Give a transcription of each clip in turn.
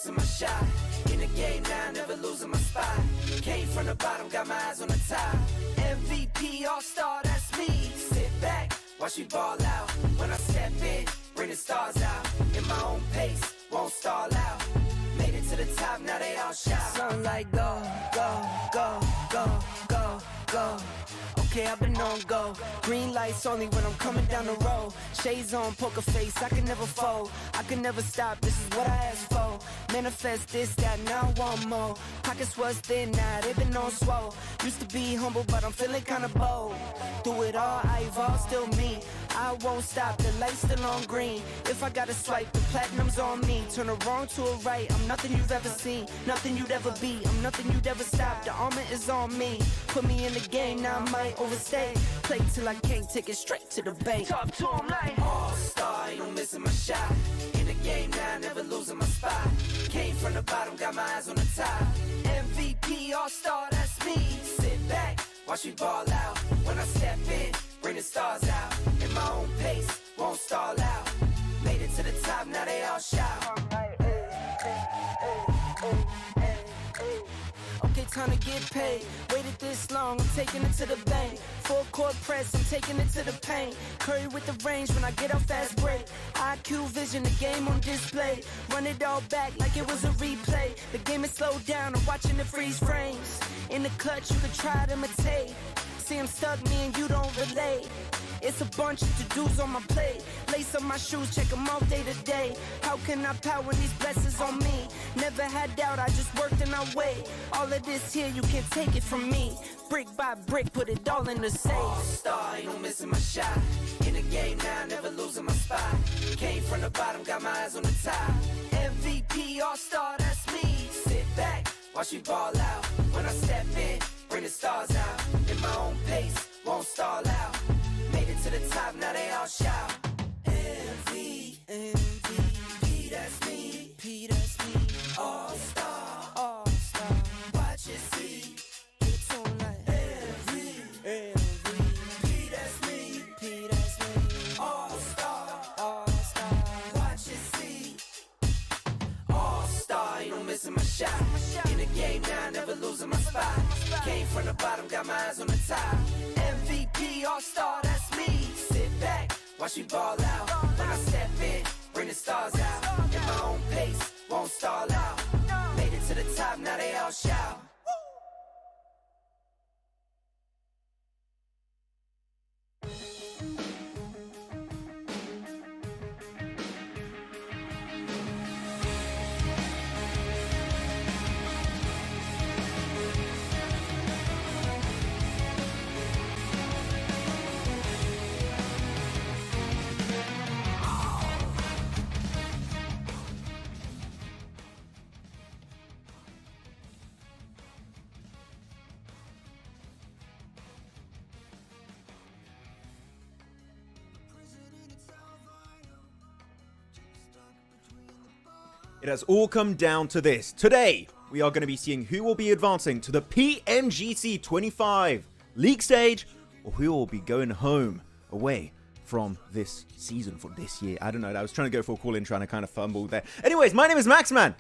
missing my shot. In the game now, never losing my spot. Came from the bottom, got my eyes on the top. MVP, all-star, that's me. Sit back, watch me ball out. When I step in, bring the stars out. In my own pace, won't stall out. Made it to the top, now they all shout. Something like go, go, go, go, go, go. Okay, I've been on go. Green lights only when I'm coming down the road. Shades on, poker face, I can never fold. I can never stop, this is what I asked for. Manifest this, that, now I want more. Pockets was thin, now they've been on swole. Used to be humble, but I'm feeling kinda bold. Through it all, I evolve, still me. I won't stop, the light's still on green. If I gotta swipe, the platinum's on me. Turn a wrong to a right, I'm nothing you've ever seen. Nothing you'd ever be, I'm nothing you'd ever stop. The armor is on me. Put me in the game, now I might overstay. Play till I can't, take it straight to the bank. Talk to him like all-star, ain't no missing my shot. In the game now, never losing my spot. Came from the bottom, got my eyes on the top. MVP, all-star, that's me. Sit back, watch me ball out. When I step in, bring the stars out. In my own pace, won't stall out. Made it to the top, now they all shout. Okay, time to get paid. Waited this long, I'm taking it to the bank. Full court press, I'm taking it to the paint. Curry with the range when I get off fast break. IQ vision, the game on display. Run it all back like it was a replay. The game is slowed down, I'm watching it freeze frames. In the clutch, you could try to imitate. See, I'm stuck, me and you don't relate. It's a bunch of to-dos on my plate. Lace up my shoes, check them out day to day. How can I power when these blessings on me? Never had doubt, I just worked and I wait. All of this here, you can't take it from me. Brick by brick, put it all in the safe. All-star, ain't no missing my shot. In the game now, never losing my spot. Came from the bottom, got my eyes on the top. MVP, all-star, that's me. Sit back, watch me ball out. When I step in, bring the stars out. In my own pace, won't stall out. Made it to the top, now they all shout. MVP, that's me. P, that's me. All-star, all-star. Watch it see. It's on like MVP, that's me. P, that's me. All-star, all-star. Watch it see. All-star, ain't no missing my shot. In the game now, never losing my spot. Came from the bottom, got my eyes on the top. MVP, all-star, that's me. Sit back, watch me ball out. When I step in, bring the stars out. In my own pace, won't stall out. Made it to the top, now they all shout. It has all come down to this. Today, we are going to be seeing who will be advancing to the PMGC 25 league stage, or who will be going home away from this season for this year. I don't know. I was trying to go for a call in, trying to kind of fumble there. Anyways, my name is Maxman.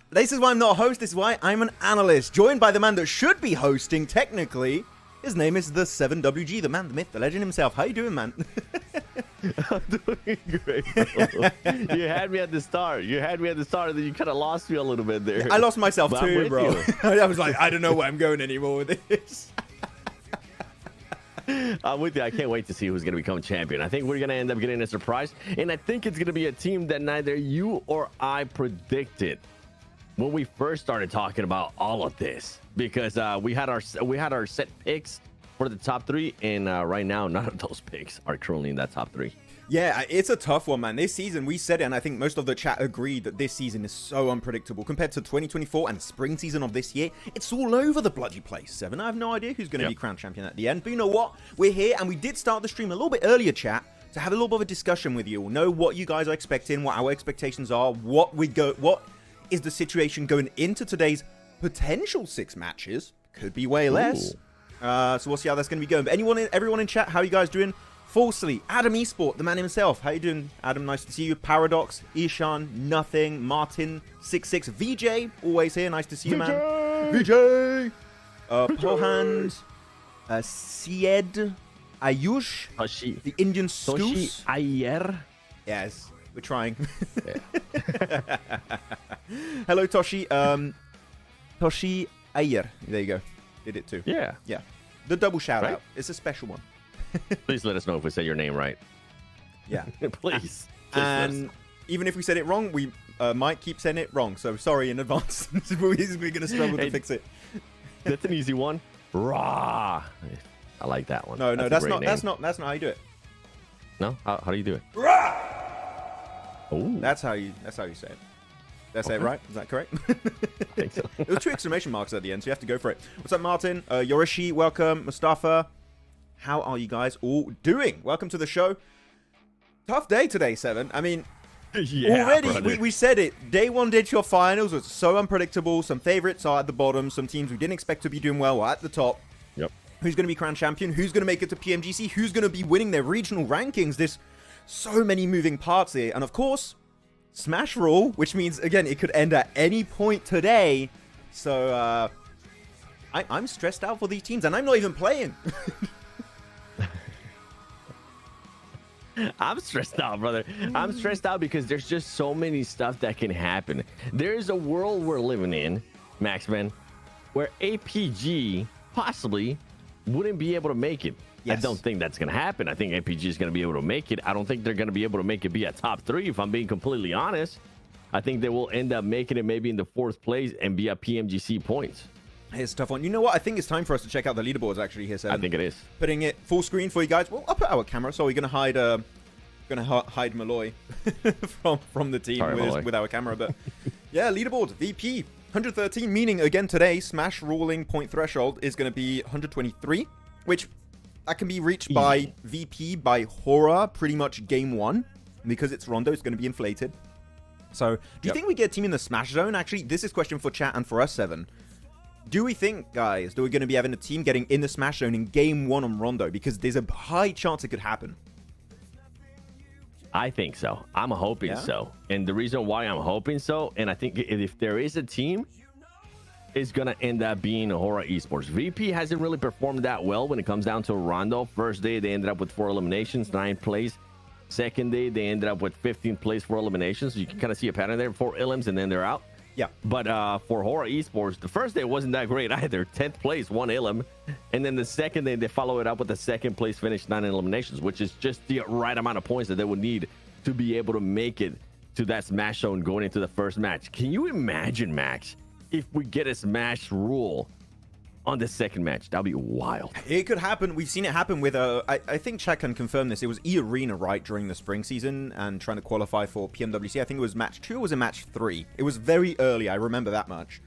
This is why I'm not a host. This is why I'm an analyst, joined by the man that should be hosting technically. His name is the 7WG, the man, the myth, the legend himself. How you doing, man? I'm doing great. You had me at the start. And then you kind of lost me a little bit there. I lost myself but too, bro. I was like, I don't know where I'm going anymore with this. I'm with you. I can't wait to see who's going to become champion. I think we're going to end up getting a surprise. And I think it's going to be a team that neither you or I predicted when we first started talking about all of this. Because we had our set picks for the top three, and right now none of those picks are currently in that top three. Yeah, it's a tough one, man. This season, we said it, and I think most of the chat agreed that this season is so unpredictable compared to 2024 and the spring season of this year. It's all over the bloody place, Seven. I have no idea who's going to be crowned champion at the end, but you know what? We're here, and we did start the stream a little bit earlier, chat, to have a little bit of a discussion with you all. Know what you guys are expecting, what our expectations are, what is the situation going into today's potential 6 matches. Could be way less. So we'll see how that's going to be going. But everyone in chat, how are you guys doing? Falsely, Adam Esport, the man himself. How you doing, Adam? Nice to see you. Paradox, Ishan, Nothing, Martin, 66, VJ, always here. Nice to see you, man. VJ! Pohand, Syed, Ayush, Toshi. the Indian Toshi Stoos. Ayer. Yes, we're trying. Hello, Toshi. Toshi Ayer. There you go. Did it too. Yeah. Yeah. The double shout Right? out. It's a special one. Please let us know if we say your name right. Yeah. Please. And even if we said it wrong, we might keep saying it wrong. So sorry in advance. We're going to struggle to fix it. That's an easy one. Raw. I like that one. No, that's not how you do it. No? How do you do it? Rah! Ooh. That's how you say it. Did I say it right? Is that correct? I think so. There were 2 exclamation marks at the end, so you have to go for it. What's up, Martin? Yorishi, welcome. Mustafa, how are you guys all doing? Welcome to the show. Tough day today, 7. I mean, Yeah, already, we said it. Day 1 did your finals was so unpredictable. Some favorites are at the bottom. Some teams we didn't expect to be doing well are at the top. Yep. Who's going to be crowned champion? Who's going to make it to PMGC? Who's going to be winning their regional rankings? There's so many moving parts here. And of course, Smash Rule, which means, again, it could end at any point today. So, I'm stressed out for these teams, and I'm not even playing. I'm stressed out, brother. I'm stressed out because there's just so many stuff that can happen. There's a world we're living in, Maxman, where APG possibly wouldn't be able to make it. Yes. I don't think that's going to happen. I think APG is going to be able to make it. I don't think they're going to be able to make it be a top 3, if I'm being completely honest. I think they will end up making it maybe in the 4th place and be at PMGC points. Here's a tough one. You know what? I think it's time for us to check out the leaderboards actually here, Sam. I think it is. Putting it full screen for you guys. Well, I'll put our camera, so we're gonna hide hide Malloy from the team. Sorry, with our camera. But yeah, leaderboard VP 113, meaning again today, Smash ruling point threshold is gonna be 123, which that can be reached by VP by Horror pretty much game 1 because it's Rondo. It's gonna be inflated. So, do you think we get a team in the Smash zone? Actually, this is a question for chat and for us, 7. Do we think, guys, that we're going to be having a team getting in the Smash zone in game 1 on Rondo? Because there's a high chance it could happen. I think so. I'm hoping so. And the reason why I'm hoping so, and I think if there is a team, it's going to end up being Horror Esports. VP hasn't really performed that well when it comes down to Rondo. First day, they ended up with 4 eliminations, 9th place. Second day, they ended up with 15th place, 4 eliminations. So you can kind of see a pattern there, 4 elims, and then they're out. Yeah. But for Horror Esports, the first day wasn't that great either. 10th place, 1 elim. And then the second day, they follow it up with a 2nd place finish, 9 eliminations, which is just the right amount of points that they would need to be able to make it to that Smash zone going into the first match. Can you imagine, Max, if we get a Smash rule on the second match? That'd be wild. It could happen. We've seen it happen with I think Chad can confirm this. It was E-Arena, right, during the spring season and trying to qualify for PMWC. I think it was match 2 or was it match 3? It was very early. I remember that much.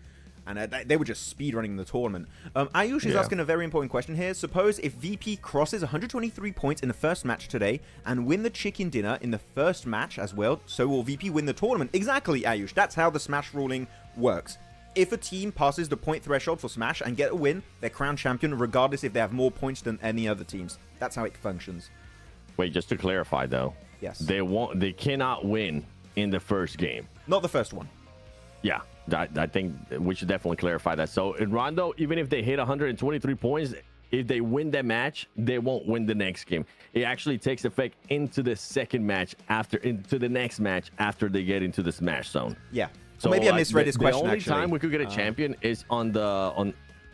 And they were just speedrunning the tournament. Ayush is asking a very important question here. Suppose if VP crosses 123 points in the first match today and win the chicken dinner in the first match as well, so will VP win the tournament? Exactly, Ayush. That's how the Smash ruling works. If a team passes the point threshold for Smash and get a win, they're crowned champion regardless if they have more points than any other teams. That's how it functions. Wait, just to clarify though. Yes. They cannot win in the first game. Not the first one. Yeah, I think we should definitely clarify that. So in Rondo, even if they hit 123 points, if they win that match, they won't win the next game. It actually takes effect into the second match into the next match after they get into the Smash zone. Yeah. So maybe I misread his question. The only actually. time we could get a champion is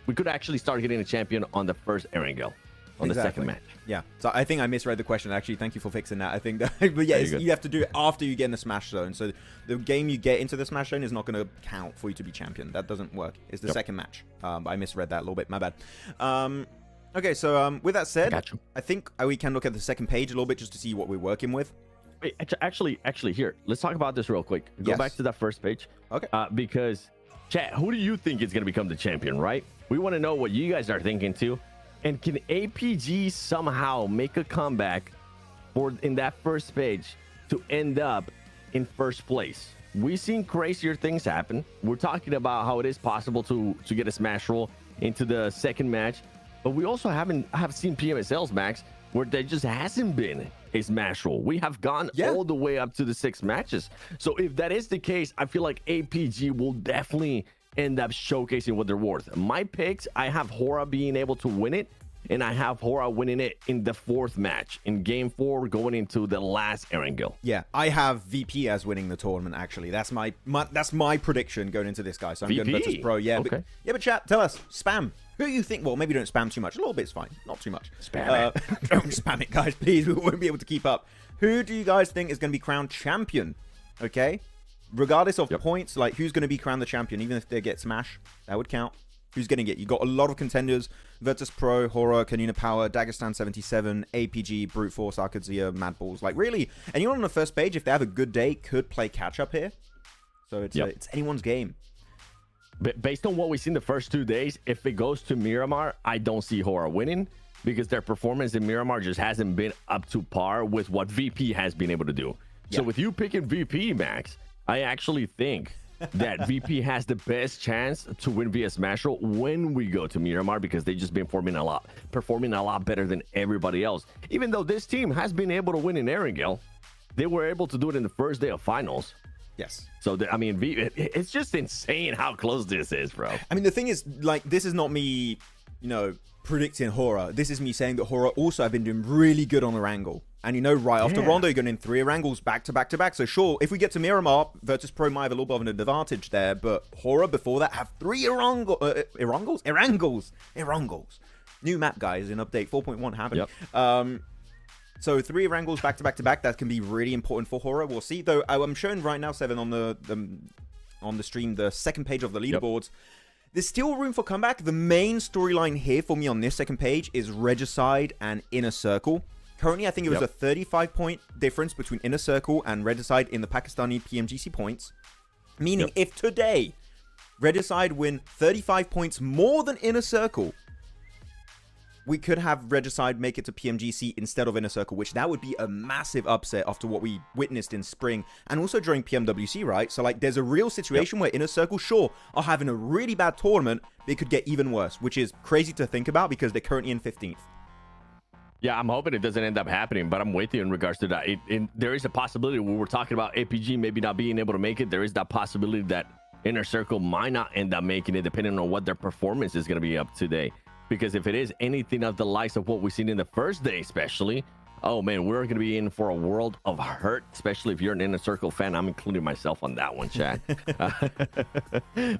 we could actually start getting a champion on the first Erangel, on the second match. Yeah. So I think I misread the question. Actually, thank you for fixing that. I think that, but yeah, you have to do it after you get in the Smash zone. So the game you get into the Smash zone is not going to count for you to be champion. That doesn't work. It's the second match. I misread that a little bit. My bad. Okay. So with that said, I think we can look at the second page a little bit just to see what we're working with. Wait, actually, here, let's talk about this real quick. Go back to that first page. Okay. Because, chat, who do you think is going to become the champion, right? We want to know what you guys are thinking too. And can APG somehow make a comeback in that first page to end up in first place? We've seen crazier things happen. We're talking about how it is possible to get a Smash roll into the second match. But we also have seen PMSLs, Max, where there just hasn't been a smash roll. We have gone all the way up to the 6 matches. So if that is the case, I feel like APG will definitely end up showcasing what they're worth. My picks, I have Hora being able to win it, and I have Hora winning it in the 4th match, in game 4, going into the last Erangel. Yeah, I have VP as winning the tournament, actually. That's my prediction going into this, guy. So I'm going Virtus Pro. Yeah, okay. But chat, tell us, spam. Who do you think? Well, maybe don't spam too much. A little bit's fine. Not too much. Spam it. Don't spam it, guys, please. We won't be able to keep up. Who do you guys think is going to be crowned champion? Okay? Regardless of points, like, who's going to be crowned the champion? Even if they get smash, that would count. Who's getting it? You got a lot of contenders: Virtus Pro, Hora, Kanina Power, Dagestan 77, APG, Brute Force, Arkadzia, Mad Balls. Like, really, anyone on the first page, if they have a good day, could play catch up here. So it's anyone's game. But based on what we've seen the first 2 days, if it goes to Miramar, I don't see Hora winning, because their performance in Miramar just hasn't been up to par with what VP has been able to do. So with you picking VP, Max, I actually think that VP has the best chance to win via Smash Roll when we go to Miramar, because they've just been performing a lot better than everybody else. Even though this team has been able to win in Erangel, they were able to do it in the first day of finals. Yes. So, I mean, it's just insane how close this is, bro. I mean, the thing is, like, this is not me, predicting Hora. This is me saying that Hora also have been doing really good on Erangel. And, right after Rondo, you're going in 3 Erangels back to back to back. So, sure, if we get to Miramar, Virtus Pro might have a little bit of an advantage there. But Hora, before that, have 3 Erangels. New map, guys, in update 4.1 happening. So 3 Erangels back to back to back. That can be really important for Hora. We'll see. Though I'm showing right now, 7 on the stream, the second page of the leaderboards. There's still room for comeback. The main storyline here for me on this second page is Regicide and Inner Circle. Currently, I think it was a 35-point difference between Inner Circle and Regicide in the Pakistani PMGC points. Meaning, if today Regicide win 35 points more than Inner Circle, we could have Regicide make it to PMGC instead of Inner Circle, which that would be a massive upset after what we witnessed in spring and also during PMWC, right? So, like, there's a real situation where Inner Circle, sure, are having a really bad tournament, but it could get even worse, which is crazy to think about because they're currently in 15th. Yeah, I'm hoping it doesn't end up happening, but I'm with you in regards to that. There is a possibility when we're talking about APG maybe not being able to make it. There is that possibility that Inner Circle might not end up making it, depending on what their performance is going to be up today. Because if it is anything of the likes of what we've seen in the first day, especially, oh man, we're going to be in for a world of hurt, especially if you're an Inner Circle fan. I'm including myself on that one, chat.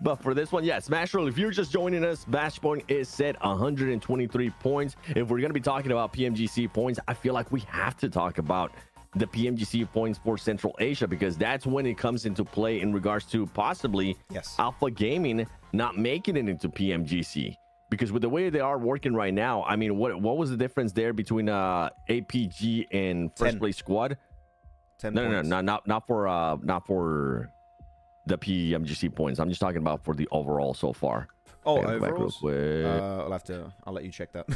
But for this one, Smash Roll, if you're just joining us, Bash Point is set 123 points. If we're going to be talking about PMGC points, I feel like we have to talk about the PMGC points for Central Asia, because that's when it comes into play in regards to possibly Alpha Gaming not making it into PMGC. Because with the way they are working right now, I mean, what was the difference there between APG and first place squad? 10 no, points. not for the PMGC points. I'm just talking about for the overall so far. Oh, overall. I'll let you check that.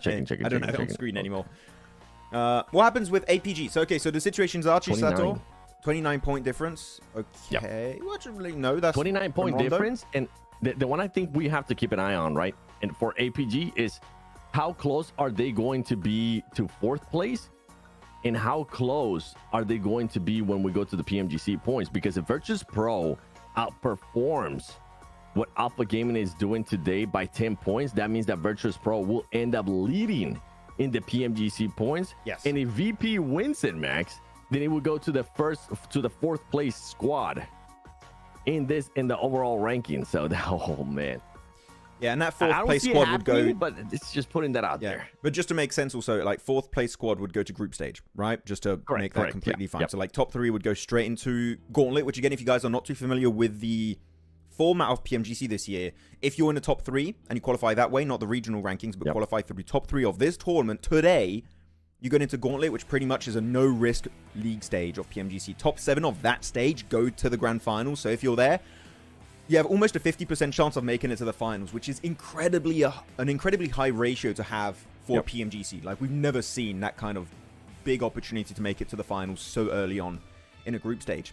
Checking. I don't have it on screen anymore. What happens with APG? So the situations are Chisato, 29-point difference. Okay, what do you really know? That's 29-point difference, and the one I think we have to keep an eye on, right? And for APG is how close are they going to be to 4th place, and how close are they going to be when we go to the PMGC points? Because if Virtus Pro outperforms what Alpha Gaming is doing today by 10 points, that means that Virtus Pro will end up leading in the PMGC points. Yes. And if VP wins it, Max, then it would go to the 4th place squad in the overall ranking. So oh man, and that 4th place squad would go, but it's just putting that out there. But just to make sense also, like 4th place squad would go to group stage, right? Just to make that completely fine. So like top 3 would go straight into Gauntlet, which again, if you guys are not too familiar with the format of PMGC this year, if you're in the top 3 and you qualify that way, not the regional rankings, but qualify through top 3 of this tournament today, you go into Gauntlet, which pretty much is a no-risk league stage of PMGC. Top 7 of that stage go to the grand finals. So if you're there, you have almost a 50% chance of making it to the finals, which is an incredibly high ratio to have for PMGC. Like, we've never seen that kind of big opportunity to make it to the finals so early on in a group stage.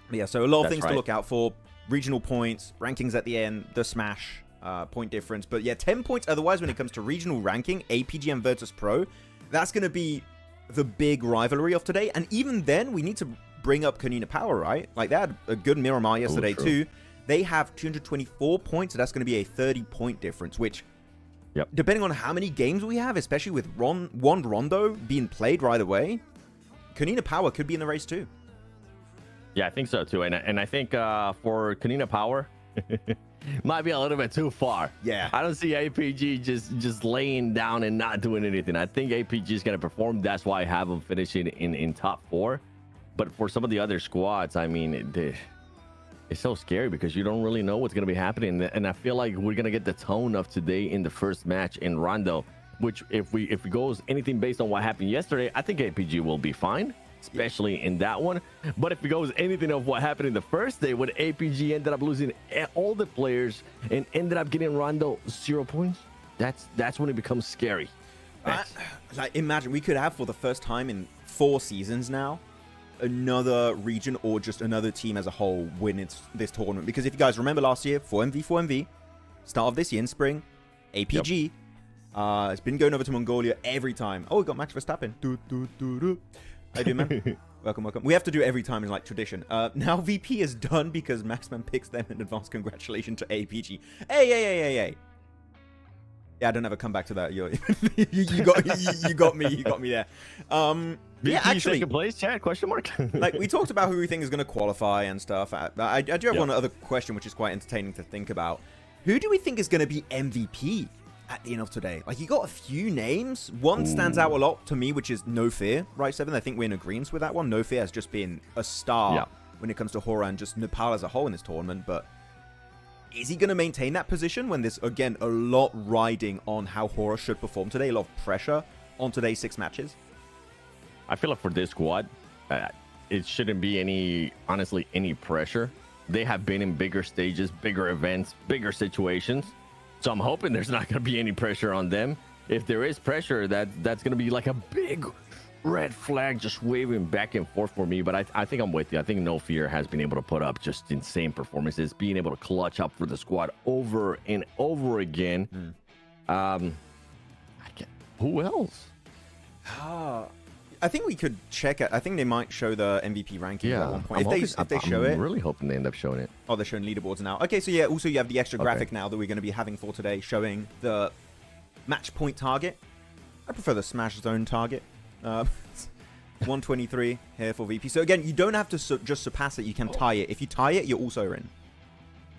But yeah, so a lot of things to look out for. Regional points, rankings at the end, the smash, point difference. But yeah, 10 points otherwise when it comes to regional ranking, APGM versus Pro. That's going to be the big rivalry of today. And even then, we need to bring up Kanina Power, right? Like, they had a good Miramar yesterday too. They have 224 points, so that's going to be a 30-point difference, which, depending on how many games we have, especially with one Rondo being played right away, Kanina Power could be in the race too. Yeah, I think so too. And I think for Kanina Power, might be a little bit too far. Yeah. I don't see APG just laying down and not doing anything. I think APG is going to perform. That's why I have them finishing in top 4. But for some of the other squads, I mean, it's so scary because you don't really know what's going to be happening. And I feel like we're going to get the tone of today in the first match in Rondo, which if it goes anything based on what happened yesterday, I think APG will be fine, especially in that one. But if it goes anything of what happened in the first day, when APG ended up losing all the players and ended up getting Rondo 0 points, that's when it becomes scary. Like, imagine we could have, for the first time in 4 seasons now, another region or just another team as a whole win this tournament. Because if you guys remember last year, 4MV, start of this year in spring, APG, it's been going over to Mongolia every time. Oh, we got Max Verstappen. How you doing, man? Welcome. We have to do it every time in like tradition. Now VP is done because Maxman picks them in advance. Congratulations to APG. Hey. Yeah, I don't ever come back to that. You got me there. Yeah, actually, second place, chat, question mark. like, we talked about who we think is going to qualify and stuff. I do have one other question, which is quite entertaining to think about. Who do we think is going to be MVP at the end of today? Like, you got a few names. One stands out a lot to me, which is No Fear, right, Seven? I think we're in agreement with that one. No Fear has just been a star when it comes to horror and just Nepal as a whole in this tournament. But is he going to maintain that position when there's, again, a lot riding on how horror should perform today? A lot of pressure on today's 6 matches? I feel like for this squad, it shouldn't be honestly any pressure. They have been in bigger stages, bigger events, bigger situations. So I'm hoping there's not going to be any pressure on them. If there is pressure, that's going to be like a big red flag just waving back and forth for me. But I think I'm with you. I think No Fear has been able to put up just insane performances, being able to clutch up for the squad over and over again. Who else? I think we could check it. I think they might show the MVP rankings at one point. If they show it. I'm really hoping they end up showing it. Oh, they're showing leaderboards now. Okay, so yeah, also you have the extra graphic now that we're going to be having for today, showing the match point target. I prefer the Smash Zone target. 123 here for VP. So again, you don't have to just surpass it. You can tie it. If you tie it, you're also in.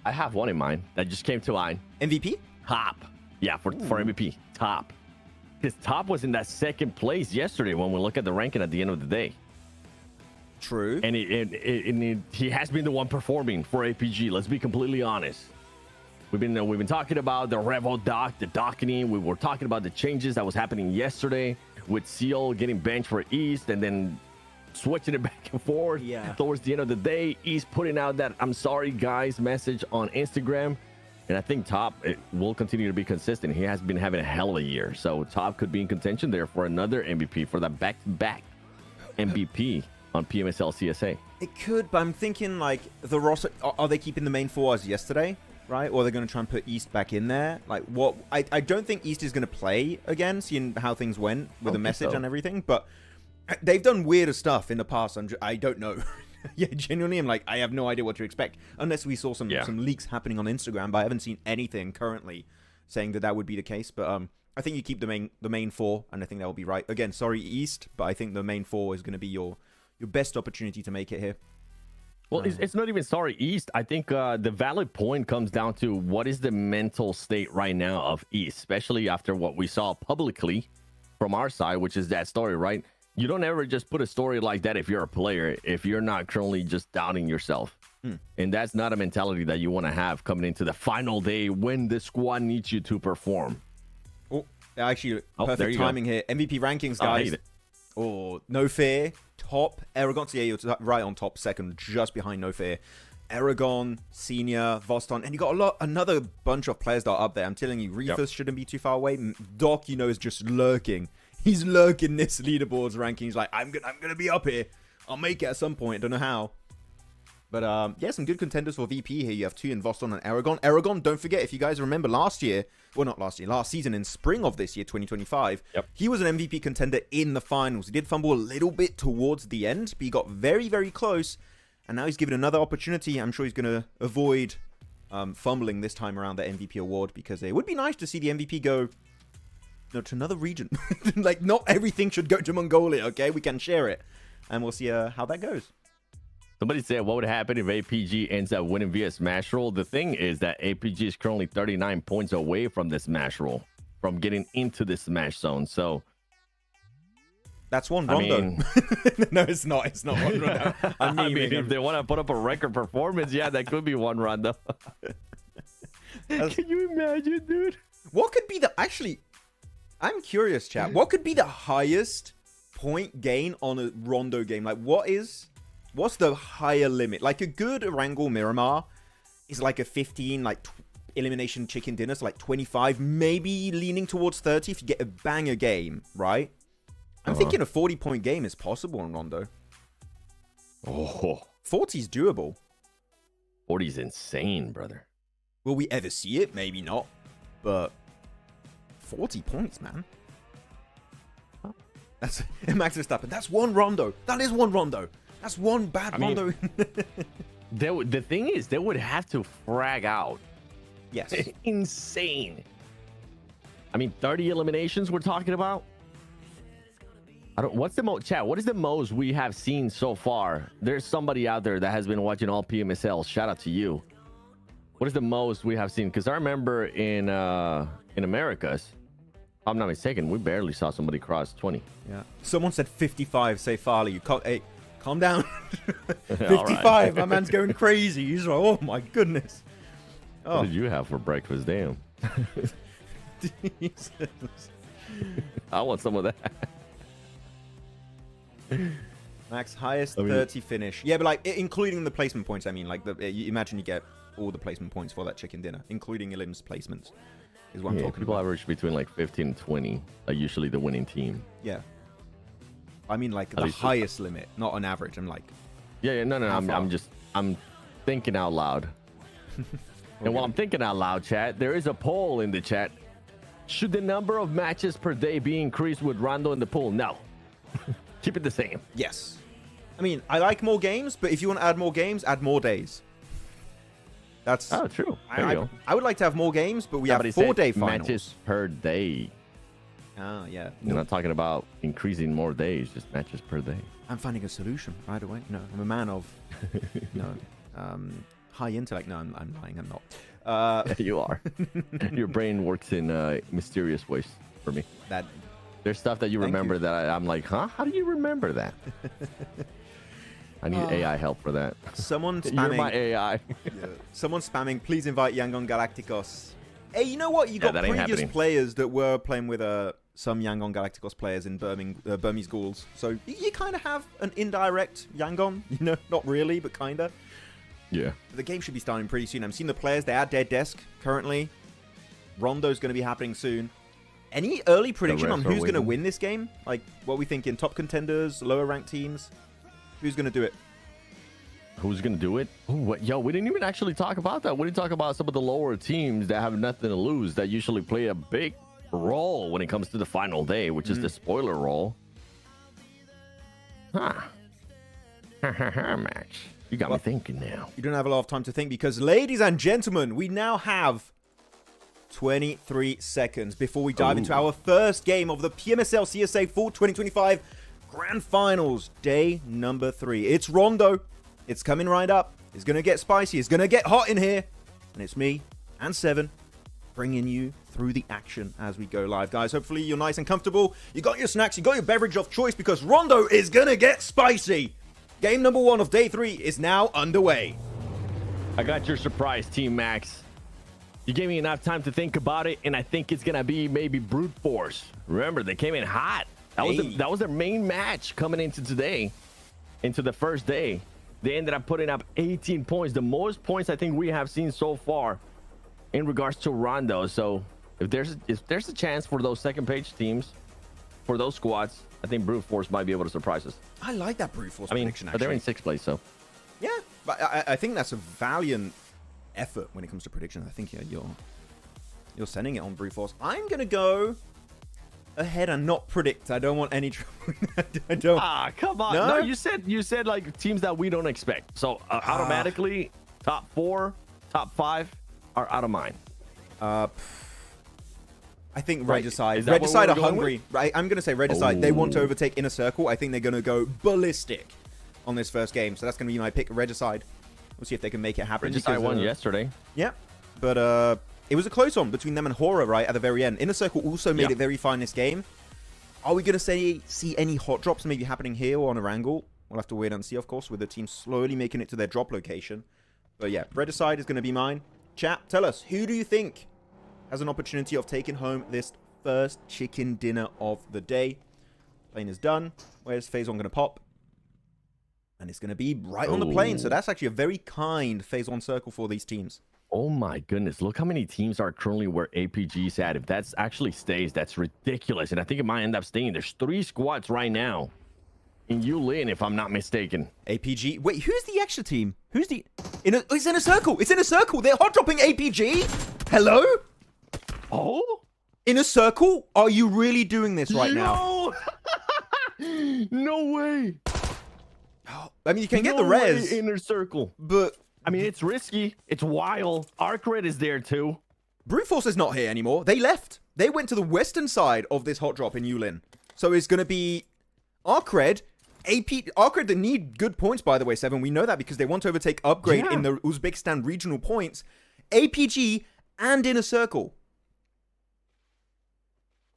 I have one in mind that just came to mind. MVP? Top. Yeah, for MVP. Top. His top was in that second place yesterday when we look at the ranking at the end of the day. True. And he has been the one performing for APG. Let's be completely honest. We've been talking about the Revo dock, the docketing. We were talking about the changes that was happening yesterday with Seal getting benched for East and then switching it back and forth. Yeah. Towards the end of the day, East putting out that "I'm sorry guys" message on Instagram. And I think Top will continue to be consistent. He has been having a hell of a year. So Top could be in contention there for another MVP, for that back-to-back MVP on PMSL CSA. It could, but I'm thinking, like, the roster, are they keeping the main 4 as yesterday, right? Or they're going to try and put East back in there? Like, what? I don't think East is going to play again, seeing how things went with the message and everything. But they've done weirder stuff in the past. I don't know. Yeah, genuinely, I'm like, I have no idea what to expect unless we saw some leaks happening on Instagram. But I haven't seen anything currently saying that would be the case. But I think you keep the main 4, and I think that will be right. Again, sorry East, but I think the main 4 is going to be your best opportunity to make it here. Well, it's not even sorry East. I think the valid point comes down to what is the mental state right now of East, especially after what we saw publicly from our side, which is that story, right? You don't ever just put a story like that if you're a player, if you're not currently just doubting yourself. And that's not a mentality that you want to have coming into the final day when the squad needs you to perform. Oh, actually, perfect timing here. MVP rankings, guys. No Fear, top. Eragon, so yeah, you're right on top, second, just behind No Fear. Eragon, Senior, Voston, and you got another bunch of players that are up there. I'm telling you, Reefus shouldn't be too far away. Doc, is just lurking. He's lurking this leaderboards ranking. He's like, I'm gonna be up here. I'll make it at some point. Don't know how. But yeah, some good contenders for VP here. You have two in Voston and Erangel. Erangel, don't forget, if you guys remember last year, well, not last year, last season in spring of this year, 2025, he was an MVP contender in the finals. He did fumble a little bit towards the end, but he got very, very close. And now he's given another opportunity. I'm sure he's going to avoid fumbling this time around the MVP award, because it would be nice to see the MVP go to another region. Like, not everything should go to Mongolia, okay? We can share it. And we'll see how that goes. Somebody said, what would happen if APG ends up winning via Smash Roll? The thing is that APG is currently 39 points away from the Smash Roll, from getting into the Smash Zone. So that's one Rondo. I mean, no, it's not. It's not one Rondo. I mean, if they want to put up a record performance, yeah, that could be one Rondo. Can you imagine, dude? What could be the... Actually, I'm curious, chat. What could be the highest point gain on a Rondo game? Like, what's the higher limit? Like, a good Erangel Miramar is like a 15, like, elimination chicken dinner, so like 25, maybe leaning towards 30 if you get a banger game, right? I'm thinking a 40-point game is possible on Rondo. Oh, 40's doable. 40's insane, brother. Will we ever see it? Maybe not. But 40 points, man. That's Max Verstappen. That's one Rondo. That is one Rondo. That's one bad Rondo. The thing is, they would have to frag out. Yes. Insane. I mean, 30 eliminations we're talking about. What's the most, chat? What is the most we have seen so far? There's somebody out there that has been watching all PMSL. Shout out to you. What is the most we have seen? Because I remember in Americas, if I'm not mistaken, we barely saw somebody cross 20. Yeah. Someone said 55. Say Farley, you can't. Hey, calm down. 55. Right. My man's going crazy. He's like, oh my goodness. What did you have for breakfast? Damn. Jesus. I want some of that. Max, highest 30 finish. Yeah, but like including the placement points. I mean, like you imagine you get all the placement points for that chicken dinner, including Elim's placements. Is what I'm talking people about. Average between like 15 and 20. Usually the winning team. Yeah. I mean, like the highest limit, not an average. I'm like. Yeah, no. I'm thinking out loud. And while I'm thinking out loud, chat, there is a poll in the chat. Should the number of matches per day be increased with Rondo in the pool? No. Keep it the same. Yes. I mean, I like more games, but if you want to add more games, add more days. That's true. I would like to have more games, but we have 4-day finals. Matches per day. Ah, yeah. You're not talking about increasing more days, just matches per day. I'm finding a solution right away. No, I'm a man of high intellect. No, I'm lying. I'm not. You are. Your brain works in mysterious ways for me. There's stuff that you remember that I'm like, huh? How do you remember that? I need AI help for that. Someone spamming. You're my AI. Someone spamming. Please invite Yangon Galacticos. Hey, you know what? You got previous players that were playing with some Yangon Galacticos players in Burmese Ghouls. So you kind of have an indirect Yangon. You know, not really, but kind of. Yeah. The game should be starting pretty soon. I'm seeing the players. They're at their desk currently. Rondo's going to be happening soon. Any early prediction on who's going to win this game? Like, what we thinking? Top contenders, lower ranked teams? Who's going to do it? Who's going to do it? Ooh, yo, we didn't even actually talk about that. We didn't talk about some of the lower teams that have nothing to lose that usually play a big role when it comes to the final day, which is the spoiler role. Match. You got me thinking now. You don't have a lot of time to think because, ladies and gentlemen, we now have 23 seconds before we dive into our first game of the PMSL CSA Fall 2025 Grand Finals, day number 3. It's Rondo. It's coming right up. It's going to get spicy. It's going to get hot in here. And it's me and 7 bringing you through the action as we go live. Guys, hopefully you're nice and comfortable. You got your snacks. You got your beverage of choice because Rondo is going to get spicy. Game number 1 of day 3 is now underway. I got your surprise, Team Max. You gave me enough time to think about it, and I think it's going to be maybe brute force. Remember, they came in hot. That was their main match coming into today, into the first day. They ended up putting up 18 points, the most points I think we have seen so far in regards to Rondo. So if there's a chance for those second page teams, for those squads, I think brute force might be able to surprise us. I like that brute force prediction, but they're in 6th place, so. Yeah, But I think that's a valiant effort when it comes to predictions. I think you're sending it on Brute Force. I'm going to go ahead and not predict. I don't want any trouble. I don't. Ah, come on. No, you said like teams that we don't expect. So automatically top 4, top 5 are out of mine. I think Right. Regicide. Is that what Regicide we're are going hungry. Right? I'm going to say Regicide. They want to overtake Inner Circle. I think they're going to go ballistic on this first game. So that's going to be my pick, Regicide. We'll see if they can make it happen. Regicide won yesterday. Yeah. But it was a close one between them and Horror, right, at the very end. Inner Circle also made it very far in this game. Are we going to see any hot drops maybe happening here or on Erangel? We'll have to wait and see, of course, with the team slowly making it to their drop location. But yeah, Regicide is going to be mine. Chat, tell us, who do you think has an opportunity of taking home this first chicken dinner of the day? Plane is done. Where's Phase 1 going to pop? And it's going to be right on the plane. So that's actually a very kind Phase 1 circle for these teams. Oh my goodness, look how many teams are currently where APG's at. If that actually stays, that's ridiculous. And I think it might end up staying. There's 3 squads right now in Yulin, if I'm not mistaken. APG. Wait, who's the extra team? Who's the... It's in a circle. It's in a circle. They're hot dropping APG. Hello? Oh? In a circle? Are you really doing this right now? No way. I mean, you can get the way res. Inner circle. But... I mean, it's risky. It's wild. Arcred is there too. Brute Force is not here anymore. They left. They went to the western side of this hot drop in Yulin. So it's going to be Arcred, Arcred that need good points, by the way, 7. We know that because they want to overtake Upgrade in the Uzbekistan regional points. APG and Inner Circle.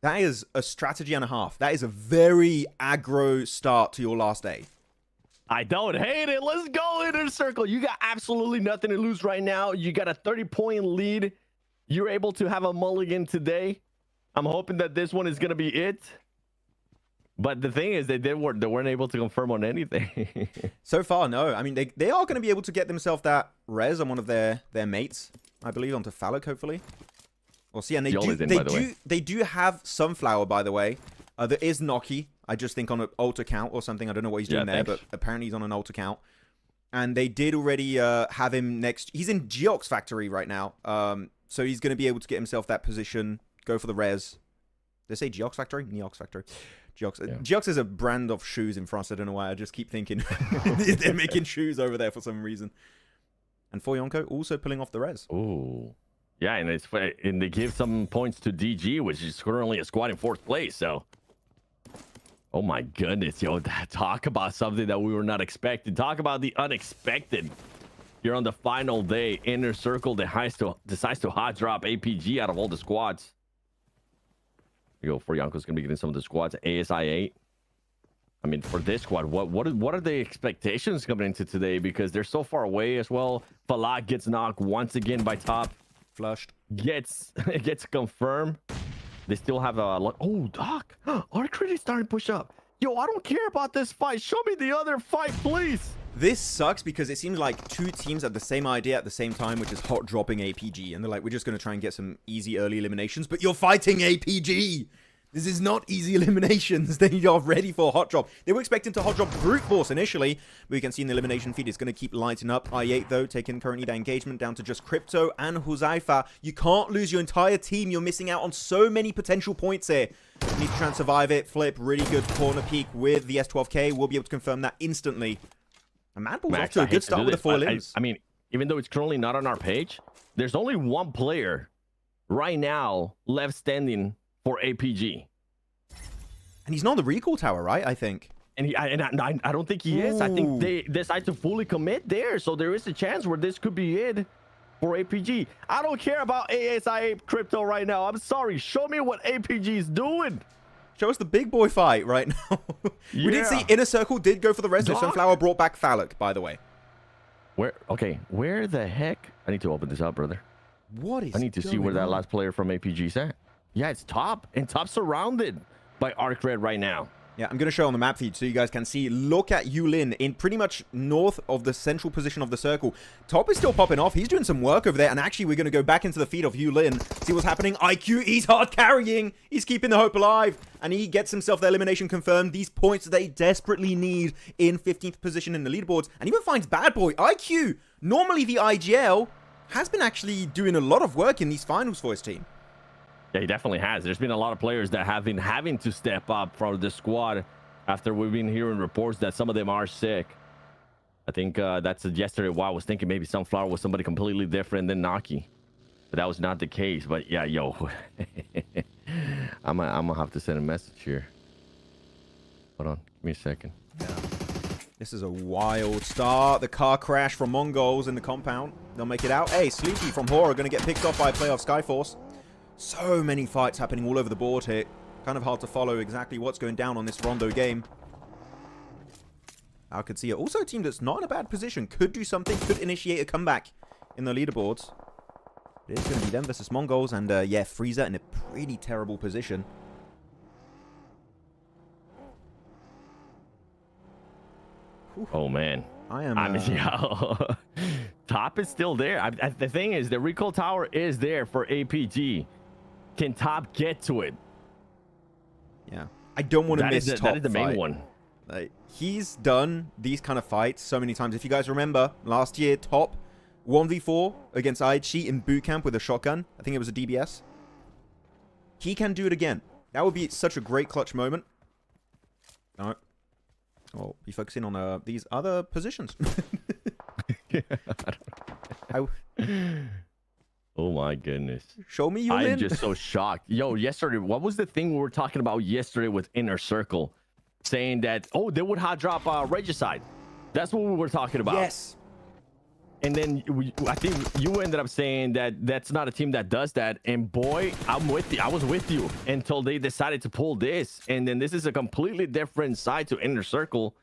That is a strategy and a half. That is a very aggro start to your last day. I don't hate it. Let's go, Inner Circle. You got absolutely nothing to lose right now. You got a 30-point lead. You're able to have a mulligan today. I'm hoping that this one is going to be it. But the thing is, they weren't able to confirm on anything. So far, no. I mean, they are going to be able to get themselves that res on one of their mates, I believe, onto Phallic, hopefully. We'll see. And they do have Sunflower, by the way. There is Noki. I just think on an alt account or something. I don't know what he's doing there, but apparently he's on an alt account. And they did already have him next. He's in Geox Factory right now. So he's going to be able to get himself that position, go for the res. Did they say Geox Factory? Neox Factory. Geox. Yeah. Geox is a brand of shoes in France. I don't know why. I just keep thinking they're making shoes over there for some reason. And Foyonko also pulling off the res. Ooh. Yeah, and they give some points to DG, which is currently a squad in 4th place, so... Oh my goodness, yo, talk about something that we were not expecting. Talk about the unexpected. You're on the final day. Inner Circle decides to hot drop APG out of all the squads. You go for Yanko's gonna be getting some of the squads. ASI 8. I mean, for this squad, what are the expectations coming into today? Because they're so far away as well. Falak gets knocked once again by top. Flushed. Gets confirmed. They still have a lot. Oh, Doc. Our credit starting to push up. Yo, I don't care about this fight. Show me the other fight, please. This sucks because it seems like 2 teams have the same idea at the same time, which is hot dropping APG. And they're like, we're just going to try and get some easy early eliminations. But you're fighting APG. This is not easy eliminations. They are ready for a hot drop. They were expecting to hot drop Brute Force initially, but you can see in the elimination feed, it's going to keep lighting up. I8, though, taking currently that engagement down to just Crypto and Huzaifa. You can't lose your entire team. You're missing out on so many potential points here. You need to try and survive it. Flip, really good corner peek with the S12K. We'll be able to confirm that instantly. And Mad Bull's off to a good start with the 4 limbs. I mean, even though it's currently not on our page, there's only 1 player right now left standing for APG. And he's not the recall tower, right? I think. And I don't think he is. I think they decide to fully commit there. So there is a chance where this could be it for APG. I don't care about ASI Crypto right now. I'm sorry. Show me what APG is doing. Show us the big boy fight right now. We did see Inner Circle did go for the rest. Sunflower brought back Phallic, by the way. Where the heck? I need to open this up, brother. What is I need to see where that last player from APG is at. Yeah, it's top. And top surrounded by Arcred right now. Yeah, I'm going to show on the map feed so you guys can see. Look at Yulin in pretty much north of the central position of the circle. Top is still popping off. He's doing some work over there. And actually, we're going to go back into the feed of Yulin. See what's happening. IQ, he's hard carrying. He's keeping the hope alive. And he gets himself the elimination confirmed. These points they desperately need in 15th position in the leaderboards. And even finds Bad Boy. IQ, normally the IGL, has been actually doing a lot of work in these finals for his team. Yeah, he definitely has. There's been a lot of players that have been having to step up for the squad after we've been hearing reports that some of them are sick. I think that's yesterday why I was thinking maybe Sunflower was somebody completely different than Naki. But that was not the case. But yeah, yo. I'm gonna have to send a message here. Hold on. Give me a second. Yeah. This is a wild start. The car crash from Mongols in the compound. They'll make it out. Hey, Sleepy from Horror going to get picked off by a player of Skyforce. So many fights happening all over the board here. Kind of hard to follow exactly what's going down on this Rondo game. I could see it. Also a team that's not in a bad position. Could do something. Could initiate a comeback in the leaderboards. It is going to be them versus Mongols. And yeah, Frieza in a pretty terrible position. Whew. Oh, man. I mean, yeah. Top is still there. The thing is, the recall tower is there for APG. Can Top get to it? Yeah. I don't want to miss Top. That is the main one. Like, he's done these kind of fights so many times. If you guys remember, last year, Top 1v4 against Aichi in boot camp with a shotgun. I think it was a DBS. He can do it again. That would be such a great clutch moment. All right. I'll be focusing on these other positions. Oh my goodness. Show me you I'm just so shocked. Yo, yesterday, what was the thing we were talking about yesterday with Inner Circle? Saying that, oh, they would hot drop Regicide. That's what we were talking about. Yes. And then I think you ended up saying that that's not a team that does that. And boy, I'm with you. I was with you until they decided to pull this. And then this is a completely different side to Inner Circle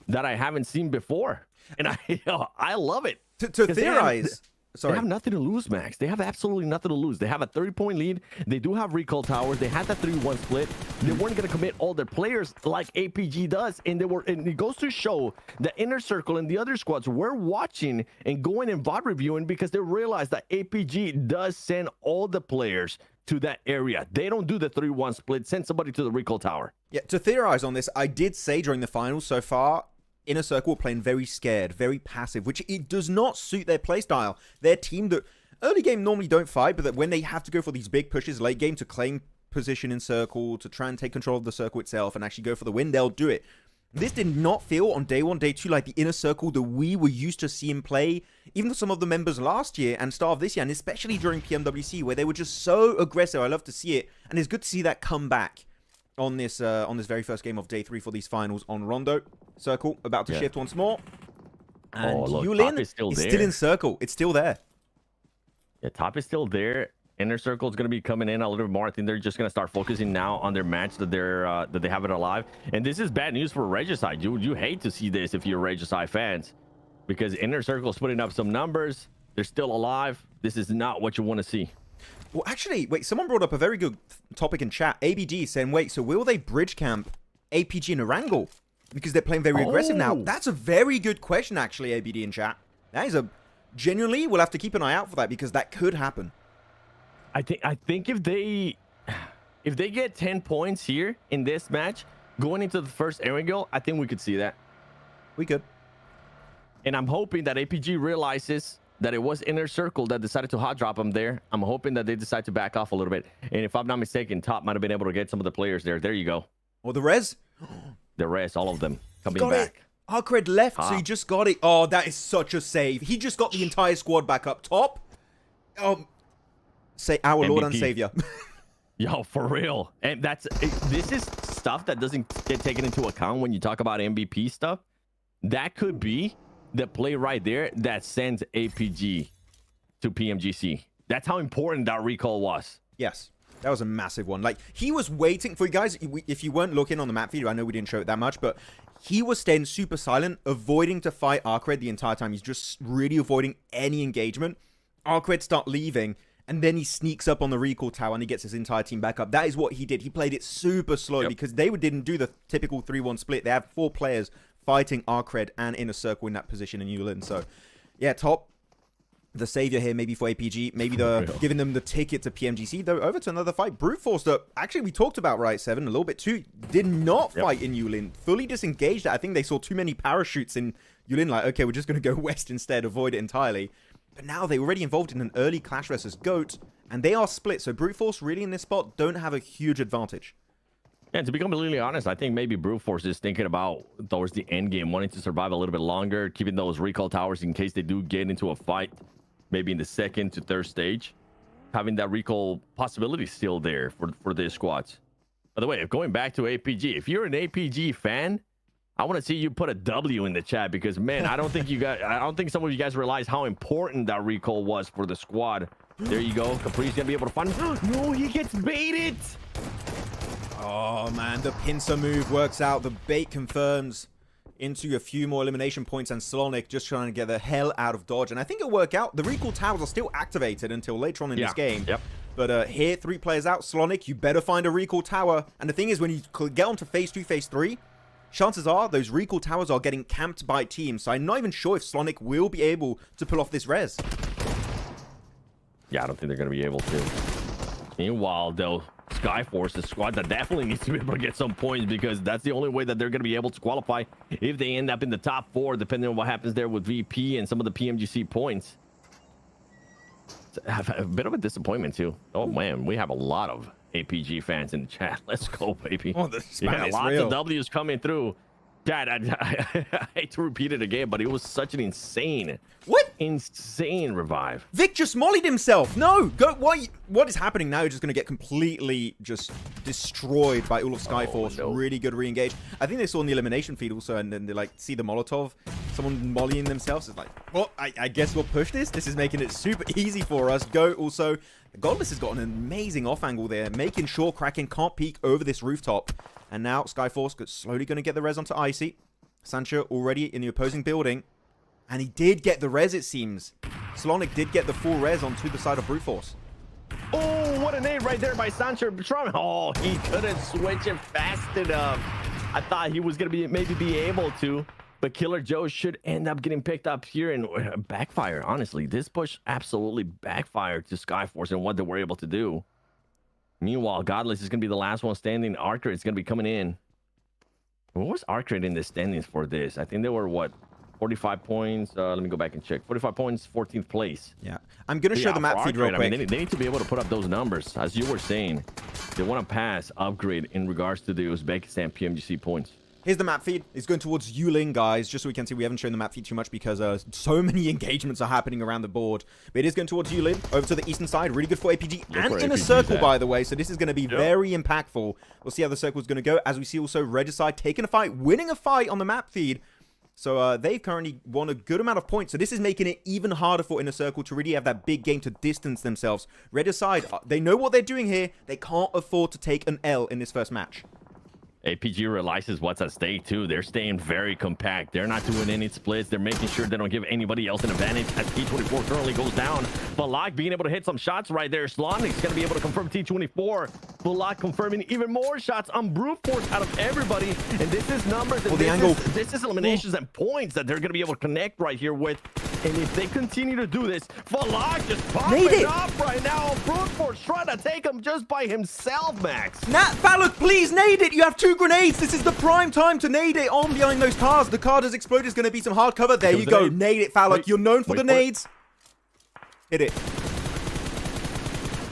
that I haven't seen before. And I love it. To theorize. They have nothing to lose, Max. They have absolutely nothing to lose. They have a 30-point lead. They do have recall towers. They had that 3-1 split. They weren't going to commit all their players like APG does. And it goes to show the Inner Circle and the other squads were watching and going and VOD reviewing because they realized that APG does send all the players to that area. They don't do the 3-1 split. Send somebody to the recall tower. Yeah, to theorize on this, I did say during the finals so far, Inner Circle playing very scared, very passive, which it does not suit their playstyle. Their team that early game normally don't fight, but that when they have to go for these big pushes late game to claim position in circle, to try and take control of the circle itself and actually go for the win, they'll do it. This did not feel on day one, day two like the Inner Circle that we were used to seeing play, even some of the members last year and start of this year, and especially during PMWC, where they were just so aggressive. I love to see it, and it's good to see that come back on this very first game of day 3 for these finals on Rondo. Circle about to shift once more. And look, Yulin is still in circle. It's still there. Yeah, Top is still there. Inner Circle is going to be coming in a little bit more. I think they're just going to start focusing now on their match that they have it alive. And this is bad news for Regicide. You hate to see this if you're Regicide fans, because Inner Circle is putting up some numbers. They're still alive. This is not what you want to see. Well, actually, wait, someone brought up a very good topic in chat. ABD saying, wait, so will they bridge camp APG and Erangel? Because they're playing very aggressive now. That's a very good question, actually, ABD in chat. That is genuinely, we'll have to keep an eye out for that because that could happen. I think if they get 10 points here in this match, going into the first Erangel, I think we could see that. We could. And I'm hoping that APG realizes that it was Inner Circle that decided to hot drop them there. I'm hoping that they decide to back off a little bit. And if I'm not mistaken, Top might have been able to get some of the players there. There you go. Or the res. The rest, all of them coming back. Arcred left, so he just got it. Oh, that is such a save. He just got the entire squad back up top. Say our MVP. Lord and Savior. Yo, for real. And this is stuff that doesn't get taken into account when you talk about MVP stuff. That could be the play right there that sends APG to PMGC. That's how important that recall was. Yes. That was a massive one. Like, he was waiting for you guys. If you weren't looking on the map feed, I know we didn't show it that much, but he was staying super silent, avoiding to fight Arcred the entire time. He's just really avoiding any engagement. Arcred start leaving, and then he sneaks up on the recall tower and he gets his entire team back up. That is what he did. He played it super slow because they didn't do the typical 3-1 split. They have 4 players fighting Arcred and Inner Circle in that position in Yulin. So, yeah, top. The savior here, maybe for APG, maybe giving them the ticket to PMGC. Though over to another fight, Brute Force that actually we talked about, right, Seven, a little bit too, did not fight in Yulin, fully disengaged. I think they saw too many parachutes in Yulin, like, okay, we're just going to go west instead, avoid it entirely. But now they're already involved in an early clash versus Goat, and they are split. So Brute Force really in this spot don't have a huge advantage. Yeah, to be completely honest, I think maybe Brute Force is thinking about towards the end game, wanting to survive a little bit longer, keeping those recall towers in case they do get into a fight. Maybe in the 2nd to 3rd stage, having that recall possibility still there for their squads. By the way, going back to APG, if you're an APG fan, I want to see you put a W in the chat because, man, I don't think some of you guys realize how important that recall was for the squad. There you go. Capri's gonna be able to find him. No, he gets baited. Oh man, the pincer move works out. The bait confirms into a few more elimination points, and Slonic just trying to get the hell out of dodge. And I think it'll work out. The recall towers are still activated until later on in this game. But here, 3 players out. Slonic, you better find a recall tower. And the thing is, when you get onto phase 2, phase 3, chances are those recall towers are getting camped by teams. So I'm not even sure if Slonic will be able to pull off this res. Yeah, I don't think they're going to be able to. Meanwhile, though, Skyforce, the squad that definitely needs to be able to get some points because that's the only way that they're going to be able to qualify if they end up in the top 4, depending on what happens there with VP and some of the PMGC points. It's a bit of a disappointment, too. Oh, man, we have a lot of APG fans in the chat. Let's go, baby. Oh, yeah, lots of W's coming through. Dad, I hate to repeat it again, but it was such an insane revive. Vic just mollied himself. No, go. What is happening now? You're just going to get completely just destroyed by all of Skyforce. Oh, no. Really good re-engage. I think they saw in the elimination feed also, and then they like see the Molotov. Someone mollying themselves. It's like, well, I guess we'll push this. This is making it super easy for us. Go also. Godless has got an amazing off angle there, making sure Kraken can't peek over this rooftop. And now Skyforce is slowly going to get the res onto Icy. Sancho already in the opposing building. And he did get the res, it seems. Slonic did get the full res onto the side of Brute Force. Oh, what a nade right there by Sancho. Oh, he couldn't switch it fast enough. I thought he was going to maybe be able to. But Killer Joe should end up getting picked up here and backfire. Honestly, this push absolutely backfired to Skyforce and what they were able to do. Meanwhile, Godless is going to be the last one standing. Arcade is going to be coming in. What was Arcade in the standings for this? I think they were, what, 45 points? Let me go back and check. 45 points, 14th place. Yeah. I'm going to show the map feed real quick. I mean, they need to be able to put up those numbers. As you were saying, they want to pass Upgrade in regards to the Uzbekistan PMGC points. Here's the map feed. It's going towards Yulin, guys, just so we can see. We haven't shown the map feed too much because so many engagements are happening around the board. But it is going towards Yulin, over to the eastern side. Really good for APG and Inner Circle, by the way. So this is going to be very impactful. We'll see how the circle is going to go. As we see also Regicide taking a fight, winning a fight on the map feed. So they've currently won a good amount of points. So this is making it even harder for Inner Circle to really have that big game to distance themselves. Regicide, they know what they're doing here. They can't afford to take an L in this first match. APG realizes what's at stake too. They're staying very compact. They're not doing any splits. They're making sure they don't give anybody else an advantage as T24 currently goes down. Balak being able to hit some shots right there. Slonic's going to be able to confirm T24. Balak confirming even more shots on Brute Force out of everybody. And this is numbers. And this is eliminations and points that they're going to be able to connect right here with. And if they continue to do this, Balak just popping up right now. Brute Force trying to take him just by himself, Max. Nat Falloc, please nade it. You have 2 grenades. This is the prime time to nade it on behind those cars. The car does explode. Is going to be some hard cover. There you go. Nade it, Falloc. You're known for the nades. Hit it.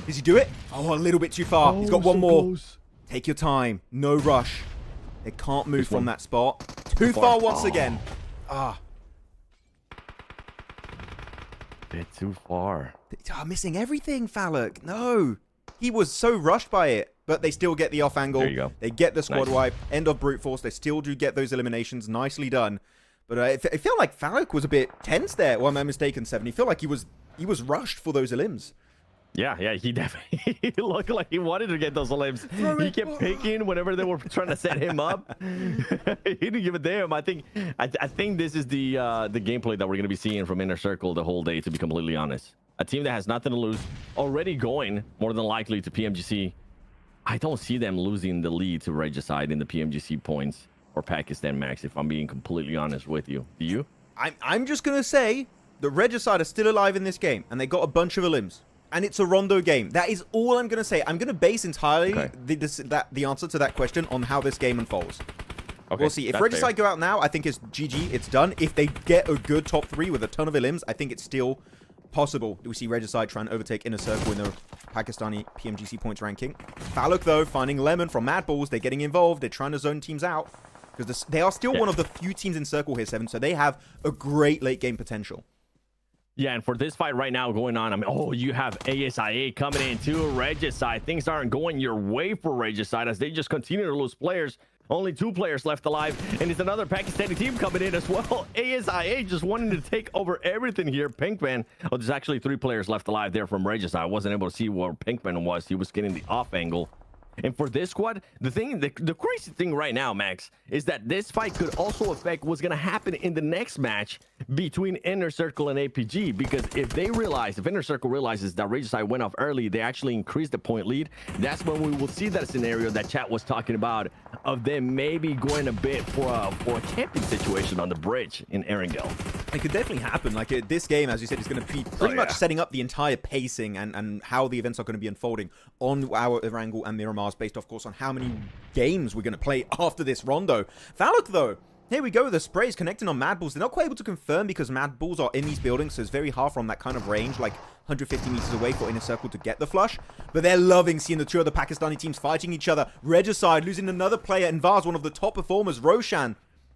Does he do it? Oh, a little bit too far. He's got one more. Close. Take your time. No rush. They can't move from that spot. Too far once again. Ah. Bit too far. Missing everything, Falloc. No. He was so rushed by it, but they still get the off angle. There you go. They get the squad wipe. End of Brute Force. They still do get those eliminations. Nicely done. But I feel like Falloc was a bit tense there. Well, I'm mistaken, 7. He felt like he was rushed for those elims. Yeah, he definitely looked like he wanted to get those elims. He kept picking whenever they were trying to set him up. He didn't give a damn. I think this is the gameplay that we're going to be seeing from Inner Circle the whole day, to be completely honest. a team that has nothing to lose, already going more than likely to PMGC. I don't see them losing the lead to Regicide in the PMGC points or Pakistan Max, if I'm being completely honest with you. Do you? I'm just going to say the Regicide are still alive in this game, and they got a bunch of elims. And it's a Rondo game. That is all I'm going to say. I'm going to base entirely the answer to that question on how this game unfolds. Okay, we'll see. If Regicide go out now, I think it's GG. It's done. If they get a good top 3 with a ton of elims, I think it's still possible. We see Regicide try and overtake Inner Circle in the Pakistani PMGC points ranking. Falloc, though, finding Lemon from Mad Balls. They're getting involved. They're trying to zone teams out. Because they are still one of the few teams in Circle here, 7. So they have a great late game potential. Yeah, and for this fight right now going on, I mean, oh, you have ASIA coming in too, Regicide. Things aren't going your way for Regicide as they just continue to lose players. Only 2 players left alive, and it's another Pakistani team coming in as well. ASIA just wanting to take over everything here. Pinkman, oh, there's actually 3 players left alive there from Regicide. I wasn't able to see where Pinkman was. He was getting the off angle. And for this squad, the crazy thing right now, Max, is that this fight could also affect what's going to happen in the next match between Inner Circle and APG. Because if Inner Circle realizes that Regicide went off early, they actually increased the point lead. That's when we will see that scenario that chat was talking about of them maybe going a bit for a camping situation on the bridge in Erangel. It could definitely happen. Like this game, as you said, is going to be pretty much setting up the entire pacing and how the events are going to be unfolding on our Erangel and Miramar, based, of course, on how many games we're going to play after this Rondo. Falloc, though, here we go. The sprays connecting on Mad Balls. They're not quite able to confirm because Mad Balls are in these buildings, so it's very hard from that kind of range, like 150 meters away for Inner Circle to get the flush. But they're loving seeing the 2 of the Pakistani teams fighting each other. Regicide losing another player, and Vaz, one of the top performers, Roshan,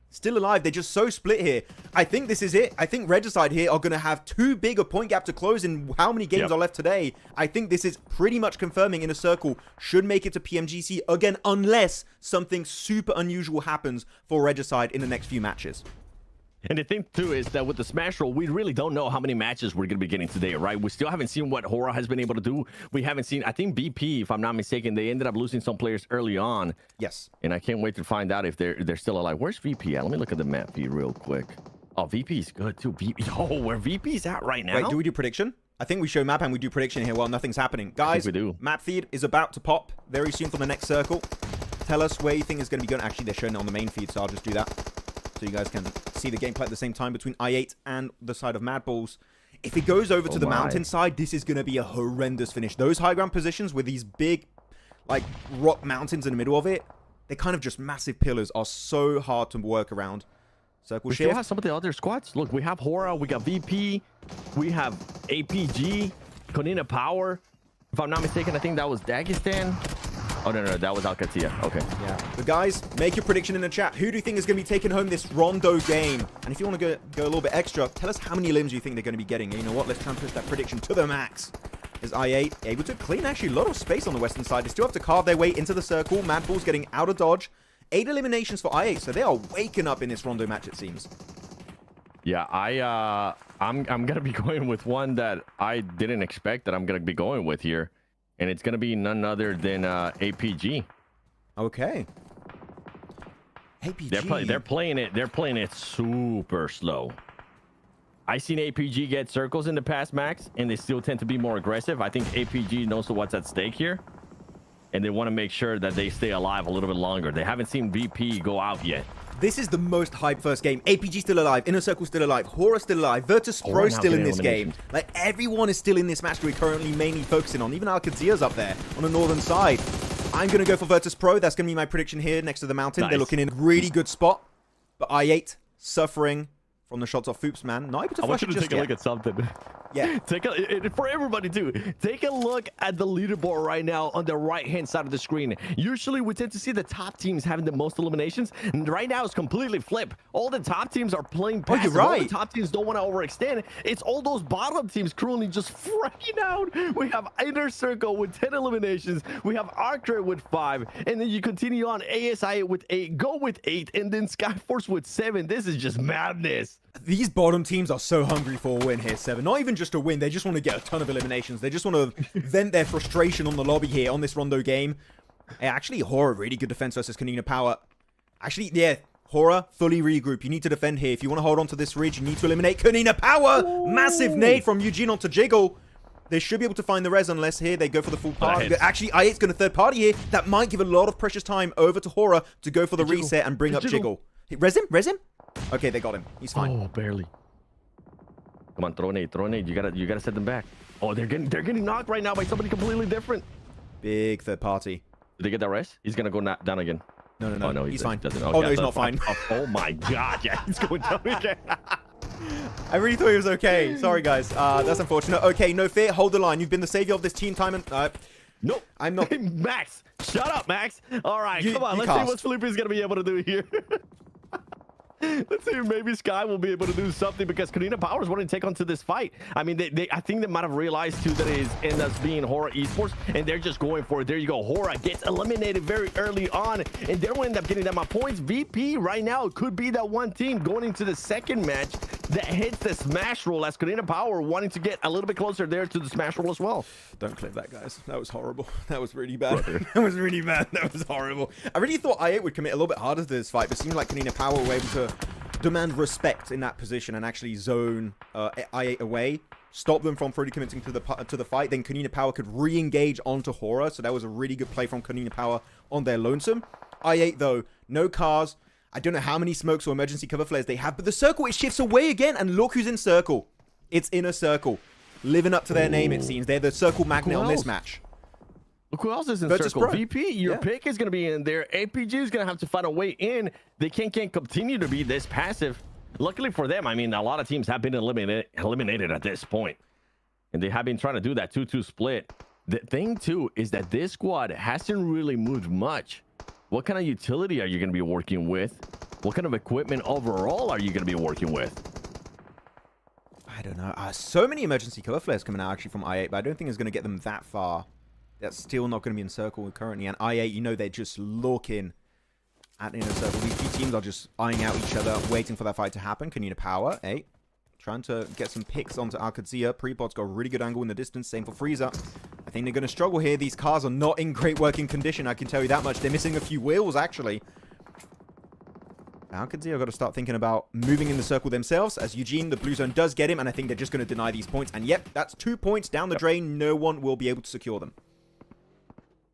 still alive. They're just so split here. I think this is it. I think Regicide here are going to have too big a point gap to close in how many games are left today. I think this is pretty much confirming Inner Circle should make it to PMGC again, unless something super unusual happens for Regicide in the next few matches. And the thing, too, is that with the Smash Roll, we really don't know how many matches we're going to be getting today, right? We still haven't seen what Hora has been able to do. We haven't seen, I think BP, if I'm not mistaken, they ended up losing some players early on. Yes. And I can't wait to find out if they're still alive. Where's VP at? Let me look at the map feed real quick. Oh, VP's good, too. Oh, where VP's at right now? Wait, do we do prediction? I think we show map and we do prediction here while nothing's happening. Guys, we do. Map feed is about to pop very soon for the next circle. Tell us where you think is going to be going. Actually, they're showing it on the main feed, so I'll just do that, so you guys can see the gameplay at the same time between I8 and the side of Mad Balls. If it goes over to the mountainside, this is going to be a horrendous finish. Those high ground positions with these big, like, rock mountains in the middle of it, they're kind of just massive pillars, are so hard to work around. Circle shift. We still have some of the other squads. Look, we have Hora, we got VP, we have APG, Konina Power. If I'm not mistaken, I think that was Dagestan. Oh, no, that was Alcatia. Okay. Yeah. But guys, make your prediction in the chat. Who do you think is going to be taking home this Rondo game? And if you want to go a little bit extra, tell us how many limbs you think they're going to be getting. And you know what? Let's try and push that prediction to the max. Is I8 able to clean actually a lot of space on the western side? They still have to carve their way into the circle. Mad Balls getting out of dodge. 8 eliminations for I8, so they are waking up in this Rondo match, it seems. Yeah, I'm going to be going with one that I didn't expect that I'm going to be going with here. And it's going to be none other than APG. Okay. APG. They're playing it super slow. I seen APG get circles in the past, Max, and they still tend to be more aggressive. I think APG knows what's at stake here, and they want to make sure that they stay alive a little bit longer. They haven't seen VP go out yet. This is the most hyped first game. APG still alive, Inner Circle still alive, Hora still alive, Virtus Pro still in this game. Like, everyone is still in this match we're currently mainly focusing on. Even Alcazia's up there on the northern side. I'm going to go for Virtus Pro. That's going to be my prediction here next to the mountain. Nice. They're looking in a really good spot. But I8 suffering from the shots off Foops, man. Not able to flush it just yet. I want you to take a look at something. Yeah. For everybody too, take a look at the leaderboard right now on the right hand side of the screen. Usually we tend to see the top teams having the most eliminations, and right now it's completely flipped. All the top teams are playing passive. You're right. All the top teams don't want to overextend. It's all those bottom teams currently just freaking out. We have Inner Circle with 10 eliminations. We have Archer with 5, and then you continue on ASI with 8, Go with 8, and then Skyforce with 7. This is just madness. These bottom teams are so hungry for a win here, 7. Not even just a win, they just want to get a ton of eliminations. They just want to vent their frustration on the lobby here on this Rondo game. Hey, actually, Hora, really good defense versus Konina Power. Actually, yeah, Hora, fully regroup. You need to defend here. If you want to hold on to this ridge, you need to eliminate Konina Power. Ooh. Massive nade from Eugene onto Jiggle. They should be able to find the res unless here they go for the full party. hits. Actually, i8's going to third party here. That might give a lot of precious time over to Hora to go for the reset and bring up Jiggle. Res him? Res him? Okay, they got him. He's fine. Oh, barely. Come on, throw a nade, throw a nade. You gotta set them back. Oh, they're getting knocked right now by somebody completely different. Big third party. Did they get that res? He's gonna go down again. No. Oh, no, he's fine. Oh, no, he's not fine. Oh my god, yeah, he's going down again. I really thought he was okay. Sorry, guys. That's unfortunate. Okay, no fear. Hold the line. You've been the savior of this team time and... Nope. I'm not... Max, shut up, Max. All right, come on. Let's see what Felipe's gonna be able to do here. Let's see if maybe Sky will be able to do something because Kanina Powers wanting to take onto this fight. I mean, I think they might have realized too that it ends up being Hora Esports, and they're just going for it. There you go. Hora gets eliminated very early on, and they will end up getting that much points. VP right now could be that one team going into the second match that hits the smash roll as Kanina Power wanting to get a little bit closer there to the smash roll as well. Don't clip that, guys. That was horrible. That was really bad. That was really bad. That was horrible. I really thought i8 would commit a little bit harder to this fight, but it seemed like Kanina Power were able to demand respect in that position and actually zone i8 away, stop them from fully committing to the fight. Then Kanina Power could re-engage onto Hora, so that was a really good play from Kanina Power on their lonesome. i8 though, no cars. I don't know how many smokes or emergency cover flares they have, but the circle, it shifts away again, and look who's in circle. It's Inner Circle. Living up to their name, it seems. They're the circle magnet on this match. Look who else is in Virtus circle. Pro. VP, your pick is going to be in there. APG is going to have to find a way in. They can't continue to be this passive. Luckily for them, I mean, a lot of teams have been eliminated at this point. And they have been trying to do that 2-2 split. The thing, too, is that this squad hasn't really moved much. What kind of utility are you going to be working with? What kind of equipment overall are you going to be working with? I don't know. So many emergency cover flares coming out actually from i8, but I don't think it's going to get them that far. That's still not going to be in circle currently. And i8, you know, they're just looking at Inner Circle. These two teams are just eyeing out each other, waiting for that fight to happen. Kanina Power, 8. Trying to get some picks onto Alcadzia. Prepod's got a really good angle in the distance. Same for Frieza. I think they're going to struggle here. These cars are not in great working condition. I can tell you that much. They're missing a few wheels, actually. Alcadzia got to start thinking about moving in the circle themselves. As Eugene, the blue zone does get him. And I think they're just going to deny these points. And yep, that's 2 points down the drain. No one will be able to secure them.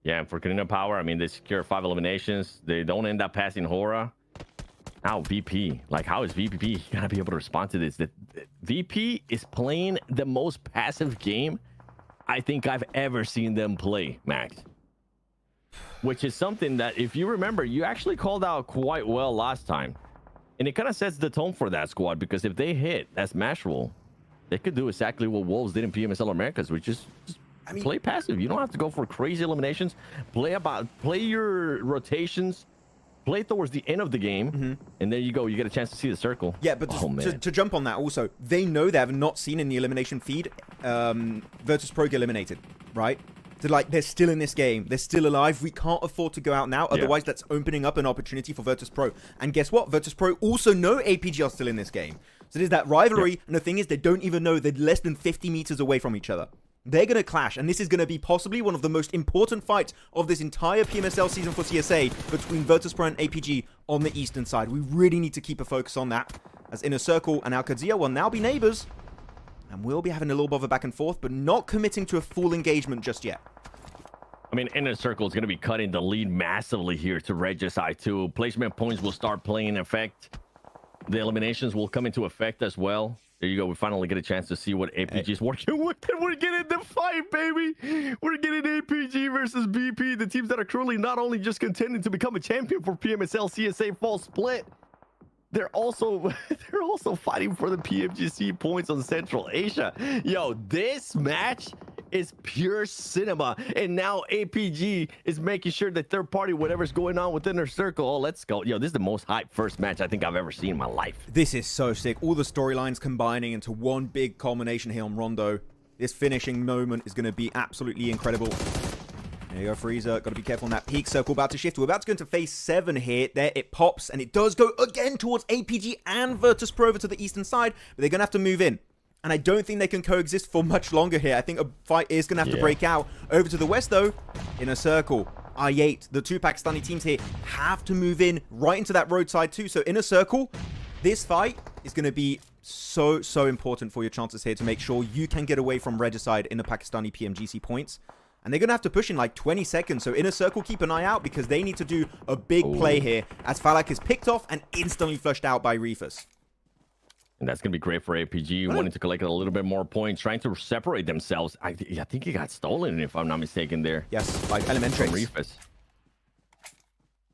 Yeah, and for Kanina Power, I mean, they secure 5 eliminations. They don't end up passing Hora. Now VP, like, how is VP gonna be able to respond to this? That VP is playing the most passive game I think I've ever seen them play, Max. Which is something that, if you remember, you actually called out quite well last time. And it kind of sets the tone for that squad, because if they hit that smash roll, they could do exactly what Wolves did in PMSL Americas, which is just play passive. You don't have to go for crazy eliminations. Play your rotations. Play towards the end of the game, and there you go. You get a chance to see the circle. Yeah, but to jump on that also, they know they have not seen in the elimination feed Virtus Pro get eliminated, right? So, like, they're still in this game. They're still alive. We can't afford to go out now. Otherwise, that's opening up an opportunity for Virtus Pro. And guess what? Virtus Pro also know APG are still in this game. So there's that rivalry, and the thing is, they don't even know they're less than 50 meters away from each other. They're going to clash, and this is going to be possibly one of the most important fights of this entire PMSL season for CSA between Virtus Pro and APG on the eastern side. We really need to keep a focus on that, as Inner Circle and Alcadzia will now be neighbors, and we'll be having a little bit of a back and forth, but not committing to a full engagement just yet. I mean, Inner Circle is going to be cutting the lead massively here to Regicide 2. Placement points will start playing effect. The eliminations will come into effect as well. There you go. We finally get a chance to see what APG is working with. And we're getting the fight, baby. We're getting APG versus BP. The teams that are currently not only just contending to become a champion for PMSL CSA Fall Split, they're also fighting for the PMGC points on Central Asia. Yo, this match is pure cinema. And now APG is making sure that third party, whatever's going on within their circle. Oh, let's go. Yo, this is the most hyped first match I think I've ever seen in my life. This is so sick. All the storylines combining into one big culmination here on Rondo. This finishing moment is going to be absolutely incredible. There you go, Frieza. Got to be careful on that peak circle. About to shift. We're about to go into phase 7 here. There it pops, and it does go again towards APG and Virtus Pro over to the eastern side, but they're going to have to move in. And I don't think they can coexist for much longer here. I think a fight is going to have to break out. Over to the west, though, Inner Circle, i8, the two Pakistani teams here have to move in right into that roadside too. So Inner Circle, This fight is going to be so important for your chances here to make sure you can get away from Regicide in the Pakistani PMGC points. And they're going to have to push in like 20 seconds. So Inner Circle, keep an eye out because they need to do a big play here as Falak is picked off and instantly flushed out by Reefus. And that's going to be great for APG, wanting to collect a little bit more points, trying to separate themselves. I think he got stolen, if I'm not mistaken there. Yes, by Elementrix. Reefus.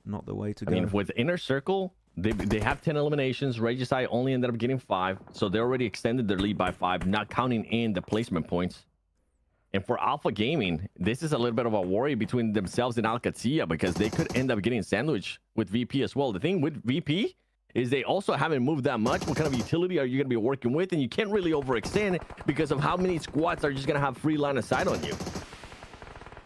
Not the way to go. I mean, with Inner Circle, they have 10 eliminations. Regicide only ended up getting 5. So they already extended their lead by 5, not counting in the placement points. And for Alpha Gaming, this is a little bit of a worry between themselves and Alcatsia because they could end up getting sandwiched with VP as well. The thing with VP is they also haven't moved that much. What kind of utility are you going to be working with? And you can't really overextend because of how many squads are just going to have free line of sight on you.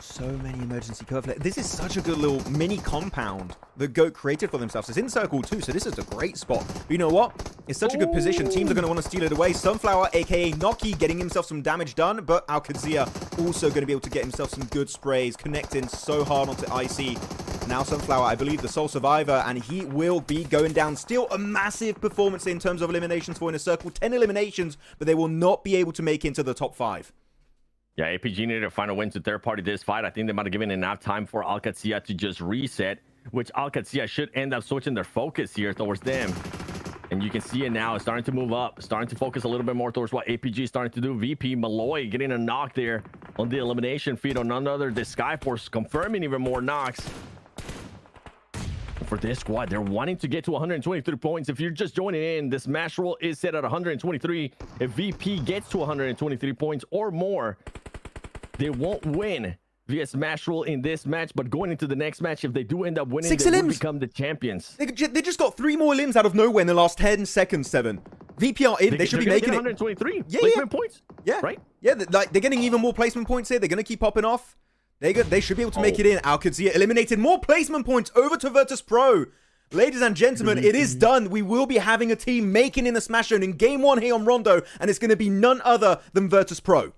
So many emergency cover flares. This is such a good little mini compound that GOAT created for themselves. It's in circle too, so this is a great spot. But you know what? It's such a good position. Teams are going to want to steal it away. Sunflower, aka Noki, getting himself some damage done, but Alcazia also going to be able to get himself some good sprays, connecting so hard onto IC. Now Sunflower, I believe, the sole survivor, and he will be going down. Still a massive performance in terms of eliminations for Inner Circle. 10 eliminations, but they will not be able to make it into the top 5. Yeah, APG needed to find a win to third party this fight. I think they might have given enough time for Alcatsia to just reset, which Alcatsia should end up switching their focus here towards them. And you can see it now. It's starting to move up, starting to focus a little bit more towards what APG is starting to do. VP Malloy getting a knock there on the elimination feed on none other than Skyforce, confirming even more knocks. For this squad, they're wanting to get to 123 points. If you're just joining in, this match roll is set at 123. If VP gets to 123 points or more, they won't win via smash roll in this match, but going into the next match, if they do end up winning, 6 they will limbs. become the champions. They just got 3 more limbs out of nowhere in the last 10 seconds, 7. VP are in. They should be making it. 123 placement points. Yeah. Right? Yeah, they're getting even more placement points here. They're going to keep popping off. They should be able to make it in. Alcazia eliminated more placement points over to Virtus Pro. Ladies and gentlemen, it is done. We will be having a team making in the Smash Zone in Game 1 here on Rondo, and it's going to be none other than Virtus Pro.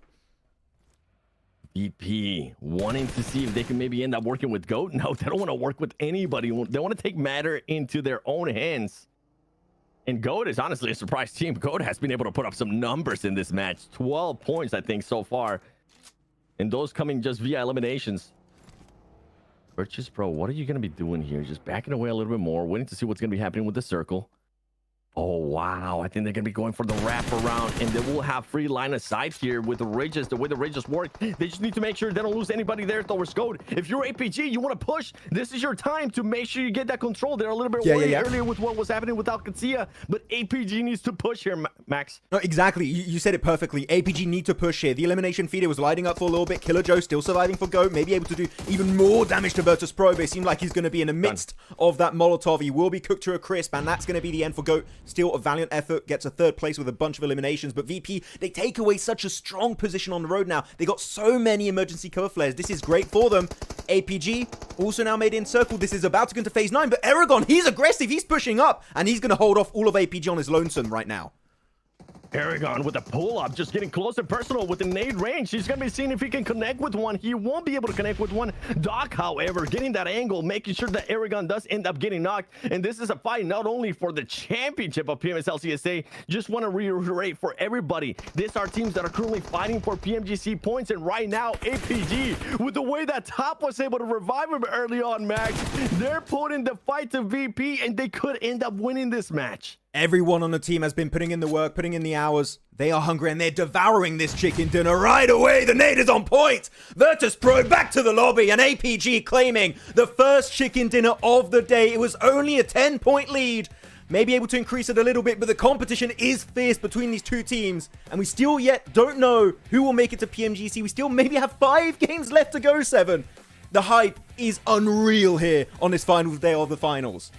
VP wanting to see if they can maybe end up working with GOAT. No, they don't want to work with anybody. They want to take matter into their own hands. And GOAT is honestly a surprise team. GOAT has been able to put up some numbers in this match. 12 points, I think, so far. And those coming just via eliminations. Virtus Pro, what are you going to be doing here? Just backing away a little bit more, waiting to see what's going to be happening with the circle. Oh, wow. I think they're going to be going for the wraparound, and they will have free line of sight here with the ridges, the way the ridges work. They just need to make sure they don't lose anybody there towards GOAT. If you're APG, you want to push, this is your time to make sure you get that control. They're a little bit worried earlier with what was happening with Alcatsia, but APG needs to push here, Max. No, exactly. You said it perfectly. APG need to push here. The elimination feeder was lighting up for a little bit. Killer Joe still surviving for GOAT, maybe able to do even more damage to Virtus Pro, but it seems like he's going to be in the midst of that Molotov. He will be cooked to a crisp, and that's going to be the end for GOAT. Still a valiant effort. Gets a 3rd place with a bunch of eliminations, but VP, they take away such a strong position on the road now. They got so many emergency cover flares. This is great for them. APG also now made in circle. This is about to go into phase 9, but Eragon, he's aggressive. He's pushing up, and he's going to hold off all of APG on his lonesome right now. Eragon with a pull-up, just getting close and personal with the nade range. He's going to be seeing if he can connect with one. He won't be able to connect with one. Doc, however, getting that angle, making sure that Eragon does end up getting knocked. And this is a fight not only for the championship of PMSL CSA, just want to reiterate for everybody, these are teams that are currently fighting for PMGC points. And right now, APG, with the way that Top was able to revive him early on, Max, they're putting the fight to VP, and they could end up winning this match. Everyone on the team has been putting in the work, putting in the hours. They are hungry and they're devouring this chicken dinner right away. The nade is on point. Virtus Pro back to the lobby and APG claiming the first chicken dinner of the day. It was only a 10-point lead. Maybe able to increase it a little bit, but the competition is fierce between these two teams. And we still yet don't know who will make it to PMGC. We still maybe have 5 games left to go, 7. The hype is unreal here on this final day of the finals.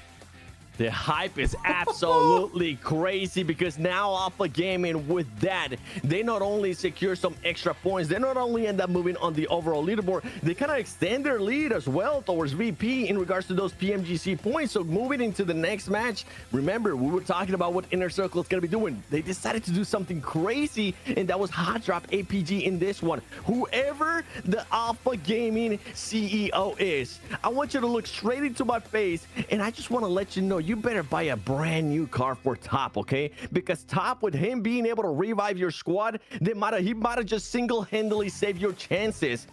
The hype is absolutely crazy because now Alpha Gaming, with that, they not only secure some extra points, they not only end up moving on the overall leaderboard, they kind of extend their lead as well towards VP in regards to those PMGC points. So moving into the next match, remember, we were talking about what Inner Circle is going to be doing. They decided to do something crazy, and that was hot drop APG in this one. Whoever the Alpha Gaming CEO is, I want you to look straight into my face, and I just want to let you know, you better buy a brand new car for Top, okay? Because Top, with him being able to revive your squad, he might have just single-handedly saved your chances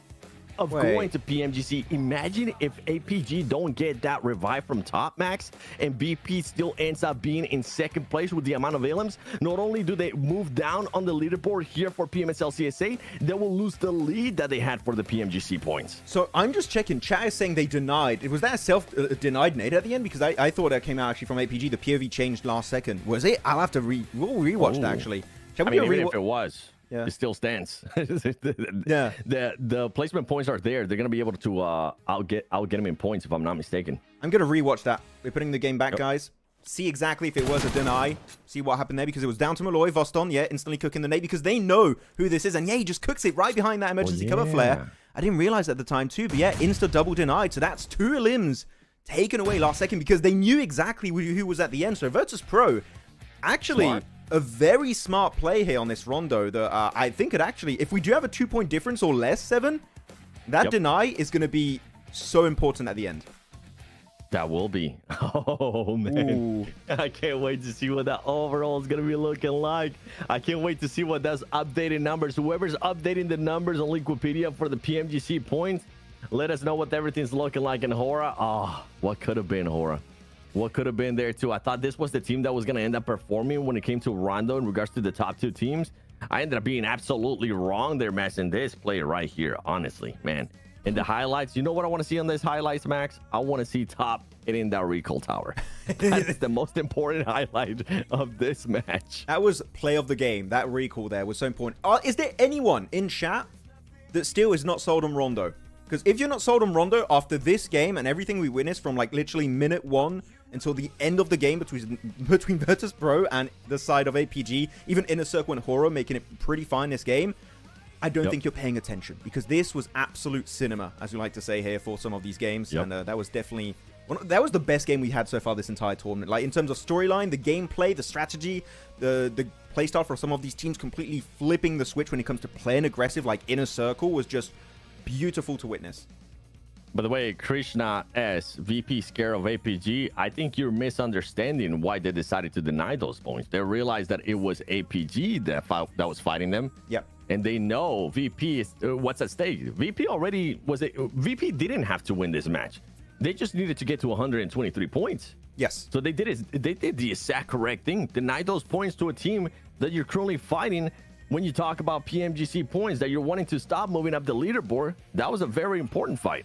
of going to PMGC. Imagine if APG don't get that revive from Top, Max, and BP still ends up being in second place with the amount of elims. Not only do they move down on the leaderboard here for PMSL CSA, they will lose the lead that they had for the PMGC points. So I'm just checking. Chat is saying they denied. Was that a self-denied nade at the end? Because I thought that came out actually from APG. The POV changed last second. Was it? I'll have to we'll rewatch that actually. I mean, even if it was, yeah, it still stands. Yeah, the placement points are there. They're gonna be able to outget him in points if I'm not mistaken. I'm gonna rewatch that. We're putting the game back, guys. See exactly if it was a deny. See what happened there, because it was down to Malloy. Voston, yeah, instantly cooking the nade because they know who this is, and yeah, he just cooks it right behind that emergency cover flare. I didn't realize at the time too, but yeah, insta double denied. So that's 2 elims taken away last second because they knew exactly who was at the end. So Virtus Pro actually a very smart play here on this Rondo that I think could actually, if we do have a 2-point difference or less, 7, that deny is going to be so important at the end. That will be. Oh, man. Ooh. I can't wait to see what that overall is going to be looking like. I can't wait to see what those updated numbers, whoever's updating the numbers on Liquipedia for the PMGC points, let us know what everything's looking like in Hora. Oh, what could have been Hora? What could have been there too? I thought this was the team that was going to end up performing when it came to Rondo in regards to the top 2 teams. I ended up being absolutely wrong there, Max, in this play right here, honestly, man. In the highlights, you know what I want to see on this highlights, Max? I want to see Top hitting that recall tower. That's the most important highlight of this match. That was play of the game. That recall there was so important. Is there anyone in chat that still is not sold on Rondo? Because if you're not sold on Rondo after this game and everything we witnessed from like literally minute 1 until the end of the game between Virtus Pro and the side of APG, even Inner Circle and Horo making it pretty fine this game, I don't think you're paying attention, because this was absolute cinema, as we like to say here, for some of these games. And that was definitely, that was the best game we had so far this entire tournament. Like in terms of storyline, the gameplay, the strategy, the playstyle for some of these teams completely flipping the switch when it comes to playing aggressive, like Inner Circle, was just beautiful to witness. By the way, Krishna S, VP Scare of APG, I think you're misunderstanding why they decided to deny those points. They realized that it was APG that was fighting them. Yep. And they know VP is what's at stake. VP already VP didn't have to win this match. They just needed to get to 123 points. Yes. So they did the exact correct thing. Deny those points to a team that you're currently fighting. When you talk about PMGC points that you're wanting to stop moving up the leaderboard, that was a very important fight.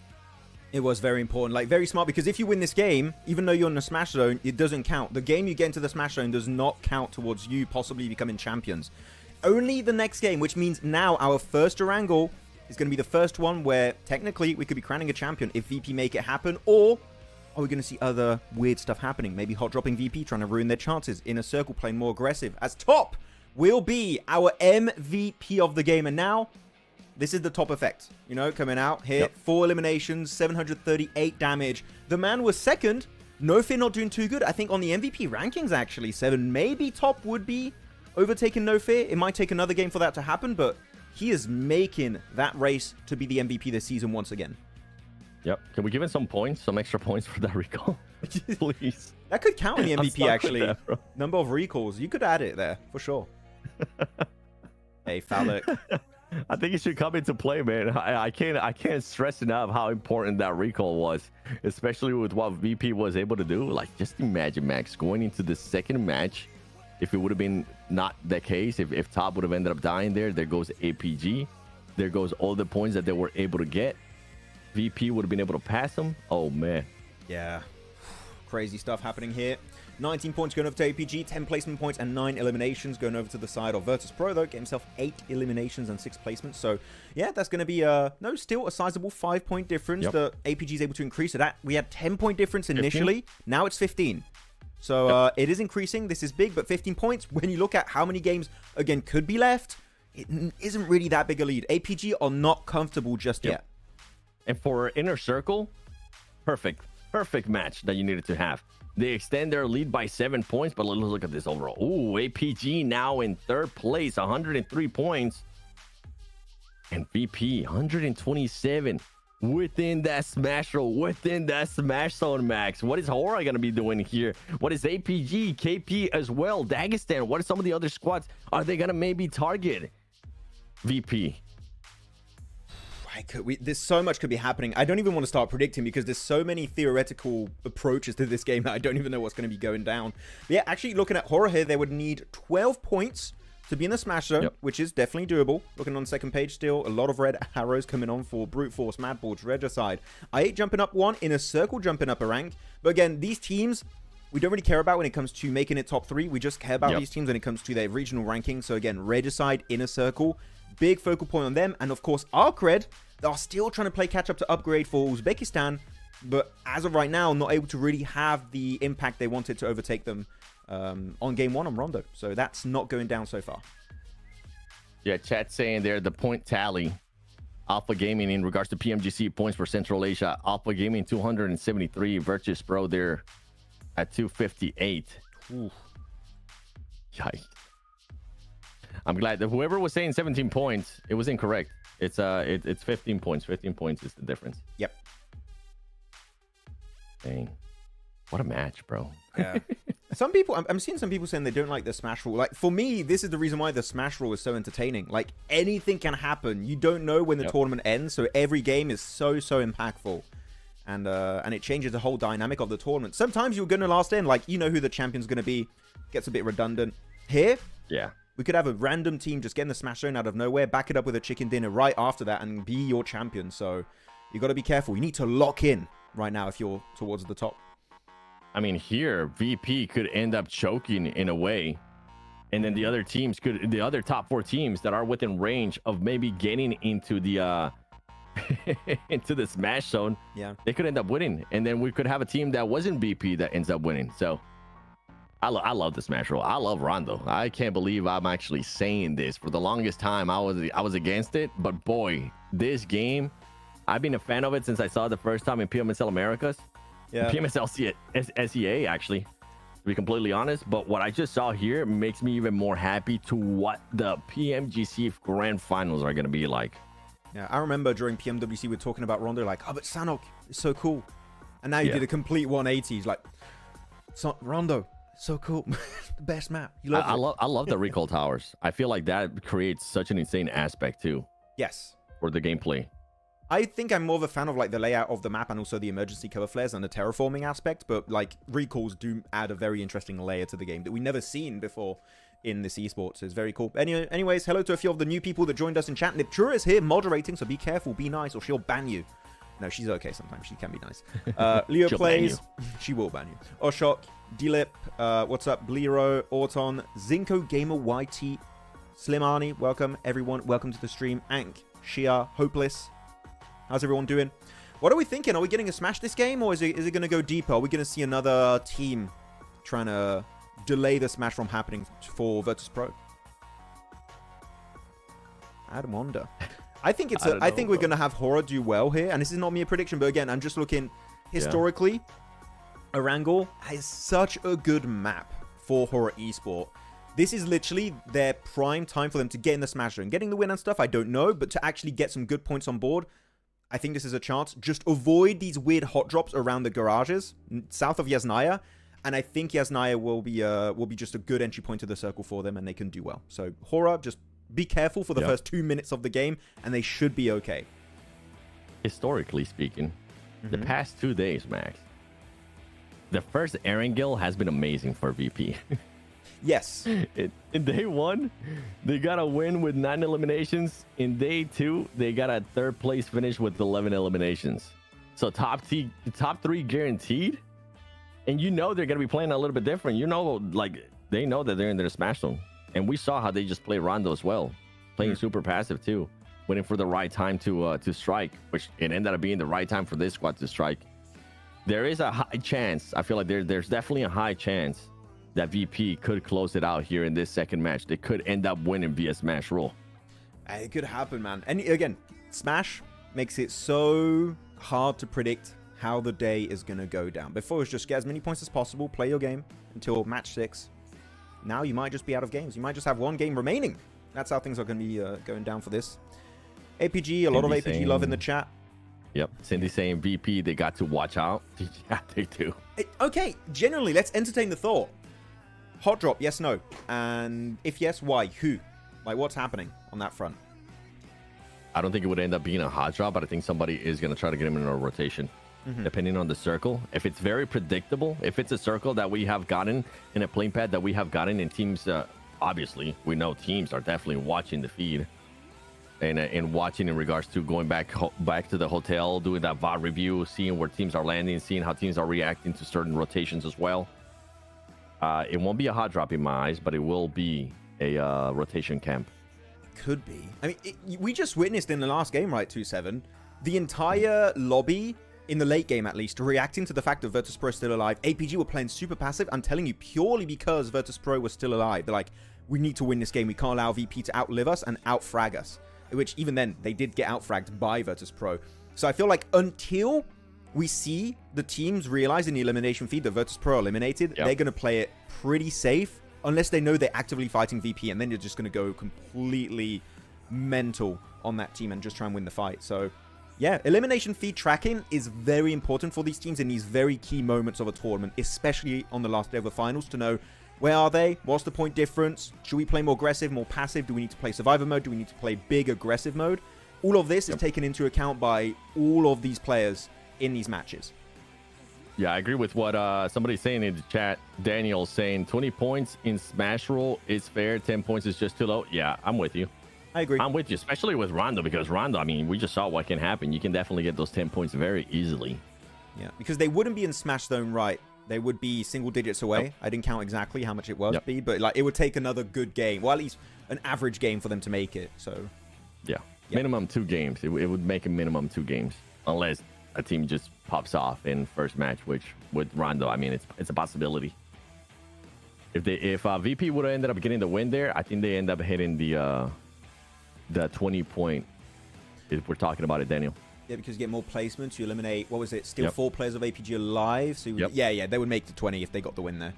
It was very important, like very smart, because if you win this game, even though you're in the Smash Zone, it doesn't count. The game you get into the Smash Zone does not count towards you possibly becoming champions. Only the next game, which means now our first Erangel is going to be the first one where technically we could be crowning a champion if VP make it happen, or are we going to see other weird stuff happening? Maybe hot dropping VP trying to ruin their chances, Inner Circle playing more aggressive, as Top will be our MVP of the game. And now, this is the Top effect, you know, coming out here. 4 eliminations, 738 damage. The man was second. No Fear not doing too good. I think on the MVP rankings, actually, 7. Maybe Top would be overtaking No Fear. It might take another game for that to happen, but he is making that race to be the MVP this season once again. Yep. Can we give him some points, some extra points for that recall? Please. That could count in the MVP, actually. That, number of recalls. You could add it there, for sure. Hey, Phallic. I think it should come into play, man. I can't stress enough how important that recall was, especially with what VP was able to do. Like, just imagine, Max, going into the second match. If it would have been not the case, if Top would have ended up dying there goes APG. There goes all the points that they were able to get. VP would have been able to pass them. Oh, man. Yeah. Crazy stuff happening here. 19 points going over to APG, 10 placement points and 9 eliminations going over to the side of Virtus Pro, though. Get himself 8 eliminations and 6 placements. So, yeah, that's going to be, still a sizable 5-point difference that APG is able to increase. So that we had 10-point difference initially. 15? Now it's 15. So it is increasing. This is big, but 15 points, when you look at how many games, again, could be left, it isn't really that big a lead. APG are not comfortable just yet. And for Inner Circle, perfect match that you needed to have. They extend their lead by 7 points, but let's look at this overall. Ooh, APG now in 3rd place, 103 points. And VP, 127. within that smash roll, within that smash zone, Max. What is Hora going to be doing here? What is APG, KP as well, Dagestan? What are some of the other squads? Are they going to maybe target VP? There's so much could be happening. I don't even want to start predicting because there's so many theoretical approaches to this game that I don't even know what's going to be going down. But yeah, actually looking at Hora here, they would need 12 points to be in the smash zone, which is definitely doable. Looking on the second page still, a lot of red arrows coming on for Brute Force, Madballs, Regicide. I8 jumping up 1, Inner Circle jumping up a rank. But again, these teams, we don't really care about when it comes to making it top 3. We just care about these teams when it comes to their regional ranking. So again, Regicide, Inner Circle, big focal point on them. And of course, Arcred, they are still trying to play catch up to upgrade for Uzbekistan. But as of right now, not able to really have the impact they wanted to overtake them on game 1 on Rondo. So that's not going down so far. Yeah, chat saying there the point tally. Alpha Gaming in regards to PMGC points for Central Asia. Alpha Gaming 273. Virtus Pro there at 258. Ooh. Yikes. I'm glad that whoever was saying 17 points, it was incorrect. It's 15 points. 15 points is the difference. Yep. Dang. What a match, bro. Yeah. Some people, I'm seeing some people saying they don't like the smash rule. Like, for me, this is the reason why the smash rule is so entertaining. Like, anything can happen. You don't know when the tournament ends, so every game is so impactful. And it changes the whole dynamic of the tournament. Sometimes you're going to last in, like, you know who the champion's going to be. Gets a bit redundant. Here, we could have a random team just getting the smash zone out of nowhere, back it up with a chicken dinner right after that, and be your champion. So, you got to be careful. You need to lock in right now if you're towards the top. I mean, here VP could end up choking in a way, and then the other teams could, the other top 4 teams that are within range of maybe getting into the into the smash zone, they could end up winning, and then we could have a team that wasn't VP that ends up winning. So I love the smash roll. I love Rondo. I can't believe I'm actually saying this. For the longest time, I was against it, but boy, this game, I've been a fan of it since I saw it the first time in PMSL Americas. PMSL CSA, actually, to be completely honest. But what I just saw here makes me even more happy to what the PMGC Grand Finals are going to be like. Yeah, I remember during PMWC, we were talking about Rondo, like, oh, but Sanok is so cool. And now you did a complete 180. He's like, Rondo, so cool. The best map. You love I love the recoil towers. I feel like that creates such an insane aspect, too. Yes. For the gameplay. I think I'm more of a fan of like the layout of the map and also the emergency cover flares and the terraforming aspect, but like recalls do add a very interesting layer to the game that we've never seen before in this esports. It's very cool. Anyways, hello to a few of the new people that joined us in chat. Niptura is here moderating, so be careful, be nice, or she'll ban you. No, she's okay sometimes. She can be nice. Leo plays. She will ban you. Oshok, Dilip, what's up? Blero, Orton, Zinko Gamer YT, Slimani, welcome everyone. Welcome to the stream. Ank, Shia, Hopeless. How's everyone doing? What are we thinking? Are we getting a smash this game, or is it going to go deeper? Are we going to see another team trying to delay the smash from happening for Virtus Pro? I wonder. I think I think we're going to have Hora do well here, and this is not me a prediction, but again, I'm just looking historically. Erangel has such a good map for Hora Esport. This is literally their prime time for them to get in the smash zone. Getting the win and stuff, I don't know, but to actually get some good points on board, I think this is a chance. Just avoid these weird hot drops around the garages south of Yasnaya, and I think Yasnaya will be just a good entry point to the circle for them, and they can do well. So Hora, just be careful for the first 2 minutes of the game, and they should be okay. Historically speaking, the past 2 days, Max, the first Erangel has been amazing for VP. Yes. In day 1, they got a win with 9 eliminations. In day 2, they got a 3rd place finish with 11 eliminations. So top 3 guaranteed. And you know they're going to be playing a little bit different. You know, like, they know that they're in their smash zone. And we saw how they just play Rondo as well. Playing super passive too. Waiting for the right time to strike, which it ended up being the right time for this squad to strike. There is a high chance. I feel like there's definitely a high chance that VP could close it out here in this second match. They could end up winning via smash roll. It could happen, man. And again, smash makes it so hard to predict how the day is going to go down. Before, it's just get as many points as possible, play your game until match 6. Now you might just be out of games. You might just have 1 game remaining. That's how things are going to be going down for this. APG, a lot of APG love in the chat. Yep. Cindy saying VP, they got to watch out. Yeah, they do. Okay, generally, let's entertain the thought. Hot drop, yes, no. And if yes, why? Who? Like, what's happening on that front? I don't think it would end up being a hot drop, but I think somebody is going to try to get him in a rotation, depending on the circle. If it's very predictable, if it's a circle that we have gotten in a playing pad that we have gotten in teams, obviously, we know teams are definitely watching the feed and watching in regards to going back to the hotel, doing that VOD review, seeing where teams are landing, seeing how teams are reacting to certain rotations as well. It won't be a hot drop in my eyes, but it will be a rotation camp. Could be. I mean, we just witnessed in the last game, right, 2-7, the entire lobby, in the late game at least, reacting to the fact that Virtus.pro is still alive. APG were playing super passive, I'm telling you, purely because Virtus.pro was still alive. They're like, we need to win this game. We can't allow VP to outlive us and outfrag us. Which, even then, they did get outfragged by Virtus.pro. So I feel like until we see the teams realize in the elimination feed that Virtus.pro are eliminated, they're going to play it pretty safe. Unless they know they're actively fighting VP, and then you're just going to go completely mental on that team and just try and win the fight. So, yeah, elimination feed tracking is very important for these teams in these very key moments of a tournament, especially on the last day of the finals, to know where are they, what's the point difference, should we play more aggressive, more passive, do we need to play survivor mode, do we need to play big aggressive mode? All of this is taken into account by all of these players in these matches. Yeah, I agree with what somebody's saying in the chat. Daniel's saying 20 points in Smash Roll is fair. 10 points is just too low. Yeah, I'm with you. I agree. I'm with you, especially with Rondo, because Rondo, I mean, we just saw what can happen. You can definitely get those 10 points very easily. Yeah, because they wouldn't be in Smash Zone, right? They would be single digits away. Yep. I didn't count exactly how much it was, but like it would take another good game, well, at least an average game for them to make it. So, yeah. Minimum 2 games. It would make a minimum 2 games, unless a team just pops off in first match, which with Rondo, I mean, it's a possibility. If VP would have ended up getting the win there, I think they end up hitting the 20 point. If we're talking about it, Daniel. Yeah, because you get more placements, you eliminate, what was it, still 4 players of APG alive. So yeah, they would make the 20 if they got the win there.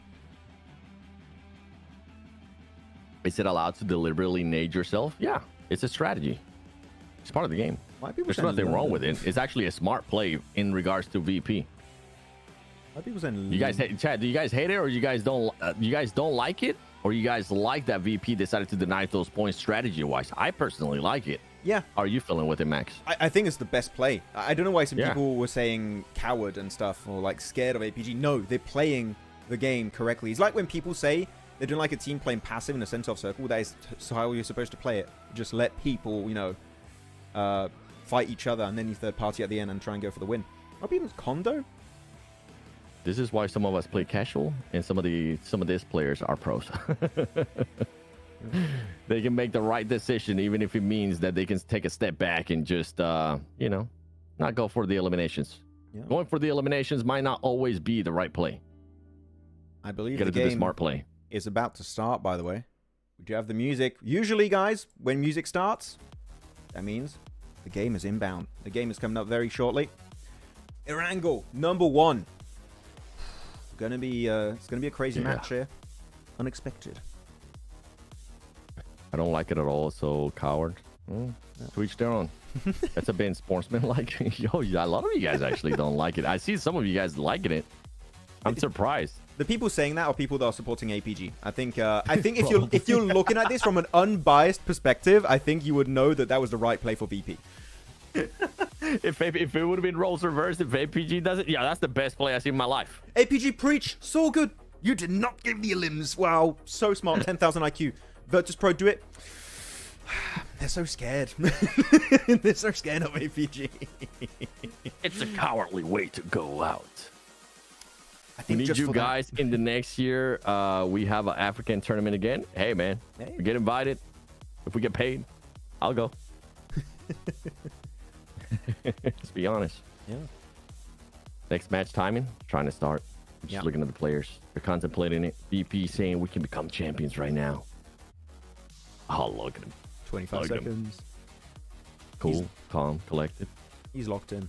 Is it allowed to deliberately nade yourself? Yeah, it's a strategy. It's part of the game. There's nothing wrong with it. It's actually a smart play in regards to VP. Why people saying you guys Chad, do you guys hate it, or you guys don't like it, or you guys like that VP decided to deny those points strategy wise? I personally like it. Yeah. How are you feeling with it, Max? I think it's the best play. I don't know why some people were saying coward and stuff, or like scared of APG. No, they're playing the game correctly. It's like when people say they don't like a team playing passive in a center of circle. That is how you're supposed to play it. Just let people, you know, fight each other, and then you third party at the end and try and go for the win. Are people condo? This is why some of us play casual, and some of these players are pros. They can make the right decision, even if it means that they can take a step back and just, you know, not go for the eliminations. Yeah. Going for the eliminations might not always be the right play. I believe the game smart play is about to start, by the way. We do have the music. Usually, guys, when music starts, that means the game is inbound. The game is coming up very shortly. Erangel, number 1. It's gonna be a crazy match here. Unexpected. I don't like it at all, so coward. To each their own. That's a bit sportsman-like. Yo, a lot of you guys actually don't like it. I see some of you guys liking it. I'm surprised. The people saying that are people that are supporting APG. I think if you're looking at this from an unbiased perspective, I think you would know that that was the right play for VP. If it would have been roles reversed, if APG does it, yeah, that's the best play I've seen in my life. APG preach, so good. You did not give the limbs. Wow, so smart. 10,000 IQ. Virtus.pro do it. They're so scared. They're so scared of APG. It's a cowardly way to go out. We need you guys in the next year. We have an African tournament again. Hey, man. Hey. We get invited. If we get paid, I'll go. Let's be honest. Yeah. Next match timing, trying to start. Just looking at the players. They're contemplating it. VP saying we can become champions right now. Oh, look at him. 25 seconds. Cool, calm, collected. He's locked in.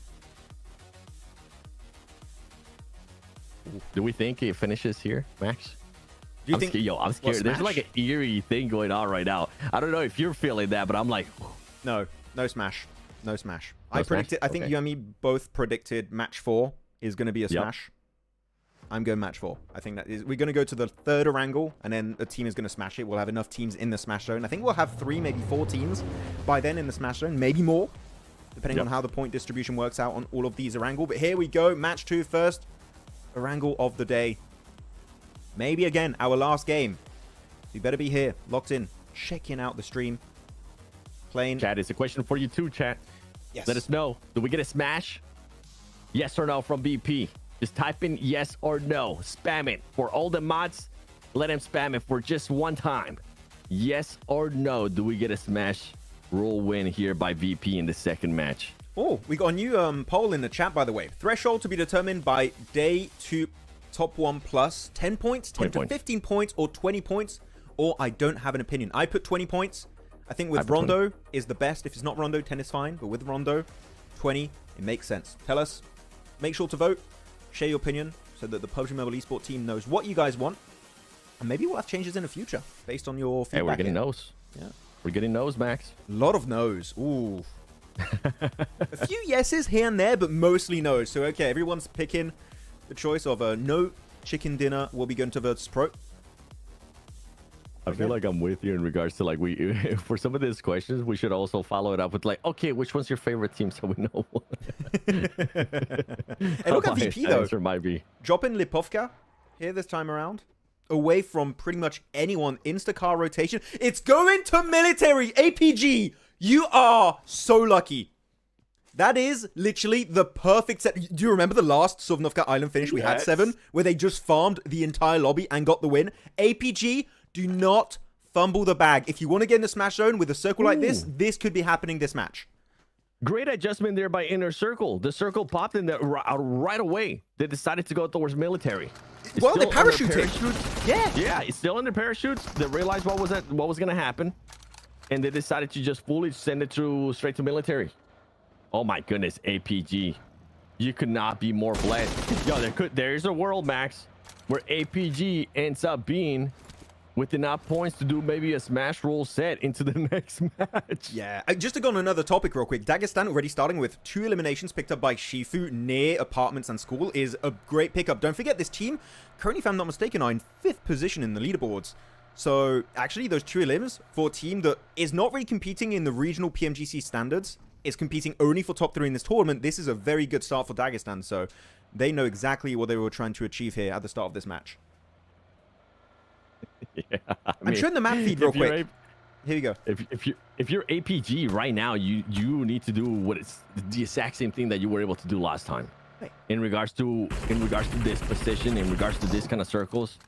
Do we think it finishes here, Max? Do you think? I'm scared. There's like an eerie thing going on right now. I don't know if you're feeling that, but I'm like, no smash. No smash. No I predicted. smash? I think Okay. you and me both predicted match 4 is going to be a Yep. smash. I'm going match 4. I think that is. We're going to go to the third Erangel, and then the team is going to smash it. We'll have enough teams in the smash zone. I think we'll have 3, maybe 4 teams by then in the smash zone, maybe more, depending on how the point distribution works out on all of these Erangel. But here we go, match 2 first. Erangel of the day. Maybe again our last game. So you better be here, locked in, checking out the stream, playing. Chat, it's a question for you too, chat. Yes. Let us know. Do we get a smash? Yes or no from BP? Just type in yes or no. Spam it. For all the mods, let them spam it for just one time. Yes or no, do we get a smash rule win here by VP in the second match? Oh, we got a new poll in the chat, by the way. Threshold to be determined by day 2 top 1 plus 10 points, 10 to 15 points, or 20 points, or I don't have an opinion. I put 20 points. I think with Rondo is the best. If it's not Rondo, 10 is fine. But with Rondo, 20, it makes sense. Tell us. Make sure to vote. Share your opinion so that the PUBG Mobile Esports team knows what you guys want. And maybe we'll have changes in the future based on your feedback. Hey, we're getting no's. Yeah. We're getting no's, Max. A lot of no's. Ooh. A few yeses here and there, but mostly no's. So, okay, everyone's picking the choice of a no chicken dinner will be going to Virtus Pro. I feel like I'm with you in regards to, like, we for some of these questions, we should also follow it up with, like, okay, which one's your favorite team so we know what. And look at VP, though. Answer might be. Dropping Lipovka here this time around. Away from pretty much anyone. Instacar rotation. It's going to military. APG. You are so lucky. That is literally the perfect set. Do you remember the last Sovnovka Island finish? We had 7, where they just farmed the entire lobby and got the win. APG, do not fumble the bag. If you want to get in the smash zone with a circle like this, this could be happening this match. Great adjustment there by Inner Circle. The circle popped in there right away. They decided to go towards military. It's well, they still under parachuted. Yeah. Yeah, it's still in the parachutes. They realized what was going to happen, and they decided to just fully send it straight to military. Oh my goodness, APG. You could not be more blessed. Yo, there's a world, Max, where APG ends up being with enough points to do maybe a smash roll set into the next match. Yeah, just to go on another topic real quick. Dagestan already starting with 2 eliminations picked up by Shifu near apartments and school is a great pickup. Don't forget, this team currently, if I'm not mistaken, are in 5th position in the leaderboards. So actually, those 2 elims for a team that is not really competing in the regional PMGC standards, is competing only for top 3 in this tournament. This is a very good start for Dagestan. So they know exactly what they were trying to achieve here at the start of this match. Yeah, I'm showing the map feed real quick. Here we go. If you're APG right now, you need to do what it's the exact same thing that you were able to do last time. Right. In regards to this position, in regards to this kind of circles,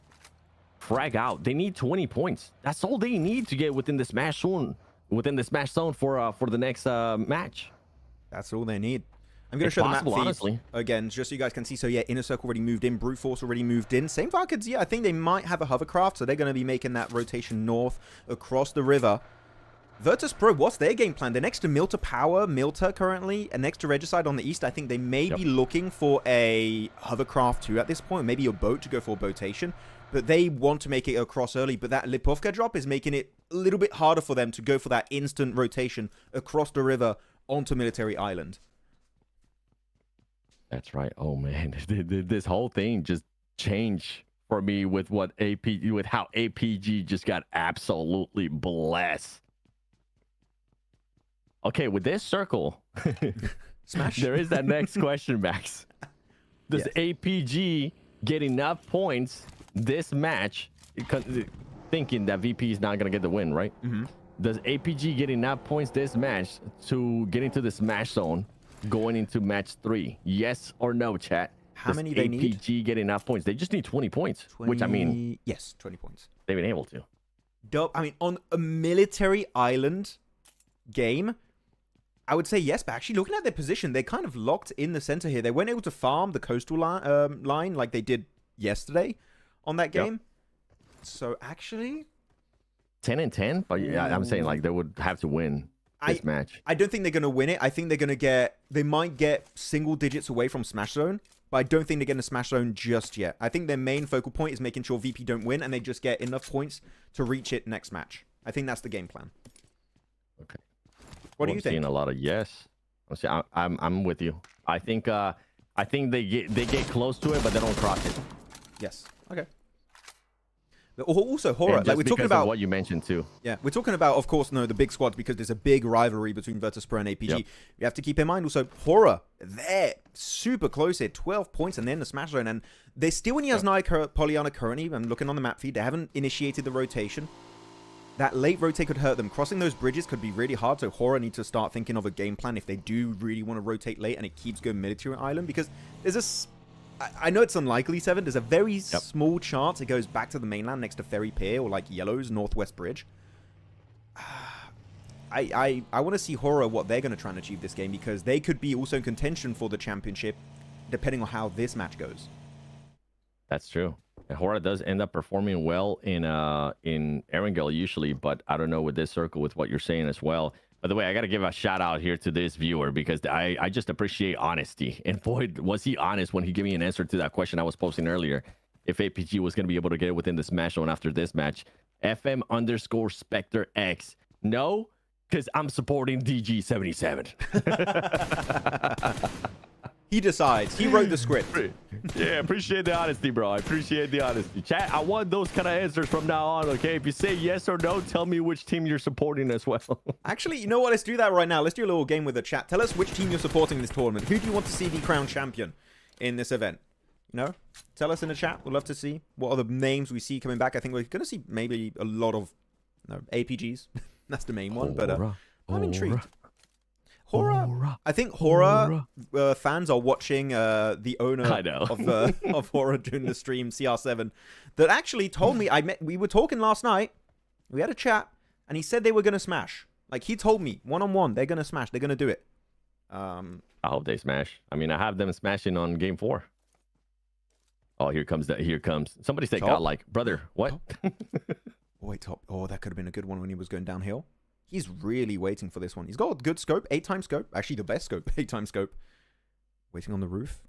frag out. They need 20 points. That's all they need to get within the smash zone. For the next match. That's all they need. I'm going to show the map feed honestly. again, just so you guys can see. So yeah, Inner Circle already moved in. Brute Force already moved in. Same Varkids, yeah, I think they might have a hovercraft, so they're going to be making that rotation north across the river. Virtus Pro, what's their game plan? They're next to Milta Power, Milta currently, and next to Regicide on the east. I think they may be looking for a hovercraft too at this point, maybe a boat to go for boatation. But they want to make it across early. But that Lipovka drop is making it a little bit harder for them to go for that instant rotation across the river onto Military Island. That's right. Oh man, this whole thing just changed for me with how APG just got absolutely blessed. Okay, with this circle, Smash. There is that next question, Max. Does APG get enough points this match, thinking that VP is not going to get the win, right? Mm-hmm. Does APG get enough points this match to get into the smash zone going into match 3? Yes or no, chat? How many they need? APG get enough points? They just need 20 points, 20... which I mean... Yes, 20 points. They've been able to. I mean, on a Military Island game, I would say yes, but actually looking at their position, they're kind of locked in the center here. They weren't able to farm the coastal line like they did yesterday on that game. So actually 10 and 10, but yeah, I'm saying like they would have to win this match. I don't think they're going to win it. I think they might get single digits away from Smash Zone, but I don't think they're getting a Smash Zone just yet. I think their main focal point is making sure VP don't win and they just get enough points to reach it next match. I think that's the game plan. Okay. What do you think? Seeing a lot of yes. I'm with you. I think they get close to it, but they don't cross it. Yes. Okay. But also horror, And like we're talking about what you mentioned too. Yeah, we're talking about, of course, no, the big squads because there's a big rivalry between Virtus.pro and APG. Yep. You have to keep in mind also horror. They're super close here, 12 points, and then the smash zone, and they're still in Yasnaya Polyana currently. I'm looking on the map feed. They haven't initiated the rotation. That late rotate could hurt them. Crossing those bridges could be really hard, so horror need to start thinking of a game plan if they do really want to rotate late and it keeps going military island, because there's a I know it's unlikely, 7. There's a very small chance it goes back to the mainland next to Ferry Pier or like Yellow's Northwest Bridge. I want to see horror what they're going to try and achieve this game, because they could be also in contention for the championship depending on how this match goes. That's true. And horror does end up performing well in Erangel usually, but I don't know with this circle with what you're saying as well. By the way, I got to give a shout out here to this viewer because I just appreciate honesty. And boy, was he honest when he gave me an answer to that question I was posting earlier. If APG was going to be able to get it within the Smash Zone after this match. FM_Spectre_X. No, because I'm supporting DG77. He decides. He wrote the script. Yeah, appreciate the honesty, bro. I appreciate the honesty. Chat, I want those kind of answers from now on, okay? If you say yes or no, tell me which team you're supporting as well. Actually, you know what? Let's do that right now. Let's do a little game with the chat. Tell us which team you're supporting in this tournament. Who do you want to see be crowned champion in this event? You know? Tell us in the chat. We'd love to see what other names we see coming back. I think we're going to see maybe a lot of APGs. That's the main one, but I'm intrigued. Horror. I think horror fans are watching the owner of horror during the stream, CR7, that actually told me we were talking last night. We had a chat, and he said they were gonna smash. Like he told me one-on-one, they're gonna smash. They're gonna do it. I hope they smash. I mean, I have them smashing on game 4. Oh, here comes that. Here comes somebody said godlike, brother. What? Oh, wait, top. Oh, that could have been a good one when he was going downhill. He's really waiting for this one. He's got a good scope, 8x scope. Actually, the best scope, 8x scope. Waiting on the roof.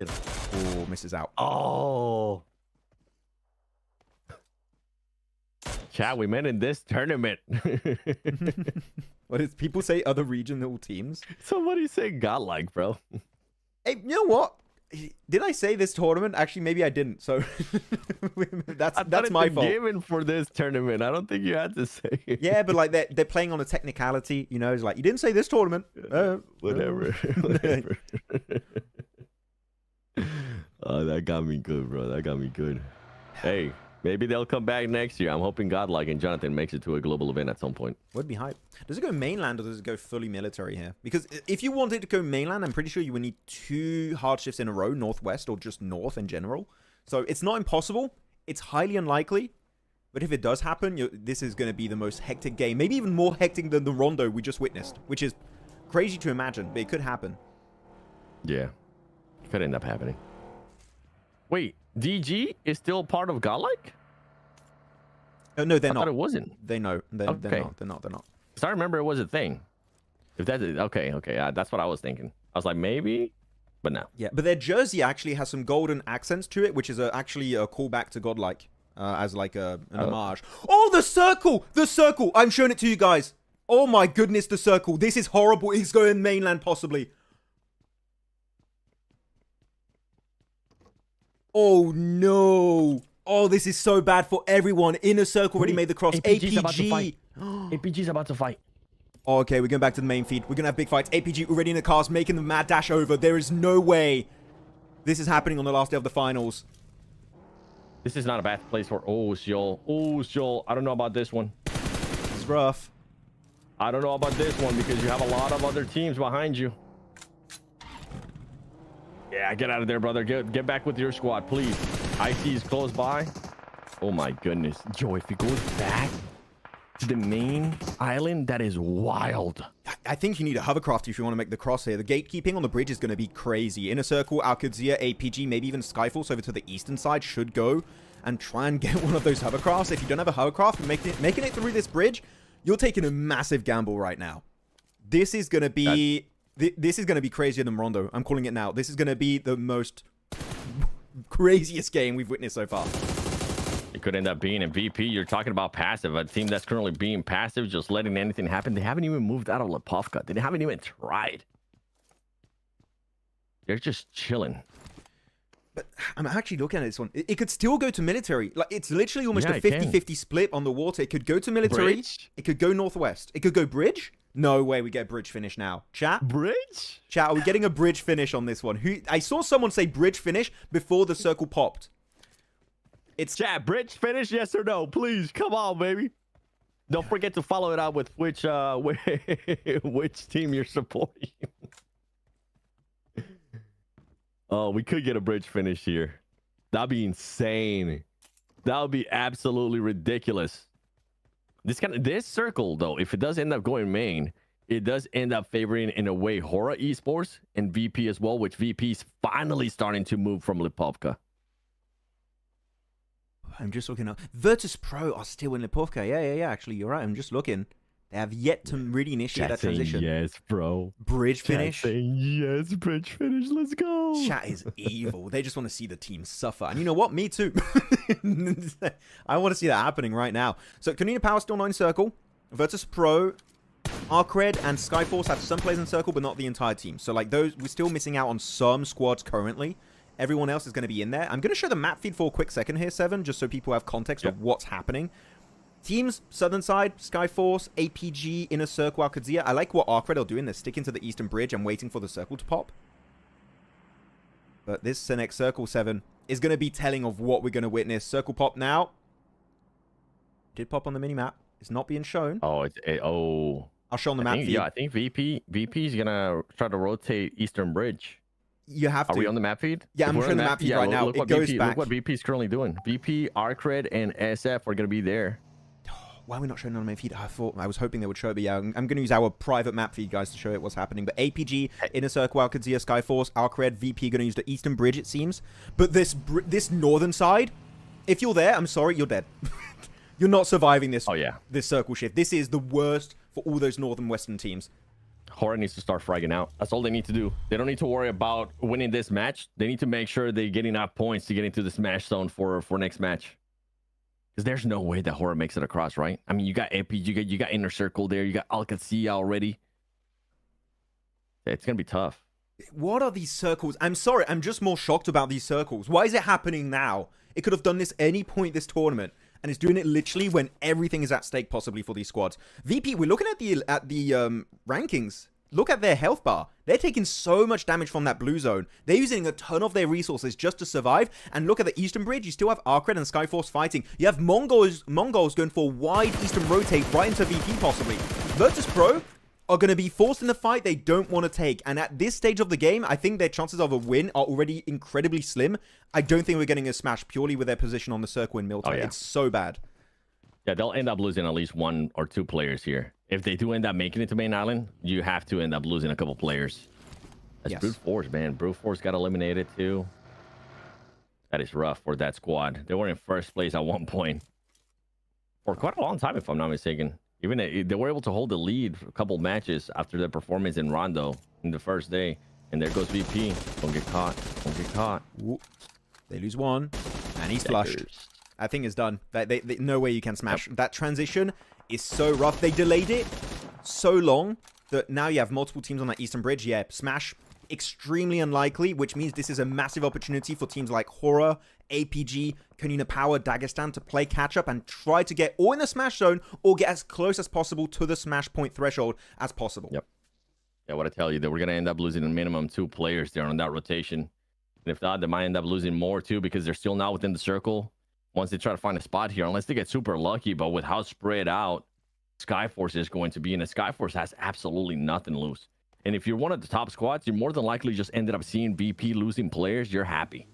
Oh, misses out. Oh. Chat, we met in this tournament. What is people say other regional teams? Somebody say godlike, bro. Hey, you know what? Did I say this tournament? Actually, maybe I didn't. So that's my fault. Given for this tournament, I don't think you had to say it. Yeah, but like they're playing on a technicality, you know. It's like you didn't say this tournament. Whatever. Oh, that got me good, bro. That got me good. Hey, maybe they'll come back next year. I'm hoping Godlike and Jonathan makes it to a global event at some point. Would be hype. Does it go mainland or does it go fully military here? Because if you wanted to go mainland, I'm pretty sure you would need 2 hard shifts in a row, northwest or just north in general. So it's not impossible. It's highly unlikely. But if it does happen, this is going to be the most hectic game. Maybe even more hectic than the Rondo we just witnessed, which is crazy to imagine, but it could happen. Yeah, it could end up happening. Wait, DG is still part of Godlike? No, they're not. I thought it wasn't. They know. They're not. They're not. So I remember it was a thing. If that's okay, that's what I was thinking. I was like, maybe, but no. Yeah, but their jersey actually has some golden accents to it, which is actually a callback to Godlike, as like an homage. Oh, the circle! The circle! I'm showing it to you guys. Oh my goodness, the circle. This is horrible. He's going mainland, possibly. Oh no. Oh, this is so bad for everyone. Inner Circle already made the cross. APG. APG's about to fight. Oh, okay, we're going back to the main feed. We're going to have big fights. APG already in the cars, making the mad dash over. There is no way this is happening on the last day of the finals. This is not a bad place for... Oh, Joel. I don't know about this one. It's rough. I don't know about this one because you have a lot of other teams behind you. Yeah, get out of there, brother. Get back with your squad, please. IC is close by. Oh my goodness. Joe, if he goes back to the main island, that is wild. I think you need a hovercraft if you want to make the cross here. The gatekeeping on the bridge is going to be crazy. Inner Circle, Alcazia, APG, maybe even Skyforce over to the eastern side should go and try and get one of those hovercrafts. If you don't have a hovercraft, making it through this bridge, you're taking a massive gamble right now. This is going to be... This is going to be crazier than Rondo. I'm calling it now. This is going to be the most craziest game we've witnessed so far. It could end up being a VP. You're talking about passive. A team that's currently being passive, just letting anything happen. They haven't even moved out of Lipovka. They haven't even tried. They're just chilling. But I'm actually looking at this one. It could still go to military. Like, it's literally almost a 50-50 split on the water. It could go to military. Bridge? It could go northwest. It could go bridge. No way we get bridge finish now. Chat? Bridge? Chat, are we getting a bridge finish on this one? I saw someone say bridge finish before the circle popped. It's Chat, bridge finish, yes or no? Please, come on, baby. Don't forget to follow it out with which team you're supporting. Oh, we could get a bridge finish here. That'd be insane. That would be absolutely ridiculous. This circle, though, if it does end up going main, it does end up favoring, in a way, Hora Esports and VP as well, which VP is finally starting to move from Lipovka. I'm just looking up. Virtus Pro are still in Lipovka. Yeah. Actually, you're right. I'm just looking. They have yet to really initiate that transition. Yes, bro. Bridge finish. Yes, bridge finish. Let's go. Chat is evil. They just want to see the team suffer. And you know what? Me too. I want to see that happening right now. So, Canina Power still 9 circle. Virtus Pro, Arcred, and Skyforce have some players in circle, but not the entire team. So, like, those, we're still missing out on some squads currently. Everyone else is going to be in there. I'm going to show the map feed for a quick second here, Seven, just so people have context of what's happening. Teams, southern side, Skyforce, APG, Inner Circle, Alcadzia. I like what Arcred are doing. They're sticking to the eastern bridge and waiting for the circle to pop. But this next circle, Seven, is going to be telling of what we're going to witness. Circle pop now. Did pop on the mini-map. It's not being shown. Oh, I'll show on the map feed. Yeah, I think VP is going to try to rotate eastern bridge. You have to. Are we on the map feed? Yeah, I'm showing the map feed right now. It goes back. Look what VP is currently doing. VP, Arcred, and SF are going to be there. Why are we not showing it on my feed? I was hoping they would show it, but yeah, I'm going to use our private map feed, guys, to show it what's happening. But APG, Inner Circle, Alcadzia, Skyforce, Arcred, VP going to use the eastern bridge, it seems. But this northern side, if you're there, I'm sorry, you're dead. You're not surviving this. Oh, yeah. This circle shift. This is the worst for all those northern western teams. Hora needs to start fragging out. That's all they need to do. They don't need to worry about winning this match. They need to make sure they get enough points to get into the smash zone for next match. Because there's no way that Hora makes it across, right? I mean, you got APG, you got Inner Circle there, you got Alcadzia already. It's going to be tough. What are these circles? I'm sorry, I'm just more shocked about these circles. Why is it happening now? It could have done this any point this tournament, and it's doing it literally when everything is at stake possibly for these squads. VP, we're looking at the rankings. Look at their health bar. They're taking so much damage from that blue zone. They're using a ton of their resources just to survive. And look at the eastern bridge. You still have Arcred and Skyforce fighting. You have Mongols going for a wide eastern rotate right into VP possibly. Virtus Pro are going to be forced in the fight they don't want to take. And at this stage of the game, I think their chances of a win are already incredibly slim. I don't think we're getting a smash purely with their position on the circle in Milton. It's so bad. Yeah, they'll end up losing at least 1 or 2 players here. If they do end up making it to main island, you have to end up losing a couple players. That's Brute Force, man. Brute Force got eliminated too. That is rough for that squad. They were in first place at one point for quite a long time, if I'm not mistaken. Even they were able to hold the lead for a couple matches after their performance in Rondo in the first day. And there goes VP. Don't get caught. Don't get caught. Ooh. They lose 1, and he's flushed. I think it's done. No way you can smash. That transition is so rough. They delayed it so long that now you have multiple teams on that eastern bridge. Yeah, smash, extremely unlikely, which means this is a massive opportunity for teams like Hora, APG, Canina Power, Dagestan to play catch-up and try to get or in the smash zone or get as close as possible to the smash point threshold as possible. Yep. Yeah, what I tell you, that we're going to end up losing a minimum 2 players there on that rotation. And if not, they might end up losing more too because they're still not within the circle. Once they try to find a spot here, unless they get super lucky, but with how spread out Skyforce is going to be, and Skyforce has absolutely nothing loose. And if you're one of the top squads, you're more than likely just ended up seeing VP losing players. You're happy.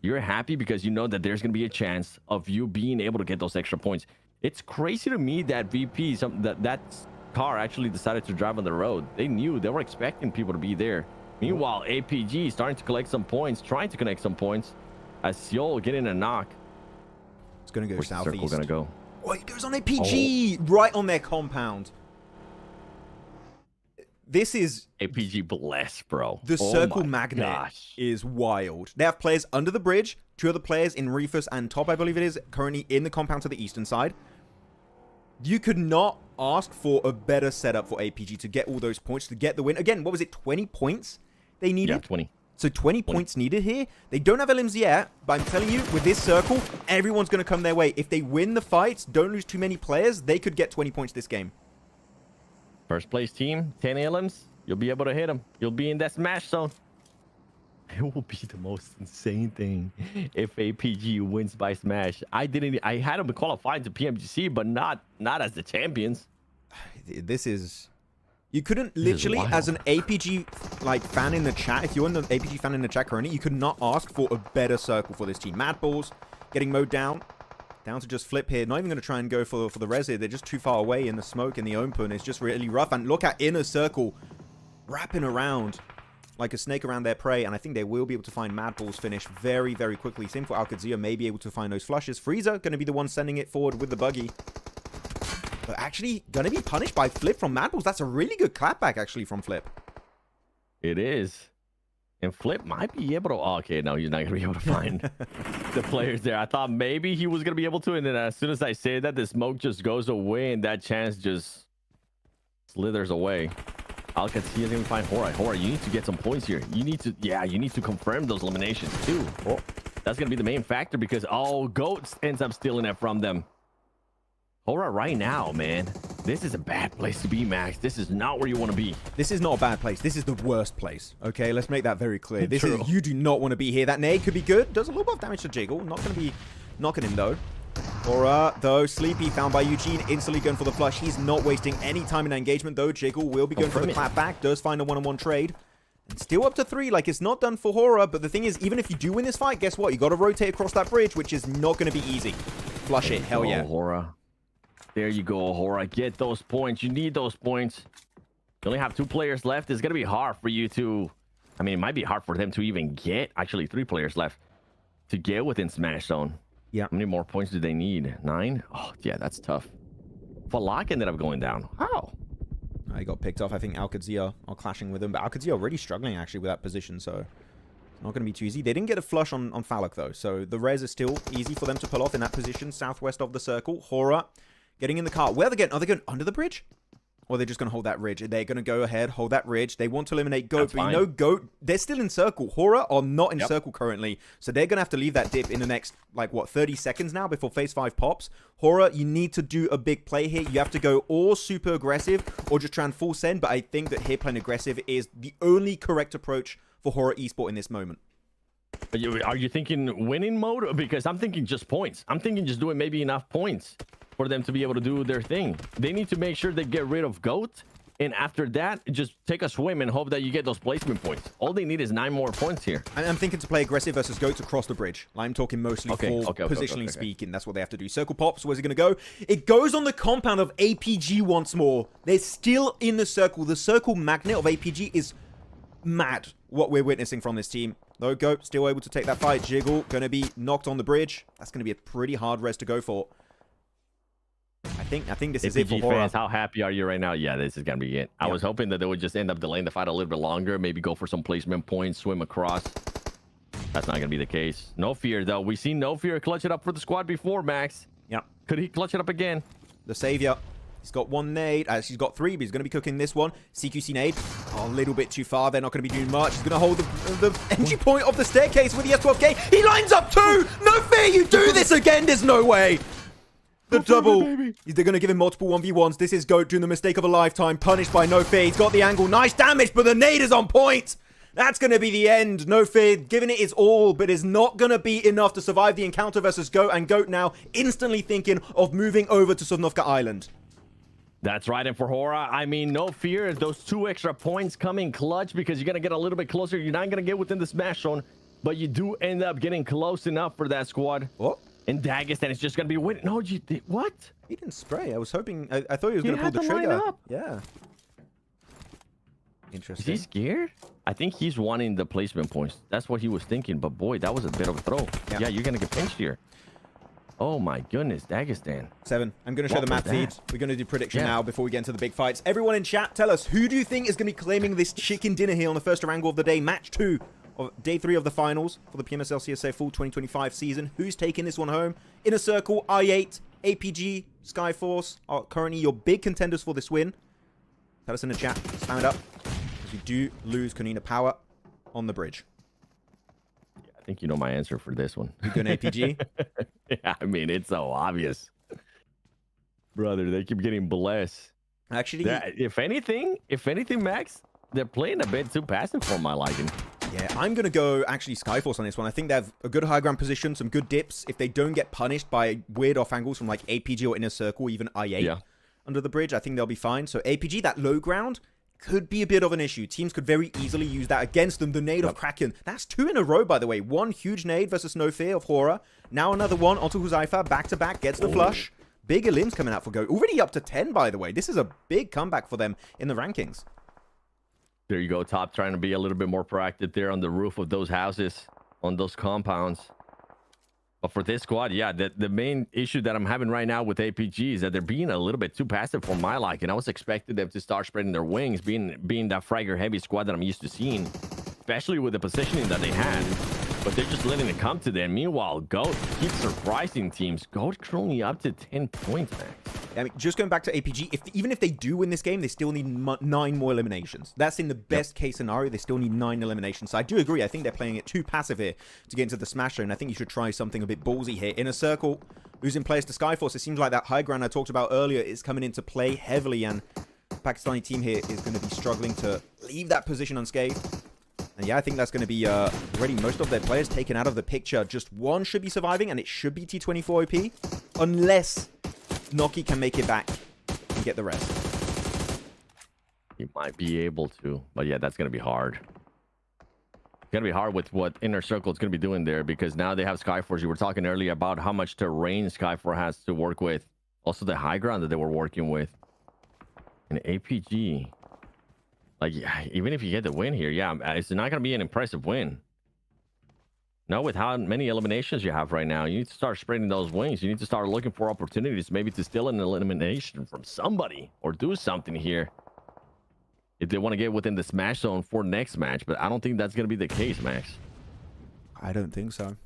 You're happy because you know that there's going to be a chance of you being able to get those extra points. It's crazy to me that VP, that car actually decided to drive on the road. They knew, they were expecting people to be there. Meanwhile, APG is starting to collect some points, trying to connect some points as Seoul getting a knock. It's going to go southeast. Where's the circle going to go? Oh, it goes on APG! Right on their compound. this is APG bless, bro. the Oh circle my magnet gosh. is wild. They have players under the bridge, 2 other players in Reefus and Top, I believe it is, currently in the compound to the eastern side. You could not ask for a better setup for APG to get all those points, to get the win. Again, what was it, 20 points they needed? Yeah, 20. So 20 points needed here. They don't have LMs yet, but I'm telling you, with this circle, everyone's going to come their way. If they win the fights, don't lose too many players, they could get 20 points this game. First place team, 10 LMs. You'll be able to hit them. You'll be in that smash zone. It will be the most insane thing if APG wins by smash. I had them qualified to PMGC, but not as the champions. This is... You couldn't literally, as an APG like fan in the chat, if you're an APG fan in the chat currently, you could not ask for a better circle for this team. Mad Balls getting mowed down. Down to just flip here. Not even going to try and go for the res here. They're just too far away in the smoke, in the open. It's just really rough. And look at Inner Circle wrapping around like a snake around their prey. And I think they will be able to find Mad Balls finish very, very quickly. Same for Alcadzia, may be able to find those flushes. Frieza going to be the one sending it forward with the buggy. But actually going to be punished by Flip from Mad Balls. That's a really good clapback, actually, from Flip. It is. And Flip might be able to... Oh, okay, no, he's not going to be able to find the players there. I thought maybe he was going to be able to. And then as soon as I say that, the smoke just goes away and that chance just slithers away. Alcadzia doesn't even find Hora. Hora, you need to get some points here. You need to... Yeah, you need to confirm those eliminations, too. Oh, that's going to be the main factor because, oh, Goats ends up stealing it from them. Hora, right now, man, this is a bad place to be, Max. This is not where you want to be. This is not a bad place. This is the worst place. Okay, let's make that very clear. This is, you do not want to be here. That nade could be good. Does a little bit of damage to Jiggle. Not going to be knocking him, though. Hora, though, Sleepy found by Eugene, instantly going for the flush. He's not wasting any time in that engagement, though. Jiggle will be going for the clap back. Does find a one-on-one trade. And still up to 3. Like, it's not done for Hora. But the thing is, even if you do win this fight, guess what? You got to rotate across that bridge, which is not going to be easy. Flush it. Hell yeah. Hora. There you go, Hora. Get those points. You need those points. You only have 2 players left. It's going to be hard for you to... I mean, it might be hard for them to even get... Actually, 3 players left to get within Smash Zone. Yeah. How many more points do they need? 9? Oh, yeah, that's tough. Falak ended up going down. How? He got picked off. I think Alcadzia are clashing with him. But Alcadzia already struggling, actually, with that position. So, it's not going to be too easy. They didn't get a flush on Falak, though. So, the res is still easy for them to pull off in that position. Southwest of the circle. Hora... Getting in the car. Where are they going? Are they going under the bridge? Or are they just going to hold that ridge? They're going to go ahead, hold that ridge. They want to eliminate Goat. That's but fine. you know, Goat, they're still in circle. Hora are not in circle currently. So they're going to have to leave that dip in the next, like, what, 30 seconds now before phase 5 pops. Hora, you need to do a big play here. You have to go all super aggressive or just try and full send. But I think that here playing aggressive is the only correct approach for Hora Esport in this moment. Are you thinking winning mode? Because I'm thinking just points. I'm thinking just doing maybe enough points for them to be able to do their thing. They need to make sure they get rid of Goat. And after that, just take a swim and hope that you get those placement points. All they need is 9 more points here. I'm thinking to play aggressive versus Goats across the bridge. I'm talking mostly positionally speaking. That's what they have to do. Circle pops. Where's it going to go? It goes on the compound of APG once more. They're still in the circle. The circle magnet of APG is mad what we're witnessing from this team. Though Goat still able to take that fight. Jiggle going to be knocked on the bridge. That's going to be a pretty hard res to go for. I think this is it for Hora. Fans, how happy are you right now? Yeah, this is gonna be it. I was hoping that they would just end up delaying the fight a little bit longer, maybe go for some placement points, swim across. That's not gonna be the case. No Fear though. We've seen No Fear clutch it up for the squad before, Max. Yep. Could he clutch it up again? The savior. He's got 1 nade. He's got 3, but he's going to be cooking this one. CQC nade. Oh, a little bit too far. They're not going to be doing much. He's going to hold the entry point of the staircase with the S12K. He lines up 2! No Fear, you do this again. There's no way. The double. They're going to give him multiple 1v1s. This is Goat doing the mistake of a lifetime. Punished by No Fear. He's got the angle. Nice damage, but the nade is on point. That's going to be the end. No Fear giving it his all, but is not going to be enough to survive the encounter versus Goat. And Goat now instantly thinking of moving over to Sosnovka Island. That's right. And for Hora, I mean, No Fear. Those 2 extra points coming clutch because you're going to get a little bit closer. You're not going to get within the smash zone, but you do end up getting close enough for that squad. What? And Dagestan is just going to be winning. No, you did what? He didn't spray. I was hoping. I thought he was going to pull the trigger. Yeah. Interesting. Is he scared? I think he's wanting the placement points. That's what he was thinking. But boy, that was a bit of a throw. Yeah, you're going to get pinched here. Oh my goodness, Dagestan. 7. I'm going to show the map feed. We're going to do prediction now before we get into the big fights. Everyone in chat, tell us, who do you think is going to be claiming this chicken dinner here on the first Erangel of the day? Match 2 of day 3 of the finals for the PMSL CSA Fall 2025 season. Who's taking this one home? Inner Circle, I8, APG, Skyforce are currently your big contenders for this win. Tell us in the chat. Spam it up. Because we do lose Konina Power on the bridge. I think you know my answer for this one. You going APG? Yeah, I mean, it's so obvious. Brother, they keep getting blessed. Actually, if anything, Max, they're playing a bit too passive for my liking. Yeah, I'm going to go actually Skyforce on this one. I think they have a good high ground position, some good dips. If they don't get punished by weird off angles from like APG or Inner Circle, even I8 under the bridge, I think they'll be fine. So APG, that low ground could be a bit of an issue. Teams could very easily use that against them. The nade of Kraken. That's 2 in a row, by the way. One huge nade versus No Fear of Horror. Now another one onto Huzaifa. Back-to-back. Gets the flush. Bigger limbs coming out for Go. Already up to 10, by the way. This is a big comeback for them in the rankings. There you go. Top trying to be a little bit more proactive there on the roof of those houses, on those compounds. But for this squad, yeah, the main issue that I'm having right now with APG is that they're being a little bit too passive for my liking. I was expecting them to start spreading their wings, being that fragger heavy squad that I'm used to seeing, especially with the positioning that they had. But they're just letting it come to them. Meanwhile, GOAT keeps surprising teams. GOAT only up to 10 points, man. I mean, just going back to APG, even if they do win this game, they still need 9 more eliminations. That's in the best case scenario. They still need 9 eliminations. So I do agree. I think they're playing it too passive here to get into the smash zone. I think you should try something a bit ballsy here. Inner Circle, losing players to Skyforce. It seems like that high ground I talked about earlier is coming into play heavily, and the Pakistani team here is going to be struggling to leave that position unscathed. And yeah, I think that's going to be already most of their players taken out of the picture. Just one should be surviving, and it should be T24 OP, unless Noki can make it back and get the rest. He might be able to, but yeah, that's going to be hard. It's going to be hard with what Inner Circle is going to be doing there, because now they have Skyforce. You were talking earlier about how much terrain Skyforce has to work with. Also the high ground that they were working with. And APG, like, even if you get the win here, yeah, it's not going to be an impressive win. No, with how many eliminations you have right now, you need to start spreading those wings. You need to start looking for opportunities, maybe to steal an elimination from somebody or do something here if they want to get within the smash zone for next match. But I don't think that's going to be the case, Max. I don't think so.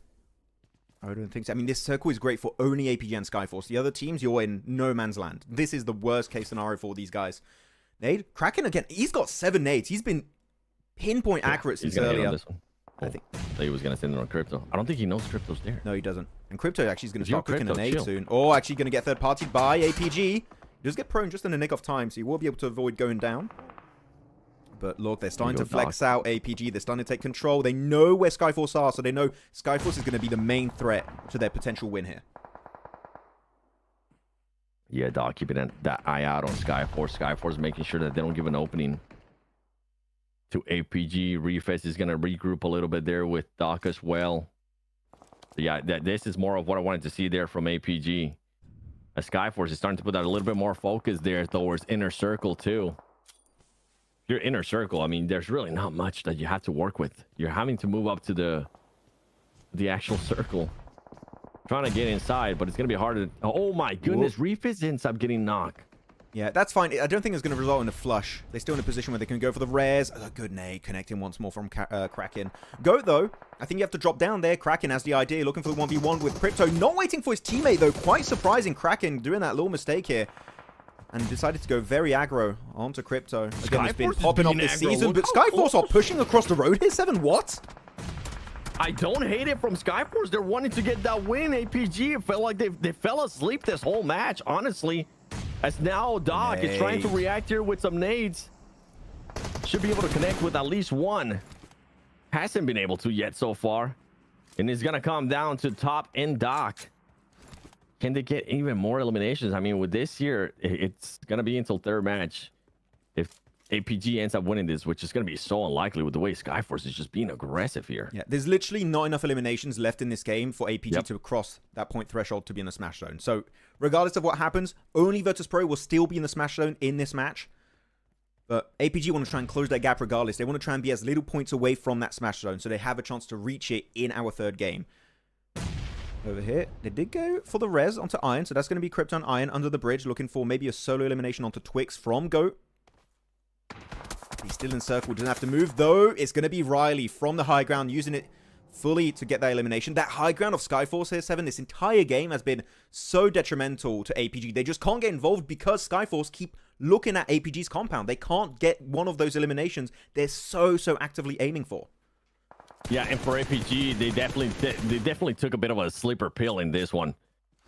I don't think so. I mean, this circle is great for only APG and Skyforce. The other teams, you're in no man's land. This is the worst case scenario for these guys. Nade, Kraken again. He's got 7 nades. He's been pinpoint accurate since earlier. This one. I think he was going to send it on Crypto. I don't think he knows Crypto's there. No, he doesn't. And Crypto actually is going to start cooking a nade soon. Or actually going to get third party by APG. He does get prone just in the nick of time, so he will be able to avoid going down. But look, they're starting to flex out APG. They're starting to take control. They know where Skyforce are, so they know Skyforce is going to be the main threat to their potential win here. Yeah, Doc, keeping that eye out on Skyforce. Skyforce making sure that they don't give an opening to APG. Refest is going to regroup a little bit there with Doc as well. So yeah, this is more of what I wanted to see there from APG. As Skyforce is starting to put out a little bit more focus there towards Inner Circle too. If you're Inner Circle, I mean, there's really not much that you have to work with. You're having to move up to the actual circle. Trying to get inside, but it's going to be hard to... Oh my goodness, Refest ends up getting knocked. Yeah, that's fine. I don't think it's going to result in a flush. They're still in a position where they can go for the rares. A good nade connecting once more from Kraken. Go, though. I think you have to drop down there. Kraken has the idea, looking for the 1v1 with Crypto. Not waiting for his teammate, though. Quite surprising. Kraken doing that little mistake here. And decided to go very aggro onto Crypto. Again, it's been popping off this season. But Skyforce are pushing across the road here. 7 what? I don't hate it from Skyforce. They're wanting to get that win. APG, it felt like they fell asleep this whole match, honestly. As now Doc is trying to react here with some nades. Should be able to connect with at least one. Hasn't been able to yet so far. And it's going to come down to Top and Doc. Can they get even more eliminations? I mean, with this here, it's going to be until third match. If APG ends up winning this, which is going to be so unlikely with the way Skyforce is just being aggressive here. Yeah, there's literally not enough eliminations left in this game for APG to cross that point threshold to be in the smash zone. So regardless of what happens, only Virtus.pro will still be in the smash zone in this match. But APG want to try and close that gap regardless. They want to try and be as little points away from that smash zone so they have a chance to reach it in our third game. over here. They did go for the res onto Iron, so that's going to be Crypto and Iron under the bridge, looking for maybe a solo elimination onto Twix from Goat. He's still in circle, doesn't have to move, though. It's going to be Riley from the high ground, using it fully to get that elimination. That high ground of Skyforce here, 7, this entire game has been so detrimental to APG. They just can't get involved because Skyforce keep looking at APG's compound. They can't get one of those eliminations they're so actively aiming for. Yeah, and for APG, they definitely took a bit of a sleeper pill in this one.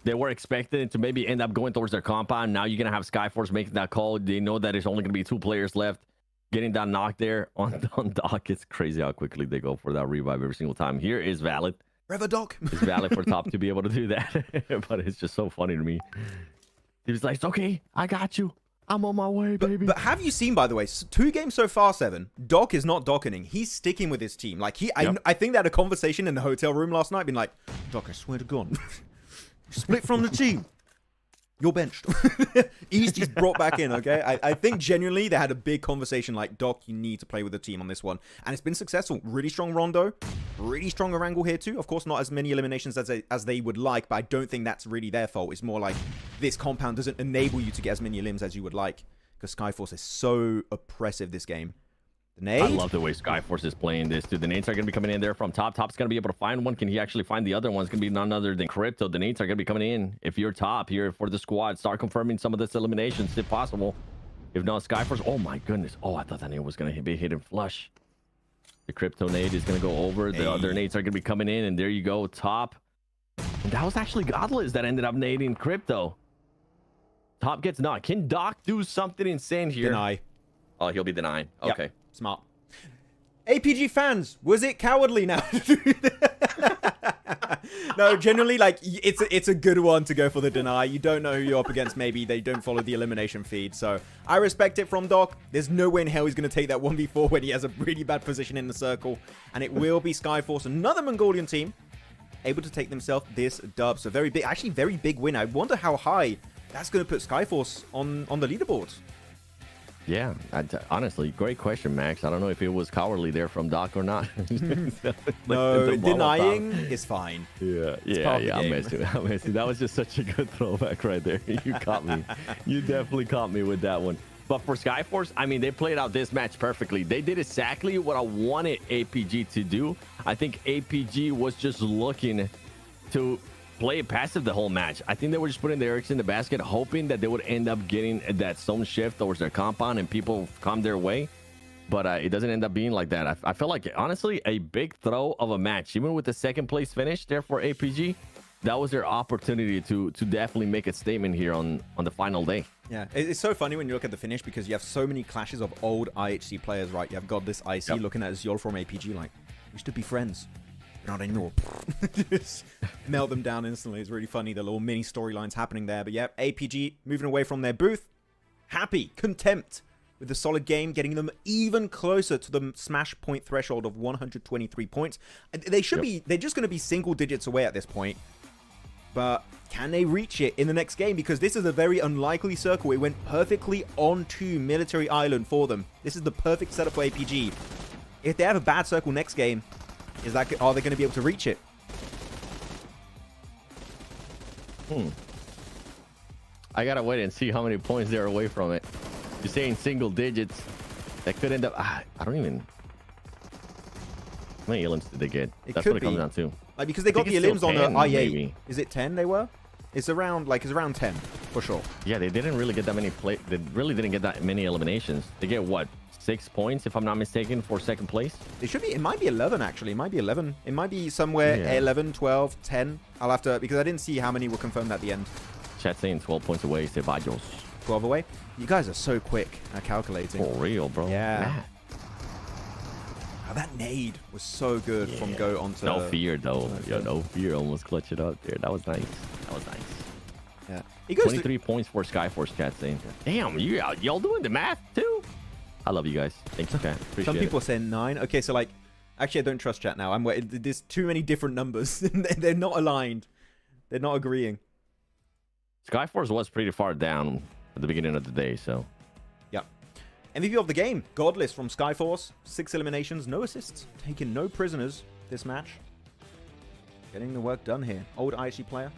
They were expecting to maybe end up going towards their compound. Now you're going to have Skyforce making that call. They know that there's only going to be 2 players left. Getting that knock there on Doc, it's crazy how quickly they go for that revive every single time. Here is valid. Rev Doc. It's valid for Top to be able to do that. But it's just so funny to me. He was like, it's okay, I got you. I'm on my way, baby. But have you seen, by the way, 2 games so far, 7, Doc is not docketing. He's sticking with his team. Like, I think they had a conversation in the hotel room last night, being like, Doc, I swear to God, split from the team. You're benched. East is brought back in, okay? I think genuinely they had a big conversation like, Doc, you need to play with the team on this one. And it's been successful. Really strong Rondo. Really strong Erangel here too. Of course, not as many eliminations as they would like, but I don't think that's really their fault. It's more like this compound doesn't enable you to get as many elims as you would like. Because Skyforce is so oppressive this game. The nade? I love the way Skyforce is playing this, dude. The nades are going to be coming in there from Top. Top's going to be able to find one. Can he actually find the other one? It's going to be none other than Crypto. The nades are going to be coming in. If you're Top here for the squad, start confirming some of this eliminations if possible. If not, Skyforce. Oh, my goodness. Oh, I thought that nade was going to be hitting flush. The Crypto nade is going to go over. The other nades are going to be coming in. And there you go, Top. And that was actually Godless that ended up nading Crypto. Top gets knocked. Can Doc do something insane here? Deny. Oh, he'll be denying. Okay. Yep. Smart. APG fans, was it cowardly now? No, generally, like, it's a good one to go for the deny. You don't know who you're up against. Maybe they don't follow the elimination feed. So I respect it from Doc. There's no way in hell he's going to take that 1v4 when he has a really bad position in the circle. And it will be Skyforce, another Mongolian team, able to take themselves this dub. So very big, actually very big win. I wonder how high that's going to put Skyforce on the leaderboards. Yeah, honestly, great question, Max. I don't know if it was cowardly there from Doc or not. No, denying is fine. Yeah, I'm messing. That was just such a good throwback right there. You caught me. You definitely caught me with that one. But for Skyforce, I mean, they played out this match perfectly. They did exactly what I wanted APG to do. I think APG was just looking to play passive the whole match. I think they were just putting the Erics in the basket, hoping that they would end up getting that zone shift towards their compound and people come their way. But it doesn't end up being like that. I felt like, honestly, a big throw of a match. Even with the 2nd place finish there for APG, that was their opportunity to definitely make a statement here on the final day. Yeah, it's so funny when you look at the finish because you have so many clashes of old IHC players, right? You have got this IC looking at Zyol from APG like, we used to be friends. Not anymore. Just melt them down instantly. It's really funny, the little mini storylines happening there. But yeah, APG moving away from their booth. Happy, content with the solid game, getting them even closer to the smash point threshold of 123 points. They should be, they're just going to be single digits away at this point. But can they reach it in the next game? Because this is a very unlikely circle. It went perfectly onto Military Island for them. This is the perfect setup for APG. If they have a bad circle next game, are they going to be able to reach it? I gotta wait and see how many points they're away from it. You're saying single digits. That could end up. I don't even. How many elims did they get? That's what it comes down to. Like, because they got the elims on the I8. Maybe. Is it 10 they were? It's around 10 for sure. Yeah, they didn't really get that many They really didn't get that many eliminations. They get what? 6 points, if I'm not mistaken, for 2nd place. It should be. It might be 11 actually. It might be 11. It might be somewhere 11, 12, 10. I'll have to, because I didn't see how many were confirmed at the end. Chat saying 12 points away. Ceballos. 12 away. You guys are so quick at calculating. For real, bro. Yeah. Oh, that nade was so good from Go onto. No fear though. Yeah, no fear. Almost clutch it up there. That was nice. That was nice. Yeah. He goes 23 points for Skyforce, chat saying. Damn, y'all doing the math too? I love you guys. Thanks, okay. Appreciate Some people it. say 9. Okay, so like, actually, I don't trust chat now. There's too many different numbers. They're not aligned. They're not agreeing. Skyforce was pretty far down at the beginning of the day, so. Yep. MVP of the game, Godless from Skyforce. 6 eliminations, no assists, taking no prisoners this match. getting the work done here. Old IHG player.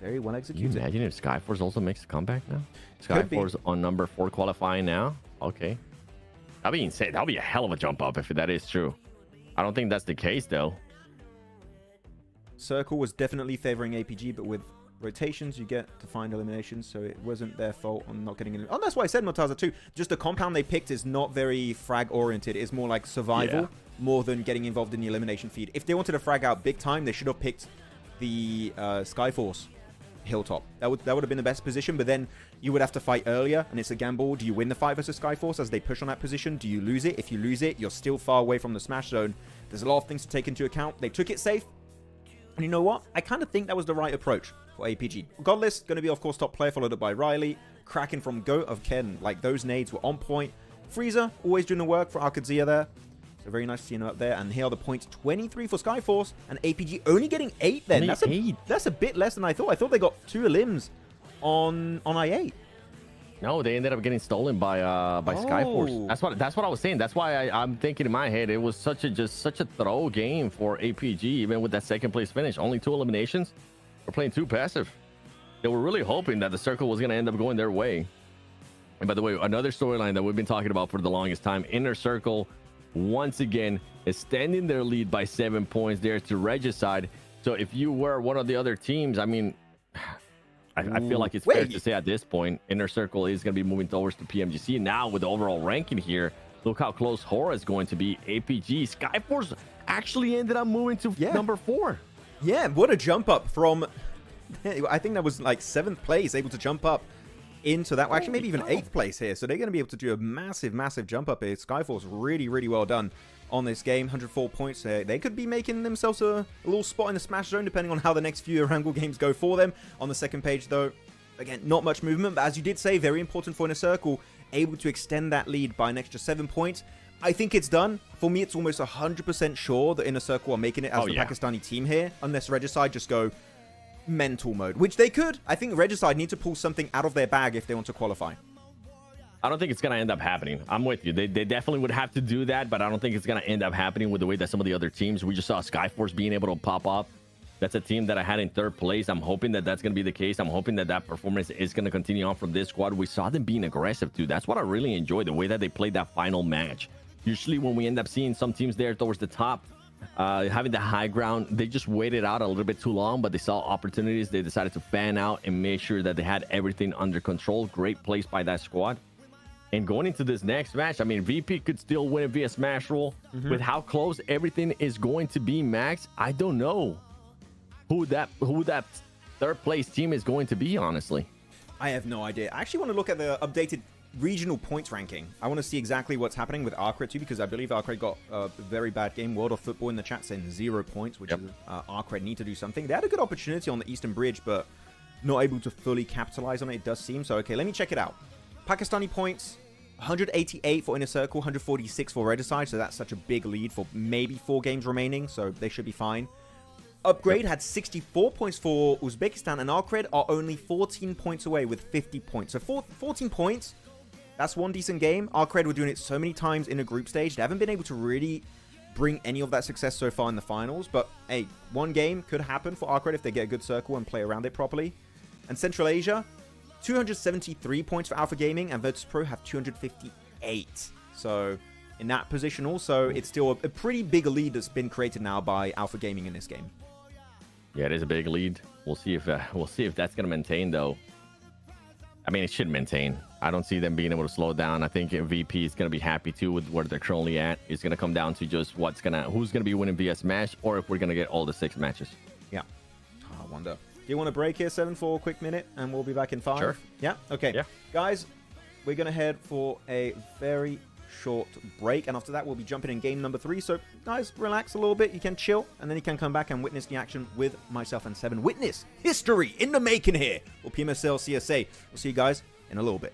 Very well Can you executed. imagine if Skyforce also makes a comeback now? Could be. Skyforce on number 4 qualifying now. Okay. That'd be insane. That'll be a hell of a jump up if that is true. I don't think that's the case though. Circle was definitely favoring APG, but with rotations, you get to find eliminations, so it wasn't their fault on not getting in. Oh, that's why I said Mortaza too. Just the compound they picked is not very frag-oriented. It's more like survival, more than getting involved in the elimination feed. If they wanted to frag out big time, they should have picked the Skyforce Hilltop. That would have been the best position, but then you would have to fight earlier, and it's a gamble. Do you win the fight versus Skyforce as they push on that position? Do you lose it? If you lose it, you're still far away from the smash zone. There's a lot of things to take into account. They took it safe, and you know what? I kind of think that was the right approach for APG. Godless, going to be, of course, top player, followed up by Riley. Kraken from Goat of Ken. Like, those nades were on point. Freezer, always doing the work for Arkadzia there. So very nice to see him up there. And here are the points. 23 for Skyforce, and APG only getting 8 then. That's a bit less than I thought. I thought they got 2 elims on I8. No, they ended up getting stolen by Skyforce. That's what I was saying. That's why I'm thinking in my head it was such a throw game for APG, even with that second place finish. Only 2 eliminations. We're playing too passive. They were really hoping that the circle was going to end up going their way. And by the way, another storyline that we've been talking about for the longest time, Inner Circle once again extending their lead by 7 points there to Regicide. So if you were one of the other teams, I mean, I feel like it's fair to say at this point, Inner Circle is going to be moving towards the PMGC. Now with the overall ranking here, look how close Hora is going to be. APG, Skyforce actually ended up moving to number 4. Yeah, what a jump up from, I think that was like 7th place, able to jump up into that. Well, actually, maybe even 8th place here. So they're going to be able to do a massive, massive jump up here. Skyforce really, really well done on this game. 104 points. They could be making themselves a little spot in the smash zone, depending on how the next few Erangel games go for them. On the second page, though, again, not much movement. But as you did say, very important for Inner Circle, able to extend that lead by an extra 7 points. I think it's done. For me, it's almost 100% sure that Inner Circle are making it as the Pakistani team here, unless Regicide just go mental mode, which they could. I think Regicide need to pull something out of their bag if they want to qualify. I don't think it's going to end up happening. I'm with you. They definitely would have to do that, but I don't think it's going to end up happening with the way that some of the other teams. We just saw Skyforce being able to pop up. That's a team that I had in 3rd place. I'm hoping that that's going to be the case. I'm hoping that that performance is going to continue on from this squad. We saw them being aggressive too. That's what I really enjoyed, the way that they played that final match. Usually when we end up seeing some teams there towards the top, having the high ground, they just waited out a little bit too long, but they saw opportunities. They decided to fan out and make sure that they had everything under control. Great place by that squad. And going into this next match, I mean, VP could still win it via Smash Roll. With how close everything is going to be, Max, I don't know who that 3rd place team is going to be, honestly. I have no idea. I actually want to look at the updated regional points ranking. I want to see exactly what's happening with Arcred too, because I believe Arcred got a very bad game. World of Football in the chat saying 0 points, which is Arcred need to do something. They had a good opportunity on the Eastern Bridge, but not able to fully capitalize on it, it does seem. So, okay, let me check it out. Pakistani points, 188 for Inner Circle, 146 for Regicide, so that's such a big lead for maybe 4 games remaining, so they should be fine. Upgrade had 64 points for Uzbekistan, and Arcred are only 14 points away with 50 points. So 14 points, that's one decent game. Arcred were doing it so many times in a group stage. They haven't been able to really bring any of that success so far in the finals. But, hey, one game could happen for Arcred if they get a good circle and play around it properly. And Central Asia, 273 points for Alpha Gaming, and Virtus Pro have 258. So, in that position also, it's still a pretty big lead that's been created now by Alpha Gaming in this game. Yeah, it is a big lead. We'll see if that's going to maintain, though. I mean, it should maintain. I don't see them being able to slow down. I think VP is going to be happy too with where they're currently at. It's going to come down to just who's going to be winning via Smash, or if we're going to get all the 6 matches. Yeah. I wonder. Do you want to break here, 7, for a quick minute, and we'll be back in 5? Sure. Yeah? Okay. Yeah. Guys, we're going to head for a very short break, and after that we'll be jumping in game number 3. So guys, relax a little bit, you can chill, and then you can come back and witness the action with myself and 7. Witness history in the making here for PMSL CSA. We'll see you guys in a little bit.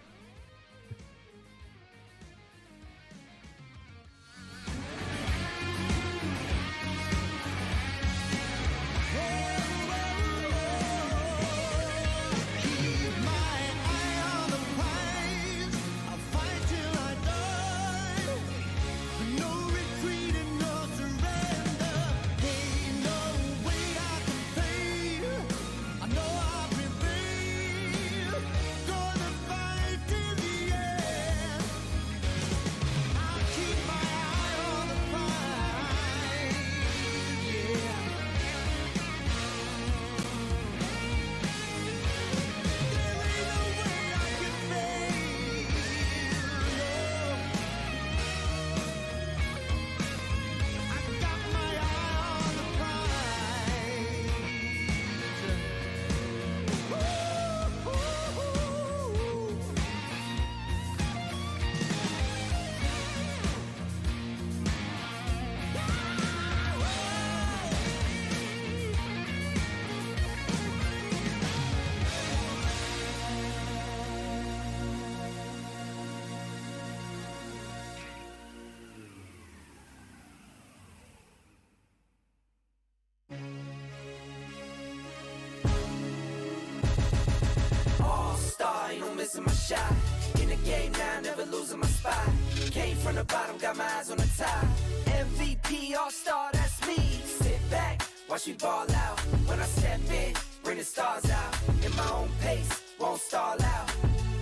shot. In the game now, never losing my spot. Came from the bottom, got my eyes on the top. MVP, all-star, that's me. Sit back, watch me ball out. When I step in, bring the stars out. In my own pace, won't stall out.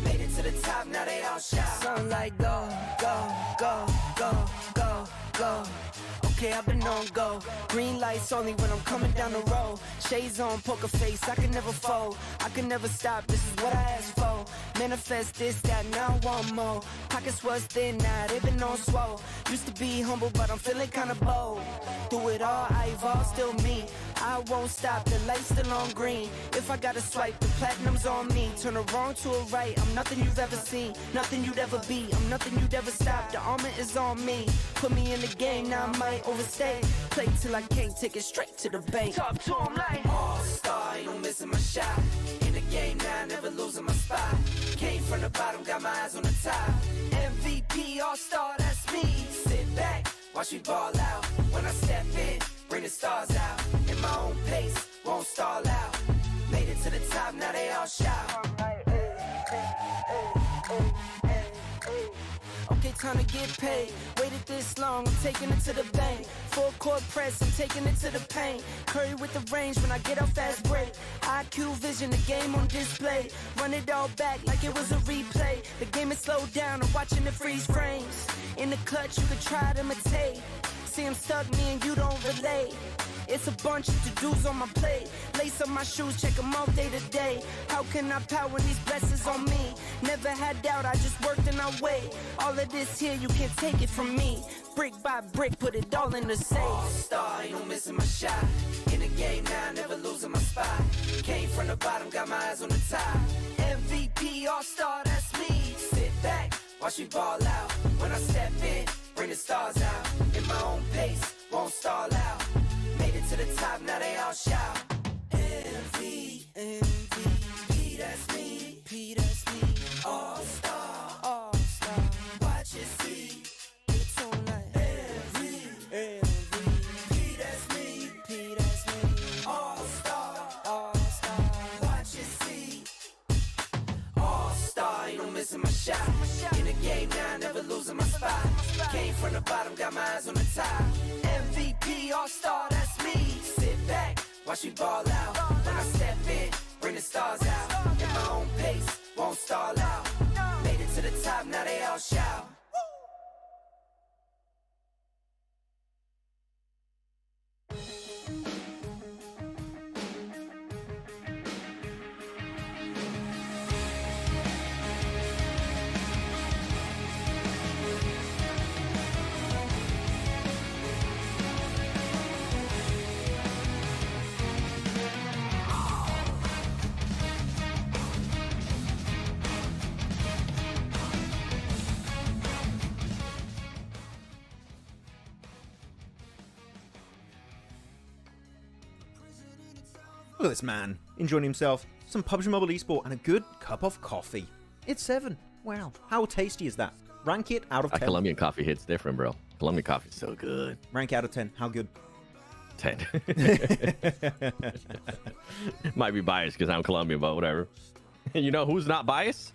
Made it to the top, now they all shout. Sunlight, go, go, go, go, go, go. Okay, I've been on go. Green lights only when I'm coming down the road. Shades on, poker face, I can never fold. I can never stop, this is what I asked for. Manifest this, that, now I want more. Pockets was thin, now they've been on swole. Used to be humble, but I'm feeling kinda bold. Through it all, I evolve, still me. I won't stop, the light's still on green. If I gotta swipe, the platinum's on me. Turn a wrong to a right, I'm nothing you've ever seen. Nothing you'd ever be, I'm nothing you'd ever stop. The armor is on me. Put me in the game, now I might overstay. Play till I can't, take it straight to the bank. Talk to him like all-star, ain't no missing my shot. In the game now, never losing my spot. Came from the bottom, got my eyes on the top. MVP, all-star, that's me. Sit back, watch me ball out. When I step in, bring the stars out. In my own pace, won't stall out. Made it to the top, now they all shout. Okay, time to get paid. Waited this long, I'm taking it to the bank. Full court press, I'm taking it to the paint. Curry with the range when I get off fast break. IQ vision, the game on display. Run it all back like it was a replay. The game is slowed down, I'm watching it freeze frames. In the clutch, you could try to imitate. See I'm stuck, me and you don't relate. It's a bunch of to-dos on my plate. Lace up my shoes, check them out day to day. How can I power these blessings on me? Never had doubt, I just worked and I wait. All of this here, you can't take it from me. Brick by brick, put it all in the safe. All-star, ain't no missing my shot. In the game now, never losing my spot. Came from the bottom, got my eyes on the top. MVP, all-star, that's me. Sit back, watch me ball out. When I step in, bring the stars out. In my own pace, won't stall out. Made it to the top, now they all shout. MVP, that's me. P, that's me. All-star, all-star. Watch it see. It's on like MVP, that's me. P, that's me. All-star, all-star. Watch it see. All-star, ain't no missing my shot. In the game now, never losing my spot. Came from the bottom, got my eyes on the top. MVP, all-star, that's me. Sit back, watch me ball out. When I step in, bring the stars out. In my own pace, won't stall out. Made it to the top, now they all shout. Look at this man, enjoying himself, some PUBG Mobile Esport, and a good cup of coffee. It's 7. Wow, how tasty is that? Rank it out of 10. Colombian coffee hits different, bro. Colombian coffee is so good. Rank out of 10. How good? 10. Might be biased because I'm Colombian, but whatever. You know who's not biased?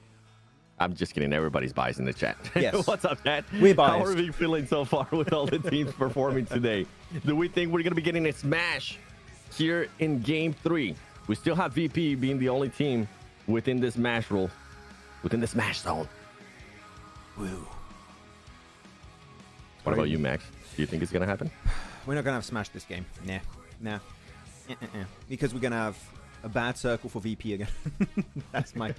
I'm just kidding. Everybody's biased in the chat. Yes. What's up, chat? We're biased. How are we feeling so far with all the teams performing today? Do we think we're going to be getting a smash here in game 3? We still have VP being the only team within this smash rule, within the smash zone. Woo. What about you, Max? Do you think it's going to happen? We're not going to have smash this game. Nah. Because we're going to have a bad circle for VP again. That's my...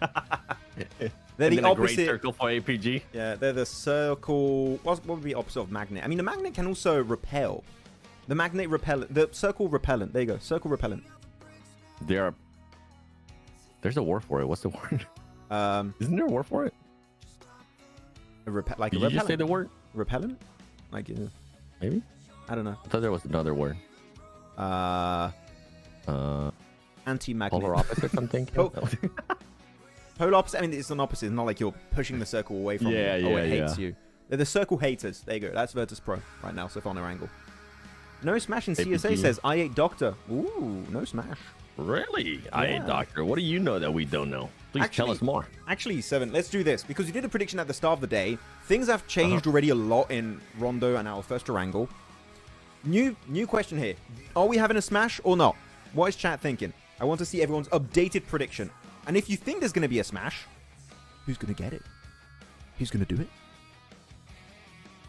They're the opposite. A great circle for APG. Yeah, they're the circle... What would be the opposite of magnet? I mean, the magnet can also repel. The magnet repellent, the circle repellent. There you go, circle repellent. There's a word for it. What's the word? Isn't there a word for it? Did you just say the word? Repellent? Like, maybe? I don't know. I thought there was another word. Anti-magnet. Polar opposite something? Polar opposite, I mean, it's an opposite. It's not like you're pushing the circle away from you. It hates you. They're the circle haters. There you go. That's Virtus Pro right now, so far on Erangel. No smash in CSA says I ate Doctor. Ooh, no smash. Really? Yeah. I ate Doctor. What do you know that we don't know? Please tell us more. Actually, Seven, let's do this. Because you did a prediction at the start of the day. Things have changed already a lot in Rondo and our first Erangel. New question here. Are we having a smash or not? What is chat thinking? I want to see everyone's updated prediction. And if you think there's going to be a smash, who's going to get it? Who's going to do it?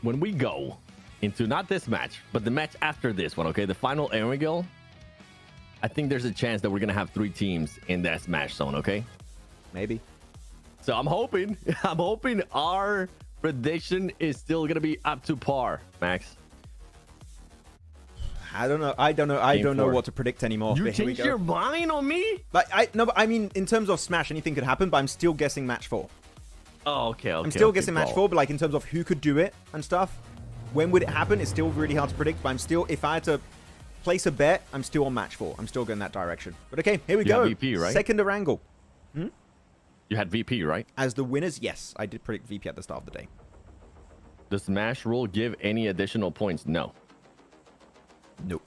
When we go into not this match, but the match after this one, okay? The final Erangel, I think there's a chance that we're going to have 3 teams in that smash zone, okay? Maybe. So I'm hoping our prediction is still going to be up to par, Max. I don't know. I don't know what to predict anymore. You changed your mind on me? But I mean, in terms of smash, anything could happen, but I'm still guessing match 4. Oh, okay. I'm still guessing match 4, but like in terms of who could do it and stuff, when would it happen? It's still really hard to predict, but I'm still, if I had to place a bet, I'm still on match 4. I'm still going that direction. But okay, here we go. VP, right? Second Erangel. You had VP, right? As the winners, yes. I did predict VP at the start of the day. Does smash rule give any additional points? No. Nope.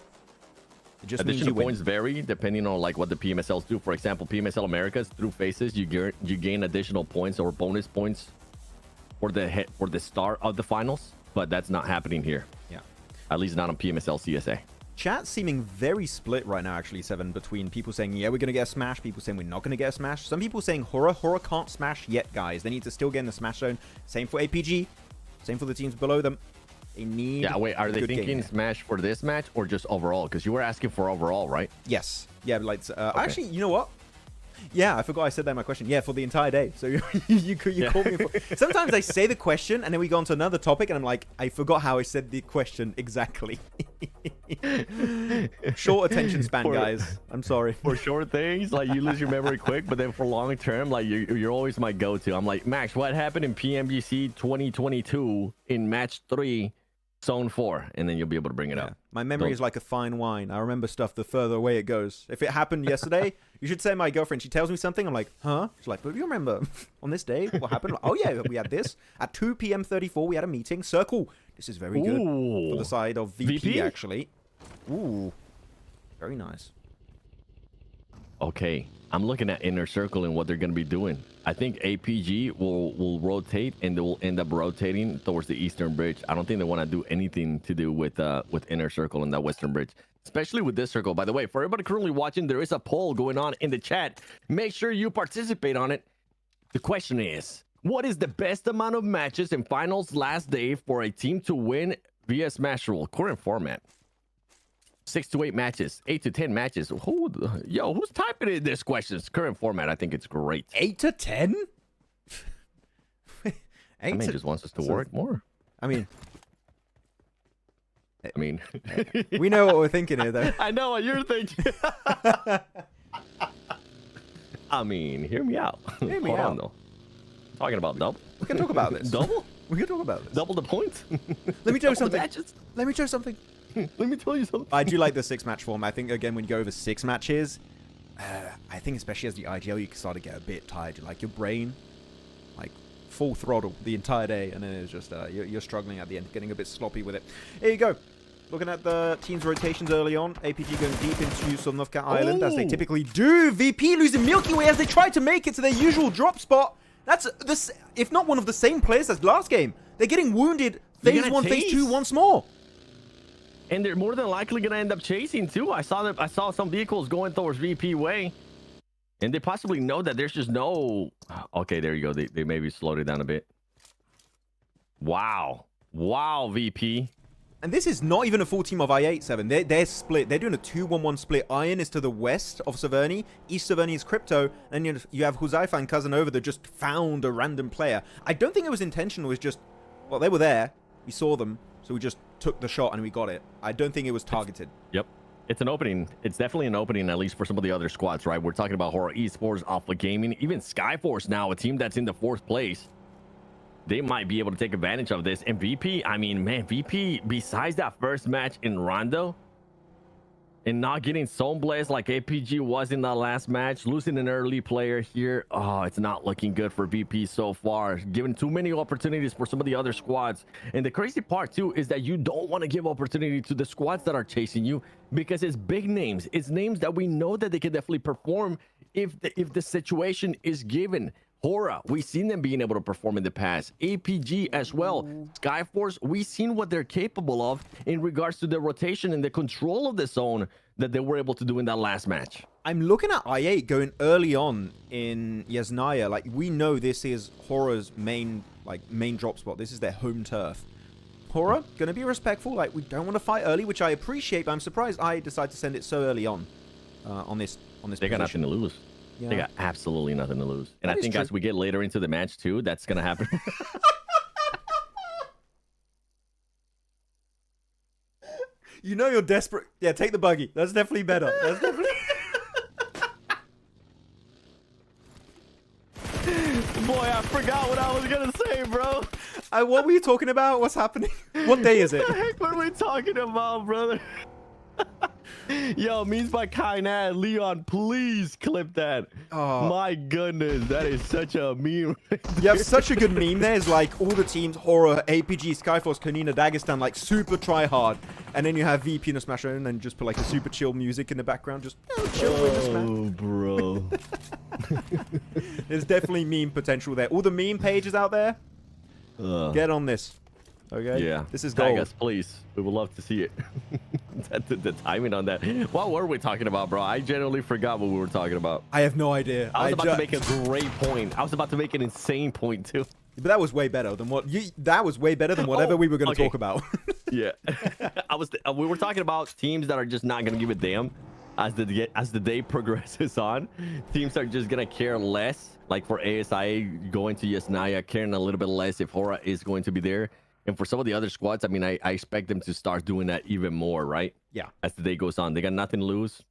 It just additional means you points vary depending on like what the PMSLs do. For example, PMSL Americas through phases, you gain additional points or bonus points for the start of the finals, but that's not happening here. Yeah. At least not on PMSL CSA. Chat seeming very split right now, actually, Seven, between people saying, yeah, we're going to get a smash, people saying we're not going to get a smash. Some people saying Horror can't smash yet, guys. They need to still get in the smash zone. Same for APG. Same for the teams below them. They need. Yeah, wait, are they thinking smash for this match or just overall? Because you were asking for overall, right? Yes. Yeah, like, actually, you know what? Yeah, I forgot I said that in my question. Yeah, for the entire day. So you called me. Sometimes I say the question and then we go on to another topic and I'm like, I forgot how I said the question exactly. Short attention span, guys. I'm sorry. For short things, like you lose your memory quick, but then for long term, like you're always my go-to. I'm like, Max, what happened in PMGC 2022 in match 3? Zone 4, and then you'll be able to bring it up. My memory is like a fine wine. I remember stuff the further away it goes. If it happened yesterday, you should say my girlfriend. She tells me something. I'm like, huh? She's like, but do you remember on this day what happened? Like, oh yeah, we had this at 2 p.m. 34. We had a meeting. Circle. This is very good for the side of VP actually. Ooh, very nice. Okay, I'm looking at Inner Circle and what they're going to be doing. I think APG will rotate and they will end up rotating towards the Eastern Bridge. I don't think they want to do anything to do with Inner Circle and that Western Bridge, especially with this circle. By the way, for everybody currently watching, there is a poll going on in the chat. Make sure you participate on it. The question is, what is the best amount of matches in finals last day for a team to win via Smash Rule? Current format. 6 to 8 matches, 8 to 10 matches. Who's typing in this question? It's current format. I think it's great. 8 to 10? I mean, just wants us to work more. I mean, we know what we're thinking here, though. I know what you're thinking. I mean, hear me out. Hear me out. Though. Talking about double. We can talk about this. Double? We can talk about this. Double the points? Let me tell you something. Let me tell you something. Let me tell you something. I do like the 6-match form. I think, again, when you go over 6 matches, I think especially as the IGL, you can start to get a bit tired. Like, your brain, like, full throttle the entire day, and then it's just, you're struggling at the end, getting a bit sloppy with it. Here you go. Looking at the team's rotations early on. APG going deep into Southern North Cat Island, as they typically do. VP losing Milky Way as they try to make it to their usual drop spot. That's, if not one of the same players as last game. They're getting wounded phase 1, phase 2 once more. And they're more than likely going to end up chasing too. I saw some vehicles going towards VP way. And they possibly know that there's just no... Okay, there you go. They maybe slowed it down a bit. Wow. Wow, VP. And this is not even a full team of I-8-7. They're split. They're doing a 2-1-1 split. Iron is to the west of Severny. East Severny is Crypto. And you have Huzaifa and Casanova that just found a random player. I don't think it was intentional. It was just... Well, they were there. We saw them. So we just took the shot and we got it. I don't think it was targeted. Yep. It's an opening. It's definitely an opening, at least for some of the other squads, right? We're talking about Horror Esports, Alpha Gaming, even Skyforce now, a team that's in the 4th place. They might be able to take advantage of this. And VP, I mean, man, VP, besides that first match in Rondo, and not getting Zone Blast like APG was in that last match, losing an early player here. Oh, it's not looking good for VP so far. Giving too many opportunities for some of the other squads. And the crazy part too is that you don't want to give opportunity to the squads that are chasing you, because it's big names. It's names that we know that they can definitely perform if the situation is given. Hora, we've seen them being able to perform in the past. APG as well. Skyforce, we've seen what they're capable of in regards to the rotation and the control of the zone that they were able to do in that last match. I'm looking at I8 going early on in Yasnaya. Like, we know this is Hora's main drop spot. This is their home turf. Hora, gonna be respectful. Like, we don't want to fight early, which I appreciate, but I'm surprised I decided to send it so early on this They got nothing to lose. Yeah. They got absolutely nothing to lose. And I think as we get later into the match too, that's gonna happen. You know you're desperate. Yeah, take the buggy. That's definitely better. That's definitely... Boy, I forgot what I was gonna say, bro. What were you talking about? What's happening? What day is it? What the heck were we talking about, brother? Yo, memes by Kynad. Leon, please clip that. Oh. My goodness, that is such a meme. You have such a good meme there. It's like all the teams, Horror, APG, Skyforce, Konina, Dagestan, like super try hard. And then you have VP in a Smash and then just put like a super chill music in the background. Just chill with the Smash. Oh, bro. There's definitely meme potential there. All the meme pages out there, get on this. Okay. Yeah. This is gold. Tag us, please. We would love to see it. the timing on that. What were we talking about, bro? I genuinely forgot what we were talking about. I have no idea. I was about to make a great point. I was about to make an insane point too. But that was way better than what you. That was way better than whatever we were going to talk about. Yeah. We were talking about teams that are just not going to give a damn as the day progresses on. Teams are just going to care less. Like for ASIA going to Yasnaya, caring a little bit less if Hora is going to be there. And for some of the other squads, I mean, I expect them to start doing that even more, right? Yeah. As the day goes on. They got nothing to lose.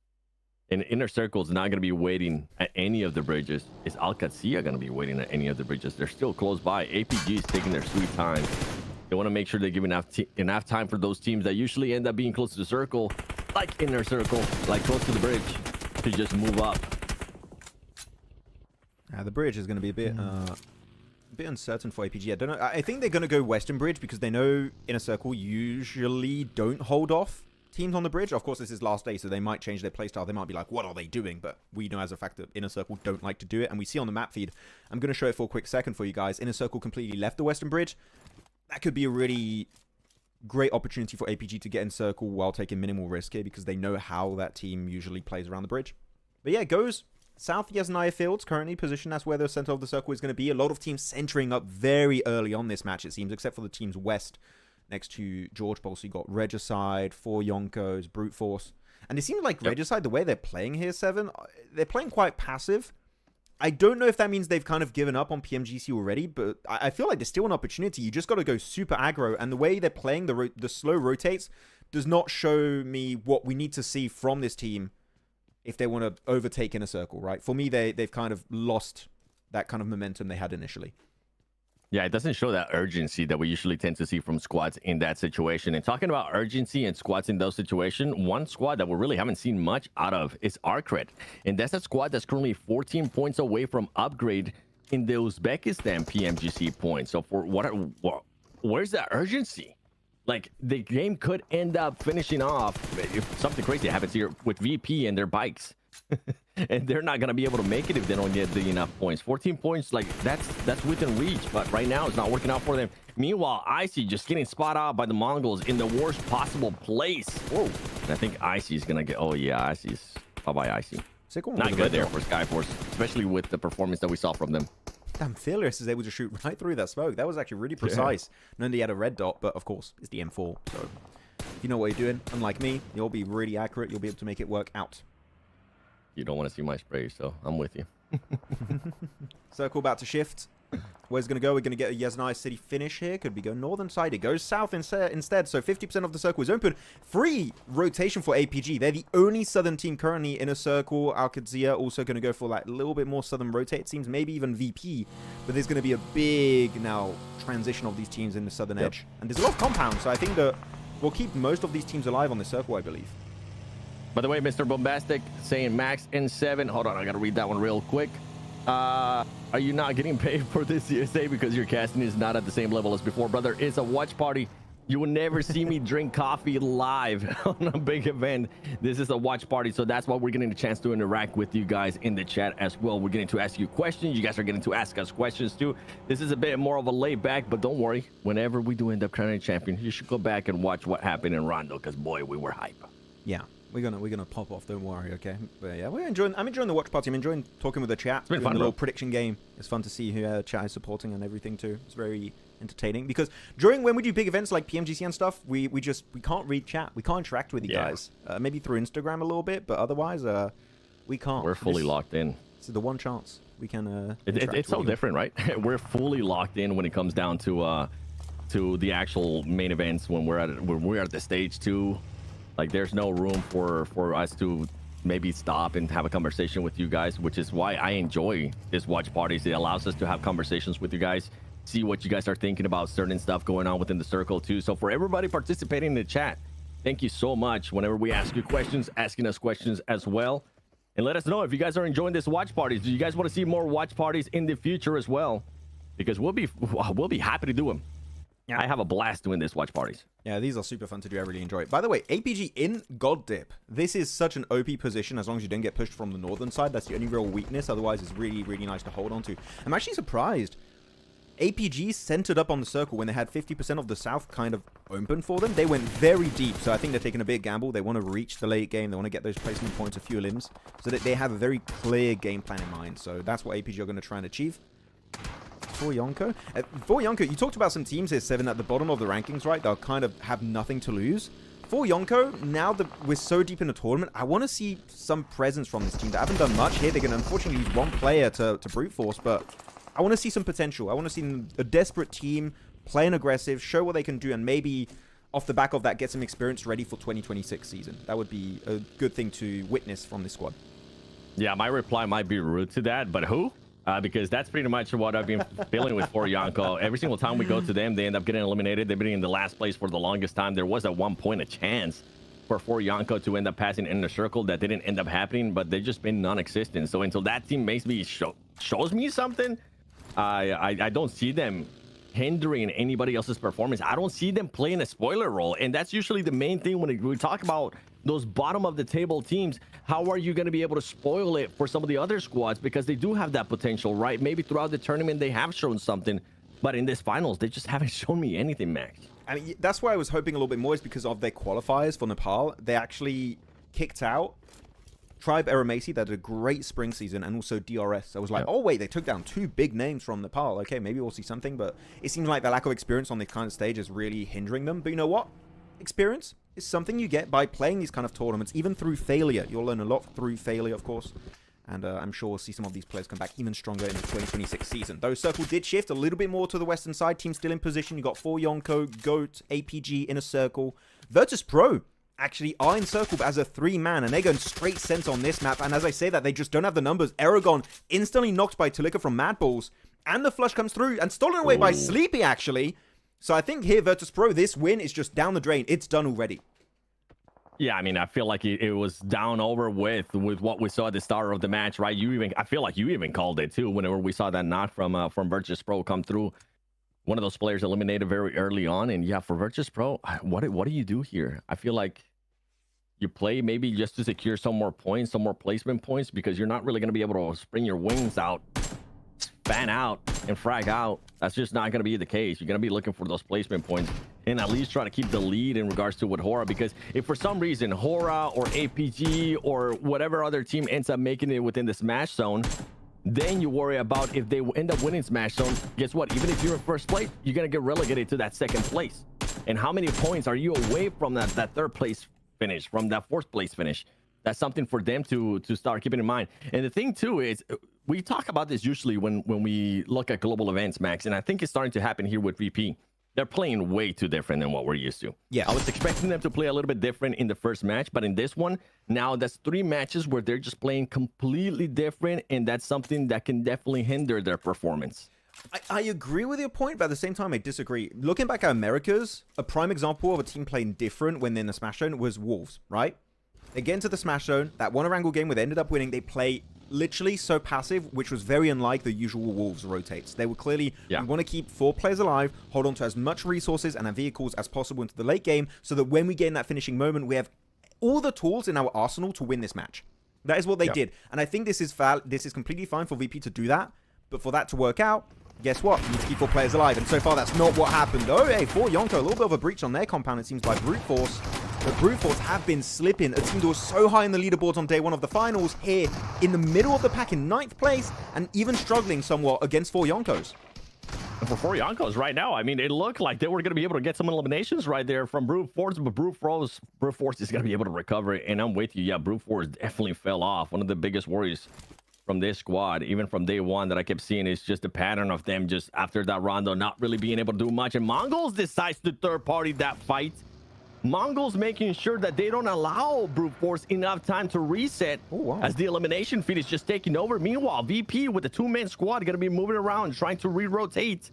And Inner Circle's not going to be waiting at any of the bridges. Is Alcazia going to be waiting at any of the bridges? They're still close by. APG is taking their sweet time. They want to make sure they give enough time for those teams that usually end up being close to the circle, like Inner Circle, like close to the bridge, to just move up. The bridge is going to be a bit uncertain for APG. I don't know. I think they're going to go Western Bridge because they know Inner Circle usually don't hold off teams on the bridge. Of course, this is last day, so they might change their playstyle. They might be like, what are they doing? But we know as a fact that Inner Circle don't like to do it. And we see on the map feed, I'm going to show it for a quick second for you guys. Inner Circle completely left the Western Bridge. That could be a really great opportunity for APG to get in Circle while taking minimal risk here because they know how that team usually plays around the bridge. But yeah, it goes South Yasnaya Fields, currently positioned. That's where the center of the circle is going to be. A lot of teams centering up very early on this match, it seems, except for the teams west next to George Bowl. So you got Regicide, 4 Yonkos, Brute Force. And it seems like Regicide, the way they're playing here, 7, they're playing quite passive. I don't know if that means they've kind of given up on PMGC already, but I feel like there's still an opportunity. You just got to go super aggro. And the way they're playing, the slow rotates, does not show me what we need to see from this team if they want to overtake Inner Circle, right? For me, they've kind of lost that kind of momentum they had initially. Yeah, it doesn't show that urgency that we usually tend to see from squads in that situation. And talking about urgency and squads in those situations, one squad that we really haven't seen much out of is Arcred. And that's a squad that's currently 14 points away from upgrade in the Uzbekistan PMGC points. So for where's that urgency? Like, the game could end up finishing off if something crazy happens here with VP and their bikes. And they're not going to be able to make it if they don't get the enough points. 14 points, like, that's within reach. But right now, it's not working out for them. Meanwhile, Icy just getting spot out by the Mongols in the worst possible place. Whoa. And I think Icy is going to get... Oh, yeah, Icy's... Bye-bye, Icy. Not good there for Skyforce, especially with the performance that we saw from them. Damn, Fearless is able to shoot right through that smoke. That was actually really precise. Yeah. Knowing he had a red dot, but of course, it's the M4. So, if you know what you're doing, unlike me, you'll be really accurate. You'll be able to make it work out. You don't want to see my spray, so I'm with you. Circle about to shift. Where's it going to go? We're going to get a Yasnaya City finish here. Could we go northern side? It goes south instead. So 50% of the circle is open. Free rotation for APG. They're the only southern team currently in a circle. Alcazia also going to go for like a little bit more southern rotate, it seems. Maybe even VP. But there's going to be a big now transition of these teams in the southern edge. And there's a lot of compounds. So I think that we'll keep most of these teams alive on the circle, I believe. By the way, Mr. Bombastic saying Max N7. Hold on, I got to read that one real quick. Are you not getting paid for this CSA because your casting is not at the same level as before, brother? It's a watch party. You will never see me drink coffee live on a big event. This is a watch party, so that's why we're getting a chance to interact with you guys in the chat as well. We're getting to ask you questions. You guys are getting to ask us questions too. This is a bit more of a laid back, but don't worry. Whenever we do end up crowning a champion, you should go back and watch what happened in Rondo, because boy, we were hype. Yeah, we're gonna pop off. Don't worry, okay? But yeah, I'm enjoying the watch party. I'm enjoying talking with the chat. It's been fun, the bro. little prediction game. It's fun to see who chat is supporting and everything too. It's very entertaining because when we do big events like PMGC and stuff, we can't read chat. We can't interact with you guys. Maybe through Instagram a little bit, but otherwise we can't. We're fully locked in. This is the one chance we can. It's so different, right? We're fully locked in when it comes down to the actual main events when we're at the stage 2. Like, there's no room for us to maybe stop and have a conversation with you guys, which is why I enjoy this watch parties. It allows us to have conversations with you guys, see what you guys are thinking about certain stuff going on within the circle too. So for everybody participating in the chat, thank you so much. Whenever we ask you questions, asking us questions as well, and let us know if you guys are enjoying this watch parties. Do you guys want to see more watch parties in the future as well? Because we'll be happy to do them. Yeah. I have a blast doing this watch parties. Yeah, these are super fun to do. I really enjoy it. By the way, APG in God Dip. This is such an OP position as long as you don't get pushed from the northern side. That's the only real weakness. Otherwise, it's really, really nice to hold on to. I'm actually surprised. APG centered up on the circle when they had 50% of the south kind of open for them. They went very deep, so I think they're taking a big gamble. They want to reach the late game. They want to get those placement points, a few limbs, so that they have a very clear game plan in mind. So that's what APG are going to try and achieve. For Yonko, you talked about some teams here, 7 at the bottom of the rankings, right? They'll kind of have nothing to lose. For Yonko, now that we're so deep in the tournament, I want to see some presence from this team. They haven't done much here. They're going to unfortunately use one player to brute force, but I want to see some potential. I want to see a desperate team playing aggressive, show what they can do, and maybe off the back of that, get some experience ready for 2026 season. That would be a good thing to witness from this squad. Yeah, my reply might be rude to that, but who? Because that's pretty much what I've been feeling with For Yonko. Every single time we go to them, they end up getting eliminated. They've been in the last place for the longest time. There was at one point a chance for Yonko to end up passing in the circle. That didn't end up happening, but they've just been non-existent. So until that team makes me shows me something, I don't see them hindering anybody else's performance. I don't see them playing a spoiler role, and that's usually the main thing when we talk about those bottom of the table teams. How are you going to be able to spoil it for some of the other squads? Because they do have that potential, right? Maybe throughout the tournament they have shown something, but in this finals they just haven't shown me anything, Max. I mean, that's why I was hoping a little bit more, is because of their qualifiers for Nepal. They actually kicked out Tribe Aramasi, that did a great spring season, and also DRS. I was like, oh wait, they took down 2 big names from Nepal. Okay, maybe we'll see something, but it seems like the lack of experience on this kind of stage is really hindering them. But you know what? Experience is something you get by playing these kind of tournaments, even through failure. You'll learn a lot through failure, of course. And I'm sure we'll see some of these players come back even stronger in the 2026 season. Though circle did shift a little bit more to the western side. Team still in position. You got 4 Yonko, Goat, APG in a circle. Virtus Pro actually are in circle as a 3-man, and they're going straight center on this map. And as I say that, they just don't have the numbers. Erangel instantly knocked by Talika from Mad Balls, and the flush comes through and stolen away by Sleepy, actually. So I think here, Virtus Pro, this win is just down the drain. It's done already. Yeah, I mean, I feel like it was down over with what we saw at the start of the match, right? I feel like you even called it too whenever we saw that knock from Virtus Pro come through. One of those players eliminated very early on, and yeah, for Virtus Pro, what do you do here? I feel like you play maybe just to secure some more points, some more placement points, because you're not really going to be able to spring your wings out, fan out, and frag out. That's just not going to be the case. You're going to be looking for those placement points and at least try to keep the lead in regards to with Hora, because if for some reason Hora or APG or whatever other team ends up making it within the Smash Zone, then you worry about if they end up winning Smash Zone. Guess what? Even if you're in first place, you're going to get relegated to that second place. And how many points are you away from that third place finish, from that fourth place finish? That's something for them to start keeping in mind. And the thing too is, we talk about this usually when we look at global events, Max, and I think it's starting to happen here with VP. They're playing way too different than what we're used to. Yeah, I was expecting them to play a little bit different in the first match, but in this one, now that's 3 matches where they're just playing completely different, and that's something that can definitely hinder their performance. I agree with your point, but at the same time, I disagree. Looking back at Americas, a prime example of a team playing different when they're in the Smash Zone was Wolves, right? They get into the Smash Zone, that one Erangel game where they ended up winning, they play literally so passive, which was very unlike the usual Wolves rotates. They were clearly, Yeah. we want to keep 4 players alive, hold on to as much resources and our vehicles as possible into the late game, so that when we gain that finishing moment, we have all the tools in our arsenal to win this match. That is what they did. And I think this is completely fine for VP to do that. But for that to work out, guess what? You need to keep 4 players alive. And so far, that's not what happened. Oh, hey, for Yonko, a little bit of a breach on their compound, it seems, by Brute Force. But Brute Force have been slipping. A team that was so high in the leaderboards on day 1 of the finals, here in the middle of the pack in 9th place, and even struggling somewhat against 4 Yonkos. For 4 Yonkos right now, I mean, it looked like they were going to be able to get some eliminations right there from Brute Force, but Brute Force is going to be able to recover it. And I'm with you. Yeah, Brute Force definitely fell off. One of the biggest worries from this squad, even from day 1, that I kept seeing is just the pattern of them just after that Rondo not really being able to do much. And Mongols decides to third party that fight. Mongols making sure that they don't allow Brute Force enough time to reset as the elimination feed is just taking over. Meanwhile, VP with the 2-man squad going to be moving around, trying to re-rotate.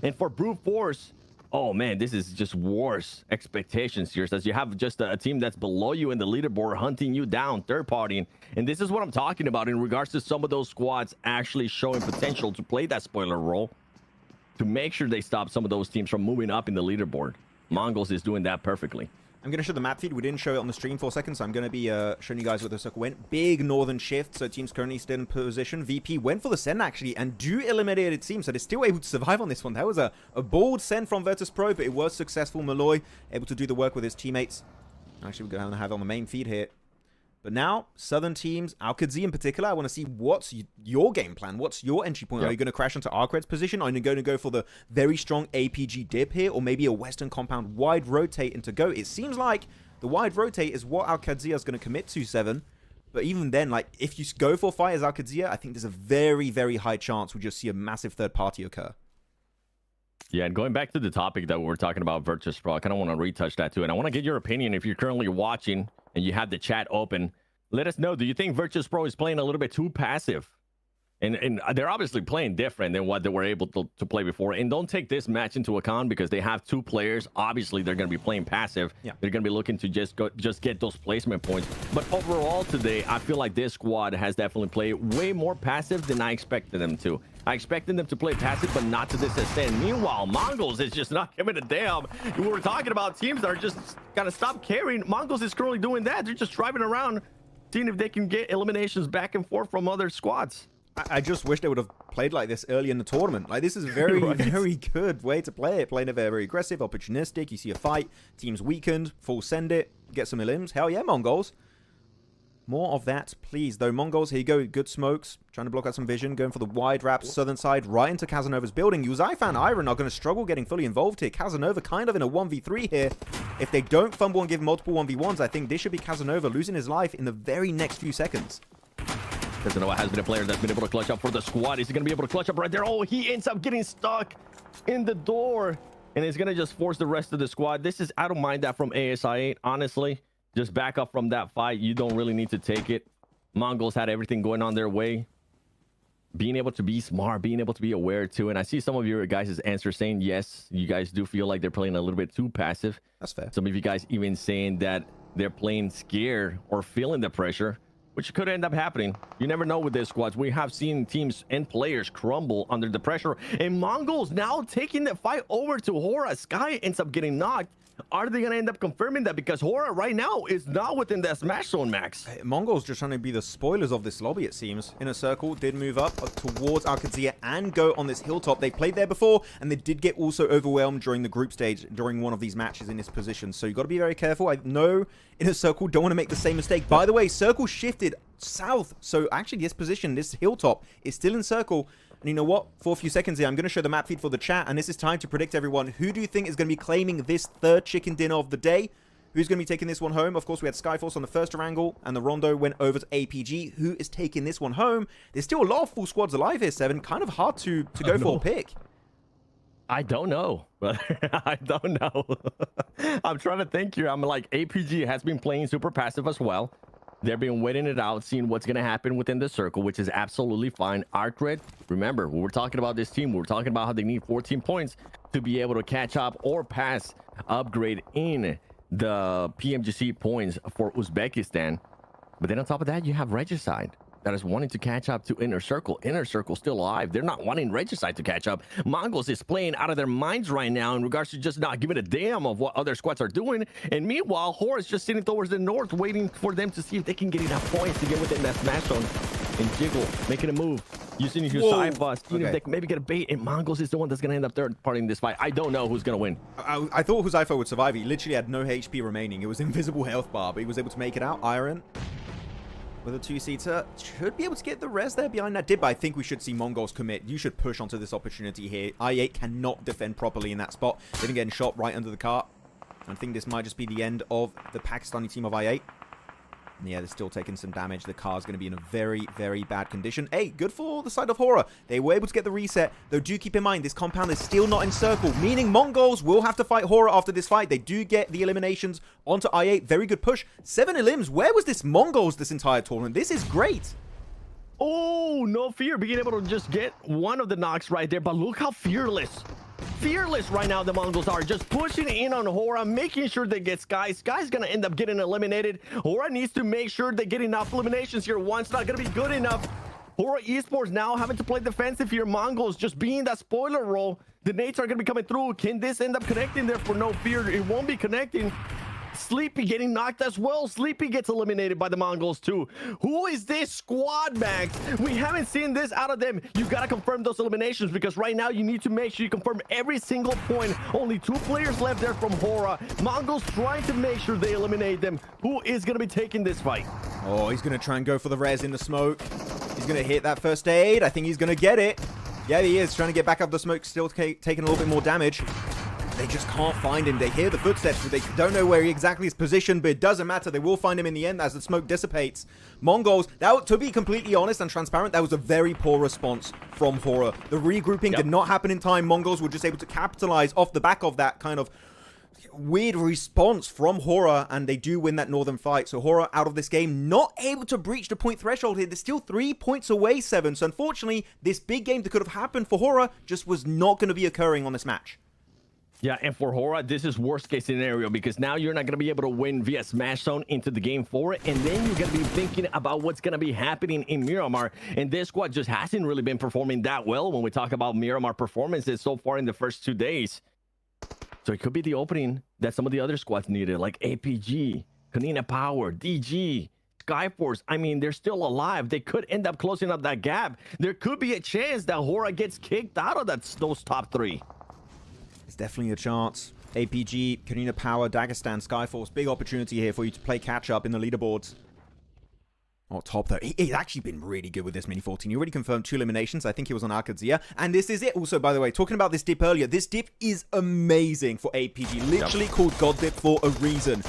And for Brute Force, oh man, this is just worse expectations here, as you have just a team that's below you in the leaderboard, hunting you down, third partying. And this is what I'm talking about in regards to some of those squads actually showing potential to play that spoiler role, to make sure they stop some of those teams from moving up in the leaderboard. Mongols is doing that perfectly. I'm going to show the map feed. We didn't show it on the stream for a second, so I'm going to be showing you guys where the circle went. Big northern shift, so team's currently still in position. VP went for the send, actually, and do eliminate it team, so they're still able to survive on this one. That was a bold send from Virtus.pro, but it was successful. Malloy able to do the work with his teammates. Actually, we're going to have it on the main feed here. But now, Southern teams, Al-Qadzi in particular, I want to see what's your game plan. What's your entry point? Are you going to crash into Arcred's position? Are you going to go for the very strong APG dip here? Or maybe a Western compound wide rotate into go? It seems like the wide rotate is what Al-Qadzi is going to commit to, 7. But even then, like, if you go for a fight as Al-Qadzi, I think there's a very, very high chance we'll just see a massive third party occur. Yeah, and going back to the topic that we were talking about, Virtus.pro, I kind of want to retouch that too. And I want to get your opinion if you're currently watching and you have the chat open. Let us know, do you think Virtus.pro is playing a little bit too passive? And they're obviously playing different than what they were able to play before. And don't take this match into account because they have 2 players. Obviously, they're going to be playing passive. Yeah. They're going to be looking to just get those placement points. But overall today, I feel like this squad has definitely played way more passive than I expected them to. I expected them to play passive, but not to this extent. Meanwhile, Mongols is just not giving a damn. We were talking about teams that are just going to stop caring. Mongols is currently doing that. They're just driving around, seeing if they can get eliminations back and forth from other squads. I just wish they would have played like this early in the tournament. Like, this is a very, very good way to play it. Playing it very aggressive, opportunistic. You see a fight, team's weakened, full send it, get some elims. Hell yeah, Mongols. More of that, please. Though, Mongols, here you go. Good smokes. Trying to block out some vision. Going for the wide wrap, southern side, right into Casanova's building. Uzai and Iron are going to struggle getting fully involved here. Casanova kind of in a 1v3 here. If they don't fumble and give multiple 1v1s, I think this should be Casanova losing his life in the very next few seconds. Casanova has been a player that's been able to clutch up for the squad. Is he going to be able to clutch up right there? Oh, he ends up getting stuck in the door. And it's going to just force the rest of the squad. This is, I don't mind that from ASI8, honestly. Just back up from that fight. You don't really need to take it. Mongols had everything going on their way. Being able to be smart, being able to be aware too. And I see some of your guys' answers saying, yes, you guys do feel like they're playing a little bit too passive. That's fair. Some of you guys even saying that they're playing scared or feeling the pressure, which could end up happening. You never know with these squads. We have seen teams and players crumble under the pressure. And Mongols now taking the fight over to Hora. Sky ends up getting knocked. Are they going to end up confirming that? Because Hora right now is not within that smash zone, Max. Mongols just trying to be the spoilers of this lobby, it seems. Inner Circle did move up towards Al-Qadzi and go on this hilltop. They played there before, and they did get also overwhelmed during the group stage during one of these matches in this position. So you got to be very careful. I know Inner Circle don't want to make the same mistake. By the way, Circle shifted south. So actually this position, this hilltop, is still in Circle. And you know what? For a few seconds here, I'm going to show the map feed for the chat. And this is time to predict, everyone. Who do you think is going to be claiming this third chicken dinner of the day? Who's going to be taking this one home? Of course, we had Skyforce on the first Erangel, and the Rondo went over to APG. Who is taking this one home? There's still a lot of full squads alive here, 7. Kind of hard to go for a pick. I don't know. I don't know. I'm trying to think here. I'm like, APG has been playing super passive as well. They've been waiting it out, seeing what's going to happen within the circle, which is absolutely fine. Arcred, remember, we were talking about this team. We were talking about how they need 14 points to be able to catch up or pass upgrade in the PMGC points for Uzbekistan. But then on top of that, you have Regicide. that is wanting to catch up to Inner Circle. Inner Circle still alive. They're not wanting Regicide to catch up. Mongols is playing out of their minds right now in regards to just not giving a damn of what other squads are doing. And meanwhile, Hora is just sitting towards the north, waiting for them to see if they can get enough points to get within that smash zone. And Jiggle making a move, using his side bust, seeing if they can maybe get a bait. And Mongols is the one that's going to end up third party in this fight. I don't know who's going to win. I thought Huzaifo would survive. He literally had no HP remaining. It was invisible health bar, but he was able to make it out. Iron with a two-seater should be able to get the res there behind that dip, but I think we should see Mongols commit. You should push onto this opportunity here. I8 cannot defend properly in that spot. They've been getting shot right under the car. I think this might just be the end of the Pakistani team of I8. And yeah, they're still taking some damage. The car's going to be in a very, very bad condition. Hey, good for the side of Hora. They were able to get the reset, though do keep in mind, this compound is still not encircled, meaning Mongols will have to fight Hora after this fight. They do get the eliminations onto I8. Very good push. 7 elims. Where was this Mongols this entire tournament? This is great. Oh, no fear. Being able to just get one of the knocks right there. But look how fearless right now the Mongols are, just pushing in on Hora, making sure they get Sky. Sky's gonna end up getting eliminated. Hora needs to make sure they get enough eliminations here. One's not gonna be good enough. Hora Esports now having to play defensive here. Mongols just being that spoiler role. The nades are gonna be coming through. Can this end up connecting there for no fear? It won't be connecting. Sleepy getting knocked as well. Sleepy gets eliminated by the Mongols too. Who is this squad, Max? We haven't seen this out of them. You gotta confirm those eliminations, because right now you need to make sure you confirm every single point. Only 2 players left there from Hora. Mongols trying to make sure they eliminate them. Who is gonna be taking this fight? Oh, he's gonna try and go for the res in the smoke. He's gonna hit that first aid. I think he's gonna get it. Yeah, he is trying to get back up the smoke, still taking a little bit more damage. They just can't find him. They hear the footsteps, but they don't know where he exactly is positioned, but it doesn't matter. They will find him in the end as the smoke dissipates. Mongols, to be completely honest and transparent, that was a very poor response from Hora. The regrouping did not happen in time. Mongols were just able to capitalize off the back of that kind of weird response from Hora, and they do win that northern fight. So Hora out of this game, not able to breach the point threshold here. They're still 3 points away, 7. So unfortunately, this big game that could have happened for Hora just was not going to be occurring on this match. Yeah, and for Hora, this is worst case scenario, because now you're not going to be able to win via Smash Zone into the game 4, and then you're going to be thinking about what's going to be happening in Miramar. And this squad just hasn't really been performing that well when we talk about Miramar performances so far in the first 2 days. So it could be the opening that some of the other squads needed, like APG, Kanina Power, DG, Skyforce. I mean, they're still alive. They could end up closing up that gap. There could be a chance that Hora gets kicked out of those top 3. It's definitely a chance. APG, Karina Power, Dagestan, Skyforce. Big opportunity here for you to play catch-up in the leaderboards. Oh, top though. He's actually been really good with this Mini 14. He already confirmed 2 eliminations. I think he was on Arkadzia. And this is it. Also, by the way, talking about this dip earlier, this dip is amazing for APG. Literally called God Dip for a reason.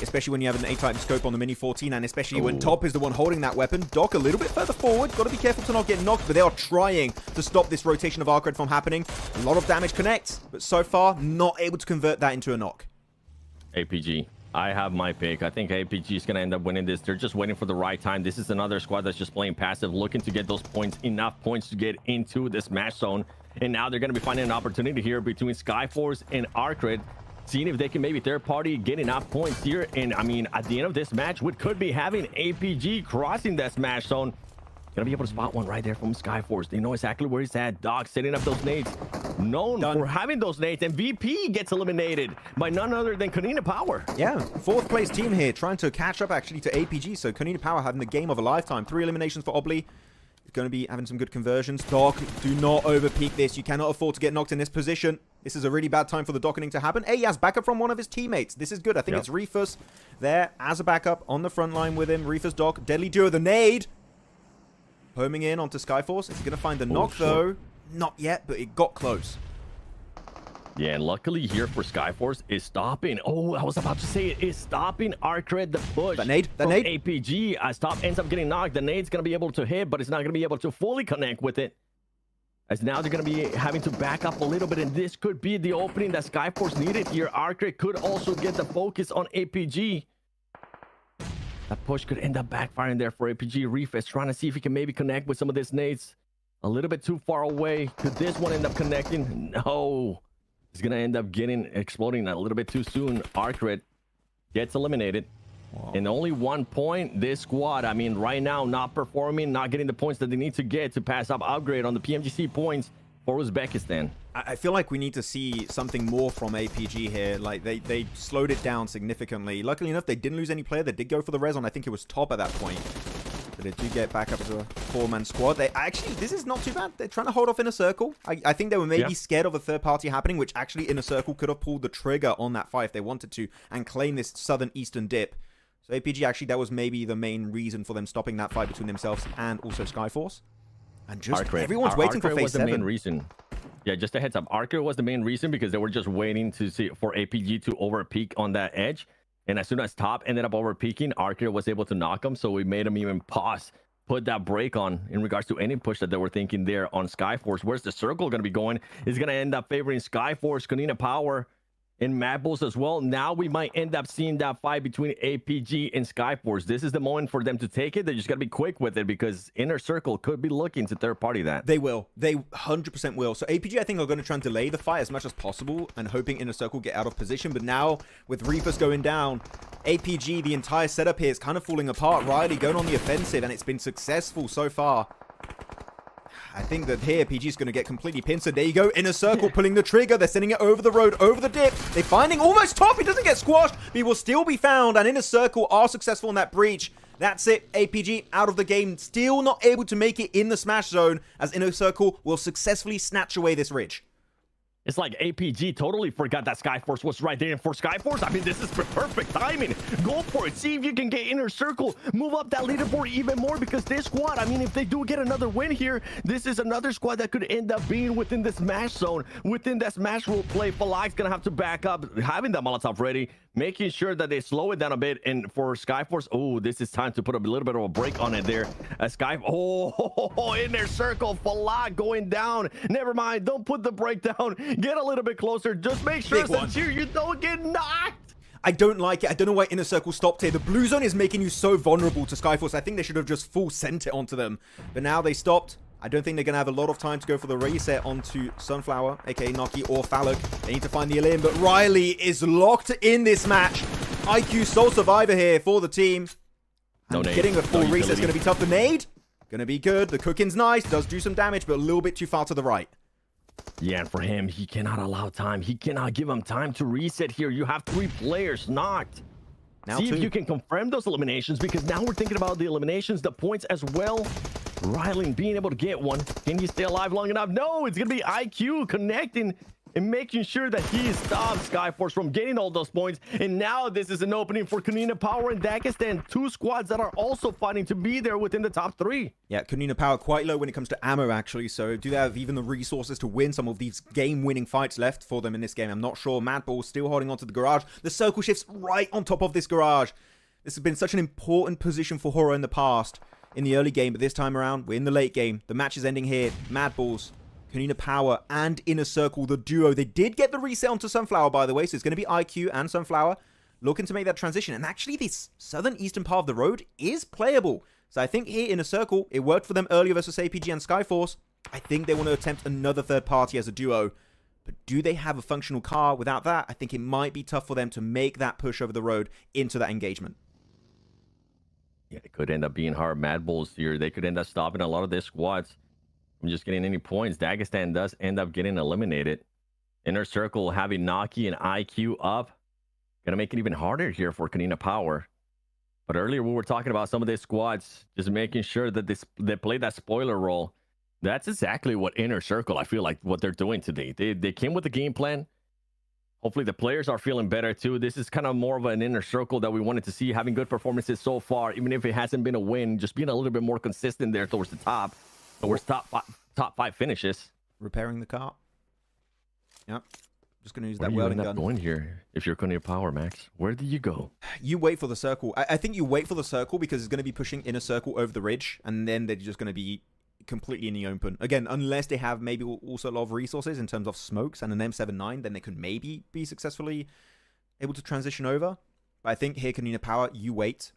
Especially when you have an A-type scope on the Mini 14, and especially when Top is the one holding that weapon. Doc a little bit further forward. Got to be careful to not get knocked, but they are trying to stop this rotation of Arcred from happening. A lot of damage connects, but so far, not able to convert that into a knock. APG. I have my pick. I think APG is going to end up winning this. They're just waiting for the right time. This is another squad that's just playing passive, looking to get those points, enough points to get into this match zone. And now they're going to be finding an opportunity here between Skyforce and Arcred, seeing if they can maybe third party get enough points here. And I mean, at the end of this match, we could be having APG crossing that smash zone. Gonna be able to spot one right there from Skyforce. They know exactly where he's at. Doc setting up those nades, known for having those nades, and VP gets eliminated by none other than Kanina Power. Yeah, 4th place team here, trying to catch up actually to APG. So Kanina Power having the game of a lifetime. 3 eliminations for Obli. Going to be having some good conversions. Doc, do not overpeak this. You cannot afford to get knocked in this position. This is a really bad time for the docketing to happen. Hey, he has backup from one of his teammates. This is good. I think it's Reefus there as a backup on the front line with him. Reefus, Doc, deadly duo, the nade. Homing in onto Skyforce. Is he going to find the knock, though? Not yet, but it got close. Yeah, and luckily here for Skyforce is stopping. Oh, I was about to say it is stopping Arcred the push. That nade, APG. As Top ends up getting knocked, the nade's going to be able to hit, but it's not going to be able to fully connect with it. As now they're going to be having to back up a little bit, and this could be the opening that Skyforce needed here. Arcred could also get the focus on APG. That push could end up backfiring there for APG. Reefus trying to see if he can maybe connect with some of these nades. A little bit too far away. Could this one end up connecting? No. He's going to end up exploding a little bit too soon. Arcred gets eliminated. And only 1 point, this squad, I mean, right now, not performing, not getting the points that they need to get to pass up upgrade on the PMGC points for Uzbekistan. I feel like we need to see something more from APG here. Like, they slowed it down significantly. Luckily enough, they didn't lose any player. They did go for the res on, I think it was top at that point. But they do get back up as a 4-man squad. They actually, this is not too bad. They're trying to hold off Inner Circle. I think they were maybe scared of a third party happening, which actually Inner Circle could have pulled the trigger on that fight if they wanted to and claim this southern eastern dip. So APG, actually, that was maybe the main reason for them stopping that fight between themselves and also Skyforce. And just everyone's waiting for phase 7. The main reason. Yeah, just a heads up. Archer was the main reason because they were just waiting to see for APG to overpeak on that edge. And as soon as top ended up overpeaking, Archer was able to knock him. So we made him even pause, put that break on in regards to any push that they were thinking there on Skyforce. Where's the circle going to be going? Is going to end up favoring Skyforce, Kanina Power, and Mad Bulls as well. Now we might end up seeing that fight between APG and Skyforce. This is the moment for them to take it. They just got to be quick with it because Inner Circle could be looking to third party that. They will. They 100% will. So APG, I think, are going to try and delay the fight as much as possible and hoping Inner Circle get out of position. But now with Reapers going down, APG, the entire setup here is kind of falling apart. Riley going on the offensive, and it's been successful so far. I think that here, PG is going to get completely pincered. There you go. Inner Circle pulling the trigger. They're sending it over the road, over the dip. They're finding almost top. He doesn't get squashed, but he will still be found. And Inner Circle are successful in that breach. That's it. APG out of the game. Still not able to make it in the smash zone as Inner Circle will successfully snatch away this ridge. It's like APG totally forgot that Skyforce was right there. And for Skyforce, I mean, this is perfect timing. Go for it. See if you can get Inner Circle. Move up that leaderboard even more because this squad, I mean, if they do get another win here, this is another squad that could end up being within the smash zone. Within that smash rule play, Falak's going to have to back up, having that Molotov ready, making sure that they slow it down a bit. And for Skyforce, oh, this is time to put a little bit of a break on it there. Inner Circle, Falak going down. Never mind. Don't put the break down. Get a little bit closer. Just make sure that you don't get knocked. I don't like it. I don't know why Inner Circle stopped here. The blue zone is making you so vulnerable to Skyforce. I think they should have just full sent it onto them. But now they stopped. I don't think they're going to have a lot of time to go for the reset onto Sunflower, aka Noki or Falak. They need to find the Elim, but Riley is locked in this match. IQ sole survivor here for the team. And getting a full reset is going to be tough. The nade, going to be good. The cooking's nice, does do some damage, but a little bit too far to the right. Yeah, and for him, he cannot allow time. He cannot give him time to reset here. You have 3 players knocked. Now see if you can confirm those eliminations, because now we're thinking about the eliminations, the points as well. Riley being able to get one. Can he stay alive long enough? No, it's going to be IQ connecting and making sure that he stops Skyforce from getting all those points. And now this is an opening for Kanina Power and Dagestan, 2 squads that are also fighting to be there within the top 3. Yeah, Kanina Power quite low when it comes to ammo, actually. So do they have even the resources to win some of these game-winning fights left for them in this game? I'm not sure. Mad Bull still holding onto the garage. The circle shifts right on top of this garage. This has been such an important position for Horo in the past, in the early game, but this time around, we're in the late game. The match is ending here. Mad Bulls, Kanina Power, and Inner Circle, the duo. They did get the reset onto Sunflower, by the way, so it's going to be IQ and Sunflower looking to make that transition. And actually, this southern eastern part of the road is playable. So I think here, Inner Circle, it worked for them earlier versus APG and Skyforce. I think they want to attempt another third party as a duo. But do they have a functional car? Without that, I think it might be tough for them to make that push over the road into that engagement. Yeah, it could end up being hard. Mad Bulls here, they could end up stopping a lot of their squads from just getting any points. Dagestan does end up getting eliminated. Inner Circle having Naki and IQ up. Gonna make it even harder here for Kanina Power. But earlier we were talking about some of their squads just making sure that they play that spoiler role. That's exactly what Inner Circle, I feel like, what they're doing today. They came with a game plan. Hopefully the players are feeling better too. This is kind of more of an Inner Circle that we wanted to see, having good performances so far, even if it hasn't been a win, just being a little bit more consistent there towards the top, towards top five finishes. Repairing the car. Yep. Just going to use Where that welding gun. Where do you end up going here if you're Kanina Power, Max? Where do you go? You wait for the circle. I think you wait for the circle because it's going to be pushing Inner Circle over the ridge, and then they're just going to be completely in the open. Again, unless they have maybe also a lot of resources in terms of smokes and an M79, then they could maybe be successfully able to transition over. But I think here, Kanina Power, you wait.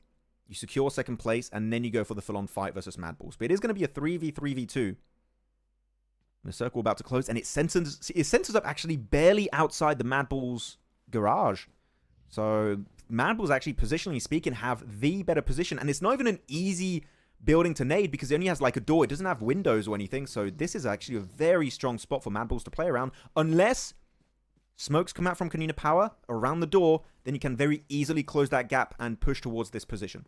You secure second place, and then you go for the full-on fight versus Mad Bulls. But it is going to be a 3v3v2. The circle about to close, and it centers up actually barely outside the Mad Bulls garage. So Mad Bulls actually, positionally speaking, have the better position. And it's not even an easy building to nade because it only has like a door. It doesn't have windows or anything. So this is actually a very strong spot for Mad Bulls to play around. Unless smokes come out from Kanina Power around the door, then you can very easily close that gap and push towards this position.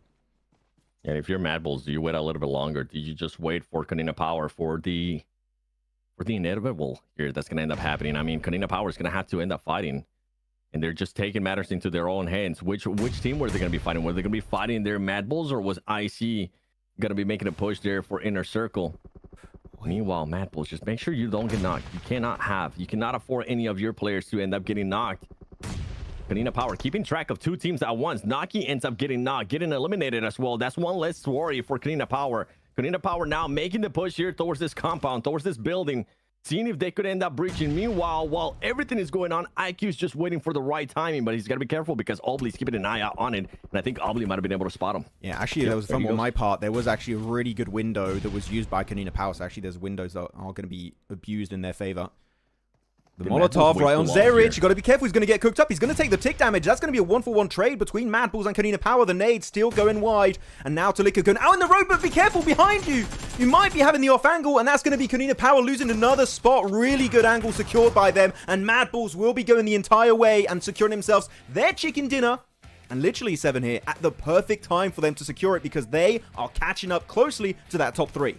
And if you're Mad Bulls, do you wait a little bit longer? Do you just wait for Kanina Power for the inevitable here that's going to end up happening? I mean, Kanina Power is going to have to end up fighting, and they're just taking matters into their own hands. Which team were they going to be fighting? Were they going to be fighting their Mad Bulls, or was IC going to be making a push there for Inner Circle? Meanwhile, Mad Bulls, just make sure you don't get knocked. You cannot afford any of your players to end up getting knocked. Kanina Power keeping track of 2 teams at once. Naki ends up getting knocked, getting eliminated as well. That's one less worry for Kanina Power. Kanina Power now making the push here towards this compound, towards this building, seeing if they could end up breaching. Meanwhile, while everything is going on, IQ's just waiting for the right timing, but he's got to be careful because Obly's keeping an eye out on it, and I think Obly might have been able to spot him. Yeah, actually, there was a fumble on my part. There was actually a really good window that was used by Kanina Power, so actually there's windows that are going to be abused in their favor. The Molotov right on Zerich. You got to be careful. He's going to get cooked up. He's going to take the tick damage. That's going to be a 1-for-1 trade between Mad Bulls and Kanina Power. The nade still going wide. And now Talika going out in the road, but be careful behind you. You might be having the off angle, and that's going to be Kanina Power losing another spot. Really good angle secured by them. And Mad Bulls will be going the entire way and securing themselves their chicken dinner. And literally 7 here at the perfect time for them to secure it because they are catching up closely to that top 3.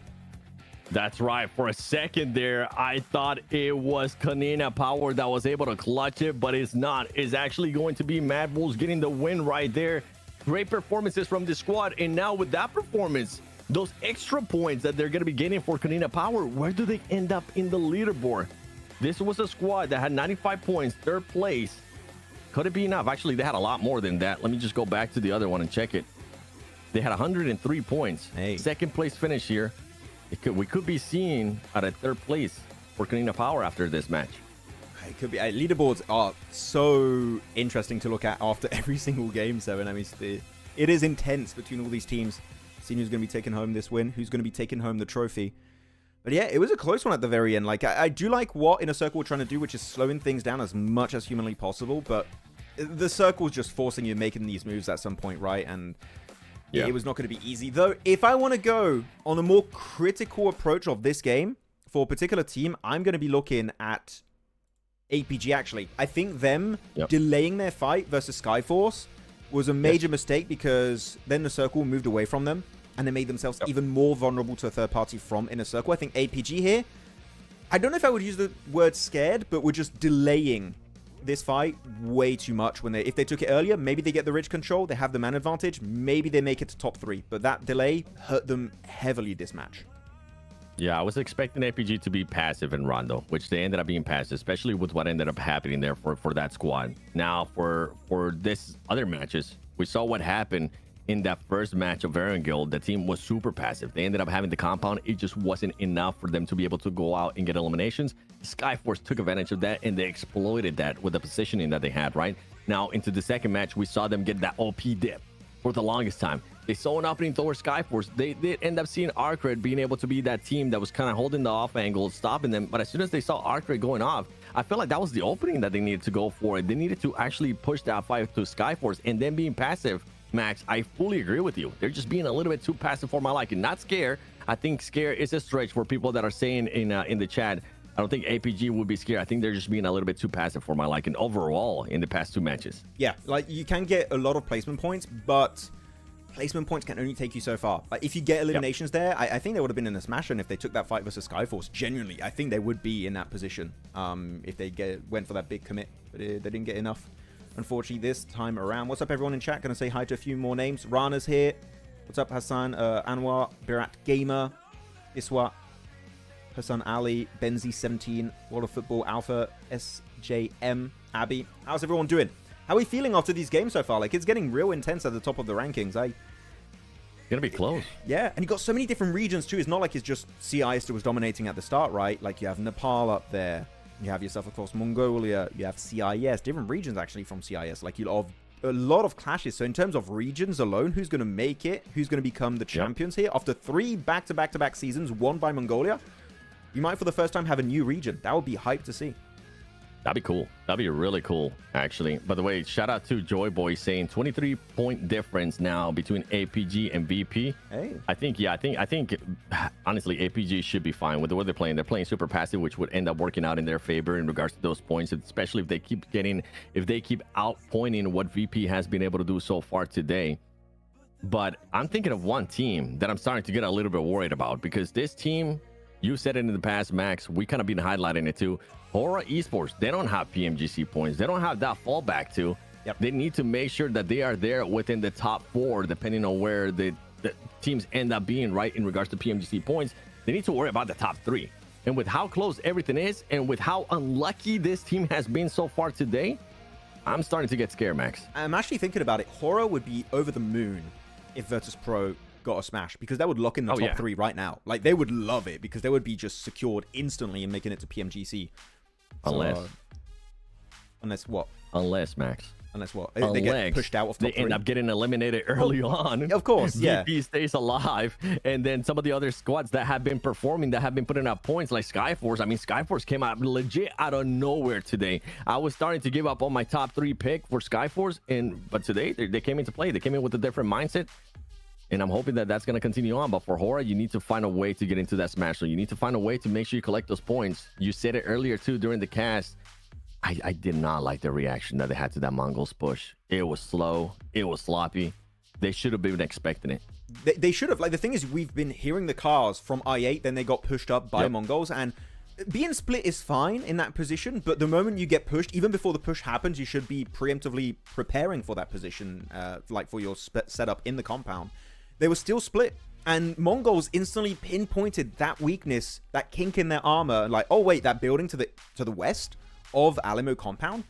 That's right. For a second there, I thought it was Kanina Power that was able to clutch it, but it's not. It's actually going to be Mad Bulls getting the win right there. Great performances from this squad. And now with that performance, those extra points that they're going to be getting for Kanina Power, where do they end up in the leaderboard? This was a squad that had 95 points, 3rd place. Could it be enough? Actually, they had a lot more than that. Let me just go back to the other one and check it. They had 103 points. Hey. 2nd place finish here. We could be seeing at a 3rd place for Kanina Power after this match. It could be. Leaderboards are so interesting to look at after every single game, Seven. I mean, it is intense between all these teams. Seeing who's going to be taking home this win, who's going to be taking home the trophy. But yeah, it was a close one at the very end. Like, I do like what Inner Circle were trying to do, which is slowing things down as much as humanly possible. But the circle's just forcing you making these moves at some point, right? And yeah, it was not going to be easy. Though, if I want to go on a more critical approach of this game for a particular team, I'm going to be looking at APG, actually. I think them delaying their fight versus Skyforce was a major mistake because then the circle moved away from them and they made themselves even more vulnerable to a third party from Inner Circle. I think APG here, I don't know if I would use the word scared, but we're just delaying this fight way too much. If they took it earlier, maybe they get the ridge control, they have the man advantage, maybe they make it to top 3, but that delay hurt them heavily this match. Yeah, I was expecting APG to be passive in Rondo, which they ended up being passive, especially with what ended up happening there for that squad. Now for this other matches, we saw what happened in that first match of Erangel. The team was super passive. They ended up having the compound. It just wasn't enough for them to be able to go out and get eliminations. Skyforce took advantage of that, and they exploited that with the positioning that they had, right? Now, into the second match, we saw them get that OP dip for the longest time. They saw an opening towards Skyforce. They did end up seeing Arcred being able to be that team that was kind of holding the off angle, stopping them. But as soon as they saw Arcred going off, I felt like that was the opening that they needed to go for. They needed to actually push that fight to Skyforce, and then being passive. Max, I fully agree with you. They're just being a little bit too passive for my liking. Not scare. I think scare is a stretch for people that are saying in the chat. I don't think APG would be scared. I think they're just being a little bit too passive for my liking overall in the past 2 matches. Yeah, like you can get a lot of placement points, but placement points can only take you so far. Like if you get eliminations there, I think they would have been in a smash, and if they took that fight versus Skyforce, genuinely, I think they would be in that position if they went for that big commit, but they didn't get enough. Unfortunately, this time around. What's up, everyone in chat? Gonna say hi to a few more names. Rana's here. What's up, Hassan? Anwar, Birat Gamer, Iswa, Hassan Ali, Benzi17, World of Football, Alpha, SJM, Abby. How's everyone doing? How are we feeling after these games so far? Like, it's getting real intense at the top of the rankings. Gonna be close. Yeah, and you got so many different regions too. It's not like it's just CIS that was dominating at the start, right? Like you have Nepal up there. You have yourself, of course, Mongolia. You have CIS, different regions actually from CIS. Like you have a lot of clashes. So in terms of regions alone, who's going to make it? Who's going to become the champions here? After 3 back-to-back seasons won by Mongolia, you might for the first time have a new region. That would be hype to see. That'd be cool. That'd be really cool, actually. By the way, shout out to Joy Boy saying 23-point difference now between APG and VP. Hey. I think honestly, APG should be fine with the way they're playing. They're playing super passive, which would end up working out in their favor in regards to those points, especially if they keep outpointing what VP has been able to do so far today. But I'm thinking of one team that I'm starting to get a little bit worried about, because this team, you said it in the past, Max, we kind of been highlighting it too. Hora Esports, they don't have PMGC points. They don't have that fallback to. Yep. They need to make sure that they are there within the top 4, depending on where the teams end up being, right, in regards to PMGC points. They need to worry about the top 3. And with how close everything is, and with how unlucky this team has been so far today, I'm starting to get scared, Max. I'm actually thinking about it. Hora would be over the moon if Virtus Pro got a smash, because that would lock in the top 3 right now. Like, they would love it, because they would be just secured instantly and making it to PMGC. Unless what? Unless, Max. Unless what? They get pushed out of top 3. They end up getting eliminated early on. Of course, yeah. VP stays alive, and then some of the other squads that have been performing, that have been putting up points, like Skyforce. I mean, Skyforce came out legit out of nowhere today. I was starting to give up on my top 3 pick for Skyforce, but today they came into play. They came in with a different mindset. And I'm hoping that that's going to continue on. But for Hora, you need to find a way to get into that smash. So you need to find a way to make sure you collect those points. You said it earlier, too, during the cast. I did not like the reaction that they had to that Mongols push. It was slow. It was sloppy. They should have been expecting it. They should have. Like, the thing is, we've been hearing the cars from I8, then they got pushed up by Mongols. And being split is fine in that position. But the moment you get pushed, even before the push happens, you should be preemptively preparing for that position, like for your setup in the compound. They were still split, and Mongols instantly pinpointed that weakness, that kink in their armor. Like, oh wait, that building to the west of Alamo compound,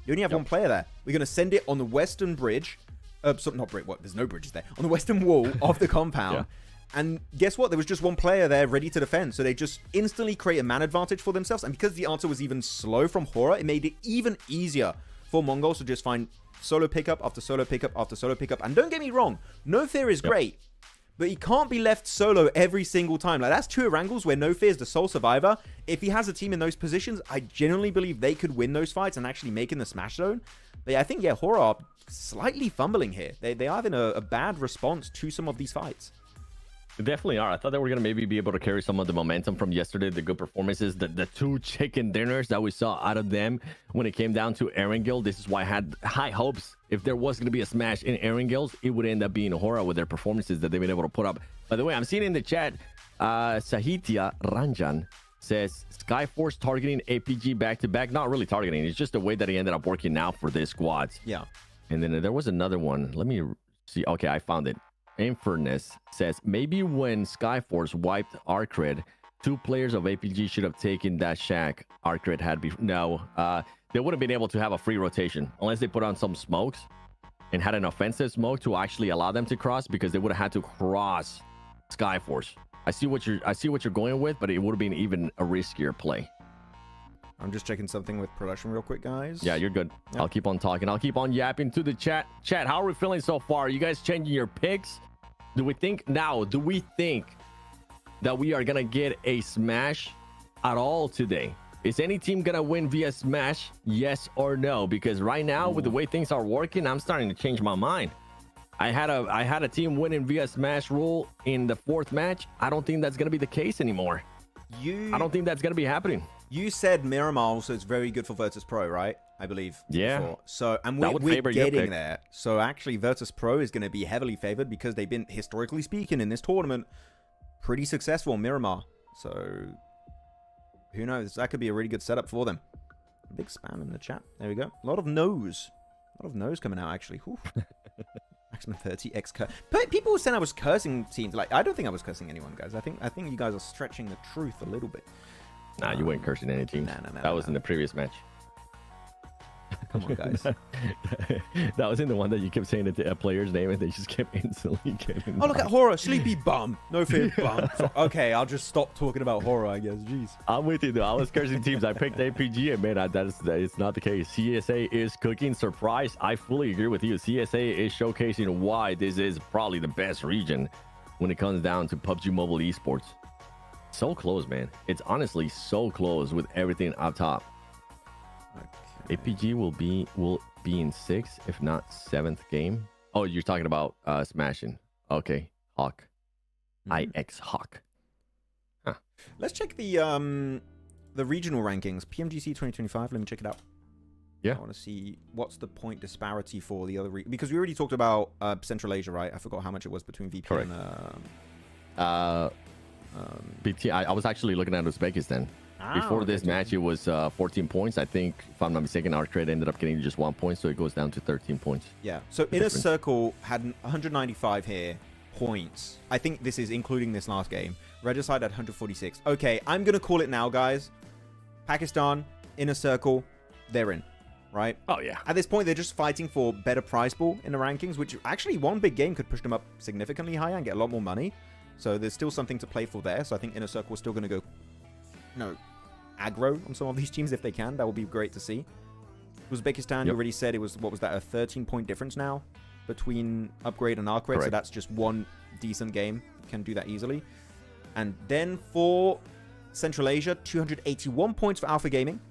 you only have one player there. We're gonna send it on the western bridge. Not bridge. What? There's no bridges there. On the western wall of the compound. And guess what? There was just one player there ready to defend. So they just instantly create a man advantage for themselves. And because the answer was even slow from Hora, it made it even easier for Mongols to just find solo pickup after solo pickup after solo pickup. And don't get me wrong, No Fear is great, but he can't be left solo every single time. Like, that's 2 Erangels where No Fear is the sole survivor. If he has a team in those positions, I genuinely believe they could win those fights and actually make in the smash zone. But yeah, I think, Hora are slightly fumbling here. They are having a bad response to some of these fights. They definitely are. I thought they were going to maybe be able to carry some of the momentum from yesterday, the good performances, the 2 chicken dinners that we saw out of them when it came down to Erangel. This is why I had high hopes. If there was going to be a smash in Erangel's, it would end up being Hora with their performances that they've been able to put up. By the way, I'm seeing in the chat, Sahitya Ranjan says, Skyforce targeting APG back-to-back. Not really targeting. It's just the way that he ended up working out for their squads. Yeah. And then there was another one. Let me see. Okay, I found it. Infernus says, maybe when Skyforce wiped Arcred, 2 players of APG should have taken that shack Arcred had before. No, they would have been able to have a free rotation unless they put on some smokes and had an offensive smoke to actually allow them to cross, because they would have had to cross Skyforce. I see what you're going with, but it would have been even a riskier play. I'm just checking something with production real quick, guys. Yeah, you're good. Yep. I'll keep on talking. I'll keep on yapping to the chat. Chat, how are we feeling so far? Are you guys changing your picks? Do we think that we are going to get a smash at all today? Is any team going to win via smash? Yes or no? Because right now, with the way things are working, I'm starting to change my mind. I had a team winning via smash rule in the 4th match. I don't think that's going to be the case anymore. I don't think that's going to be happening. You said Miramar also is very good for Virtus Pro, right? I believe. Yeah. Before. So, and we're getting there. So actually, Virtus Pro is going to be heavily favored because they've been, historically speaking, in this tournament, pretty successful in Miramar. So, who knows? That could be a really good setup for them. Big spam in the chat. There we go. A lot of no's. A lot of no's coming out, actually. Maxman 30 X curse. People were saying I was cursing teams. Like, I don't think I was cursing anyone, guys. I think you guys are stretching the truth a little bit. Nah, you weren't cursing any teams. Nah, that was in the previous match. Come on, guys. That was in the one that you kept saying a player's name and they just kept instantly getting. Oh, look at Hora, sleepy bum. No Fear bum. So, okay, I'll just stop talking about Hora, I guess. Jeez. I'm with you though. I was cursing teams. I picked APG and man, that is not the case. CSA is cooking. Surprise. I fully agree with you. CSA is showcasing why this is probably the best region when it comes down to PUBG Mobile Esports. So close, man. It's honestly so close with everything up top. APG will be in 6th, if not 7th game. Oh, you're talking about smashing. Okay, Hawk. IX Hawk. Huh. Let's check the regional rankings. PMGC 2025. Let me check it out. Yeah. I want to see what's the point disparity for the other because we already talked about Central Asia, right? I forgot how much it was between VP Correct. and BT. I was actually looking at Uzbekistan. Before this match, it was 14 points. I think, if I'm not mistaken, our trade ended up getting just 1 point, so it goes down to 13 points. Yeah. So Inner Circle had 195 here points. I think this is including this last game. Regicide at 146. Okay, I'm gonna call it now, guys. Pakistan, Inner Circle, they're in. Right? Oh, yeah. At this point, they're just fighting for better prize pool in the rankings, which actually one big game could push them up significantly higher and get a lot more money. So there's still something to play for there. So I think Inner Circle is still going to go, aggro on some of these teams if they can. That would be great to see. Uzbekistan, you already said it was, what was that, a 13-point difference now between Upgrade and Arcgrade. So that's just one decent game. You can do that easily. And then for Central Asia, 281 points for Alpha Gaming.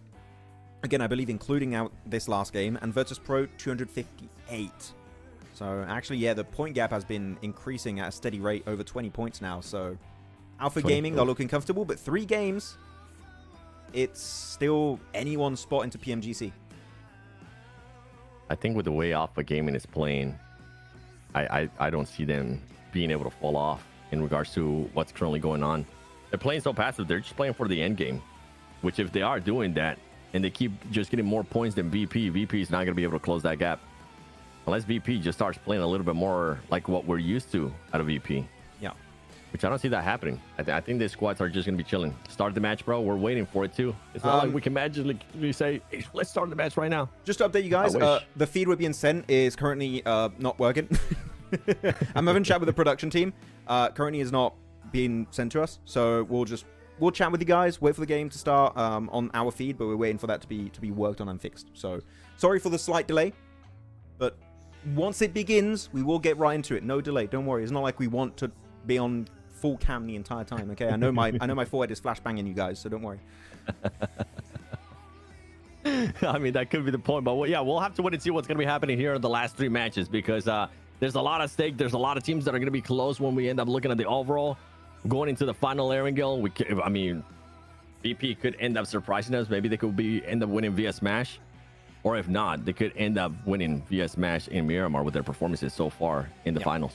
Again, I believe including out this last game. And Virtus Pro, 258. So actually, yeah, the point gap has been increasing at a steady rate, over 20 points now. So Alpha Gaming are looking comfortable, but 3 games, it's still anyone's spot into PMGC. I think with the way Alpha Gaming is playing, I don't see them being able to fall off in regards to what's currently going on. They're playing so passive, they're just playing for the end game, which if they are doing that, and they keep just getting more points than VP, VP is not going to be able to close that gap. Unless VP just starts playing a little bit more like what we're used to out of VP. Yeah. Which I don't see that happening. I think the squads are just going to be chilling. Start the match, bro. We're waiting for it, too. It's not like we can magically say, hey, let's start the match right now. Just to update you guys, the feed we're being sent is currently not working. I'm having a chat with the production team. Currently is not being sent to us. So we'll chat with you guys, wait for the game to start on our feed, but we're waiting for that to be worked on and fixed. So sorry for the slight delay, but once it begins, we will get right into it. No delay. Don't worry. It's not like we want to be on full cam the entire time. Okay, I know my forehead is flashbanging you guys, so don't worry. I mean, that could be the point, but yeah, we'll have to wait and see what's going to be happening here in the last 3 matches because there's a lot at stake. There's a lot of teams that are going to be close when we end up looking at the overall. Going into the final Erangel, I mean, VP could end up surprising us. Maybe they could end up winning via Smash. Or if not, they could end up winning via Smash in Miramar with their performances so far in the finals.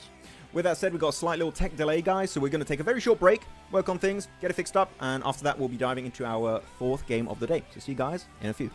With that said, we've got a slight little tech delay, guys. So we're going to take a very short break, work on things, get it fixed up. And after that, we'll be diving into our 4th game of the day. So see you guys in a few.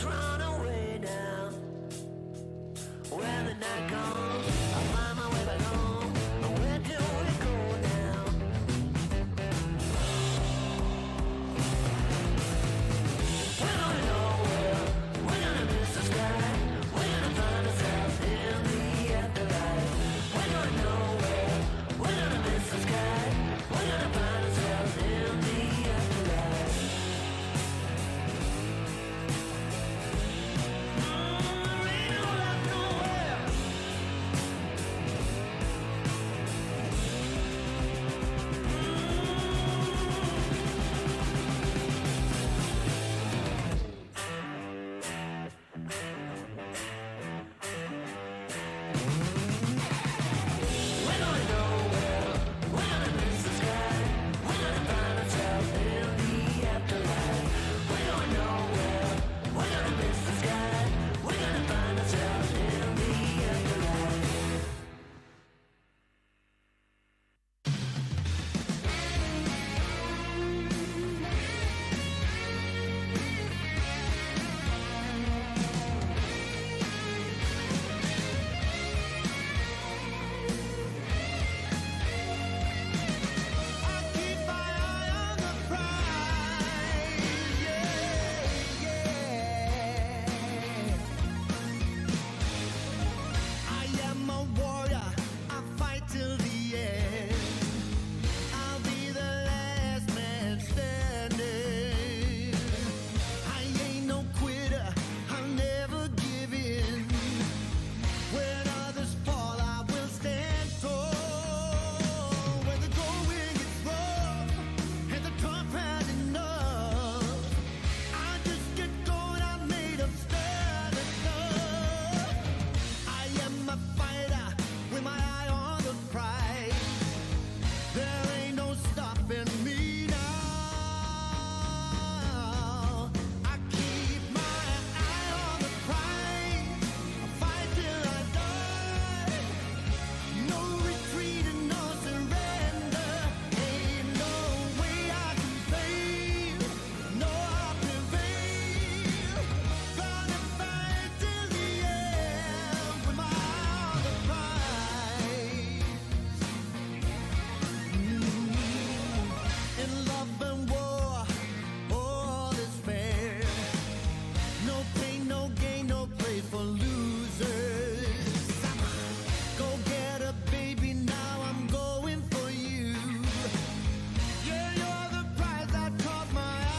run away now. When the night comes, I'll find my way back home. But where do we go now? We're going nowhere. We're gonna miss the sky. We're gonna find ourselves in the afterlife. We're going nowhere. We're gonna miss the sky. We're gonna find ourselves in the afterlife. There ain't no love nowhere. We're going nowhere. We're gonna miss the sky. We're gonna find ourselves in the afterlife. We're going nowhere. We're gonna miss the sky. We're gonna find ourselves in the afterlife. I keep my eye on the prize, I am a warrior, I fight till the end. I'll be the last man standing. I ain't no quitter, I'll never give in. When others fall, I will stand tall. When the going gets rough and the tough had enough, I just get going. I'm made of stubborn stuff. I am a fighter with my eye on the prize. There ain't no stopping me now. I keep my eye on the prize. I fight till I die. No retreat and no surrender. Ain't no way I can fail. No, I prevail. Gonna fight till the end with my eye on the prize. In love and war, all is fair. No pain, no gain, no place for losers. Go get a baby, now I'm going for you. Yeah, you're the prize that caught my eye.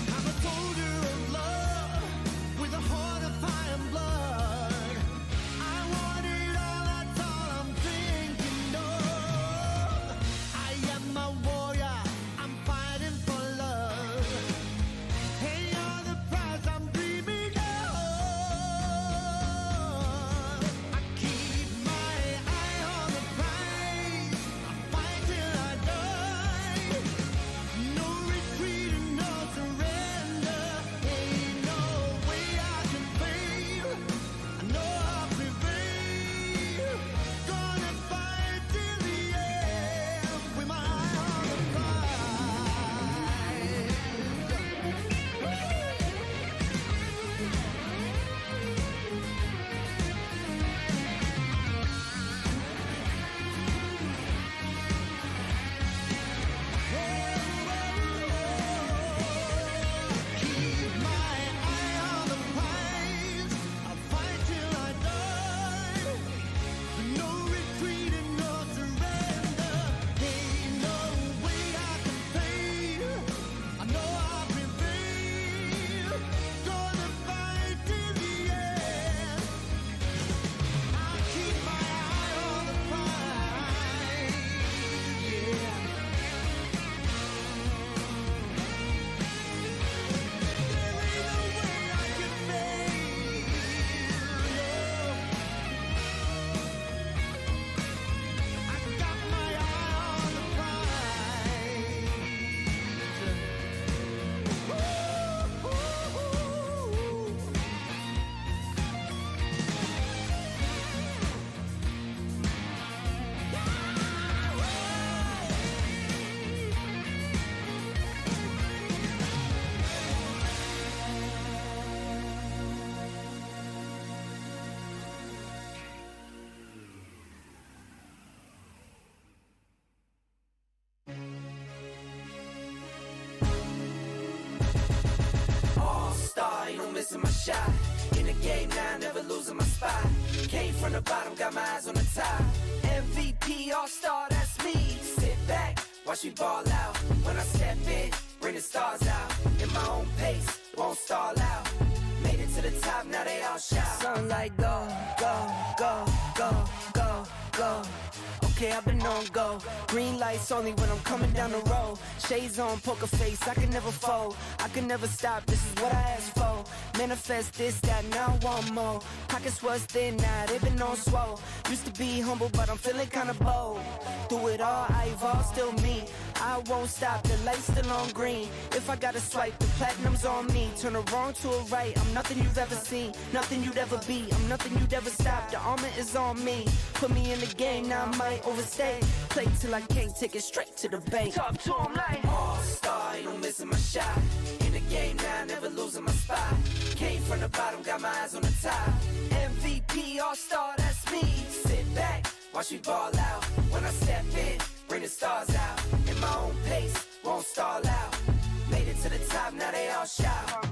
I'm a soldier of love with a heart of fire and blood. I want it all, that's all I'm thinking of. I am a warrior, I'm fighting for love. Hey, shot. In the game now, never losing my spot. Came from the bottom, got my eyes on the top. MVP All-Star, that's me. Sit back, watch me ball out. When I step in, bring the stars out. In my own pace, won't stall out. Made it to the top, now they all shout. Sunlight go, go, go, go, go, go. Okay, I've been on go. Green lights only when I'm coming down the road. Shades on, poker face, I can never fold. I can never stop, this is what I asked for. Manifest this, that, now I want more. Pockets was thin, now they been on swole. Used to be humble, but I'm feeling kinda bold. Through it all, I evolve, still me. I won't stop, the light's still on green. If I gotta swipe, the platinum's on me. Turn a wrong to a right, I'm nothing you've ever seen. Nothing you'd ever be, I'm nothing you'd ever stop. The armor is on me. Put me in the game, now I might overstay. Play till I can't, take it straight to the bank. Talk to him like All-Star, ain't no missing my shot. In the game now, never losing my spot. Came from the bottom, got my eyes on the top. MVP All-Star, that's me. Sit back, watch me ball out. When I step in, bring the stars out. In my own pace, won't stall out. Made it to the top, now they all shout.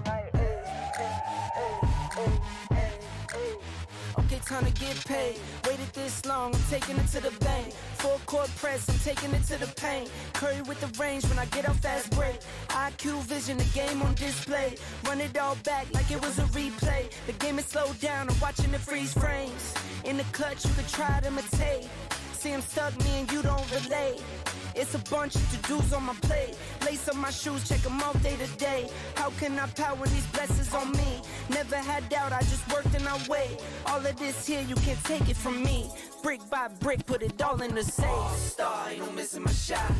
Okay, time to get paid. Waited this long, I'm taking it to the bank. Full court press, I'm taking it to the paint. Curry with the range when I get off fast break. IQ vision, the game on display. Run it all back like it was a replay. The game is slowed down, I'm watching the freeze frames. In the clutch, you could try to imitate. See him stuck, me and you don't relate. It's a bunch of to-dos on my plate. Lace up my shoes, check them out day to day. How can I power these blessings on me? Never had doubt, I just worked and I wait. All of this here, you can't take it from me. Brick by brick, put it all in the safe. All-Star, ain't no missing my shot.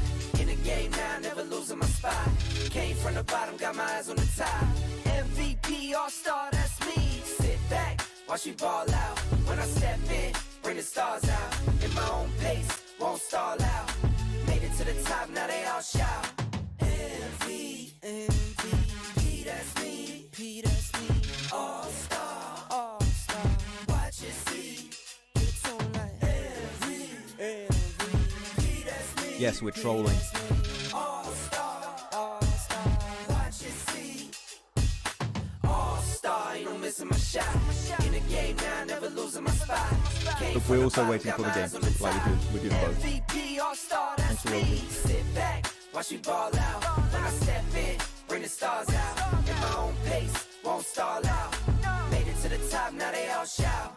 In the game now, never losing my spot. Came from the bottom, got my eyes on the top. MVP All-Star, that's me. Sit back, watch me ball out. When I step in, bring the stars out. In my own pace, won't stall out. Made it to the top, now they all shout. MVP, that's me. P, that's me. All-Star, All-Star. Watch it see. It's on like MVP, that's me. Yes, we're trolling. All-Star, All-Star. Watch it see. All-Star, ain't no missing my shot. In the game now, never losing my spot. But we're also waiting for the game, like we're doing both. MVP All-Star, that's me. Sit back, watch me ball out. When I step in, bring the stars out. In my own pace, won't stall out. Made it to the top, now they all shout.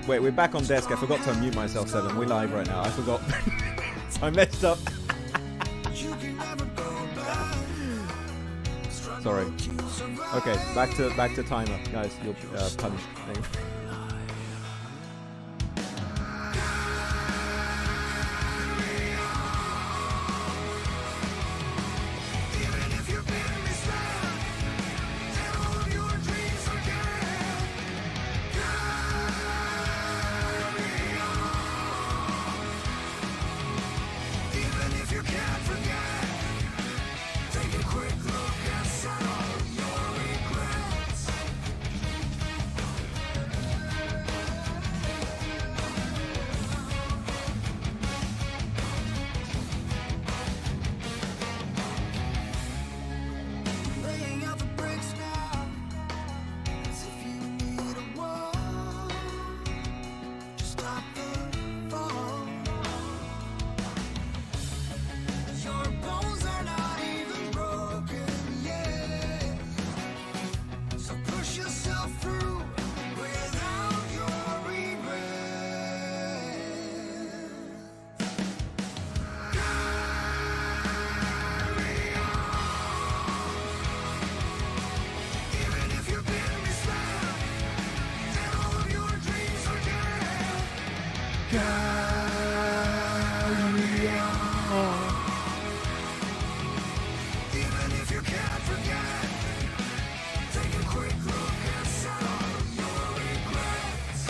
Wait, we're back on desk. I forgot to unmute myself, 7. We're live right now. I forgot. So I messed up. Sorry. Okay, back to timer. Guys, you're punished. Even if you can't forget, take a quick look and settle your regrets.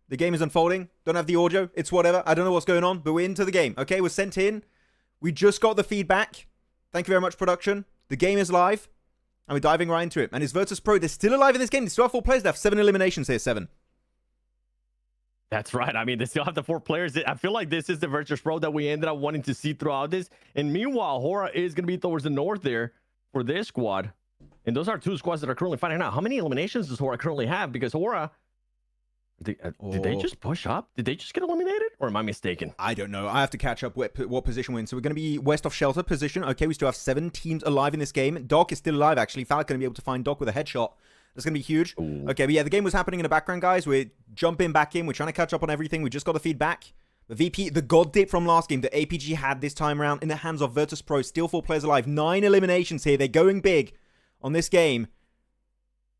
The game is unfolding. Don't have the audio. It's whatever. I don't know what's going on, but we're into the game. Okay, we're sent in. We just got the feedback. Thank you very much, production. The game is live, and we're diving right into it. And it's Virtus Pro. They're still alive in this game. They still have 4 players. They have 7 eliminations here. 7. That's right. I mean, they still have the 4 players. I feel like this is the Virtus Pro that we ended up wanting to see throughout this. And meanwhile, Hora is going to be towards the north there for this squad. And those are 2 squads that are currently fighting out. How many eliminations does Hora currently have? Because Hora... Did they just push up? Did they just get eliminated? Or am I mistaken? I don't know. I have to catch up what position we're in. So we're going to be west of shelter position. Okay, we still have 7 teams alive in this game. Doc is still alive, actually. Falcon going to be able to find Doc with a headshot. That's going to be huge. Ooh. Okay, but yeah, the game was happening in the background, guys. We're jumping back in. We're trying to catch up on everything. We just got the feedback. The VP, the God dip from last game that APG had this time around in the hands of Virtus Pro. Still 4 players alive. 9 eliminations here. They're going big on this game.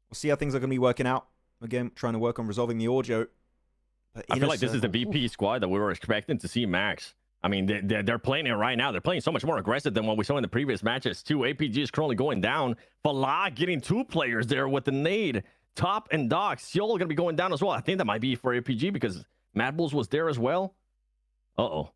We'll see how things are going to be working out. Again, trying to work on resolving the audio. I feel like this is the VP squad that we were expecting to see Max. I mean, they're playing it right now. They're playing so much more aggressive than what we saw in the previous matches, too. APG is currently going down. Falah getting 2 players there with the nade. Top and Doc. Seoul going to be going down as well. I think that might be for APG because Mad Bulls was there as well. Uh-oh.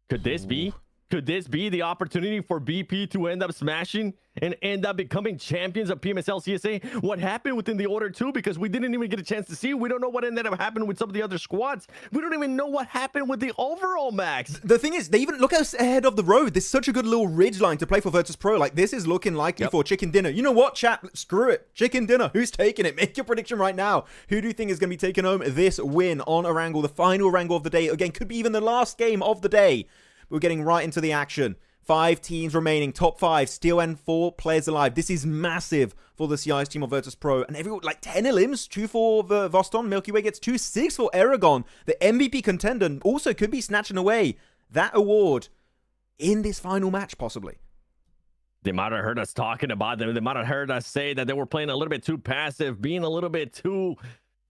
Could this be? Could this be the opportunity for BP to end up smashing and end up becoming champions of PMSL CSA? What happened within the order too? Because we didn't even get a chance to see. We don't know what ended up happening with some of the other squads. We don't even know what happened with the overall Max. The thing is, they even look ahead of the road. There's such a good little ridge line to play for Virtus Pro. Like, this is looking likely for chicken dinner. You know what, chat? Screw it. Chicken dinner. Who's taking it? Make your prediction right now. Who do you think is going to be taking home this win on Erangel? The final Erangel of the day. Again, could be even the last game of the day. We're getting right into the action. 5 teams remaining. Top 5. Still and 4 players alive. This is massive for the CIS team of Virtus Pro. And everyone, like 10 elims. 2 for the Voston. Milky Way gets 2. 6 for Erangel. The MVP contender also could be snatching away that award in this final match, possibly. They might have heard us talking about them. They might have heard us say that they were playing a little bit too passive, being a little bit too...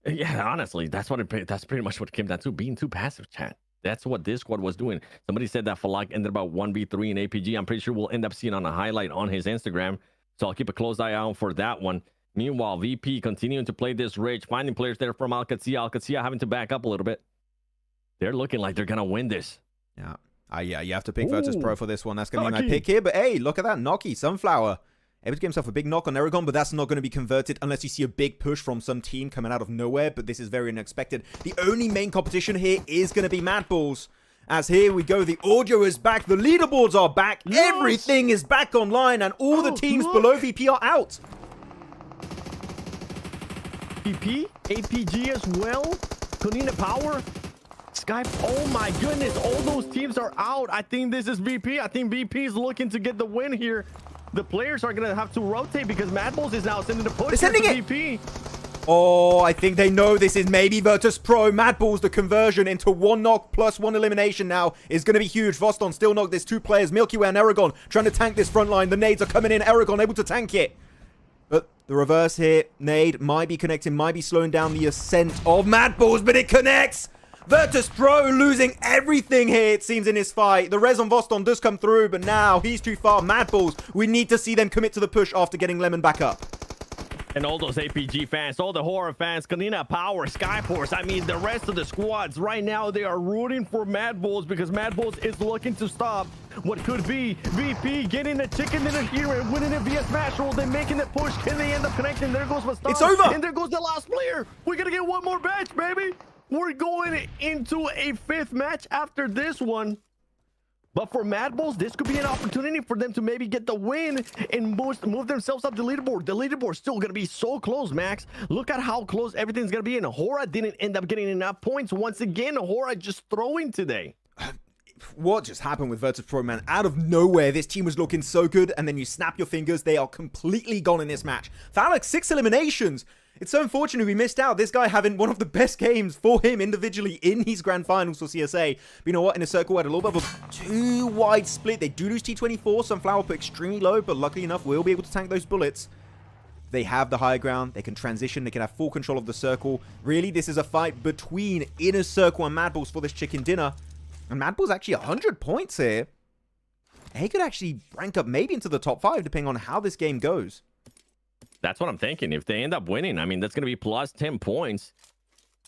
Yeah, honestly, that's pretty much what it came down to. Being too passive, chat. That's what this squad was doing. Somebody said that Falak ended about 1v3 in APG. I'm pretty sure we'll end up seeing on a highlight on his Instagram. So I'll keep a close eye out for that one. Meanwhile, VP continuing to play this rage, finding players there from Alcatia. Alcatia having to back up a little bit. They're looking like they're going to win this. Yeah. Yeah, you have to pick Virtus Pro for this one. That's going to be my pick here. But hey, look at that. Nocky, Sunflower. Able to get himself a big knock on Erangel, but that's not going to be converted unless you see a big push from some team coming out of nowhere. But this is very unexpected. The only main competition here is going to be Mad Bulls. As here we go, the audio is back, the leaderboards are back, everything is back online, and all the teams below VP are out. VP, APG as well, Konina Power, Sky. Oh my goodness, all those teams are out. I think this is VP. I think VP is looking to get the win here. The players are gonna have to rotate because Mad Bulls is now sending the push. They're sending it. VP. Oh, I think they know this is maybe Virtus Pro. Mad Bulls, the conversion into 1 knock plus 1 elimination now is going to be huge. Voston still knocked. There's 2 players, Milky Way and Eragon, trying to tank this front line. The nades are coming in. Eragon able to tank it. But the reverse here, nade might be connecting, might be slowing down the ascent of Mad Bulls, but it connects. Virtus Pro losing everything here, it seems, in this fight. The res on Voston does come through, but now he's too far. Mad Bulls, we need to see them commit to the push after getting Lemon back up. And all those APG fans, all the horror fans, Kanina Power, Skyforce, I mean, the rest of the squads right now, they are rooting for Mad Bulls because Mad Bulls is looking to stop what could be VP getting the chicken dinner here and winning it via smash roll. They're making the push. Can they end up connecting? There goes Mastan. It's over. And there goes the last player. We're going to get one more match, baby. We're going into a 5th match after this one. But for Mad Bulls, this could be an opportunity for them to maybe get the win and move themselves up the leaderboard. The leaderboard's still going to be so close, Max. Look at how close everything's going to be. And Hora didn't end up getting enough points. Once again, Hora just throwing today. What just happened with Virtus Pro, man? Out of nowhere, this team was looking so good, and then you snap your fingers, they are completely gone in this match. Phallic, 6 eliminations. It's so unfortunate we missed out. This guy having one of the best games for him individually in his grand finals for CSA. But you know what? In a circle, had a little bit of a too wide split. They do lose T24. Sunflower put extremely low, but luckily enough, we'll be able to tank those bullets. They have the high ground. They can transition. They can have full control of the circle. Really, this is a fight between Inner Circle and Mad Bulls for this chicken dinner. And Mad Bulls actually 100 points here. He could actually rank up maybe into the top 5, depending on how this game goes. That's what I'm thinking. If they end up winning, I mean, that's going to be plus 10 points.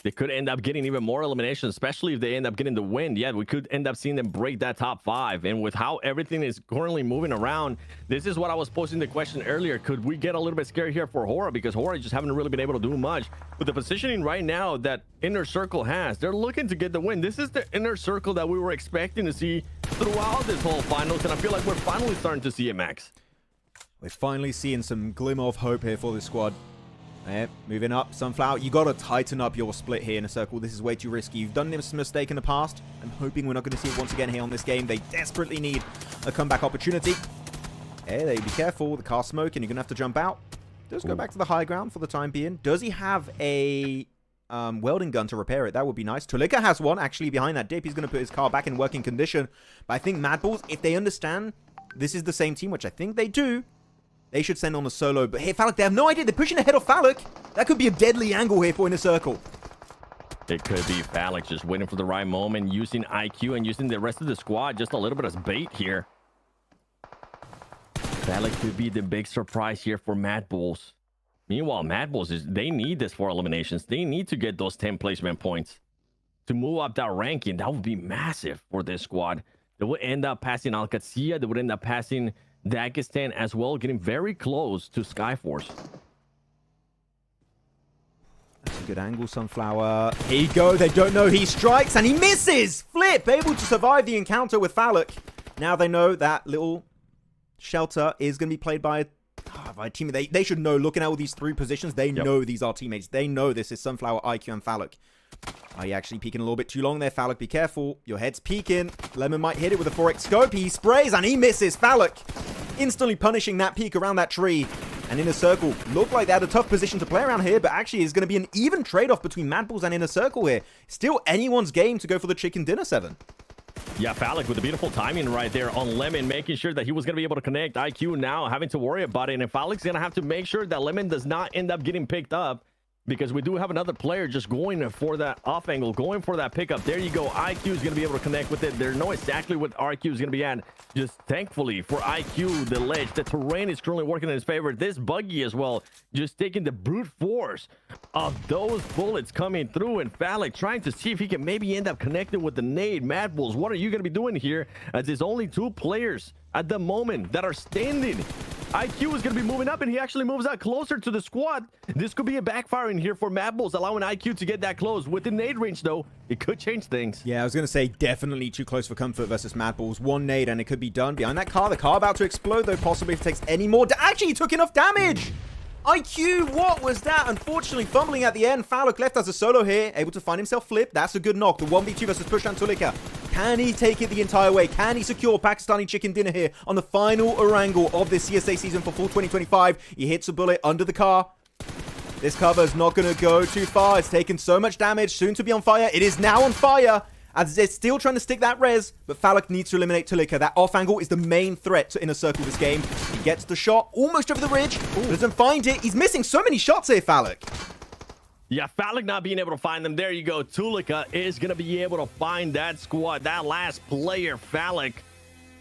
They could end up getting even more eliminations, especially if they end up getting the win. Yeah, we could end up seeing them break that top 5. And with how everything is currently moving around, this is what I was posing the question earlier. Could we get a little bit scared here for Hora? Because Hora just haven't really been able to do much. With the positioning right now that Inner Circle has, they're looking to get the win. This is the Inner Circle that we were expecting to see throughout this whole finals. And I feel like we're finally starting to see it, Max. We're finally seeing some glimmer of hope here for this squad. Moving up, Sunflower, you got to tighten up your split here in a circle. This is way too risky. You've done this mistake in the past. I'm hoping we're not going to see it once again here on this game. They desperately need a comeback opportunity. Hey, they be careful. The car's smoking. You're going to have to jump out. Does go back to the high ground for the time being. Does he have a welding gun to repair it? That would be nice. Tulika has one actually behind that dip. He's going to put his car back in working condition. But I think Mad Bulls, if they understand this is the same team, which I think they do, they should send on a solo. But hey, Phallic, they have no idea. They're pushing ahead of Phallic. That could be a deadly angle here for Inner Circle. It could be Phallic just waiting for the right moment, using IQ and using the rest of the squad just a little bit as bait here. Phallic could be the big surprise here for Mad Bulls. Meanwhile, Mad Bulls, they need this for eliminations. They need to get those 10 placement points to move up that ranking. That would be massive for this squad. They would end up passing Alcazia. They would end up passing Dagestan as well, getting very close to Skyforce. That's a good angle, Sunflower. Here you go. They don't know he strikes, and he misses! Flip, able to survive the encounter with Phallic. Now they know that little shelter is going to be played by a teammate. They should know, looking at all these 3 positions, they know these are teammates. They know this is Sunflower, IQ, and Phallic. Are you actually peeking a little bit too long there, Phallic? Be careful. Your head's peeking. Lemon might hit it with a 4x scope. He sprays and he misses. Phallic instantly punishing that peek around that tree. And Inner Circle look like they had a tough position to play around here, but actually it's going to be an even trade-off between Mad Bulls and Inner Circle here. Still anyone's game to go for the chicken dinner, 7. Yeah, Phallic with the beautiful timing right there on Lemon, making sure that he was going to be able to connect. IQ now having to worry about it. And Phallic's going to have to make sure that Lemon does not end up getting picked up, because we do have another player just going for that off angle, going for that pickup. There you go. IQ is going to be able to connect with it. They know exactly what RQ is going to be at. Just thankfully for IQ, the ledge, the terrain is currently working in his favor. This buggy as well, just taking the brute force of those bullets coming through. And Phallic trying to see if he can maybe end up connecting with the nade. Mad Bulls, what are you going to be doing here? As there's only 2 players at the moment that are standing. IQ is going to be moving up, and he actually moves out closer to the squad. This could be a backfiring here for Mad Bulls, allowing IQ to get that close. Within nade range, though, it could change things. Yeah, I was going to say definitely too close for comfort versus Mad Bulls. 1 nade, and it could be done. Behind that car, the car about to explode, though, possibly if it takes any more. Actually, he took enough damage. IQ, what was that? Unfortunately, fumbling at the end. Falloc left as a solo here, able to find himself flip. That's a good knock. The 1v2 versus Pushdown Tulika. Can he take it the entire way? Can he secure Pakistani chicken dinner here on the final Erangel of this CSA season for Fall 2025? He hits a bullet under the car. This cover is not going to go too far. It's taken so much damage, soon to be on fire. It is now on fire. As they're still trying to stick that res, but Falloc needs to eliminate Tulika. That off angle is the main threat to Inner Circle this game. He gets the shot almost over the ridge, doesn't find it. He's missing so many shots here, Falloc. Yeah, Falloc not being able to find them. There you go. Tulika is going to be able to find that squad, that last player, Falloc.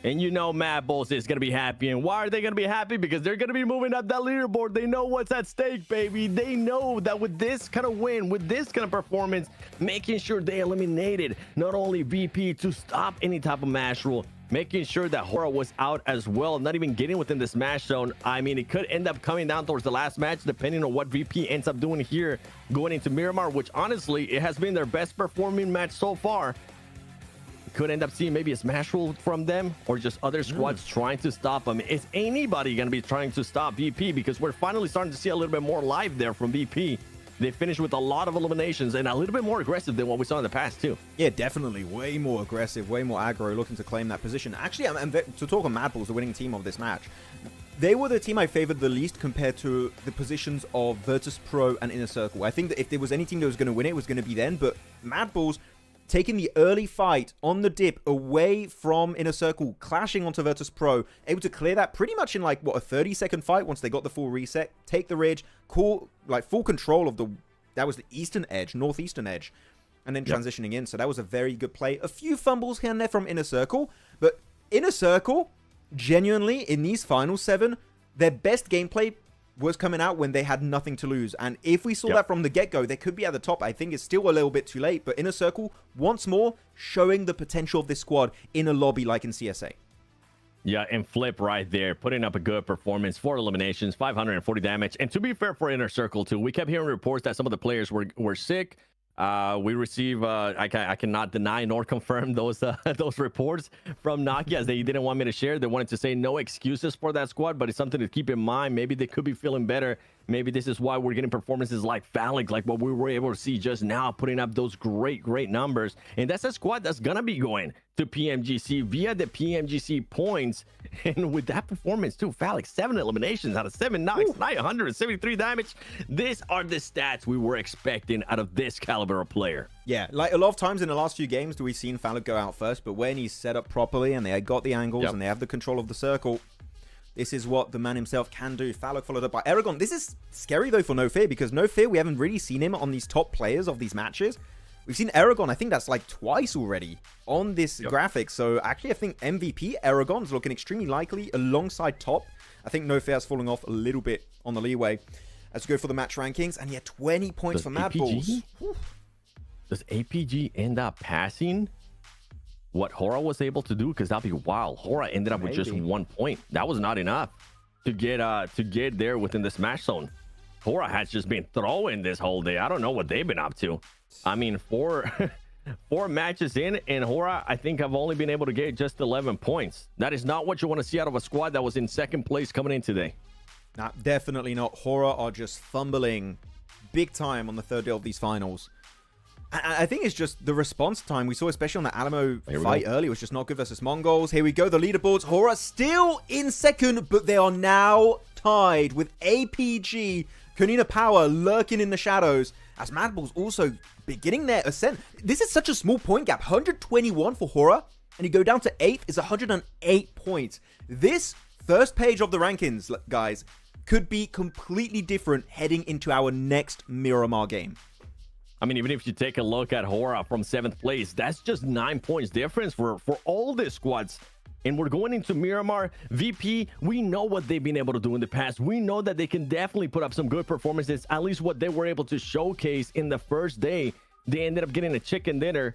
And you know Mad Bulls is going to be happy. And why are they going to be happy? Because they're going to be moving up that leaderboard. They know what's at stake, baby. They know that with this kind of win, with this kind of performance, making sure they eliminated not only VP to stop any type of mash rule, making sure that Hora was out as well, not even getting within the smash zone. I mean, it could end up coming down towards the last match, depending on what VP ends up doing here, going into Miramar, which honestly, it has been their best performing match so far. Could end up seeing maybe a smash rule from them or just other squads trying to stop them. Is anybody going to be trying to stop VP? Because we're finally starting to see a little bit more live there from VP. They finished with a lot of eliminations and a little bit more aggressive than what we saw in the past too. Yeah, definitely. Way more aggressive, way more aggro, looking to claim that position. Actually, to talk on Mad Bulls, the winning team of this match, they were the team I favored the least compared to the positions of Virtus Pro and Inner Circle. I think that if there was any team that was going to win it was going to be them, but Mad Bulls taking the early fight on the dip away from Inner Circle, clashing onto Virtus Pro, able to clear that pretty much in like, what, a 30-second fight once they got the full reset, take the ridge, full control of that was the eastern edge, northeastern edge, and then transitioning in. So that was a very good play. A few fumbles here and there from Inner Circle, but Inner Circle, genuinely, in these final 7, their best gameplay was coming out when they had nothing to lose. And if we saw that from the get-go, they could be at the top. I think it's still a little bit too late, but Inner Circle, once more, showing the potential of this squad in a lobby like in CSA. Yeah, and Flip right there, putting up a good performance, 4 eliminations, 540 damage. And to be fair for Inner Circle, too, we kept hearing reports that some of the players were sick. We receive, I cannot deny nor confirm those reports from Nokia, as they didn't want me to share. They wanted to say no excuses for that squad, but it's something to keep in mind. Maybe they could be feeling better. Maybe this is why we're getting performances like Falloc, like what we were able to see just now, putting up those great numbers. And that's a squad that's going to be going to PMGC via the PMGC points. And with that performance too, Falloc, 7 eliminations out of 7 knocks, 973 damage. These are the stats we were expecting out of this caliber of player. Yeah, like a lot of times in the last few games, we've seen Falloc go out first, but when he's set up properly and they got the angles and they have the control of the circle, this is what the man himself can do. Falloc followed up by Eragon. This is scary, though, for No Fear, because No Fear, we haven't really seen him on these top players of these matches. We've seen Eragon, I think that's like twice already on this graphic. So actually, I think MVP Eragon's looking extremely likely alongside top. I think No Fear's falling off a little bit on the leeway. Let's go for the match rankings. And yeah, 20 points for Mad Bulls. Does APG end up passing what Hora was able to do? Because that'd be wild. Hora ended up with just 1 point. That was not enough to get there within the smash zone. Hora has just been throwing this whole day. I don't know what they've been up to. I mean, four matches in, and Hora, I think, have only been able to get just 11 points. That is not what you want to see out of a squad that was in second place coming in today. Nah, definitely not. Hora are just fumbling big time on the third day of these finals. I think it's just the response time we saw, especially on the Alamo fight earlier, was just not good versus Mongols. Here we go, the leaderboards. Hora still in second, but they are now tied with APG. Kunina Power lurking in the shadows as Mad Bulls also beginning their ascent. This is such a small point gap. 121 for Hora, and you go down to 8th is 108 points. This first page of the rankings, guys, could be completely different heading into our next Miramar game. I mean, even if you take a look at Hora from 7th place, that's just 9 points difference for all the squads. And we're going into Miramar. VP, we know what they've been able to do in the past. We know that they can definitely put up some good performances, at least what they were able to showcase in the first day. They ended up getting a chicken dinner.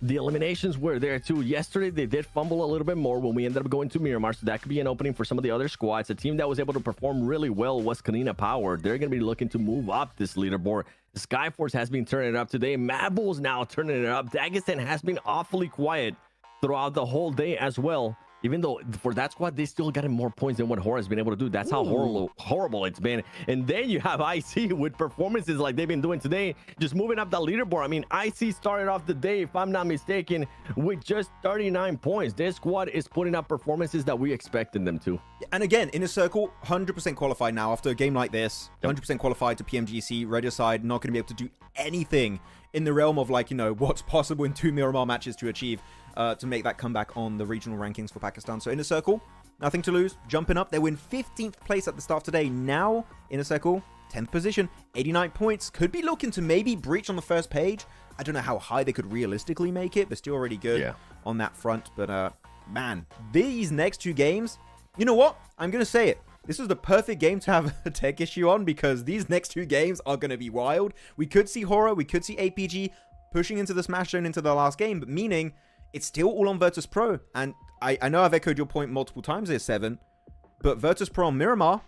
The eliminations were there too. Yesterday, they did fumble a little bit more when we ended up going to Miramar, so that could be an opening for some of the other squads. A team that was able to perform really well was Kunina Power. They're going to be looking to move up this leaderboard. Skyforce has been turning it up today. Mad Bulls now turning it up. Dagestan has been awfully quiet throughout the whole day as well. Even though for that squad, they still got more points than what Hora has been able to do. That's how horrible it's been. And then you have IC with performances like they've been doing today, just moving up the leaderboard. I mean, IC started off the day, if I'm not mistaken, with just 39 points. This squad is putting up performances that we expected them to. And again, Inner Circle, 100% qualified now after a game like this. 100% qualified to PMGC. Red side not going to be able to do anything in the realm of, like, you know, what's possible in 2 Miramar matches to achieve to make that comeback on the regional rankings for Pakistan. So Inner Circle, nothing to lose, jumping up. They win 15th place at the start of today. Now, Inner Circle, 10th position, 89 points. Could be looking to maybe breach on the first page. I don't know how high they could realistically make it, but still already good on that front. But, man, these next 2 games, you know what? I'm going to say it. This is the perfect game to have a tech issue on because these next 2 games are going to be wild. We could see Horror, we could see APG pushing into the Smash Zone into the last game, but meaning it's still all on Virtus Pro. And I know I've echoed your point multiple times here, 7, but Virtus Pro and Miramar,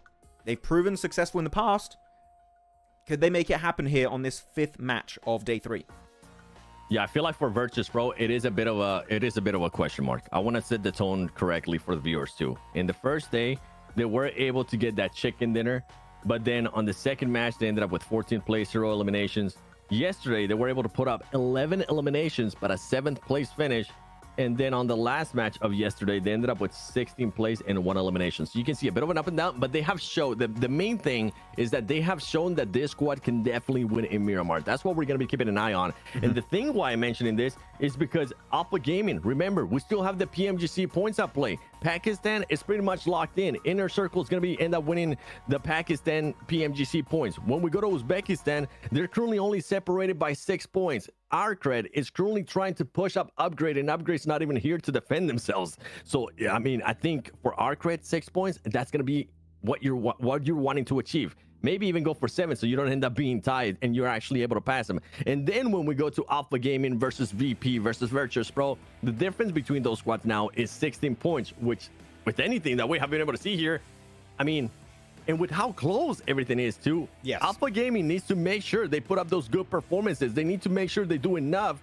they've proven successful in the past. Could they make it happen here on this 5th match of day 3? Yeah, I feel like for Virtus Pro, it is a bit of a question mark. I want to set the tone correctly for the viewers too. In the first day, they were able to get that chicken dinner, but then on the second match, they ended up with 14th place, 0 eliminations. Yesterday, they were able to put up 11 eliminations, but a 7th place finish. And then on the last match of yesterday, they ended up with 16th place and 1 elimination. So you can see a bit of an up and down, but they have shown the main thing is that they have shown that this squad can definitely win in Miramar. That's what we're going to be keeping an eye on. And the thing why I'm mentioning this is because Alpha Gaming, remember, we still have the PMGC points at play. Pakistan is pretty much locked in. Inner Circle is going to end up winning the Pakistan PMGC points. When we go to Uzbekistan, they're currently only separated by 6 points. Arcred is currently trying to push up Upgrade, and Upgrade's not even here to defend themselves. So, I mean, I think for Arcred, 6 points, that's going to be what you're wanting to achieve. Maybe even go for 7 so you don't end up being tied and you're actually able to pass them. And then when we go to Alpha Gaming versus VP versus Virtus Pro, the difference between those squads now is 16 points, which with anything that we have been able to see here, I mean, and with how close everything is too, yes, Alpha Gaming needs to make sure they put up those good performances. They need to make sure they do enough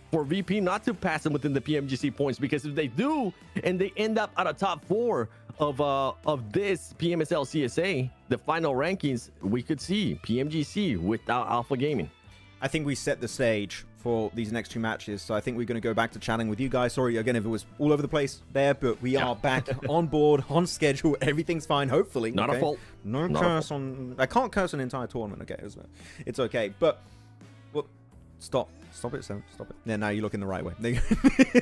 for VP not to pass them within the PMGC points, because if they do and they end up at a top 4 of this PMSL CSA, the final rankings, we could see PMGC without Alpha Gaming. I think we set the stage for these next 2 matches, so I think we're going to go back to chatting with you guys. Sorry again if it was all over the place there, but we are back on board, on schedule. Everything's fine, hopefully. Not a fault. No curse on. I can't curse an entire tournament. Okay, it's okay. But well, stop it, Sam. Stop it. Yeah, now you're looking the right way.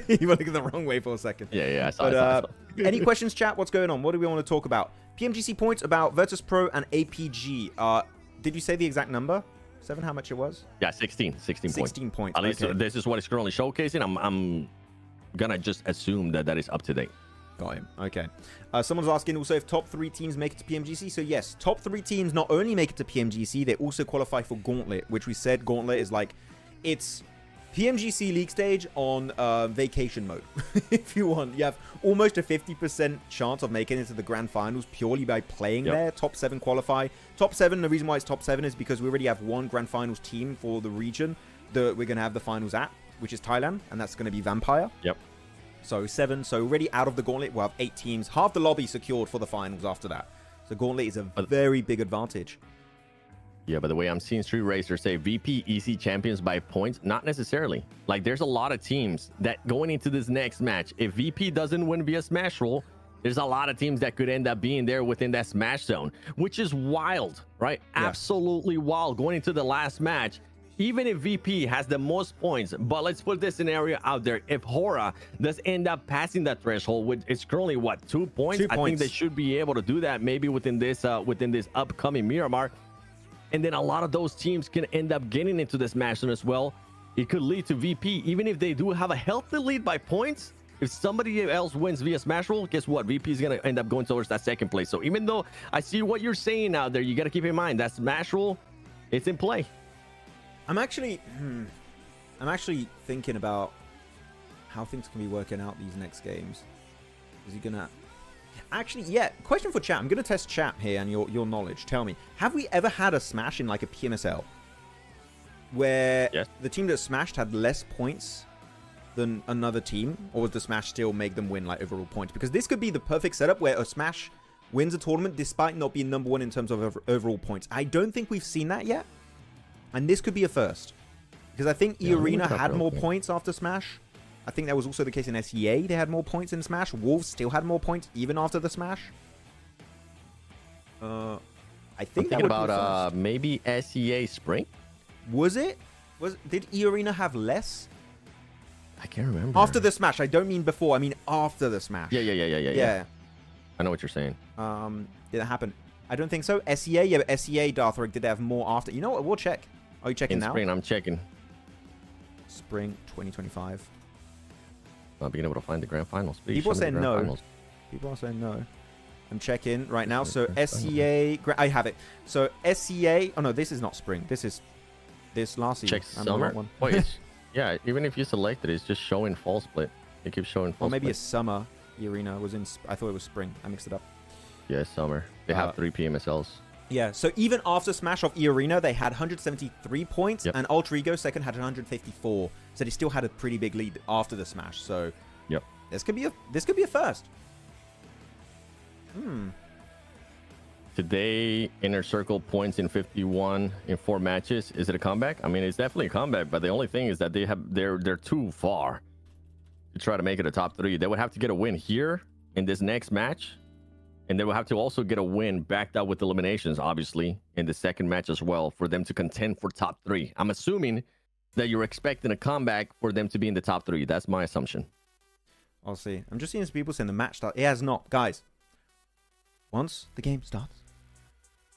You were looking the wrong way for a second. Yeah. I saw. Any questions, chat? What's going on? What do we want to talk about? PMGC points about Virtus Pro and APG. Did you say the exact number? 7, how much it was? Yeah, 16 points. 16 points. At least this is what it's currently showcasing. I'm gonna just assume that is up to date. Got him. Okay. Someone's asking also if top 3 teams make it to PMGC. So yes, top 3 teams not only make it to PMGC, they also qualify for Gauntlet, which we said Gauntlet is like, it's PMGC League stage on vacation mode. If you want, you have almost a 50% chance of making it to the grand finals purely by playing there. Top 7 qualify. Top 7, the reason why it's top 7 is because we already have 1 grand finals team for the region that we're going to have the finals at, which is Thailand, and that's going to be Vampire. Yep. So 7. So already out of the Gauntlet, we'll have 8 teams. Half the lobby secured for the finals after that. So Gauntlet is a very big advantage. Yeah, but the way I'm seeing Street Racer say VP EC champions by points, not necessarily. Like, there's a lot of teams that going into this next match, if VP doesn't win via Smash Roll, there's a lot of teams that could end up being there within that Smash Zone, which is wild, right? Yeah. Absolutely wild going into the last match. Even if VP has the most points, but let's put this scenario out there. If Hora does end up passing that threshold, which is currently, what, 2 points? 2 points. I think they should be able to do that maybe within this upcoming Miramar. And then a lot of those teams can end up getting into this match as well. It could lead to VP, even if they do have a healthy lead by points. If somebody else wins via Smash Roll, guess what? VP is going to end up going towards that 2nd place. So even though I see what you're saying out there, you got to keep in mind that Smash Roll, it's in play. I'm actually thinking about how things can be working out these next games. Is he gonna? Actually, yeah. Question for chat. I'm gonna test chat here and your knowledge. Tell me, have we ever had a smash in like a PMSL where the team that smashed had less points than another team, or would the Smash still make them win like overall points? Because this could be the perfect setup where a Smash wins a tournament despite not being number one in terms of overall points. I don't think we've seen that yet, and this could be a first. Because I think E-Arena had more points after Smash. I think that was also the case in SEA. They had more points in Smash. Wolves still had more points even after the Smash. I think that would be about maybe SEA Spring. Was it? Did E-Arena have less? I can't remember. After the Smash. I don't mean before. I mean after the Smash. Yeah. I know what you're saying. Did that happen? I don't think so. SEA? Yeah, but SEA, Darthric, did they have more after? You know what? We'll check. Are you checking now? Spring, I'm checking. Spring 2025. Not being able to find the grand finals. Please People are saying no. Finals. People are saying no. I'm checking right now. So SEA, I have it. So SEA. Oh no, this is not spring. This is this last season. Check summer. Wait, yeah. Even if you select it, it's just showing fall split. It keeps showing fall. Or maybe split. a summer. The arena was in. I thought it was spring. I mixed it up. Yeah, summer. They have 3 PMSLs. Yeah. So even after Smash of E-Arena, they had 173 points, and Ultra Ego second had 154. So they still had a pretty big lead after the Smash. So this could be a first. Today, Inner Circle points in 51 in 4 matches. Is it a comeback? I mean, it's definitely a comeback, but the only thing is that they're too far to try to make it a top 3. They would have to get a win here in this next match, and they would have to also get a win backed up with eliminations, obviously, in the second match as well, for them to contend for top 3. I'm assuming that you're expecting a comeback for them to be in the top 3. That's my assumption. I'll see. I'm just seeing some people saying the match start. It has not. Guys, once the game starts,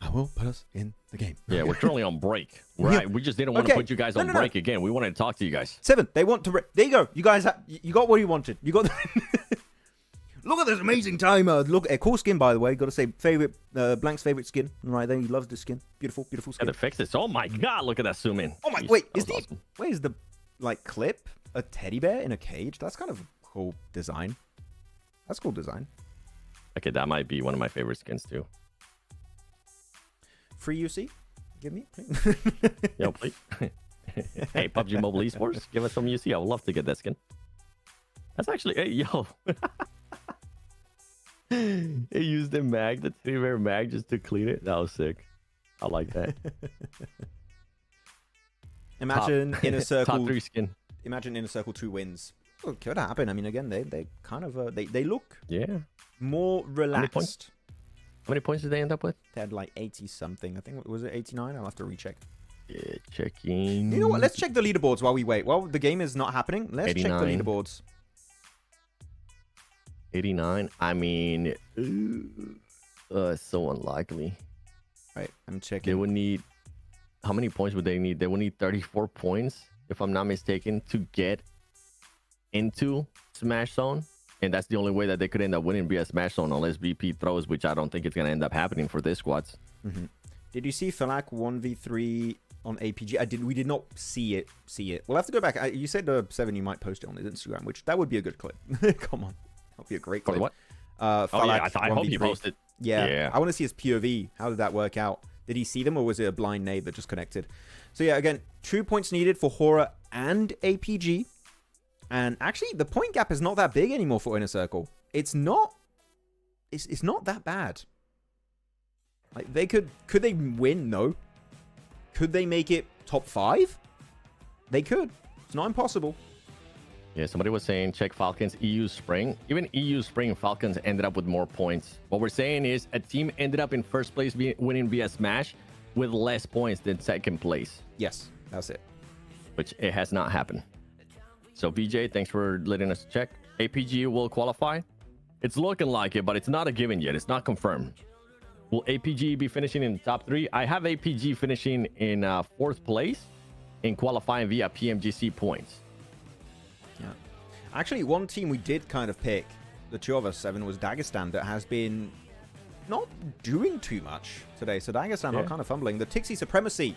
I will put us in the game. Yeah, we're currently on break. Right? We just didn't want to put you guys on break again. We wanted to talk to you guys. 7. They want to. There you go. You guys, you got what you wanted. You got. Look at this amazing timer. Look, a cool skin, by the way. Got to say, favorite Blank's favorite skin. Right there, he loves this skin. Beautiful, beautiful skin. Got to fix this. Oh my god! Look at that zoom in. Oh my! Jeez, wait, awesome. Wait, is the clip a teddy bear in a cage? That's kind of a cool design. That's cool design. Okay, that might be one of my favorite skins too. Free UC? Give me. Yo, please. Hey, PUBG Mobile Esports, give us some UC. I would love to get that skin. That's actually, hey, yo. He used the mag, the teddy bear mag, just to clean it. That was sick. I like that. Imagine Inner Circle. Top 3 skin. Imagine Inner Circle 2 wins. Well, it could happen. I mean, again, they kind of they look more relaxed. How many points did they end up with? They had like 80 something. I think, was it 89? I'll have to recheck. Yeah, checking. You know what? Let's check the leaderboards while we wait. While the game is not happening, let's 89. check the leaderboards. 89. I mean, so unlikely. Right, I'm checking. They would need. How many points would they need? They would need 34 points, if I'm not mistaken, to get into Smash Zone. And that's the only way that they could end up winning via Smash Zone, unless VP throws, which I don't think it's going to end up happening for this squads. Did you see Falak 1v3 on APG? We did not see it. We'll have to go back. You said 7 you might post it on his Instagram, which that would be a good clip. Come on. That would be a great clip. For what? Falak I hope you posted. Yeah. I want to see his POV. How did that work out? Did he see them, or was it a blind nade that just connected? So yeah, again, 2 points needed for Horror and APG. And actually, the point gap is not that big anymore for Inner Circle. It's not. It's not that bad. Like could they win? No. Could they make it top 5? They could. It's not impossible. Yeah, somebody was saying check Falcons EU Spring. Even EU Spring Falcons ended up with more points. What we're saying is a team ended up in first place winning via Smash with less points than second place. Yes, that's it. Which it has not happened. So VJ, thanks for letting us check. APG will qualify. It's looking like it, but it's not a given yet. It's not confirmed. Will APG be finishing in the top 3? I have APG finishing in 4th place in qualifying via PMGC points. Yeah. Actually, one team we did kind of pick, the 2 of us, 7, was Dagestan, that has been not doing too much today. So Dagestan are kind of fumbling. The Tixie Supremacy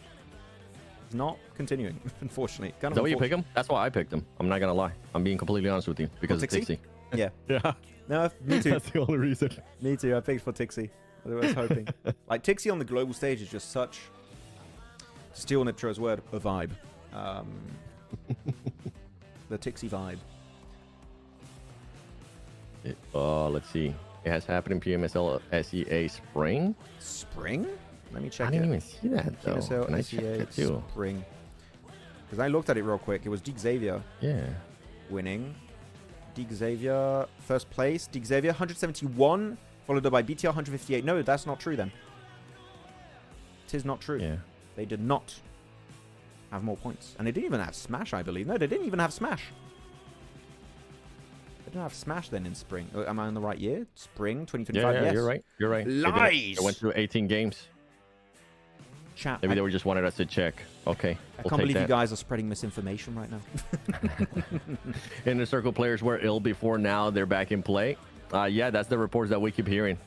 is not continuing, unfortunately. Is that why you pick him? That's why I picked him. I'm not going to lie. I'm being completely honest with you because of Tixie. Yeah. Yeah. No, me too. That's the only reason. Me too. I picked for Tixie. I was hoping. Like, Tixie on the global stage is just such, to steal Niptro's word, a vibe. the Tixie vibe. Let's see. It has happened in PMSL SEA Spring. Spring? Let me check I didn't even see that though. PMSL Can I check SEA that too? Spring. Because I looked at it real quick. It was Dig Xavier Yeah. winning. Dig Xavier first place. Dig Xavier 171, followed up by BTR 158. No, that's not true then. It is not true. Yeah. They did not have more points. And they didn't even have Smash, I believe. No, they didn't even have Smash. They didn't have Smash then in spring. Am I in the right year? Spring 2025? Yeah, Yes. you're right. You're right. Lies! They went through 18 games. Chat. Maybe they were just wanted us to check. Okay. I can't believe you guys are spreading misinformation right now. Inner Circle players were ill before, now they're back in play. Yeah, that's the reports that we keep hearing.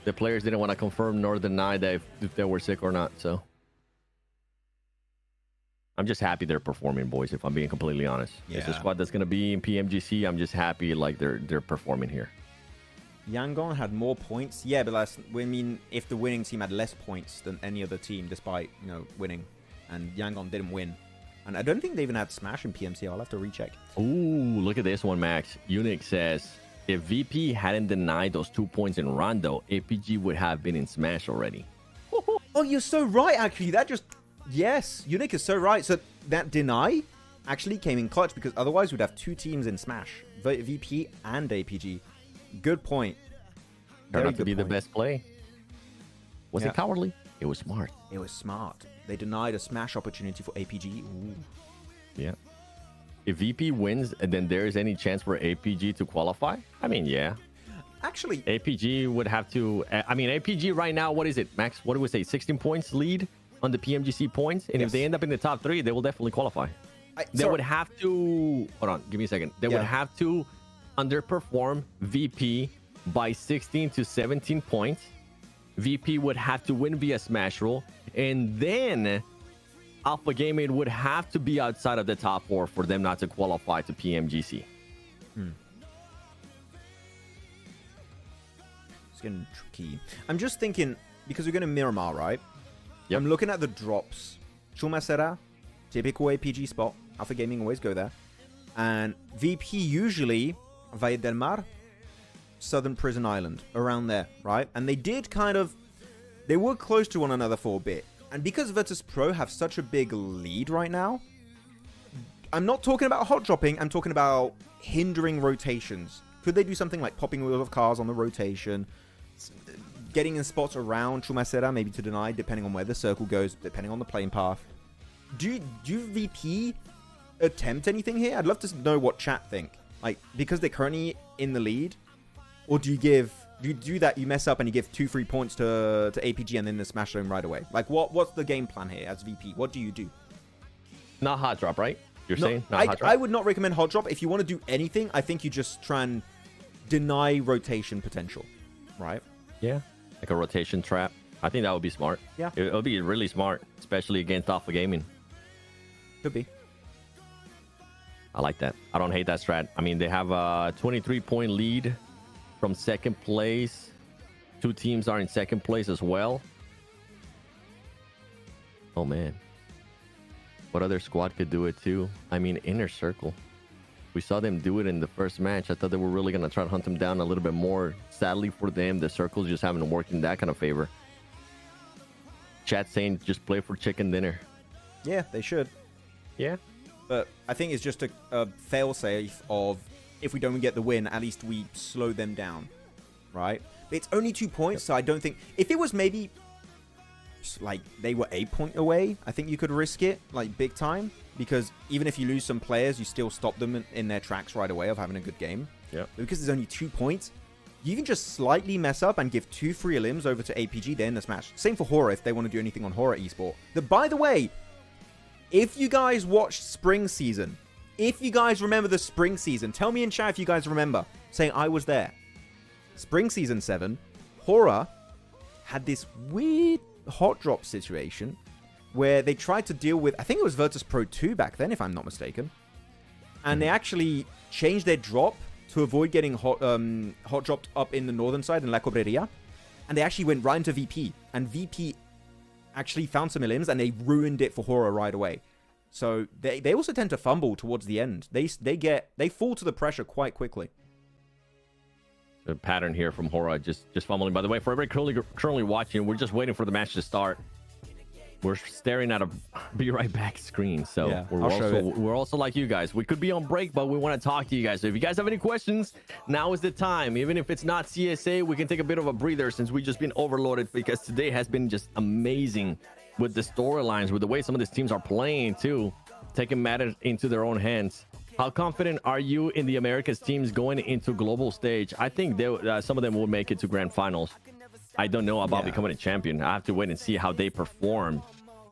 The players didn't want to confirm nor deny that if they were sick or not, so. I'm just happy they're performing, boys, if I'm being completely honest. Yeah. It's a squad that's going to be in PMGC. I'm just happy like they're performing here. Yangon had more points. Yeah, but I mean, if the winning team had less points than any other team, despite, you know, winning, and Yangon didn't win. And I don't think they even had Smash in PMC. I'll have to recheck. Ooh, look at this one, Max. Unix says, if VP hadn't denied those 2 points in Rondo, APG would have been in Smash already. Oh, you're so right, actually. That just... Yes, Unique is so right. So that deny actually came in clutch, because otherwise we'd have two teams in Smash. VP and APG. Good point. Turned Very out to good be the point. best play. Was Yeah. it cowardly? It was smart. It was smart. They denied a Smash opportunity for APG. Ooh. Yeah. If VP wins, and then there is any chance for APG to qualify? I mean, yeah. Actually, APG would have to... I mean, APG right now, what is it, Max? What do we say? 16 points lead on the PMGC points? And Yes. if they end up in the top 3, they will definitely qualify. They would have to... Hold on, give me a second. They would have to underperform VP by 16 to 17 points. VP would have to win via Smash Roll. And then Alpha Gaming would have to be outside of the top 4 for them not to qualify to PMGC. it's getting tricky. I'm just thinking, because we're going to Miramar, right? Yep. I'm looking at the drops. Chumacera, typical APG spot. Alpha Gaming always go there. And VP usually Valle del Mar, Southern Prison Island, around there, right? And they did kind of... They were close to one another for a bit. And because Virtus Pro have such a big lead right now, I'm not talking about hot dropping, I'm talking about hindering rotations. Could they do something like popping wheels of cars on the rotation, getting in spots around Chumacera, maybe to deny, depending on where the circle goes, depending on the playing path? Do VP attempt anything here? I'd love to know what chat think. Like, because they're currently in the lead, or do you do that, you mess up and you give 2 free points to APG and then the Smash Zone right away? Like, what's the game plan here as VP? What do you do? Not hot drop, right? You're No, saying not hot drop? I would not recommend hot drop. If you want to do anything, I think you just try and deny rotation potential, right? Yeah, like a rotation trap. I think that would be smart. Yeah. It would be really smart, especially against Alpha Gaming. Could be. I like that. I don't hate that strat. I mean, they have a 23-point lead from second place. 2 teams are in second place as well. Oh, man. What other squad could do it too? I mean, Inner Circle. We saw them do it in the first match. I thought they were really going to try to hunt them down a little bit more. Sadly for them, the circles just haven't worked in that kind of favor. Chat saying just play for chicken dinner. Yeah, they should. Yeah. But I think it's just a fail-safe of, if we don't get the win, at least we slow them down, right? But it's only 2 points, so I don't think... If it was maybe, like, they were 8 points away, I think you could risk it, like, big time. Because even if you lose some players, you still stop them in their tracks right away of having a good game. Yeah. But because there's only 2 points, you can just slightly mess up and give 2 free elims over to APG, they're in the Smash. Same for Horror if they want to do anything on Horror Esport. By the way, if you guys watched Spring Season, if you guys remember the Spring Season, tell me in chat if you guys remember, saying I was there. Spring Season 7, Horror had this weird hot drop situation where they tried to deal with, I think it was Virtus Pro 2 back then, if I'm not mistaken. And they actually changed their drop to avoid getting hot dropped up in the northern side in La Cobreria. And they actually went right into VP. And VP actually found some elims and they ruined it for Horror right away. So they also tend to fumble towards the end. They fall to the pressure quite quickly. A pattern here from Hora, just fumbling. By the way, for everybody currently watching, we're just waiting for the match to start. We're staring at a be right back screen. So yeah, we're also like you guys. We could be on break, but we want to talk to you guys. So if you guys have any questions, now is the time. Even if it's not CSA, we can take a bit of a breather since we've just been overloaded, because today has been just amazing with the storylines, with the way some of these teams are playing too, taking matters into their own hands. How confident are you in the Americas teams going into global stage? I think some of them will make it to grand finals. I don't know about becoming a champion. I have to wait and see how they perform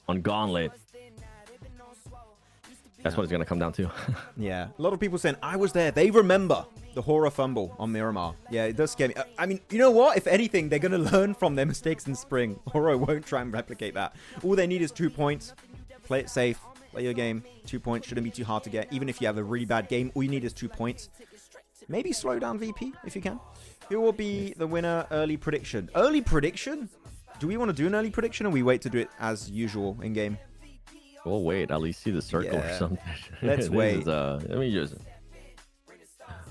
on Gauntlet. That's what it's going to come down to. Yeah. A lot of people saying, I was there. They remember the horror fumble on Miramar. Yeah, it does scare me. I mean, you know what? If anything, they're going to learn from their mistakes in spring. Horror won't try and replicate that. All they need is 2 points. Play it safe. Play your game. 2 points shouldn't be too hard to get. Even if you have a really bad game, all you need is 2 points. Maybe slow down VP if you can. Who will be the winner? Early prediction. Early prediction? Do we want to do an early prediction, or we wait to do it as usual in game? We'll wait. At least see the circle or something. Let's wait. Let me just.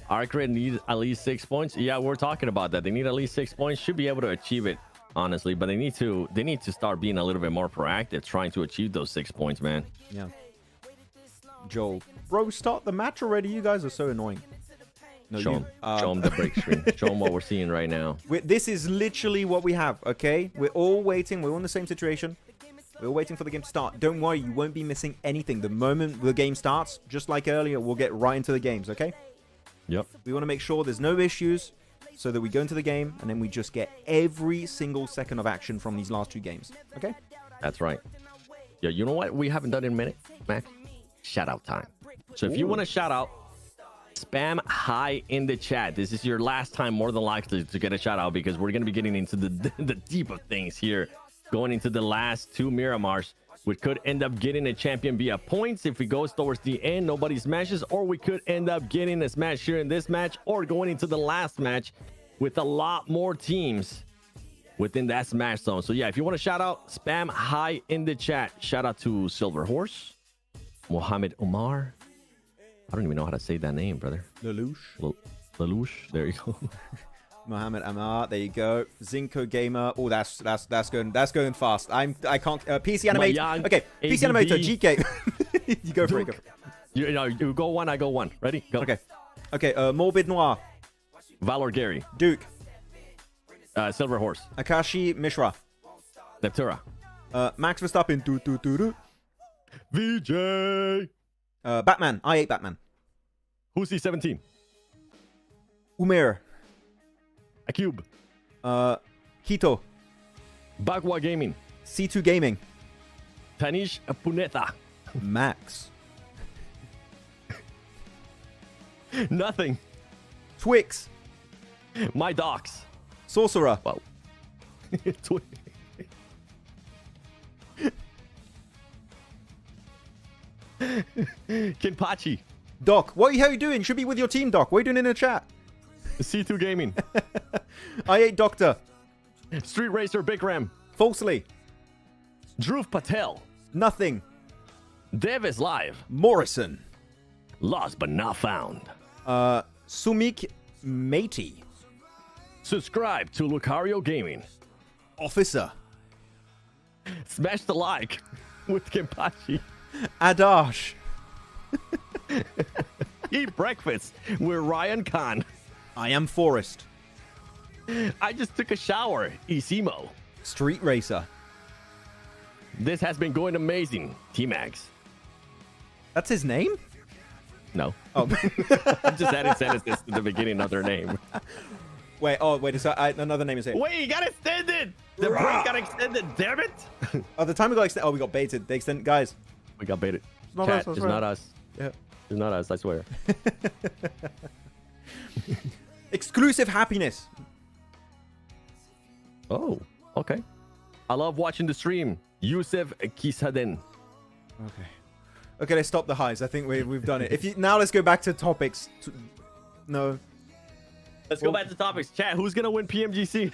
Arcred needs at least 6 points. Yeah, we're talking about that. They need at least 6 points. Should be able to achieve it, honestly. But they need to start being a little bit more proactive, trying to achieve those 6 points, man. Yeah. Joel, bro, start the match already. You guys are so annoying. No, show them the break screen. Show them what we're seeing right now. This is literally what we have, okay? We're all waiting. We're all in the same situation. We're waiting for the game to start. Don't worry, you won't be missing anything. The moment the game starts, just like earlier, we'll get right into the games, okay? Yep. We want to make sure there's no issues so that we go into the game and then we just get every single second of action from these last 2 games, okay? That's right. Yeah, you know what we haven't done in a minute, Max? Shout out time. So if you want to shout out, spam hi in the chat. This is your last time, more than likely, to get a shout out, because we're going to be getting into the deep of things here, going into the last 2 Miramars. We could end up getting a champion via points if we go towards the end, nobody smashes, or we could end up getting a smash here in this match, or going into the last match with a lot more teams within that smash zone. So yeah, if you want to shout out, spam hi in the chat. Shout out to Silver Horse, Mohammed Omar. I don't even know how to say that name, brother. Lelouch. Lelouch. There you go. Mohammed Amar. There you go. Zinco Gamer. Oh, that's going fast. I can't. PC Animator. Okay. PC Animator. GK. You go for it. You go one. I go one. Ready? Go. Okay. Okay. Morbid Noir. Valor Gary. Duke. Silver Horse. Akashi Mishra. Neptura. Max Verstappen. VJ. Batman. I ate Batman. Who's he? 17. Umir. Acube. Kito. Bagua Gaming. C2 Gaming. Tanish Puneta. Max. Nothing. Twix. My Docs. Sorcerer. Wow. Kinpachi. Doc. How are you doing? Should be with your team, Doc. What are you doing in the chat? C2 Gaming. I ate Doctor. Street Racer Big Ram. Falsely. Dhruv Patel. Nothing. Dev is live. Morrison. Lost but not found. Sumik Matey. Subscribe to Lucario Gaming. Officer. Smash the like with Kenpachi. Adash. Eat breakfast with Ryan Khan. I am Forrest. I just took a shower. Isimo. Street Racer. This has been going amazing. T-Max. That's his name? No. Oh. I'm just adding sentences to the beginning of their name. Wait, another name is here. Wait, he got extended. The break got extended. Damn it. Oh, the timer got extended. Oh, we got baited. They extended. Guys. We got baited. It's not Chat, us. it's not us. Yeah. It's not us, I swear. Exclusive happiness. Oh, okay. I love watching the stream. Yusef Kisaden. Okay. Okay, let's stop the highs. I think we've done it. Now let's go back to topics. No. Let's go back to topics. Chat, who's going to win PMGC?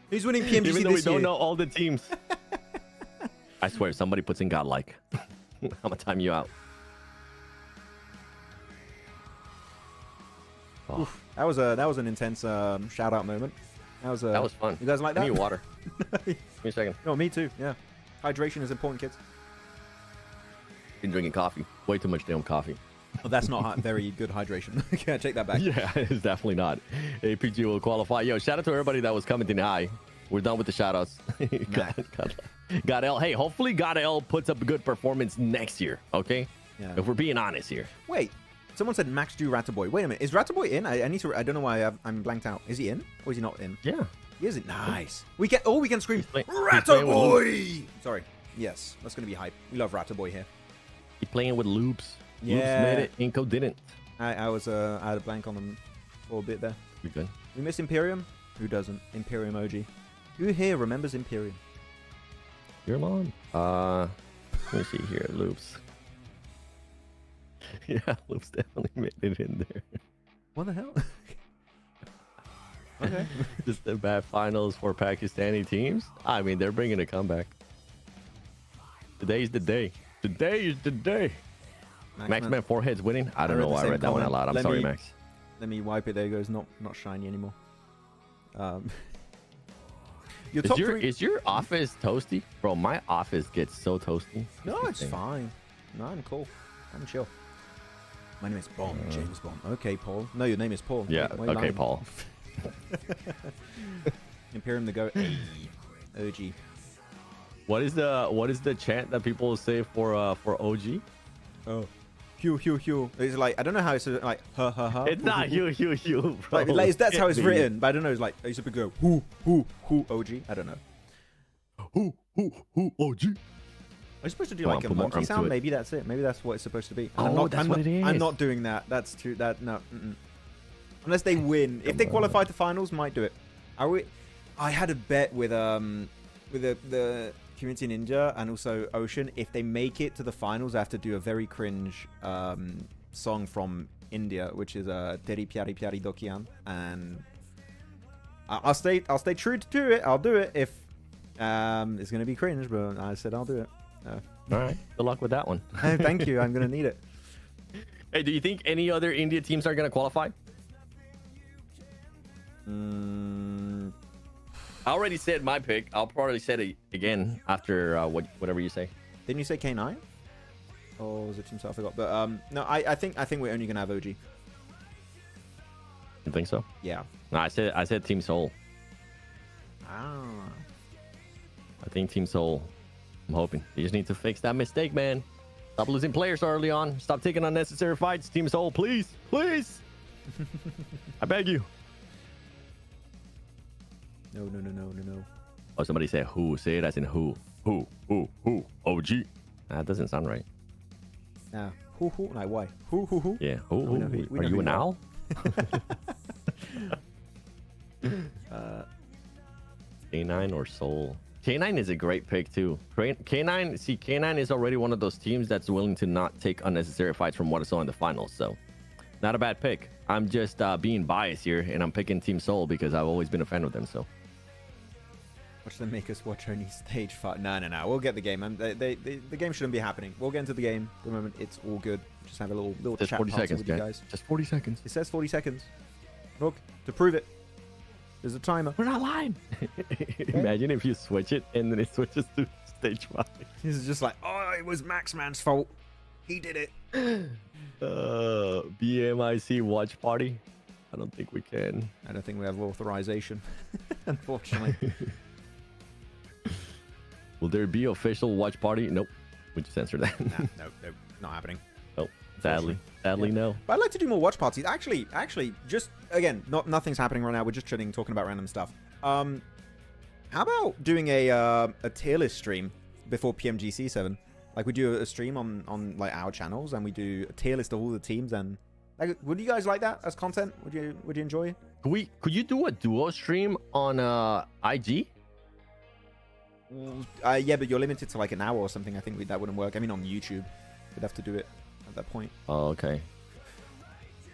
Who's winning PMGC Even though this year? we don't know all the teams. I swear, somebody puts in godlike. I'm gonna time you out. Oh, Oof. That was an intense shout out moment. That was fun. You guys like I that? need water. Give me a second. No, me too. Yeah, hydration is important, kids. Been drinking coffee. Way too much damn coffee. Well, that's not very good hydration. Okay, take that back. Yeah, it's definitely not. APG will qualify. Yo, shout out to everybody that was commenting hi. We're done with the shout outs. God L. Hey, hopefully God L puts up a good performance next year. Okay. Yeah. If we're being honest here. Wait, someone said Max do Rattaboy. Wait a minute, is Rattaboy in? I need to. I don't know why I'm blanked out. Is he in or is he not in? Yeah. He isn't. Nice. We can scream playing Rattaboy. Sorry. Yes, that's gonna be hype. We love Rattaboy here. He's playing with loops. Yeah. Loops made it. Inco didn't. I had a blank on them for a bit there. We good. We miss Imperium. Who doesn't? Imperium OG. Who here remembers Imperium? Your mom. Let me see here. Loops. Yeah, Loops definitely made it in there. What the hell? Okay. Just the bad finals for Pakistani teams. I mean, they're bringing a comeback. Today's the day. Today is the day. Maxman foreheads winning. I don't know why I read that one out loud. I'm sorry, Max. Let me wipe it. There it goes. Not shiny anymore. Your top three. Is your office toasty? Bro, my office gets so toasty. No, it's fine. No, I'm cool. I'm chill. My name is Bond. James Bond. Okay, Paul. No, your name is Paul. Yeah. Why Okay, lying? Paul. Imperium the go. OG. What is the chant that people say for OG? Oh. Hugh. It's like, I don't know how it's like, ha. It's not Hugh, bro. Like, that's how it's written, but I don't know. It's like, I used to go, who, OG? I don't know. Who, OG? Are you supposed to do like a monkey sound? Maybe that's it. Maybe that's what it's supposed to be. That's what it is. I'm not doing that. That's too, no. Unless they win. If they qualify to finals, might do it. I had a bet with the community in India and also Ocean. If they make it to the finals, I have to do a very cringe song from India, which is Teri Pyari Pyari Dokian, and I'll stay true to it. I'll do it if it's gonna be cringe, but I said I'll do it. All right, good luck with that one. Thank you. I'm gonna need it. Hey, do you think any other India teams are gonna qualify? I already said my pick. I'll probably say it again after whatever you say. Didn't you say K9? Or was it Team South? I forgot. But no, I think we're only gonna have OG. You think so? Yeah. No, I said Team Seoul. Ah. I think Team Seoul. I'm hoping. You just need to fix that mistake, man. Stop losing players early on. Stop taking unnecessary fights. Team Seoul, please. I beg you. No. Oh, somebody said who. Say it as in who. Who. OG. That doesn't sound right. Nah. Who? Like why? Who? Yeah. Who? Are you an owl? K9 or Seoul? K9 is a great pick too. K9 is already one of those teams that's willing to not take unnecessary fights from what I saw in the finals. So, not a bad pick. I'm just being biased here, and I'm picking Team Seoul because I've always been a fan of them. So. Watch them make us watch only stage 5. No. We'll get the game. The game shouldn't be happening. We'll get into the game. At the moment, it's all good. Just have a little Just chat 40 seconds, with you guys. Just 40 seconds. It says 40 seconds. Look, to prove it, there's a timer. We're not lying. Imagine if you switch it and then it switches to stage 5. This is just like, oh, it was Maxman's fault. He did it. BMIC watch party. I don't think we can. I don't think we have authorization, unfortunately. Will there be official watch party? Nope. We just answered that. No, not happening. Nope. Sadly, no. But I'd like to do more watch parties. Actually, just again, nothing's happening right now. We're just chilling, talking about random stuff. How about doing a tier list stream before PMG C7? Like we do a stream on like our channels, and we do a tier list of all the teams. And like, would you guys like that as content? Would you enjoy it? Could you do a duo stream on IG? Yeah, but you're limited to like an hour or something. I think that wouldn't work. I mean, on YouTube, we'd have to do it at that point. Oh, okay.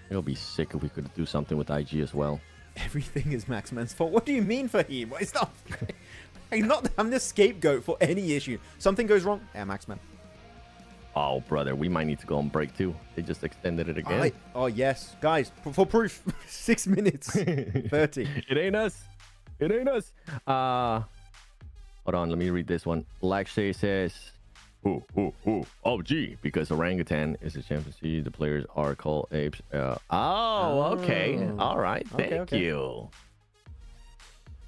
It'll be sick if we could do something with IG as well. Everything is Maxman's fault. What do you mean, Fahim? It's not. I'm the scapegoat for any issue. Something goes wrong. Yeah, Maxman. Oh, brother, we might need to go on break too. They just extended it again. Oh, yes. Guys, for proof, 6 minutes 30. It ain't us. It ain't us. Hold on, let me read this one. Lakshay says, oh, gee, because orangutan is a chimpanzee. The players are called apes. Okay. All right. Thank you.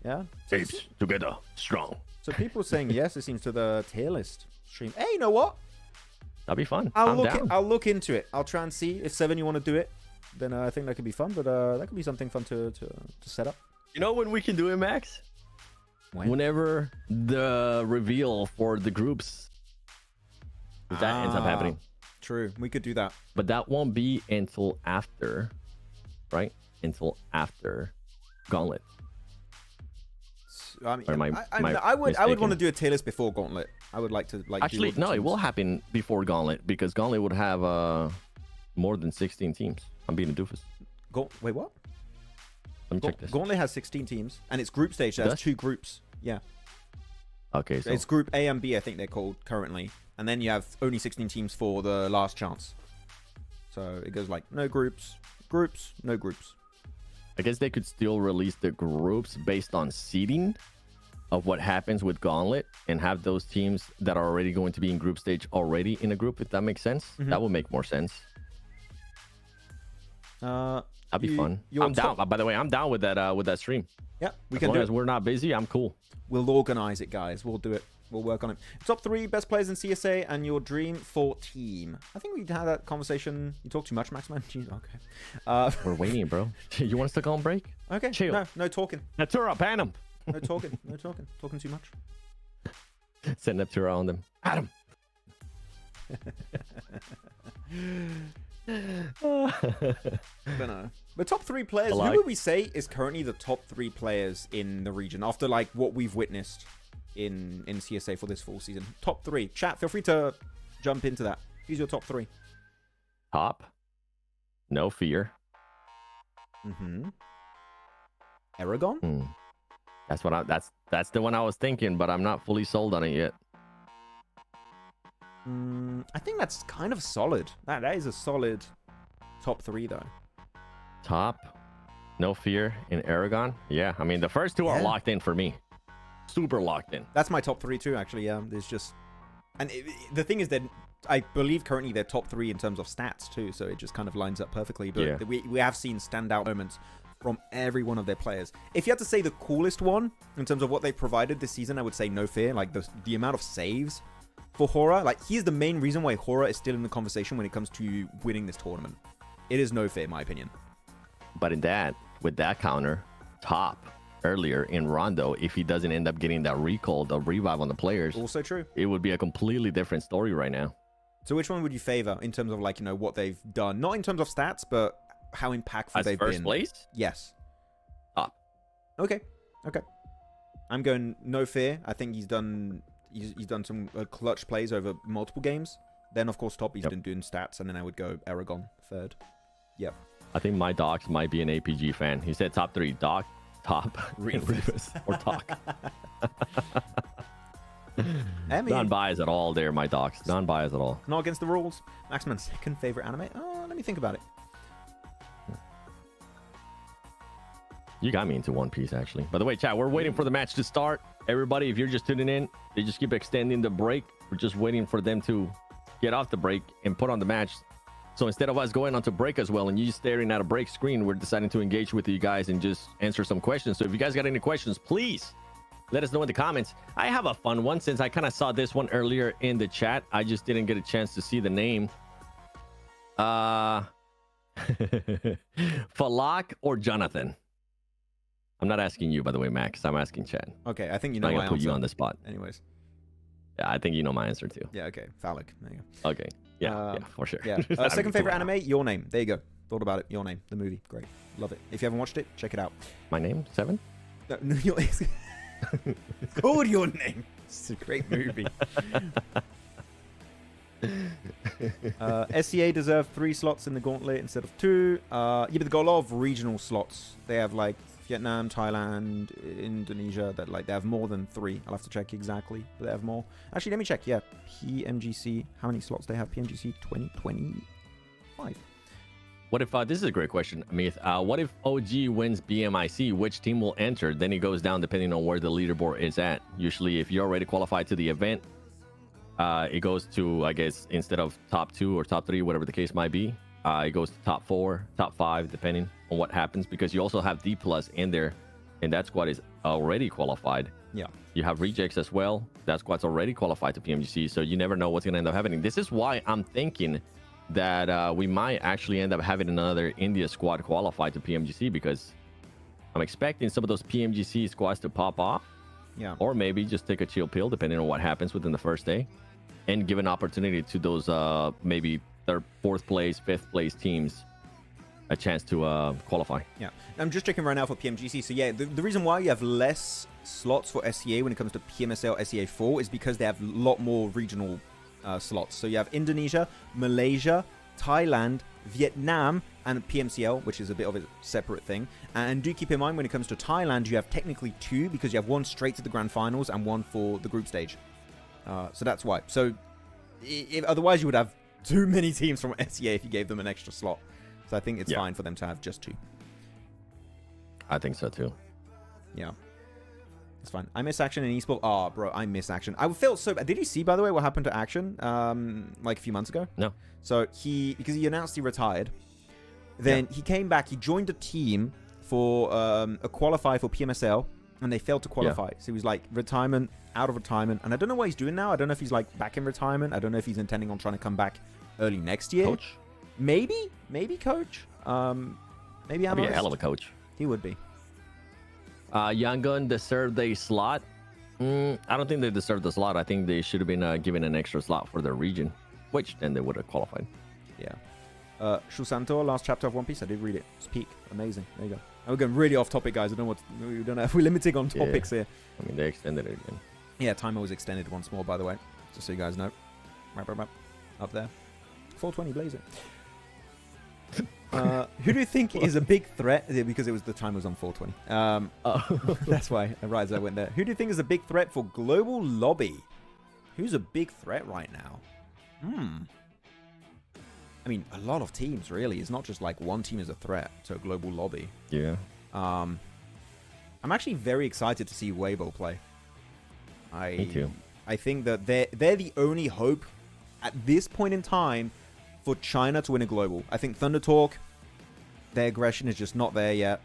Yeah. Apes together, strong. So people saying yes, it seems, to the tier list stream. Hey, you know what? That'd be fun. I'll look into it. I'll try and see if 7 you want to do it. Then I think that could be fun. But that could be something fun to set up. You know when we can do it, Max? When? Whenever the reveal for the groups, if that ends up happening. True, we could do that. But that won't be until after, right? Until after Gauntlet. I mean, Or I would want to do a tier list before Gauntlet. I would like to Actually, no, it will happen before Gauntlet because Gauntlet would have more than 16 teams. I'm being a doofus. Wait, what? Let me check this. Gauntlet has 16 teams, and it's group stage. So it has 2 groups. Yeah. Okay, so it's Group A and B, I think they're called currently, and then you have only 16 teams for the last chance. So it goes like no groups, no groups. I guess they could still release the groups based on seeding of what happens with Gauntlet and have those teams that are already going to be in group stage already in a group, if that makes sense. That would make more sense. That'd be fun. I'm down. By the way, I'm down with that stream. Yeah, we as can long do as it. we're not busy, I'm cool. We'll organize it, guys. We'll do it. We'll work on it. Top 3 best players in CSA and your dream for team. I think we had that conversation. You talk too much, Maxman. Jeez, okay. We're waiting, bro. You want us to go on break? Okay. Chill. No talking. Natura, ban him. No talking. No talking. Talking too much. Send Natura on them. Adam. Don't know. But top 3 players, who would we say is currently the top 3 players in the region after like what we've witnessed in CSA for this full season? Top 3. Chat, feel free to jump into that. Who's your top 3? Top. No fear. Aragon? That's what that's the one I was thinking, but I'm not fully sold on it yet. I think that's kind of solid. That is a solid top 3 though. Top, no fear in Aragon. Yeah, I mean the first 2 are locked in for me. Super locked in. That's my top 3 too, actually. Yeah, there's just, and the thing is that I believe currently they're top 3 in terms of stats too, so it just kind of lines up perfectly. But we have seen standout moments from every one of their players. If you had to say the coolest one in terms of what they provided this season, I would say No Fear. Like the amount of saves for Hora, like he's the main reason why Hora is still in the conversation when it comes to winning this tournament. It is No Fear, in my opinion. But with that counter, top earlier in Rondo, if he doesn't end up getting that recall, the revive on the players, also true. It would be a completely different story right now. So which one would you favor in terms of like, you know, what they've done? Not in terms of stats, but how impactful they've been. First place? Yes. Top. Okay. I'm going No Fear. I think he's done some clutch plays over multiple games. Then of course top, he's been doing stats, and then I would go Aragon third. Yep. I think my docs might be an APG fan. He said top 3, Doc, top, Revis, or Talk. Non-biased at all there, my docs. Non-biased at all. Not against the rules. Maxman's second favorite anime? Oh, let me think about it. You got me into One Piece, actually. By the way, chat, we're waiting for the match to start. Everybody, if you're just tuning in, they just keep extending the break. We're just waiting for them to get off the break and put on the match. So instead of us going on to break as well and you just staring at a break screen, we're deciding to engage with you guys and just answer some questions. So if you guys got any questions, please let us know in the comments. I have a fun one since I kind of saw this one earlier in the chat. I just didn't get a chance to see the name. Falak or Jonathan? I'm not asking you, by the way, Max. I'm asking Chad. Okay, I think you know I'm my gonna put answer. you on the spot. Anyways. Yeah, I think you know my answer too. Yeah, okay. Phallic. There you go. Okay. Yeah, for sure. Yeah. Second favorite anime, Your Name. There you go. Thought about it. Your Name. The movie. Great. Love it. If you haven't watched it, check it out. My name? 7? No, it's called Your Name. It's a great movie. SCA deserve 3 slots in the gauntlet instead of 2. Yeah, but they got a lot of regional slots. They have like Vietnam, Thailand, Indonesia. That like they have more than 3. I'll have to check exactly, but they have more. Actually, let me check. Yeah, PMGC. How many slots they have? PMGC 2025. What if this is a great question, Amit? What if OG wins BMIC? Which team will enter? Then it goes down depending on where the leaderboard is at. Usually, if you're already qualified to the event, it goes to, I guess, instead of top 2 or top 3, whatever the case might be, it goes to top 4, top 5, depending on what happens, because you also have D plus in there, and that squad is already qualified. Yeah. You have rejects as well. That squad's already qualified to PMGC, so you never know what's going to end up happening. This is why I'm thinking that we might actually end up having another India squad qualified to PMGC, because I'm expecting some of those PMGC squads to pop off. Yeah. Or maybe just take a chill pill, depending on what happens within the first day, and give an opportunity to those maybe 3rd, 4th place, 5th place teams a chance to qualify. Yeah, I'm just checking right now for PMGC. So yeah, the reason why you have less slots for SCA when it comes to PMSL SEA Fall is because they have a lot more regional slots. So you have Indonesia, Malaysia, Thailand, Vietnam, and PMCL, which is a bit of a separate thing. And do keep in mind, when it comes to Thailand, you have technically 2, because you have 1 straight to the grand finals and 1 for the group stage. So that's why. So otherwise you would have too many teams from SEA if you gave them an extra slot. So I think it's fine for them to have just 2. I think so too. Yeah. It's fine. I miss Action in esports. Oh, bro, I miss Action. I felt so bad. Did you see, by the way, what happened to Action like a few months ago? No. So because he announced he retired, then he came back. He joined a team for a qualify for PMSL, and they failed to qualify. So he was like retirement, out of retirement. And I don't know what he's doing now. I don't know if he's like back in retirement. I don't know if he's intending on trying to come back early next year. Coach? Maybe coach. Maybe analyst. Be a hell of a coach. He would be. Yangon deserved a slot. I don't think they deserved the slot. I think they should have been given an extra slot for their region, which then they would have qualified. Yeah. Shusanto, last chapter of One Piece. I did read it. It's peak. Amazing. There you go. We're going really off topic, guys. I don't know if we're limiting on topics here. I mean, they extended it again. Yeah, timer was extended once more, by the way, just so you guys know. Up there. 420 blazer. Who do you think is a big threat? Because the time was on 420. That's why. Right as I went there. Who do you think is a big threat for global lobby? Who's a big threat right now? I mean, a lot of teams, really. It's not just like one team is a threat to a global lobby. Yeah. I'm actually very excited to see Weibo play. Me too. I think that they're the only hope at this point in time for China to win a global. I think Thunder Talk, their aggression is just not there yet.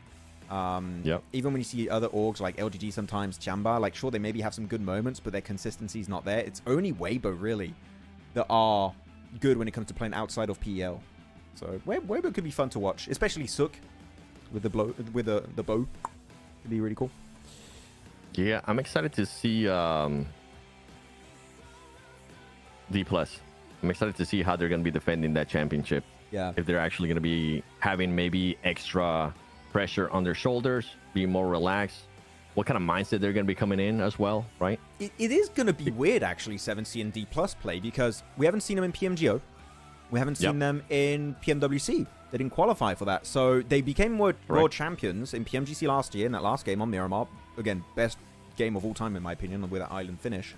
Even when you see other orgs like LGG sometimes, Chamba, like sure, they maybe have some good moments, but their consistency is not there. It's only Weibo, really, that are good when it comes to playing outside of PL. So Weibo could be fun to watch, especially Sook with the bow. It'd be really cool. Yeah, I'm excited to see D+. I'm excited to see how they're going to be defending that championship. Yeah. If they're actually going to be having maybe extra pressure on their shoulders, be more relaxed. What kind of mindset they're going to be coming in as well, right? It is going to be weird, actually, 7C and D+ play, because we haven't seen them in PMGO. We haven't seen them in PMWC. They didn't qualify for that. So they became world champions in PMGC last year in that last game on Miramar. Again, best game of all time, in my opinion, with that island finish.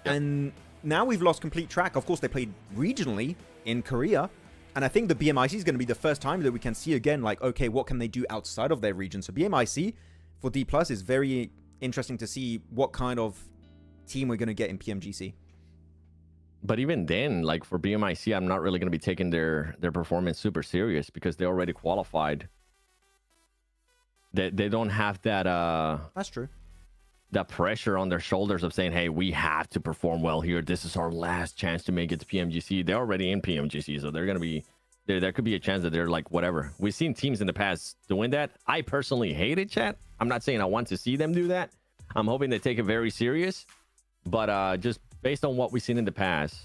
And now we've lost complete track. Of course, they played regionally in Korea. And I think the BMIC is going to be the first time that we can see again, like, okay, what can they do outside of their region? So BMIC for D+ is very interesting to see what kind of team we're going to get in PMGC. But even then, like for BMIC, I'm not really going to be taking their performance super serious because they already qualified. They don't have that that's true. That pressure on their shoulders of saying, hey, we have to perform well here. This is our last chance to make it to PMGC. They're already in PMGC, so they're going to be there could be a chance that they're like, whatever. We've seen teams in the past doing that. I personally hate it, chat. I'm not saying I want to see them do that. I'm hoping they take it very serious, but just based on what we've seen in the past,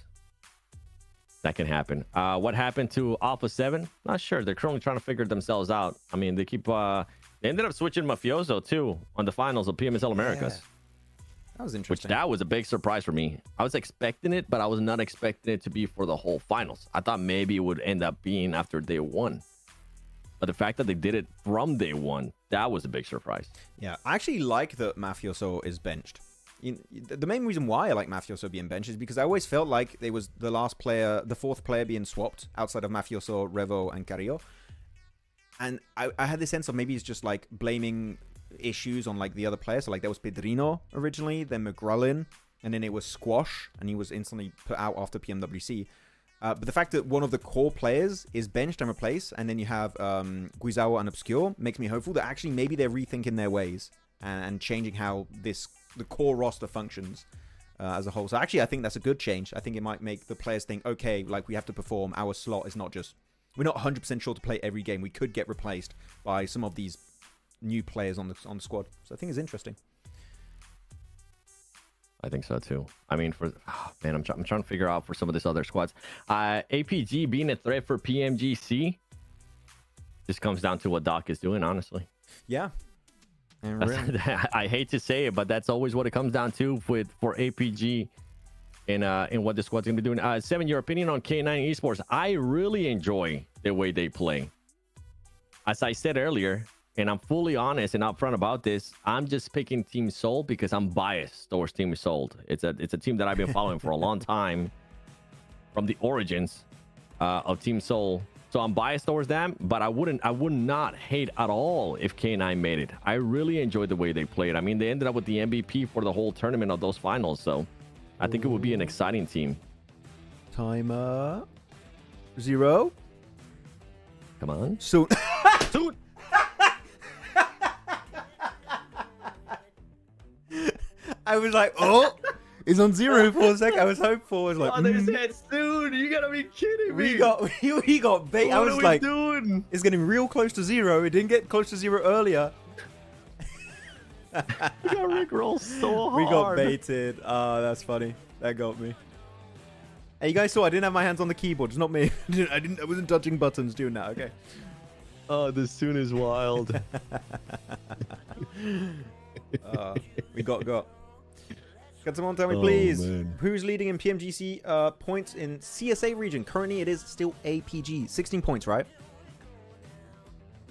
that can happen. What happened to Alpha 7? Not sure. They're currently trying to figure themselves out. I mean, they keep they ended up switching Mafioso too on the finals of PMSL Americas. That was interesting. That was a big surprise for me. I was expecting it, but I was not expecting it to be for the whole finals. I thought maybe it would end up being after day one But the fact that they did it from day one, that was a big surprise. Yeah, I actually like that Mafioso is benched. The main reason why I like Mafioso being benched is because I always felt like they was the last player, the fourth player being swapped outside of Mafioso, Revo, and Carrillo. And I had this sense of maybe it's just like blaming issues on like the other players. So like there was Pedrino originally, then McGrullin, and then it was Squash, and he was instantly put out after PMWC. But the fact that one of the core players is benched and replaced, and then you have Guizawa and Obscure, makes me hopeful that actually maybe they're rethinking their ways and changing how the core roster functions as a whole. So actually, I think that's a good change. I think it might make the players think, okay, like we have to perform. Our slot is not just... We're not 100% sure to play every game. We could get replaced by some of these new players on the squad. So I think it's interesting. I think so too. I mean, I'm trying to figure out for some of these other squads. APG being a threat for PMGC just comes down to what Doc is doing, honestly. Yeah. I hate to say it, but that's always what it comes down to for APG in what the squad's gonna be doing. Seven, your opinion on K9 Esports? I really enjoy the way they play. As I said earlier, and I'm fully honest and upfront about this, I'm just picking Team Soul because I'm biased towards Team Soul. It's a team that I've been following for a long time from the origins of Team Soul. So I'm biased towards them, but I would not hate at all if K9 made it. I really enjoyed the way they played. I mean, they ended up with the MVP for the whole tournament of those finals, so I think it would be an exciting team. Timer 0. Come on. Soon. Soon. I was like, oh, it's on 0 for a sec. I was hopeful. I was like, they said soon. You gotta be kidding me. We got bait. I was like, doing? It's getting real close to 0. It didn't get close to 0 earlier. We got Rickroll so hard. We got baited. That's funny. That got me. Hey, you guys saw I didn't have my hands on the keyboard. It's not me. I wasn't touching buttons doing that. Okay. Oh, the soon is wild. We got. Can someone tell me, please, man. who's leading in PMGC points in CSA region? Currently, it is still APG. 16 points, right?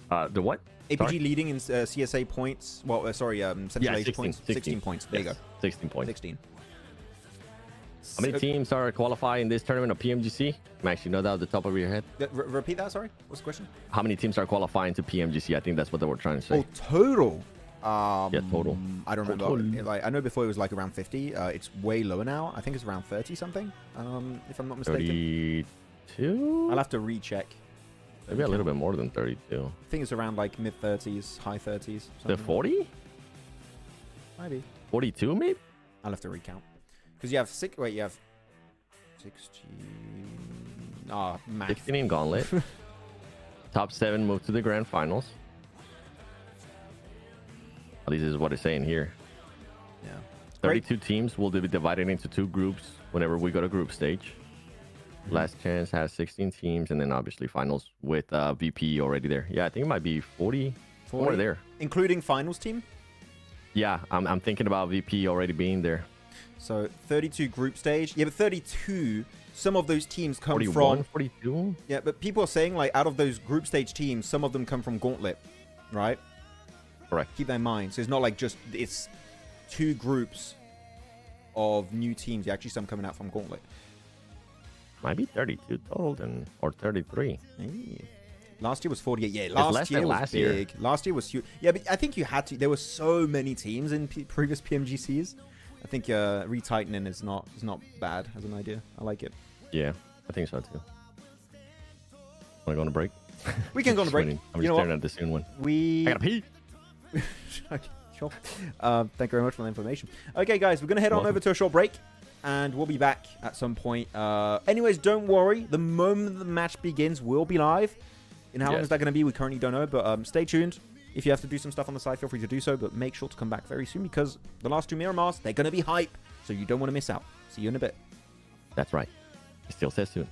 The what? APG Sorry? leading in CSA points. Well, sorry, Central Asia 16, points. 16 points. There you go. 16 points. 16. How many teams are qualifying in this tournament of PMGC? Max, you know that off the top of your head? Repeat that, sorry? What's the question? How many teams are qualifying to PMGC? I think that's what they were trying to say. Oh, total. Yeah, total. I don't remember. Like, I know before it was like around 50. It's way lower now. I think it's around 30 something. If I'm not mistaken. 32? I'll have to recheck. Maybe a little bit more than 32. I think it's around like mid 30s, high 30s. The 40? Maybe. 42 maybe? I'll have to recount. Because you have you have 16. Ah, math. 16 in Gauntlet. Top 7 move to the grand finals. At least this is what it's saying here. Yeah. 32 teams will be divided into 2 groups whenever we go to group stage. Last chance has 16 teams, and then obviously finals with VP already there. Yeah, I think it might be 40 more there. Including finals team? Yeah, I'm thinking about VP already being there. So 32 group stage. Yeah, but 32, some of those teams come 41, from... 42? Yeah, but people are saying like out of those group stage teams, some of them come from Gauntlet, right? Correct. Keep that in mind. So it's not like just... It's 2 groups of new teams. Actually, some coming out from Gauntlet. Might be 32 total then, or 33. Hey. Last year was 48. Yeah, less year than was last big. year. Last year was huge. Yeah, but I think you had to. There were so many teams in previous PMGCs. I think retightening is not bad as an idea. I like it. Yeah, I think so too. Want to go on a break? We can go on a break. I'm just staring at the soon one. I gotta pee. Okay, sure. Thank you very much for the information. Okay, guys, we're gonna head on over to a short break. And we'll be back at some point. Anyways, don't worry. The moment the match begins, we'll be live. And how long is that going to be? We currently don't know. But stay tuned. If you have to do some stuff on the side, feel free to do so. But make sure to come back very soon because the last 2 Miramars, they're going to be hype. So you don't want to miss out. See you in a bit. That's right. It still says soon.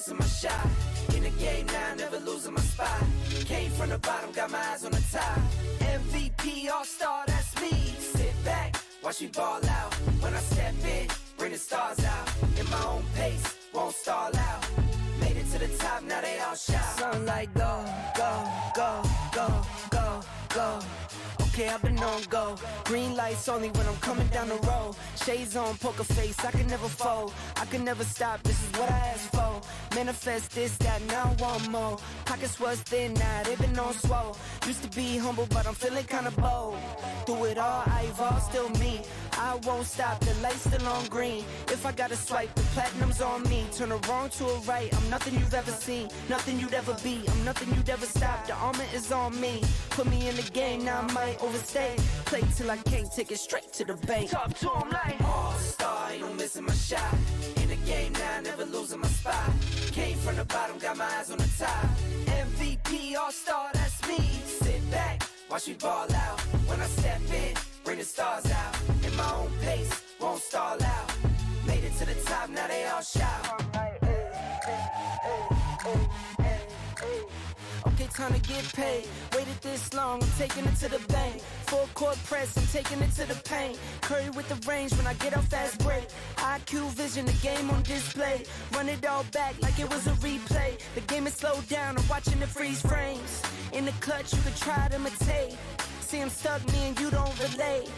missing my shot. In the game now, never losing my spot. Came from the bottom, got my eyes on the top. MVP, all-star, that's me. Sit back, watch me ball out. When I step in, bring the stars out. In my own pace, won't stall out. Made it to the top, now they all shout. Something like go, go, go, go, go, go. Okay, I've been on go. Green lights only when I'm coming down the road. Shades on, poker face, I can never fold. I can never stop, this is what I asked for. Manifest this, that, now I want more. Pockets was thin, now they've been on swole. Used to be humble, but I'm feeling kinda bold. Through it all, I evolve, still me. I won't stop, the light's still on green. If I gotta swipe, the platinum's on me. Turn a wrong to a right, I'm nothing you've ever seen. Nothing you'd ever be, I'm nothing you'd ever stop. The armor is on me. Put me in the game, now I might overstay. Play till I can't, take it straight to the bank. Top to him like all-star, ain't no missing my shot. In the game now, never losing my spot. Came from the bottom, got my eyes on the top. MVP, all-star, that's me. Sit back, watch me ball out. When I step in, bring the stars out. In my own pace, won't stall out. Made it to the top, now they all shout. Okay, time to get paid. Waited this long, I'm taking it to the bank. Full court press, I'm taking it to the paint. Curry with the range when I get off fast break. IQ vision, the game on display. Run it all back like it was a replay. The game is slowed down, I'm watching the freeze frames. In the clutch, you could try to imitate. See, I'm stuck, me and you don't relate.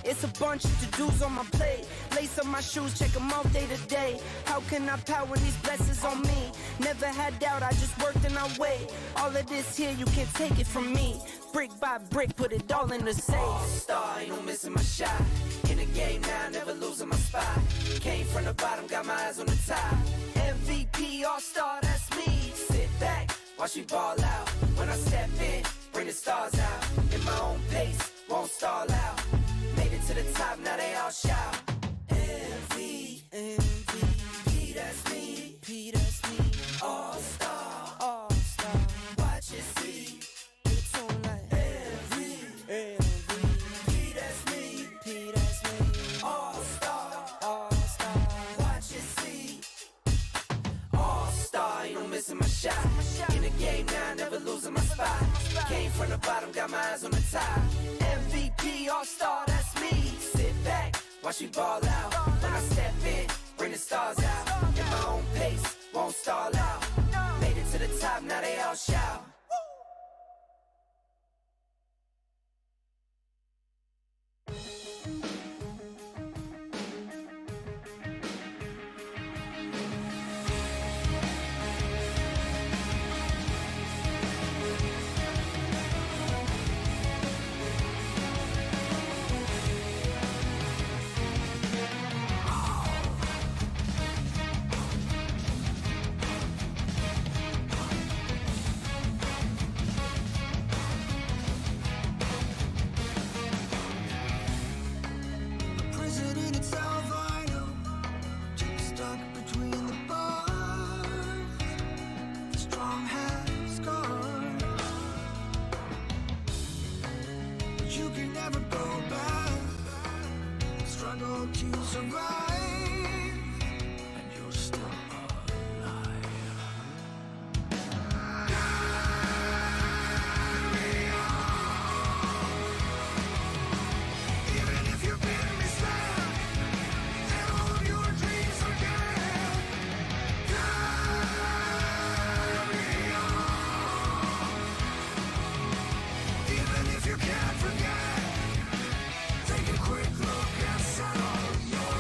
It's a bunch of to-dos on my plate. Lace up my shoes, check them out day to day. How can I power when these blessings on me? Never had doubt, I just worked and I wait. All of this here, you can't take it from me. Brick by brick, put it all in the safe. All-star, ain't no missing my shot. In the game now, never losing my spot. Came from the bottom, got my eyes on the top. MVP, all-star, that's me. Sit back, watch me ball out. When I step in, bring the stars out. In my own pace, won't stall out. Made it to the top, now they all shout. MVP, that's me. P, that's me. All-star, all-star. Watch it see. It's on like MVP, that's me. P, that's me. All-star, all-star. Watch it see. All-star, ain't no missing my shot. In the game now, never losing my spot. Came from the bottom, got my eyes on the top. MVP, all-star, that's me. Sit back, watch me ball out. When I step in, bring the stars out. In my own pace, won't stall out. Made it to the top, now they all shout. Take a quick look and settle your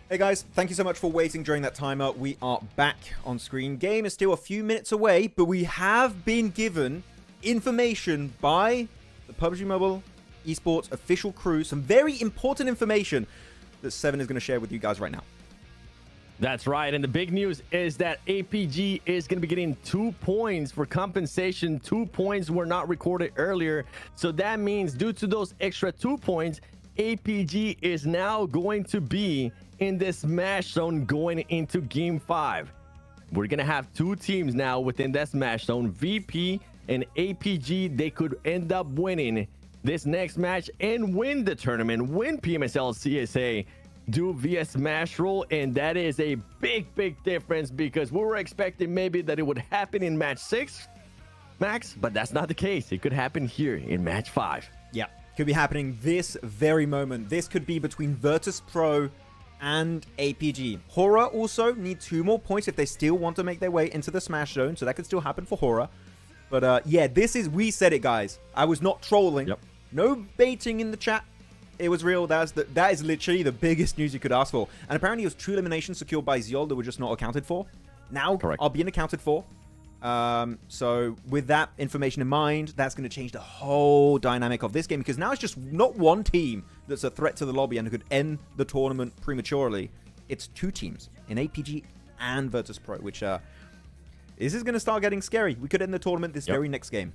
Hey guys, thank you so much for waiting during that timer. We are back on screen. Game is still a few minutes away, but we have been given information by the PUBG Mobile Esports official crew. Some very important information that 7 is going to share with you guys right now. That's right. And the big news is that APG is going to be getting 2 points for compensation. 2 points were not recorded earlier. So that means due to those extra 2 points, APG is now going to be in this smash zone going into game 5. We're going to have 2 teams now within that smash zone. VP and APG, they could end up winning this next match and win the tournament, win PMSL CSA, do via smash roll. And that is a big difference, because we were expecting maybe that it would happen in match 6, Max, but that's not the case. It could happen here in match 5. Yeah, could be happening this very moment. This could be between Virtus Pro and APG. Horror also need 2 more points if they still want to make their way into the smash zone, so that could still happen for Horror. But yeah, this is, we said it, guys. I was not trolling. Yep. No baiting in the chat. It was real. That is literally the biggest news you could ask for. And apparently it was 2 eliminations secured by Zeol that were just not accounted for. Now are being accounted for. So with that information in mind, that's going to change the whole dynamic of this game, because now it's just not one team that's a threat to the lobby and could end the tournament prematurely. It's 2 teams in APG and Virtus Pro, which this is going to start getting scary. We could end the tournament this very next game.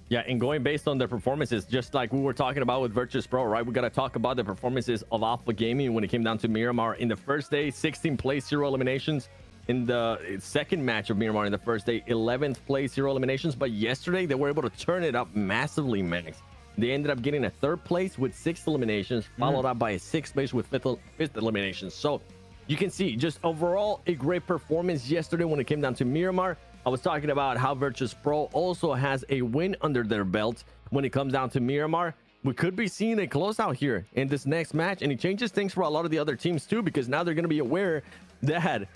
Yeah, and going based on their performances, just like we were talking about with Virtus Pro, right? We got to talk about the performances of Alpha Gaming when it came down to Miramar. In the first day, 16th place, 0 eliminations. In the second match of Miramar in the first day, 11th place, 0 eliminations. But yesterday, they were able to turn it up massively, Max. They ended up getting a 3rd place with 6 eliminations, followed up by a 6th place with 5th elimination. So you can see just overall a great performance yesterday when it came down to Miramar. I was talking about how Virtus Pro also has a win under their belt when it comes down to Miramar. We could be seeing a closeout here in this next match, and it changes things for a lot of the other teams too, because now they're going to be aware that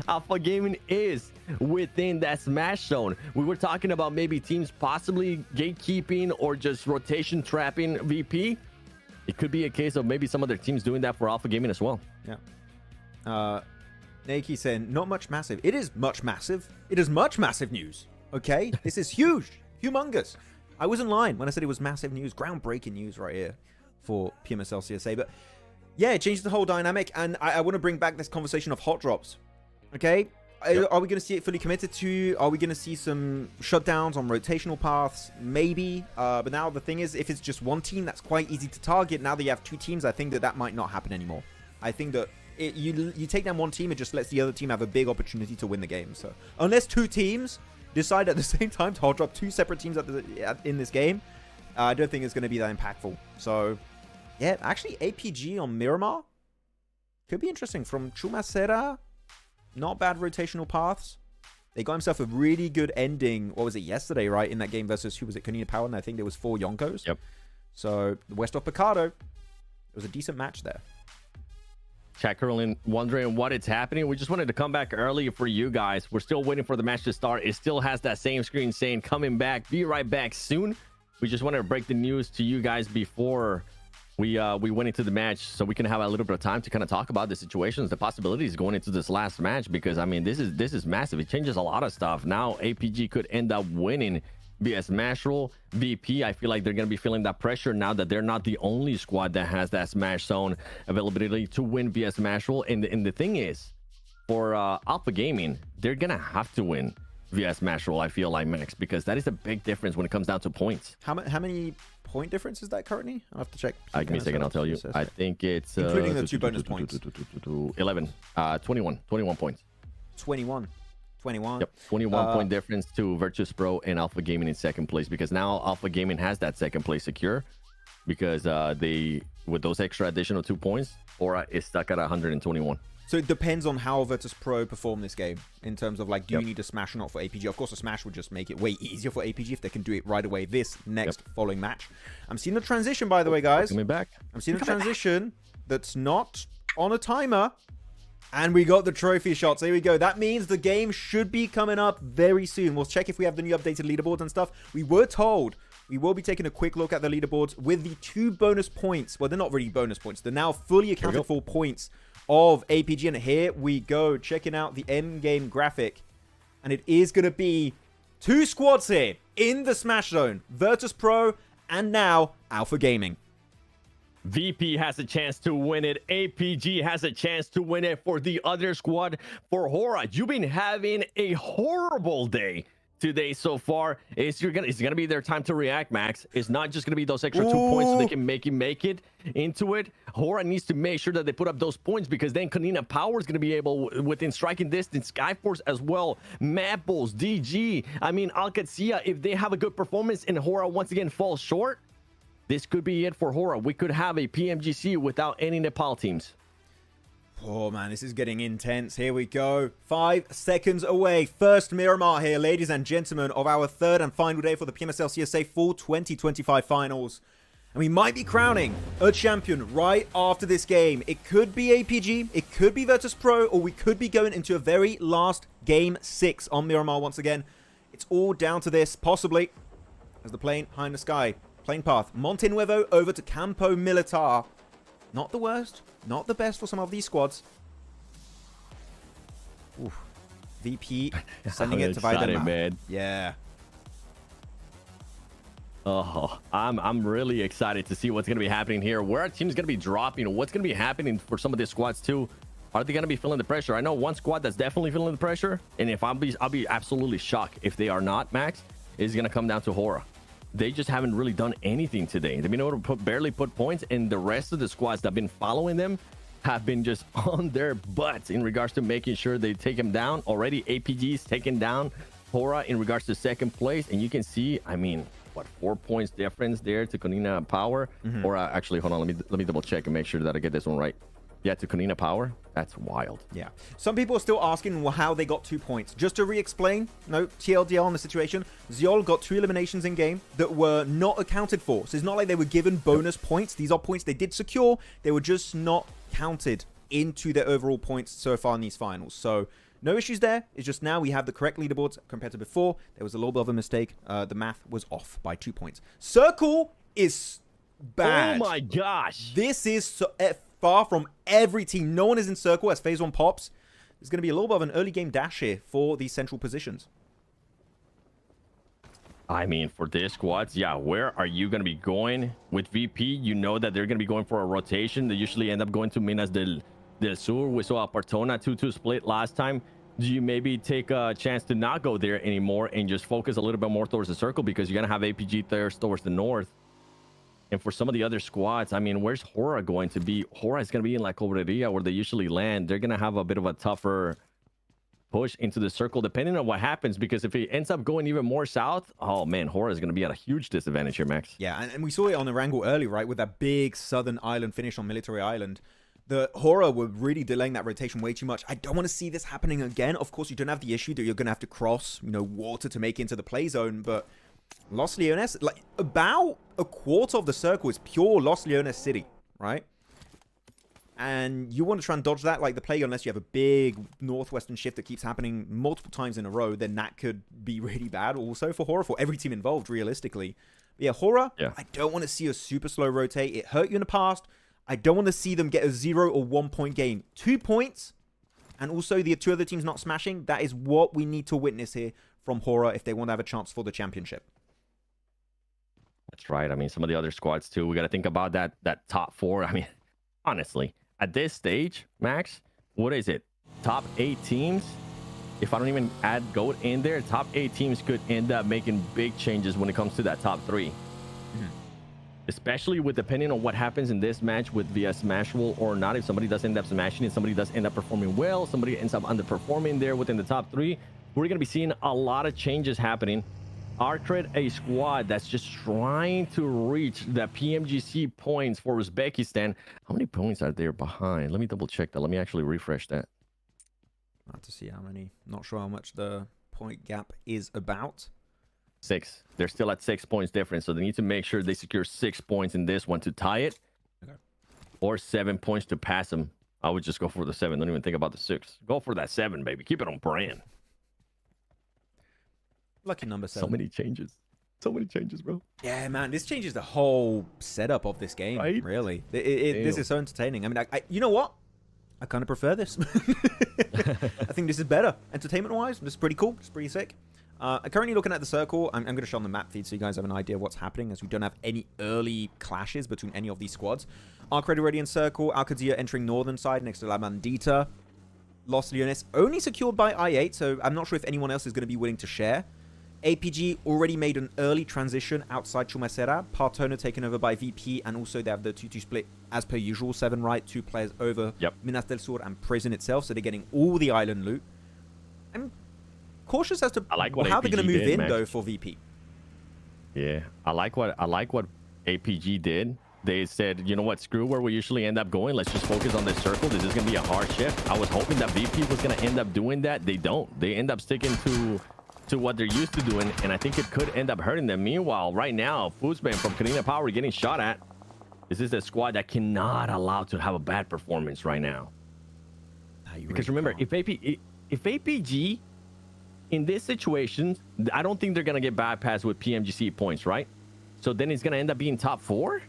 Alpha Gaming is within that smash zone. We were talking about maybe teams possibly gatekeeping or just rotation trapping VP. It could be a case of maybe some other teams doing that for Alpha Gaming as well. Yeah. Nakey saying, not much massive. It is much massive. It is much massive news. Okay? This is huge. Humongous. I wasn't lying when I said it was massive news. Groundbreaking news right here for PMSL CSA. But yeah, it changes the whole dynamic. And I want to bring back this conversation of hot drops. Okay? Yep. Are we going to see it fully committed to? Are we going to see some shutdowns on rotational paths? Maybe. But now the thing is, if it's just one team, that's quite easy to target. Now that you have 2 teams, I think that might not happen anymore. I think that you take down one team, it just lets the other team have a big opportunity to win the game. So unless 2 teams decide at the same time to hot drop 2 separate teams in this game, I don't think it's going to be that impactful. So yeah, actually APG on Miramar could be interesting. From Chumacera, not bad rotational paths. They got himself a really good ending. What was it, yesterday, right? In that game versus, who was it, Kunina Power? And I think there was 4 Yonkos. Yep. So West of Picardo, it was a decent match there. Chat currently wondering what it's happening. We just wanted to come back early for you guys. We're still waiting for the match to start. It still has that same screen saying coming back, be right back soon. We just wanted to break the news to you guys before we went into the match, so we can have a little bit of time to kind of talk about the situations, the possibilities going into this last match, because I mean, this is massive. It changes a lot of stuff. Now APG could end up winning via smash roll. VP, I feel like they're going to be feeling that pressure now that they're not the only squad that has that smash zone availability to win via smash roll. And the thing is, for Alpha Gaming, they're going to have to win via smash roll, I feel like, Max, because that is a big difference when it comes down to points. How many point difference is that currently? I'll have to check. Give me a second, I'll tell you. I think it's including the 2 bonus points. 21 points. 21. Yep, 21 point difference to Virtus Pro and Alpha Gaming in 2nd place, because now Alpha Gaming has that 2nd place secure, because they, with those extra additional 2 points, Aura is stuck at 121. So it depends on how Virtus Pro perform this game in terms of, like, do you need a smash or not for APG? Of course, a smash would just make it way easier for APG if they can do it right away this next following match. I'm seeing the transition, by the way, guys. Coming back. I'm seeing a transition that's not on a timer. And we got the trophy shots. Here we go. That means the game should be coming up very soon. We'll check if we have the new updated leaderboards and stuff. We were told we will be taking a quick look at the leaderboards with the 2 bonus points. Well, they're not really bonus points. They're now fully accounted for points of APG. And here we go. Checking out the end game graphic. And it is going to be 2 squads here in the Smash Zone. Virtus Pro and now Alpha Gaming. VP has a chance to win it. APG has a chance to win it. For the other squad, for Hora, you've been having a horrible day today so far. It's gonna be their time to react, Max. It's not just gonna be those extra 2 points so they can make it into it. Hora needs to make sure that they put up those points, because then Kanina Power is gonna be able, within striking distance, Skyforce as well, Mapples, DG. I mean, Alcacia, if they have a good performance and Hora once again falls short, this could be it for Hora. We could have a PMGC without any Nepal teams. Oh, man, this is getting intense. Here we go. 5 seconds away. First Miramar here, ladies and gentlemen, of our third and final day for the PMSL CSA Fall 2025 finals. And we might be crowning a champion right after this game. It could be APG, it could be Virtus Pro, or we could be going into a very last game 6 on Miramar once again. It's all down to this, possibly, as the plane high in the sky. Plane path, Monte Nuevo over to Campo Militar. Not the worst, not the best for some of these squads. Oof. VP sending it to Vaidema. Man. Yeah. Oh, I'm really excited to see what's going to be happening here. Where our team's going to be dropping, what's going to be happening for some of these squads too. Are they going to be feeling the pressure? I know one squad that's definitely feeling the pressure, and if I'll be absolutely shocked if they are not, Max. It's going to come down to Hora. They just haven't really done anything today. They've been able to barely put points, and the rest of the squads that have been following them have been just on their butts in regards to making sure they take him down. Already APG's taken down Hora in regards to second place, and you can see, I mean, what, 4 points difference there to Kanina Power. Or actually, hold on, let me double check and make sure that I get this one right. Yeah, to Kanina Power. That's wild. Yeah. Some people are still asking how they got 2 points. Just to re-explain, no, TLDR on the situation, Ziol got 2 eliminations in game that were not accounted for. So it's not like they were given bonus points. These are points they did secure. They were just not counted into their overall points so far in these finals. So no issues there. It's just now we have the correct leaderboards compared to before. There was a little bit of a mistake. The math was off by 2 points. Circle is bad. Oh my gosh. This is so far from every team. No one is in circle as phase 1 pops. There's going to be a little bit of an early game dash here for these central positions. I mean, for this squads, yeah, where are you going to be going with VP? You know that they're going to be going for a rotation. They usually end up going to Minas del Sur. We saw a Partona 2-2 split last time. Do you maybe take a chance to not go there anymore and just focus a little bit more towards the circle, because you're going to have APG there towards the north? And for some of the other squads, I mean, where's Hora going to be? Hora is going to be in La Cobreria, where they usually land. They're going to have a bit of a tougher push into the circle, depending on what happens, because if it ends up going even more south, oh man, Hora is going to be at a huge disadvantage here, Max. Yeah, and we saw it on Erangel early, right, with that big southern island finish on Military Island. The Hora were really delaying that rotation way too much. I don't want to see this happening again. Of course, you don't have the issue that you're going to have to cross, water to make it into the play zone, but Los Leones, like, about a quarter of the circle is pure Los Leones City, right? And you want to try and dodge that, like the play, unless you have a big northwestern shift that keeps happening multiple times in a row, then that could be really bad also for Hora, for every team involved, realistically. But yeah, Hora, I don't want to see a super slow rotate. It hurt you in the past. I don't want to see them get a 0 or 1 point game. 2 points, and also the 2 other teams not smashing, that is what we need to witness here from Hora if they want to have a chance for the championship. That's right. I mean, some of the other squads too, we got to think about that top 4. I mean, honestly, at this stage, Max, what is it? Top 8 teams? If I don't even add GOAT in there, top 8 teams could end up making big changes when it comes to that top 3. Especially with depending on what happens in this match with via Smashable or not. If somebody does end up smashing and somebody does end up performing well, somebody ends up underperforming there within the top 3, we're going to be seeing a lot of changes happening. Arcred, a squad that's just trying to reach the PMGC points for Uzbekistan. How many points are there behind? Let me double check that. Let me actually refresh that. I have to see how many. Not sure how much the point gap is about. 6. They're still at 6 points difference, so they need to make sure they secure 6 points in this one to tie it, or 7 points to pass them I would just go for the 7. Don't even think about the 6. Go for that 7, baby. Keep it on brand. Lucky number 7. So many changes. So many changes, bro. Yeah, man, this changes the whole setup of this game, right? Really. This is so entertaining. I mean, you know what? I kind of prefer this. I think this is better. Entertainment-wise, this is pretty cool. It's pretty sick. Currently looking at the circle, I'm going to show on the map feed so you guys have an idea of what's happening, as we don't have any early clashes between any of these squads. Arc already in circle, Al-Qadiyah entering northern side next to La Bandita. Los Leones only secured by I8, so I'm not sure if anyone else is going to be willing to share. APG already made an early transition outside Chumacera. Partona taken over by VP, and also they have the 2-2 split as per usual. 7 right, 2 players over Minas del Sur and Prison itself, so they're getting all the island loot. I'm cautious as to how they're going to move in, though, for VP. Yeah, I like what APG did. They said, you know what, screw where we usually end up going. Let's just focus on this circle. This is going to be a hard shift. I was hoping that VP was going to end up doing that. They don't. They end up sticking to what they're used to doing, and I think it could end up hurting them. Meanwhile, right now, Foosman from Canina Power getting shot at. This is a squad that cannot allow to have a bad performance right now. Because remember, if APG in this situation, I don't think they're going to get bypassed with PMGC points, right? So then it's going to end up being top 4?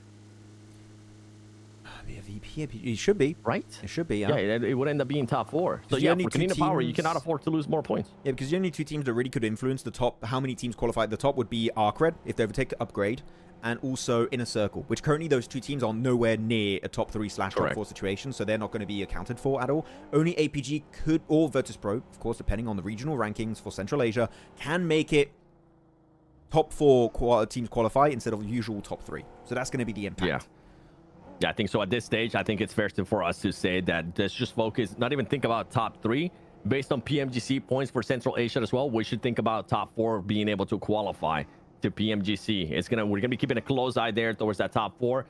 Yeah, VP, it should be. Right? It should be, yeah. It would end up being top 4. So yeah, for Canina Power, you cannot afford to lose more points. Yeah, because the only 2 teams that really could influence the top, how many teams qualify at the top, would be Arcred, if they overtake upgrade, and also Inner Circle, which currently those 2 teams are nowhere near a top 3/top 4 situation, so they're not going to be accounted for at all. Only APG could, or Virtus Pro, of course, depending on the regional rankings for Central Asia, can make it top 4 teams qualify instead of the usual top 3. So that's going to be the impact. Yeah. Yeah, I think so. At this stage, I think it's fair for us to say that let's just focus, not even think about top 3. Based on PMGC points for Central Asia as well, we should think about top 4 being able to qualify to PMGC. We're gonna be keeping a close eye there towards that top 4.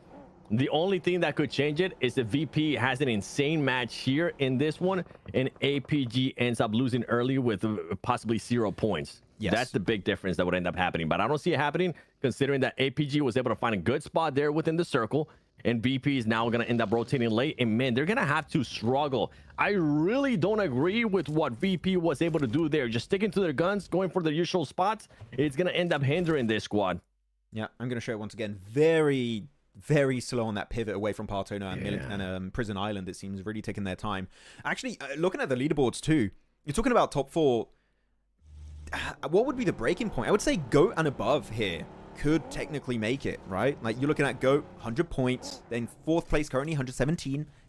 The only thing that could change it is if VP has an insane match here in this one, and APG ends up losing early with possibly 0 points. Yes. That's the big difference that would end up happening. But I don't see it happening, considering that APG was able to find a good spot there within the circle, and VP is now going to end up rotating late. And man, they're going to have to struggle. I really don't agree with what VP was able to do there. Just sticking to their guns, going for their usual spots. It's going to end up hindering this squad. Yeah, I'm going to show it once again. Very, very slow on that pivot away from Partona and Prison Island. It seems really taking their time. Actually, looking at the leaderboards too, you're talking about top 4. What would be the breaking point? I would say GOAT and above here could technically make it, right? Like, you're looking at GOAT, 100 points, then 4th place currently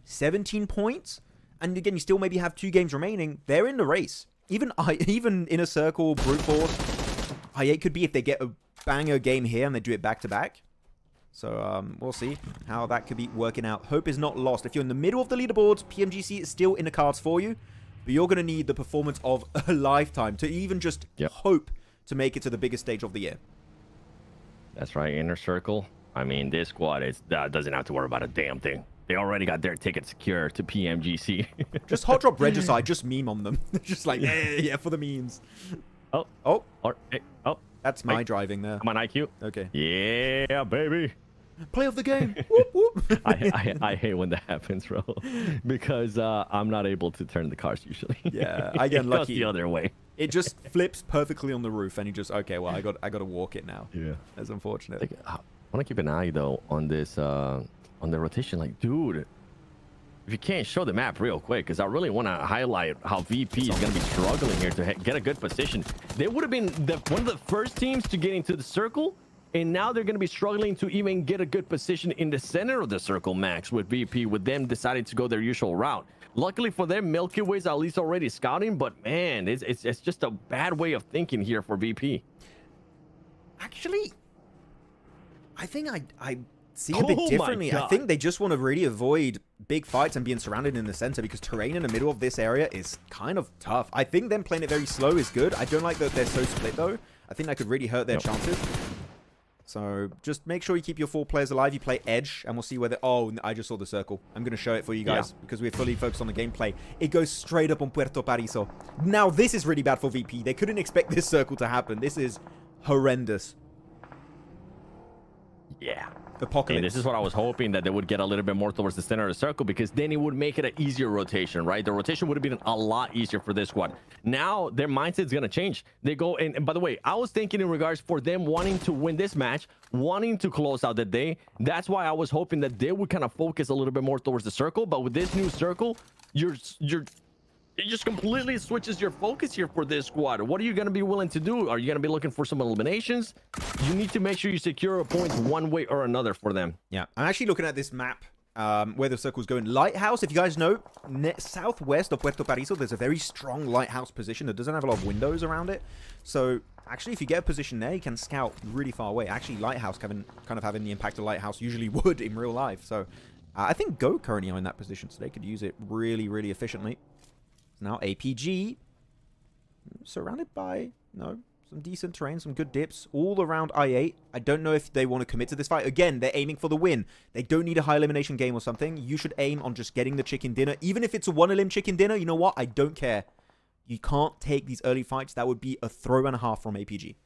17 points, and again, you still maybe have 2 games remaining. They're in the race. Even Inner Circle, Brute Force, I8 could be if they get a banger game here and they do it back-to-back. So we'll see how that could be working out. Hope is not lost. If you're in the middle of the leaderboards, PMGC is still in the cards for you, but you're going to need the performance of a lifetime to even just hope to make it to the biggest stage of the year. That's right, Inner Circle. I mean, this squad doesn't have to worry about a damn thing. They already got their ticket secure to PMGC. Just hot drop Regicide, just meme on them. Just like, yeah, for the memes. Oh. That's my driving there. Come on, IQ. Okay. Yeah, baby. Play of the game. Whoop, whoop. I hate when that happens, bro, because I'm not able to turn the cars usually. Yeah, I get lucky. It goes the other way. It just flips perfectly on the roof, and you just, okay, well, I got to walk it now. Yeah, that's unfortunate. I want to keep an eye though on this on the rotation. Like, dude, if you can't show the map real quick, because I really want to highlight how VP is going to be struggling here to get a good position. They would have been one of the first teams to get into the circle, and now they're going to be struggling to even get a good position in the center of the circle, Max, with VP, with them deciding to go their usual route. Luckily for them, Milky Way's at least already scouting, but man, it's just a bad way of thinking here for VP. Actually, I think I see a bit differently. I think they just want to really avoid big fights and being surrounded in the center, because terrain in the middle of this area is kind of tough. I think them playing it very slow is good. I don't like that they're so split, though. I think that could really hurt their chances. So just make sure you keep your 4 players alive. You play edge, and we'll see whether... Oh, I just saw the circle. I'm going to show it for you guys because we're fully focused on the gameplay. It goes straight up on Puerto Pariso. Now, this is really bad for VP. They couldn't expect this circle to happen. This is horrendous. Yeah. Apocalypse. And this is what I was hoping, that they would get a little bit more towards the center of the circle, because then it would make it an easier rotation, right? The rotation would have been a lot easier for this squad. Now their mindset's going to change. They go, and by the way, I was thinking in regards for them wanting to win this match, wanting to close out the day. That's why I was hoping that they would kind of focus a little bit more towards the circle. But with this new circle, it just completely switches your focus here for this squad. What are you going to be willing to do? Are you going to be looking for some eliminations? You need to make sure you secure points one way or another for them. Yeah, I'm actually looking at this map where the circle's going. Lighthouse, if you guys know, southwest of Puerto Paraiso, there's a very strong lighthouse position that doesn't have a lot of windows around it. So actually, if you get a position there, you can scout really far away. Actually, Lighthouse kind of having the impact a Lighthouse usually would in real life. So I think Go currently are in that position, so they could use it really, really efficiently. Now APG, surrounded by, some decent terrain, some good dips, all around I-8. I don't know if they want to commit to this fight. Again, they're aiming for the win. They don't need a high elimination game or something. You should aim on just getting the chicken dinner. Even if it's a one-elim chicken dinner, you know what? I don't care. You can't take these early fights. That would be a throw and a half from APG. It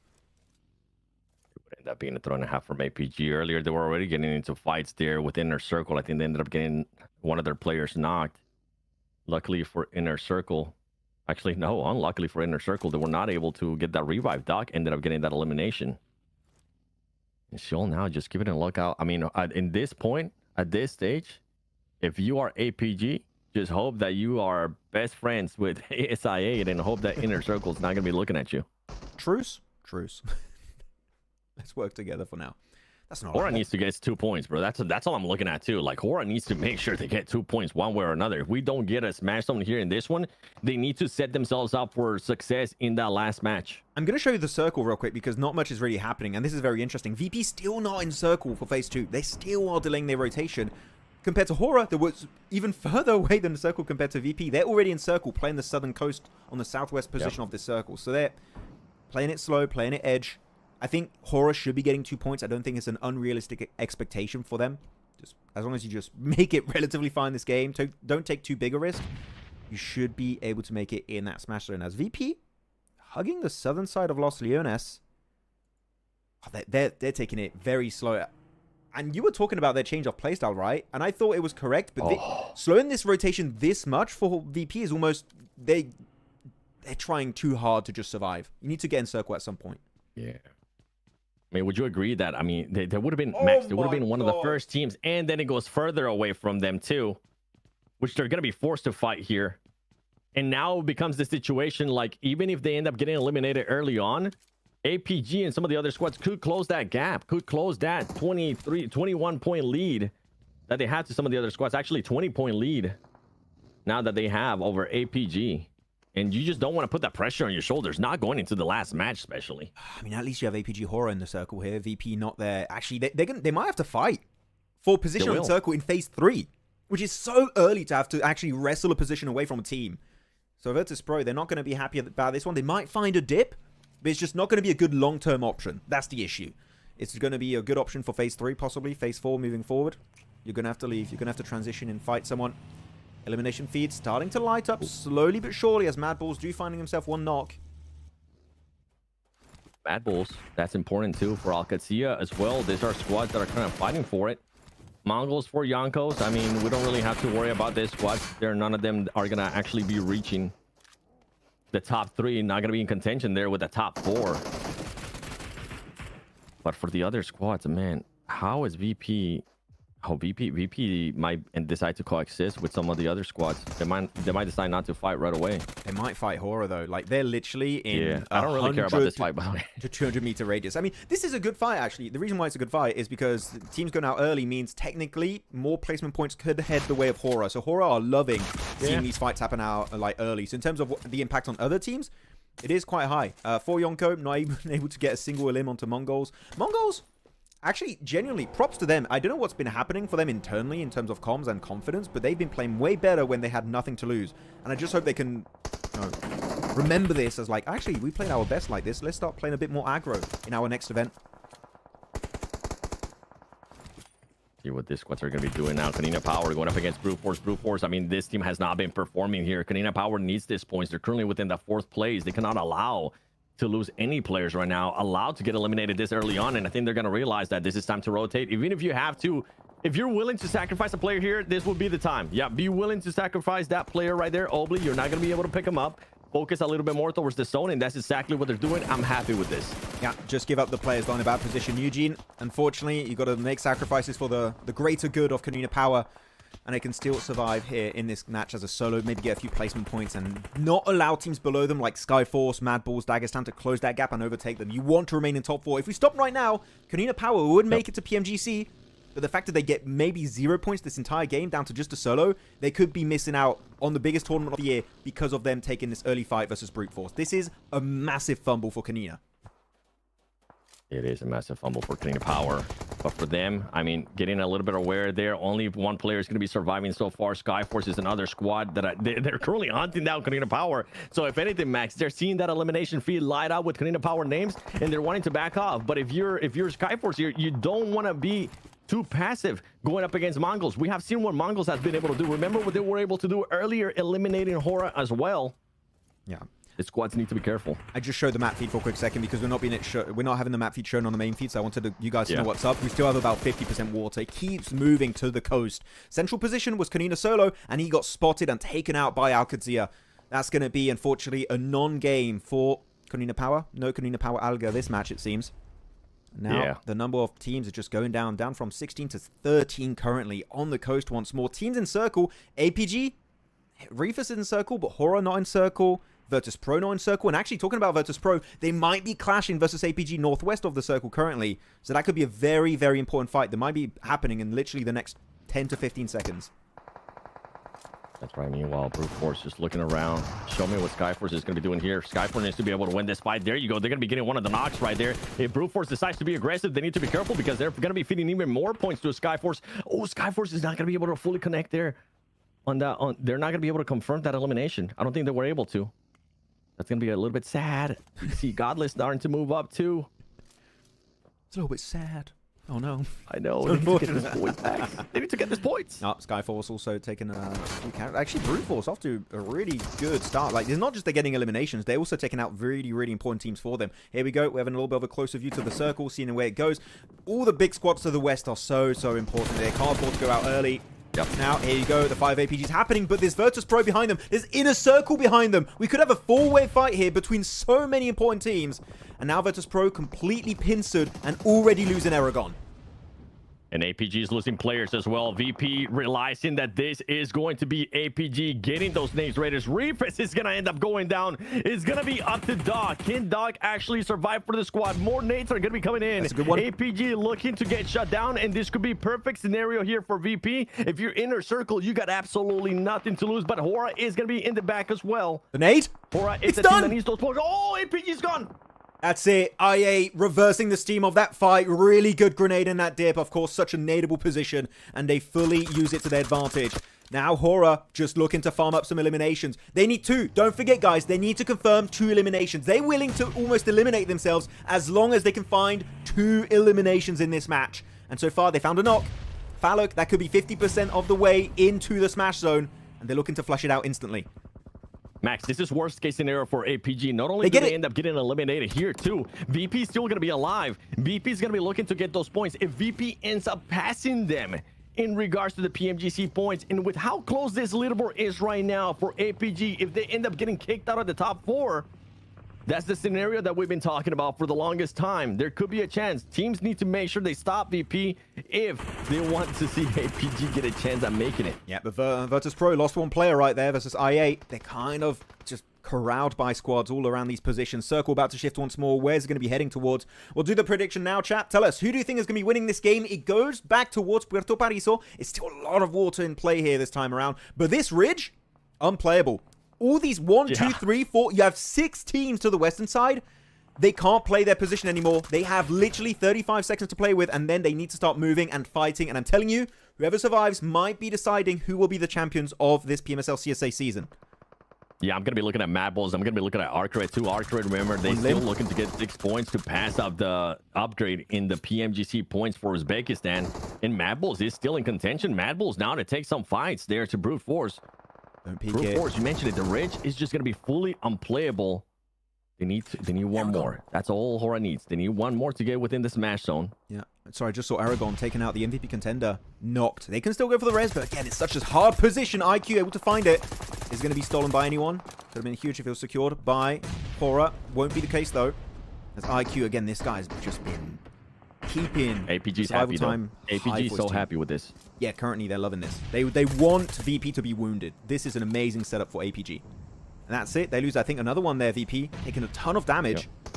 would end up being a throw and a half from APG. Earlier, they were already getting into fights there within their circle. I think they ended up getting one of their players knocked. Luckily for Inner Circle, actually, no, unluckily for Inner Circle, they were not able to get that revive. Doc ended up getting that elimination. And she'll now just give it a look out. I mean, in this point, at this stage, if you are APG, just hope that you are best friends with SIA and hope that Inner Circle is not going to be looking at you. Truce? Truce. Let's work together for now. That's not Hora needs to get 2 points, bro. That's all I'm looking at too. Like, Hora needs to make sure they get 2 points one way or another. If we don't get a smash zone here in this one, they need to set themselves up for success in that last match. I'm going to show you the circle real quick because not much is really happening, and this is very interesting. VP still not in circle for phase 2. They still are delaying their rotation. Compared to Hora, that was even further away than the circle compared to VP. They're already in circle, playing the southern coast on the southwest position of this circle. So they're playing it slow, playing it edge. I think Hora should be getting 2 points. I don't think it's an unrealistic expectation for them. Just as long as you just make it relatively fine this game, don't take too big a risk, you should be able to make it in that smash zone. As VP hugging the southern side of Los Leones, they're taking it very slow. And you were talking about their change of playstyle, right? And I thought it was correct, but slowing this rotation this much for VP is almost they're trying too hard to just survive. You need to get in circle at some point. Yeah. I mean, would you agree that, I mean, they would have been Max, they would have been one of the first teams, and then it goes further away from them too, which they're going to be forced to fight here. And now it becomes the situation, like, even if they end up getting eliminated early on, APG and some of the other squads could close that gap, could close that 21 point lead that they have to some of the other squads. Actually, 20-point lead now that they have over APG. And you just don't want to put that pressure on your shoulders, not going into the last match, especially. I mean, at least you have APG Hora in the circle here. VP not there. Actually, they might have to fight for position in the circle in phase 3, which is so early to have to actually wrestle a position away from a team. So Virtus Pro, they're not going to be happy about this one. They might find a dip, but it's just not going to be a good long-term option. That's the issue. It's going to be a good option for phase 3, possibly. Phase 4 moving forward. You're going to have to leave. You're going to have to transition and fight someone. Elimination feed starting to light up slowly but surely as Mad Balls do finding himself one knock. Mad Balls, that's important too for Alcazia as well. These are squads that are kind of fighting for it. Mongols for Yonkos. I mean, we don't really have to worry about this squad. None of them are going to actually be reaching the top 3. Not going to be in contention there with the top 4. But for the other squads, man, how is VP... Oh, VP might decide to coexist with some of the other squads. They might decide not to fight right away. They might fight Hora though. Like they're literally in I don't really care about this fight, by the way. To 200-meter radius. I mean, this is a good fight actually. The reason why it's a good fight is because teams going out early means technically more placement points could head the way of Hora. So Hora are loving seeing these fights happen out like early. So in terms of the impact on other teams, it is quite high. For Yonko, not even able to get a single elim onto Mongols. Mongols. Actually, genuinely, props to them. I don't know what's been happening for them internally in terms of comms and confidence, but they've been playing way better when they had nothing to lose. And I just hope they can remember this as like, actually, we played our best like this. Let's start playing a bit more aggro in our next event. See what these squads are going to be doing now. Kanina Power going up against Brute Force. Brute Force, I mean, this team has not been performing here. Kanina Power needs this points. They're currently within the 4th place. They cannot allow to lose any players right now allowed to get eliminated this early on, and I think they're going to realize that this is time to rotate. Even if you have to, if you're willing to sacrifice a player here, this would be the time. Yeah, be willing to sacrifice that player right there. Obli, you're not going to be able to pick him up. Focus a little bit more towards the zone, and that's exactly what they're doing. I'm happy with this. Yeah, just give up the players that are in a bad position. Eugene, unfortunately, you got to make sacrifices for the greater good of Kanina Power, and they can still survive here in this match as a solo, maybe get a few placement points and not allow teams below them like Skyforce, Mad Balls, Dagestan to close that gap and overtake them. You want to remain in top 4. If we stop right now, Kanina Power would make it to PMGC, but the fact that they get maybe 0 points this entire game down to just a solo, they could be missing out on the biggest tournament of the year because of them taking this early fight versus Brute Force. This is a massive fumble for Kanina. It is a massive fumble for Kanina Power. But for them, I mean, getting a little bit aware there. Only one player is going to be surviving so far. Skyforce is another squad that they're currently hunting down Kanina Power. So if anything, Max, they're seeing that elimination feed light out with Kanina Power names, and they're wanting to back off. But if you're Skyforce here, you don't want to be too passive going up against Mongols. We have seen what Mongols has been able to do. Remember what they were able to do earlier, eliminating Hora as well. Yeah. The squads need to be careful. I just showed the map feed for a quick second because we're not having the map feed shown on the main feed, so I wanted you guys to know what's up. We still have about 50% water. It keeps moving to the coast. Central position was Kanina solo, and he got spotted and taken out by Alcazia. That's going to be, unfortunately, a non-game for Kanina Power. No Kanina Power Alga this match, it seems. Now, the number of teams are just going down from 16 to 13 currently on the coast once more. Teams in circle. APG, Reefus is in circle, but Hora not in circle. Virtus Pro not in circle. And actually, talking about Virtus Pro, they might be clashing versus APG northwest of the circle currently. So that could be a very, very important fight that might be happening in literally the next 10 to 15 seconds. That's right. Meanwhile, Brute Force just looking around. Show me what Skyforce is going to be doing here. Skyforce needs to be able to win this fight. There you go. They're going to be getting one of the knocks right there. If Brute Force decides to be aggressive, they need to be careful because they're going to be feeding even more points to a Skyforce. Oh, Skyforce is not going to be able to fully connect there. They're not going to be able to confirm that elimination. I don't think they were able to. That's going to be a little bit sad. You see Godless starting to move up too. It's a little bit sad. Oh no. I know. They need to get this points back. They need to get this points. Oh, Skyforce also taking a few counters. Actually, Brute Force off to a really good start. Like, it's not just they're getting eliminations. They're also taking out really, really important teams for them. Here we go. We're having a little bit of a closer view to the circle, seeing where it goes. All the big squads to the west are so, so important. They can't afford to go out early. Yep. Now, here you go. The 5 APGs happening, but there's Virtus Pro behind them. There's Inner Circle behind them. We could have a 4-way fight here between so many important teams. And now Virtus Pro completely pincered and already losing Erangel. And APG is losing players as well. VP realizing that this is going to be APG getting those names raiders. Reefus is going to end up going down. It's going to be up to Dog. Can Dog actually survive for the squad? More nades are going to be coming in. That's a good one. APG looking to get shut down, and this could be perfect scenario here for VP. If you're Inner Circle, you got absolutely nothing to lose, but Hora is going to be in the back as well. The nade? Hora is it's done. That needs those points. Oh, APG's gone. That's it. IA reversing the steam of that fight. Really good grenade in that dip. Of course, such a nadeable position, and they fully use it to their advantage. Now, Hora just looking to farm up some eliminations. They need 2. Don't forget, guys, they need to confirm 2 eliminations. They're willing to almost eliminate themselves as long as they can find 2 eliminations in this match. And so far, they found a knock. Falloc, that could be 50% of the way into the smash zone, and they're looking to flush it out instantly. Max, this is worst case scenario for APG. Not only do they end up getting eliminated here too, VP is still going to be alive. VP is going to be looking to get those points. If VP ends up passing them in regards to the PMGC points, and with how close this leaderboard is right now for APG, if they end up getting kicked out of the top 4, that's the scenario that we've been talking about for the longest time. There could be a chance. Teams need to make sure they stop VP if they want to see APG get a chance at making it. Yeah, but Virtus Pro lost 1 player right there versus IA. They're kind of just corralled by squads all around these positions. Circle about to shift once more. Where's it going to be heading towards? We'll do the prediction now, chat. Tell us, who do you think is going to be winning this game? It goes back towards Puerto Pariso. It's still a lot of water in play here this time around. But this ridge, unplayable. All these 1, 2, 3, 4, you have 6 teams to the western side. They can't play their position anymore. They have literally 35 seconds to play with, and then they need to start moving and fighting. And I'm telling you, whoever survives might be deciding who will be the champions of this PMSL CSA season. Yeah, I'm going to be looking at Mad Balls. I'm going to be looking at Arcade too. Arcade, remember, they're still looking to get 6 points to pass up the upgrade in the PMGC points for Uzbekistan. And Mad Balls is still in contention. Mad Balls now to take some fights there to Brute Force. Brute Force, you mentioned it. The ridge is just going to be fully unplayable They need one more. That's all Hora needs. They need one more to get within the smash zone. Yeah. Sorry, I just saw Aragon taking out the MVP contender. Knocked. They can still go for the res, but again, it's such a hard position. IQ able to find it. Is going to be stolen by anyone. Could have been huge if it was secured by Hora. Won't be the case, though. As IQ, again, this guy's just been keeping APG's happy, time. APG's so happy with this. Yeah, currently they're loving this. They want VP to be wounded. This is an amazing setup for APG. And that's it. They lose, I think, another one there, VP. Taking a ton of damage. Yep.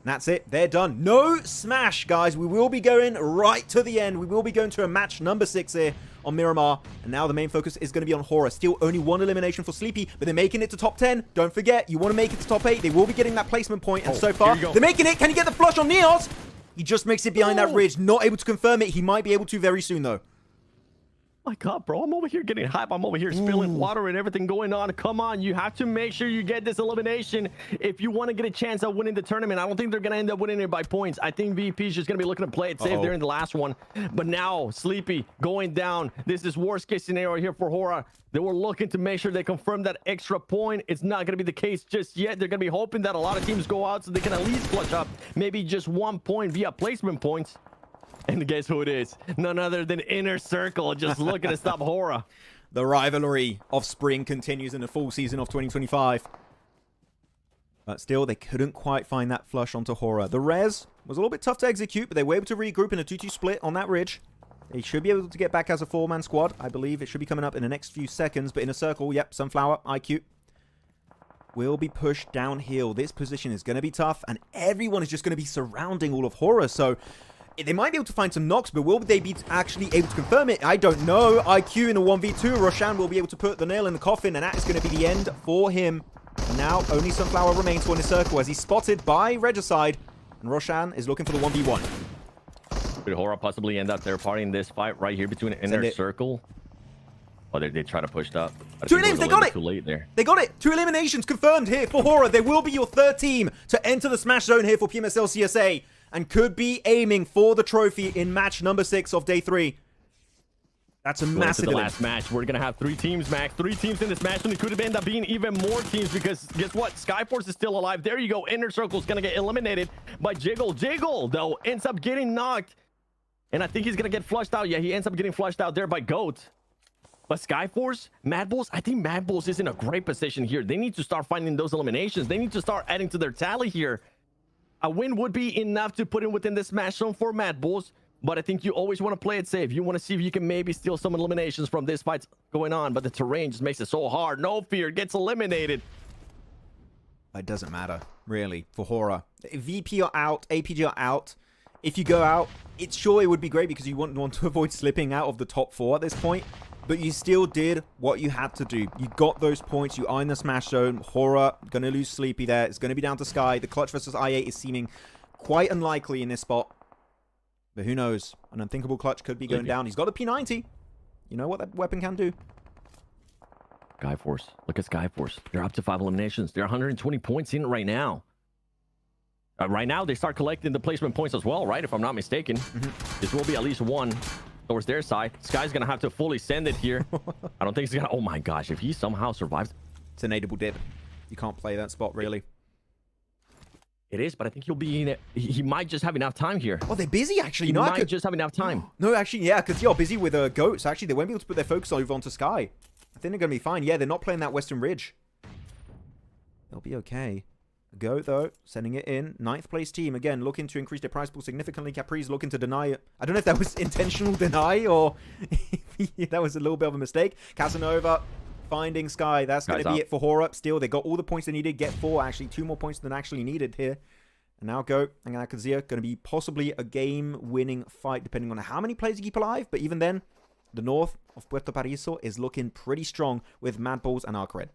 And that's it. They're done. No smash, guys. We will be going right to the end. We will be going to a match number 6 here on Miramar. And now the main focus is going to be on Hora. Still only one elimination for Sleepy, but they're making it to top 10. Don't forget, you want to make it to top 8. They will be getting that placement point. And so far, they're making it. Can he get the flush on Neos? He just makes it behind that ridge. Not able to confirm it. He might be able to very soon, though. My God, bro, I'm over here getting hype. I'm over here spilling water and everything going on. Come on, you have to make sure you get this elimination if you want to get a chance at winning the tournament. I don't think they're going to end up winning it by points. I think VP is just going to be looking to play it safe there in the last one. But now, Sleepy going down. This is worst case scenario here for Hora. They were looking to make sure they confirm that extra point. It's not going to be the case just yet. They're going to be hoping that a lot of teams go out so they can at least clutch up maybe just 1 point via placement points. And guess who it is? None other than Inner Circle, just looking to stop Hora. The rivalry of spring continues in the full season of 2025. But still, they couldn't quite find that flush onto Hora. The res was a little bit tough to execute, but they were able to regroup in a 2-2 split on that ridge. They should be able to get back as a 4-man squad. I believe it should be coming up in the next few seconds. But Inner Circle, yep, Sunflower, IQ, will be pushed downhill. This position is going to be tough, and everyone is just going to be surrounding all of Hora. So they might be able to find some knocks, but will they be actually able to confirm it? I don't know. IQ in a 1v2. Roshan will be able to put the nail in the coffin, and that is going to be the end for him. And now, only Sunflower remains for Inner Circle as he's spotted by Regicide, and Roshan is looking for the 1v1. Could Hora possibly end up there partying this fight right here between Inner Circle? Oh, they try to push up. 2 elims, they got it! Too late there. They got it! 2 eliminations confirmed here for Hora. They will be your 3rd team to enter the Smash Zone here for PMSL CSA, and could be aiming for the trophy in match number 6 of day 3. That's a massive the last match. We're going to have 3 teams, Max. 3 teams in this match, and it could have ended up being even more teams because guess what? Skyforce is still alive. There you go. Inner Circle is going to get eliminated by Jiggle. Jiggle, though, ends up getting knocked, and I think he's going to get flushed out. Yeah, he ends up getting flushed out there by Goat. But Skyforce, Mad Bulls, I think Mad Bulls is in a great position here. They need to start finding those eliminations. They need to start adding to their tally here. A win would be enough to put in within the Smash Zone for Mad Bulls, but I think you always want to play it safe. You want to see if you can maybe steal some eliminations from this fight going on, but the terrain just makes it so hard. No fear, gets eliminated. It doesn't matter, really, for Hora. VP are out, APG are out. If you go out, it would be great because you want to avoid slipping out of the top 4 at this point. But you still did what you had to do. You got those points. You are in the Smash Zone. Hora going to lose Sleepy there. It's going to be down to Sky. The clutch versus I8 is seeming quite unlikely in this spot. But who knows? An unthinkable clutch could be going down. He's got a P90. You know what that weapon can do. Skyforce. Look at Skyforce. They're up to 5 eliminations. They're 120 points in right now. Right now, they start collecting the placement points as well, right? If I'm not mistaken. This will be at least 1 towards their side. Sky's gonna have to fully send it here. I don't think he's gonna. Oh my gosh, if he somehow survives, it's a nadeable dip. You can't play that spot really. It is, but I think he'll be in it. He might just have enough time here. Oh, they're busy actually. He might just have enough time. No, actually, yeah, because you're busy with Goats. Actually, they won't be able to put their focus over onto Sky. I think they're gonna be fine. Yeah, they're not playing that Western Ridge. They'll be okay. Goat, though, sending it in. 9th place team, again, looking to increase their prize pool significantly. Capri's looking to deny it. I don't know if that was intentional deny or that was a little bit of a mistake. Casanova finding Sky. That's going to be it for Hora. Still, they got all the points they needed. Get 4, actually. 2 more points than actually needed here. And now Goat and Akazia going to be possibly a game-winning fight, depending on how many players you keep alive. But even then, the north of Puerto Paraiso is looking pretty strong with Mad Bulls and Arcred.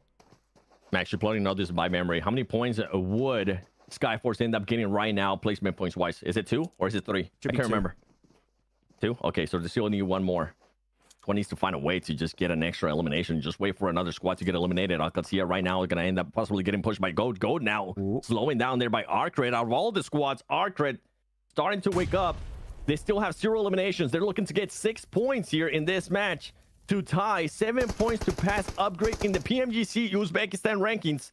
I'm actually plotting out this by memory. How many points would Skyforce end up getting right now, placement points wise? Is it 2 or is it 3? I can't remember. 2? Okay, so they still need 1 more. One needs to find a way to just get an extra elimination. Just wait for another squad to get eliminated. Alcazia right now is going to end up possibly getting pushed by Goat. Goat now slowing down there by Arcred. Out of all the squads, Arcred starting to wake up. They still have 0 eliminations. They're looking to get 6 points here in this match to tie, 7 points to pass upgrade in the PMGC Uzbekistan rankings.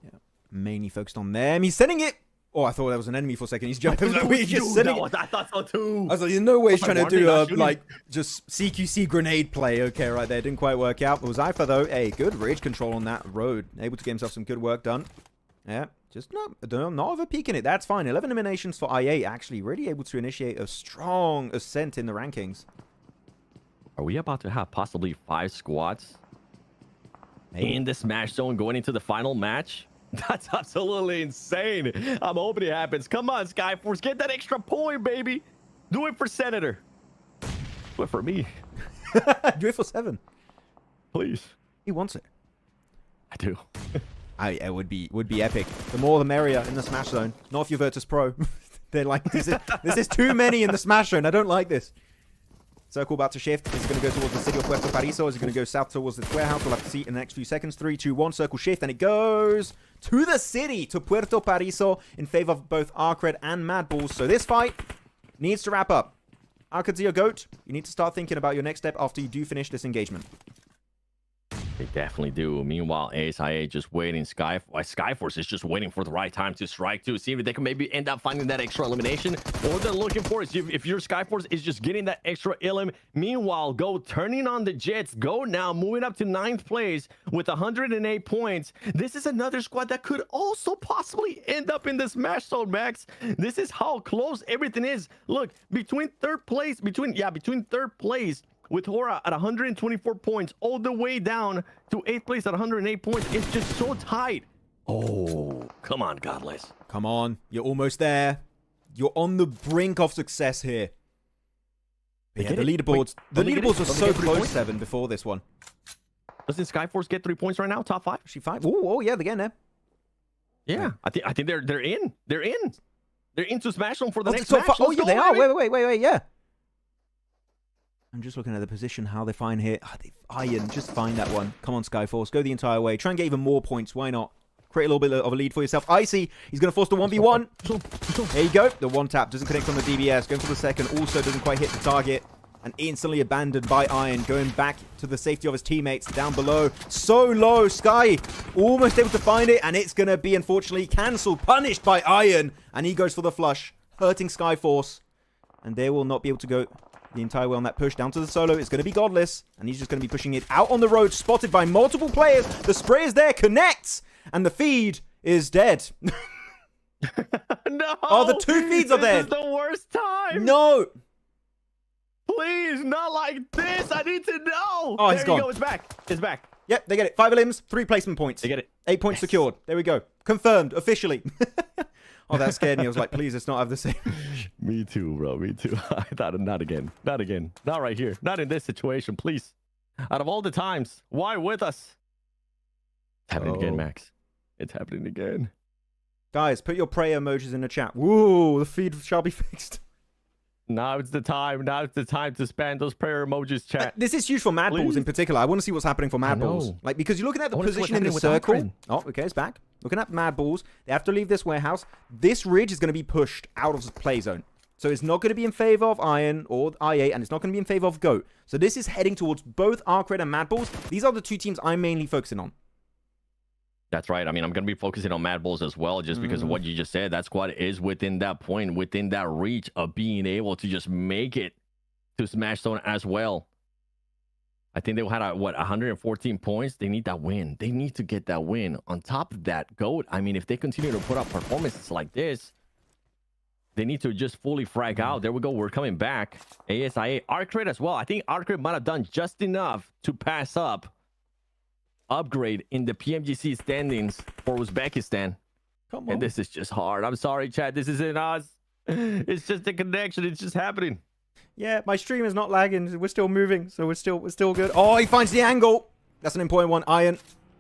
Yeah. mainly focused on them. He's sending it. Oh, I thought that was an enemy for a second. He's jumping. He's just sending it. I thought so too. I was like, there's no way he's trying to do a, like, just CQC grenade play. Okay, right there. Didn't quite work out. But was Zypher, though, a good ridge control on that road. Able to get himself some good work done. Yeah, just not over peaking it. That's fine. 11 eliminations for IA, actually. Really able to initiate a strong ascent in the rankings. Are we about to have possibly 5 squads in the Smash Zone going into the final match? That's absolutely insane. I'm hoping it happens. Come on, Skyforce. Get that extra point, baby. Do it for Senator. Do it for me. Do it for 7. Please. He wants it. I do. It would be epic. The more the merrier in the Smash Zone. Not if you're Virtus Pro. They're like, this is too many in the Smash Zone. I don't like this. Circle about to shift. Is it going to go towards the city of Puerto Paraiso? Is it going to go south towards its warehouse? We'll have to see in the next few seconds. 3, 2, 1. Circle shift. And it goes to the city, to Puerto Paraiso, in favor of both Arcred and Mad Balls. So this fight needs to wrap up. Arcadia Goat, you need to start thinking about your next step after you do finish this engagement. They definitely do. Meanwhile, ASIA just waiting. Skyforce is just waiting for the right time to strike to see if they can maybe end up finding that extra elimination. All they're looking for is if your Skyforce is just getting that extra elim. Meanwhile, Go turning on the Jets. Go now moving up to 9th place with 108 points. This is another squad that could also possibly end up in the Smash Zone, Max. This is how close everything is. Look, between third place with Hora at 124 points, all the way down to 8th place at 108 points. It's just so tight. Oh, come on, Godless. Come on. You're almost there. You're on the brink of success here. Yeah, the leaderboards. The leaderboards were so close, 7, before this one. Doesn't Skyforce get 3 points right now? Top 5? Actually 5. Oh, yeah, they're getting there. Yeah, I think they're in. They're in. They're into Smash Zone for the next match. Oh, yeah, they are. Wait, yeah. I'm just looking at the position, how they find here. Iron, just find that one. Come on, Skyforce. Go the entire way. Try and get even more points. Why not? Create a little bit of a lead for yourself. Icy, he's going to force the 1v1. There you go. The one tap doesn't connect on the DBS. Going for the second. Also doesn't quite hit the target. And instantly abandoned by Iron. Going back to the safety of his teammates down below. So low. Sky almost able to find it. And it's going to be, unfortunately, cancelled. Punished by Iron. And he goes for the flush. Hurting Skyforce. And they will not be able to go the entire way on that push down to the solo. It's going to be Godless, and he's just going to be pushing it out on the road, spotted by multiple players. The spray is there, connects, and the feed is dead. No! Oh, the 2 feeds are dead. This is the worst time. No! Please, not like this. I need to know. Oh, he's gone. Go. It's back. It's back. Yep, they get it. 5 elims, 3 placement points. They get it. 8 points secured. There we go. Confirmed, officially. Oh, that scared me. I was like, please, let's not have the same. Me too, bro. Me too. I thought, not again. Not again. Not right here. Not in this situation, please. Out of all the times, why with us? It's happening again, Max. It's happening again. Guys, put your prayer emojis in the chat. Woo, the feed shall be fixed. Now it's the time. Now it's the time to spam those prayer emojis, chat. This is huge for Mad Balls in particular. I want to see what's happening for Mad Balls. Like, because you're looking at the position in the circle. Oh, okay, it's back. Looking at Mad Balls. They have to leave this warehouse. This ridge is going to be pushed out of the play zone. So it's not going to be in favor of Iron or IA, and it's not going to be in favor of Goat. So this is heading towards both Arcred and Mad Balls. These are the 2 teams I'm mainly focusing on. That's right. I mean, I'm going to be focusing on Mad Balls as well, just because of what you just said. That squad is within that point, within that reach of being able to just make it to Smash Zone as well. I think they had, 114 points? They need that win. They need to get that win. On top of that, Goat, I mean, if they continue to put up performances like this, they need to just fully frag out. There we go. We're coming back. ASIA, Arcred as well. I think Arcred might have done just enough to pass up upgrade in the PMGC standings for Uzbekistan. Come on. And this is just hard. I'm sorry, chat. This isn't us. It's just a connection. It's just happening. Yeah, my stream is not lagging. We're still moving, so we're still good. Oh, he finds the angle. That's an important one. Iron.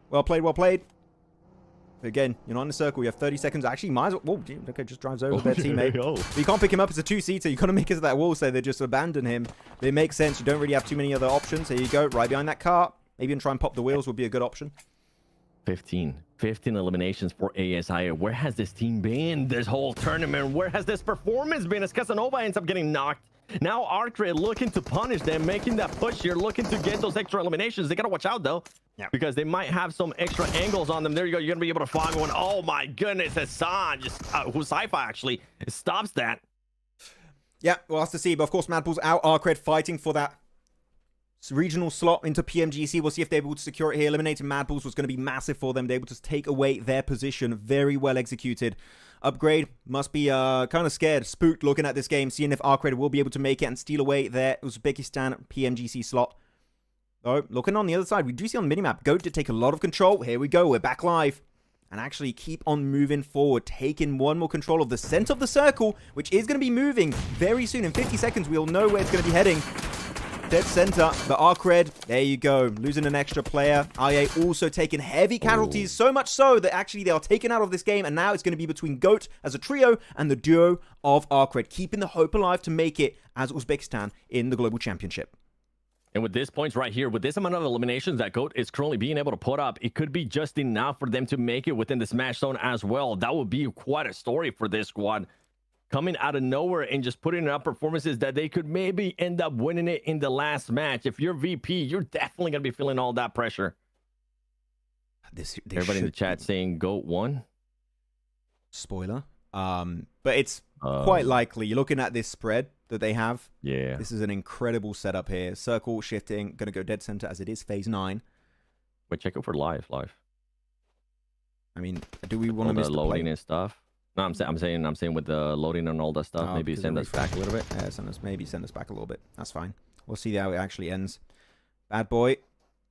Well played, well played. Again, you're not in the circle. You have 30 seconds. Actually, might as well. Whoa, okay, just drives over their teammate. But you can't pick him up as a 2-seater. You've got to make it to that wall, so they just abandon him. It makes sense. You don't really have too many other options. Here you go, right behind that car. Maybe even try and pop the wheels would be a good option. 15 eliminations for ASIA. Where has this team been this whole tournament? Where has this performance been as Casanova ends up getting knocked? Now Arcred looking to punish them, making that push here, looking to get those extra eliminations. They got to watch out, though. because they might have some extra angles on them. There you go. You're gonna be able to find one. Oh my goodness, Hassan just Huzaifa actually stops that. Yeah, we'll have to see. But of course, Mad Bull's out. Arcred fighting for that regional slot into PMGC. We'll see if they're able to secure it here. Eliminating Mad Bulls was going to be massive for them. They're able to take away their position. Very well executed. Upgrade must be kind of scared, spooked looking at this game, seeing if Arcred will be able to make it and steal away their Uzbekistan PMGC slot. Oh, looking on the other side, we do see on the minimap, Goat did take a lot of control. Here we go, we're back live. And actually keep on moving forward, taking one more control of the center of the circle, which is going to be moving very soon. In 50 seconds, we'll know where it's going to be heading. Dead center, but Arcred, there you go, losing an extra player. IA also taking heavy casualties, so much so that actually they are taken out of this game, and now it's going to be between Goat as a trio and the duo of Arcred, keeping the hope alive to make it as Uzbekistan in the Global Championship. And with this points right here, with this amount of eliminations that Goat is currently being able to put up, it could be just enough for them to make it within the Smash Zone as well. That would be quite a story for this squad. Coming out of nowhere and just putting up performances that they could maybe end up winning it in the last match. If you're VP, you're definitely going to be feeling all that pressure. Everybody in the chat saying Goat won. Spoiler. But it's quite likely. You're looking at this spread that they have. Yeah. This is an incredible setup here. Circle shifting. Going to go dead center as it is phase 9. Wait, check it for live. I mean, do we want to miss the loading and stuff? No, I'm saying with the loading and all that stuff, maybe send us back a little bit. Yeah, send us back a little bit. That's fine. We'll see how it actually ends. Bad boy.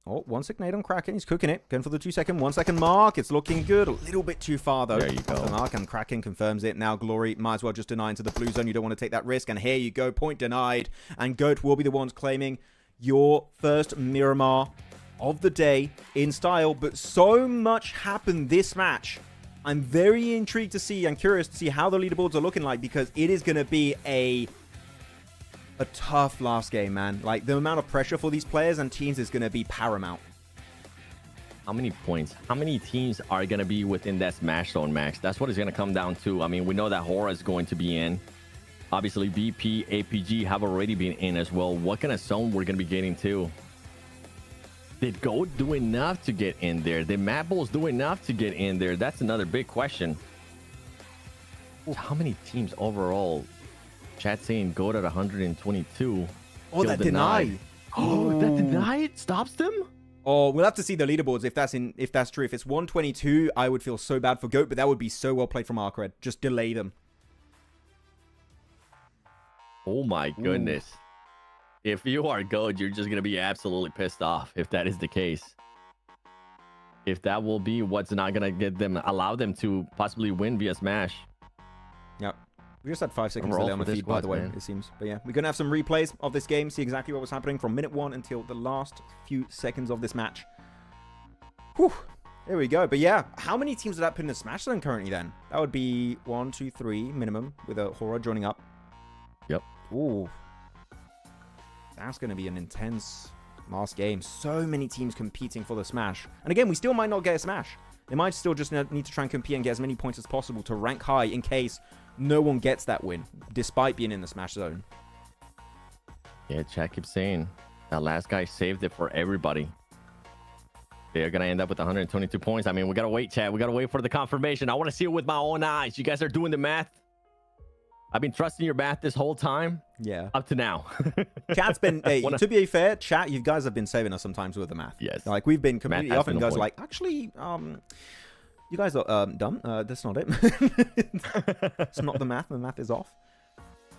Oh, one sick nade on Kraken. He's cooking it. Going for the 2-second, 1-second mark. It's looking good. A little bit too far, though. There you go. The mark, and Kraken confirms it. Now, Glory might as well just deny into the blue zone. You don't want to take that risk. And here you go. Point denied. And Goat will be the ones claiming your first Miramar of the day in style. But so much happened this match. I'm very intrigued to see and curious to see how the leaderboards are looking like, because it is going to be a tough last game, man. Like, the amount of pressure for these players and teams is going to be paramount. How many points? How many teams are going to be within that Smash Zone, Max? That's what it's going to come down to. I mean, we know that Hora is going to be in. Obviously, BP, APG have already been in as well. What kind of zone we're going to be getting to? Did Goat do enough to get in there? Did Mad Bulls do enough to get in there? That's another big question. How many teams overall? Chat saying Goat at 122. Oh, that denied. Oh, that denied stops them? Oh, we'll have to see the leaderboards if that's true. If it's 122, I would feel so bad for Goat, but that would be so well played from Arcred. Just delay them. Oh my goodness. Ooh. If you are Goat, you're just going to be absolutely pissed off if that is the case. If that will be what's not going to get them, allow them to possibly win via Smash. Yep. We just had 5 seconds delay on the feed, by the way, it seems. But yeah, we're going to have some replays of this game, see exactly what was happening from minute 1 until the last few seconds of this match. Whew. There we go. But yeah, how many teams did that put in the Smash Zone currently then? That would be 1, 2, 3 minimum, with a Hora joining up. Yep. Ooh. That's going to be an intense last game. So many teams competing for the Smash. And again, we still might not get a Smash. They might still just need to try and compete and get as many points as possible to rank high in case no one gets that win, despite being in the Smash Zone. Yeah, chat keeps saying that last guy saved it for everybody. They're going to end up with 122 points. I mean, we got to wait, chat. We got to wait for the confirmation. I want to see it with my own eyes. You guys are doing the math. I've been trusting your math this whole time. Yeah. Up to now. Chat's been, hey, to be fair, chat, you guys have been saving us sometimes with the math. Yes. Like, we've been completely off, and you guys are like, actually, you guys are dumb. That's not it. It's not the math. The math is off.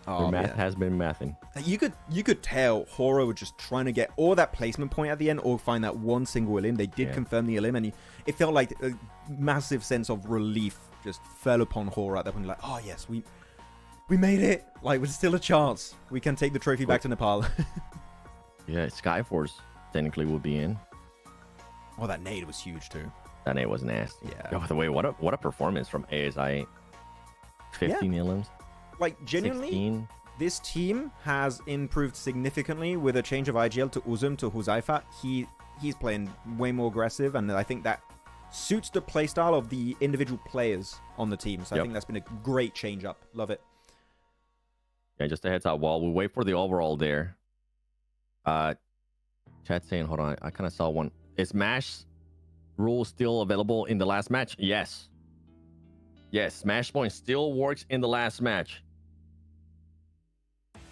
The math has been mathing. You could tell Hora were just trying to get or that placement point at the end or find that one single elim. They did confirm the elim, and it felt like a massive sense of relief just fell upon Hora at that point. Like, oh yes, we made it. Like, there's still a chance. We can take the trophy back to Nepal. Yeah, Skyforce technically will be in. Oh, that nade was huge too. That nade was nasty. Yeah. By the way, what a performance from ASI. 15 elims. Like, genuinely, 16. This team has improved significantly with a change of IGL to Uzum to Huzaifa. He's playing way more aggressive, and I think that suits the playstyle of the individual players on the team. So I think that's been a great change up. Love it. Yeah, just a heads up while we wait for the overall there. Chat saying, hold on, I kind of saw one. Is Smash rule still available in the last match? Yes. Yes, Smash Point still works in the last match.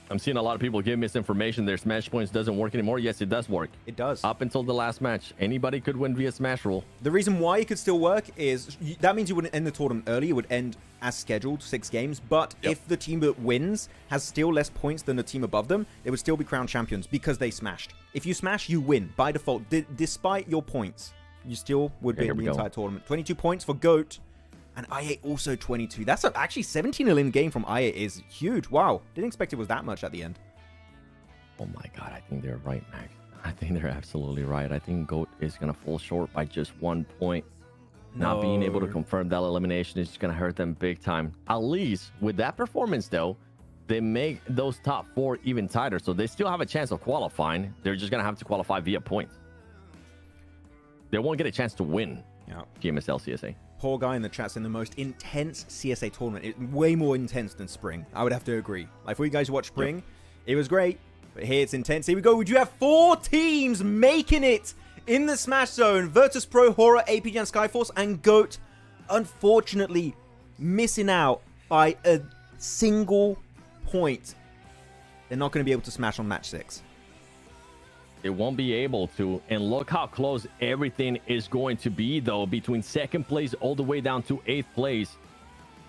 I'm seeing a lot of people give misinformation. Their Smash Points doesn't work anymore. Yes, it does work. It does. Up until the last match, anybody could win via Smash rule. The reason why it could still work is that means you wouldn't end the tournament early. It would end as scheduled, 6 games. But if the team that wins has still less points than the team above them, they would still be crowned champions because they smashed. If you smash, you win by default. Despite your points, you still would be in the entire tournament. 22 points for GOAT. And IA also 22. That's actually 17-0 in game from IA is huge. Wow. Didn't expect it was that much at the end. Oh my God, I think they're right, Max. I think they're absolutely right. I think GOAT is going to fall short by just 1 point. Not being able to confirm that elimination is going to hurt them big time. At least with that performance, though, they make those top 4 even tighter. So they still have a chance of qualifying. They're just going to have to qualify via points. They won't get a chance to win PMSL CSA. Poor guy in the chat saying the most intense CSA tournament. Way more intense than Spring. I would have to agree. Like for you guys who watch Spring, it was great. But here it's intense. Here we go. We do have 4 teams making it in the Smash Zone. Virtus Pro, Horror, APG, and Skyforce. And GOAT, unfortunately, missing out by a single point. They're not going to be able to smash on match 6. It won't be able to. And look how close everything is going to be, though, between 2nd place all the way down to 8th place.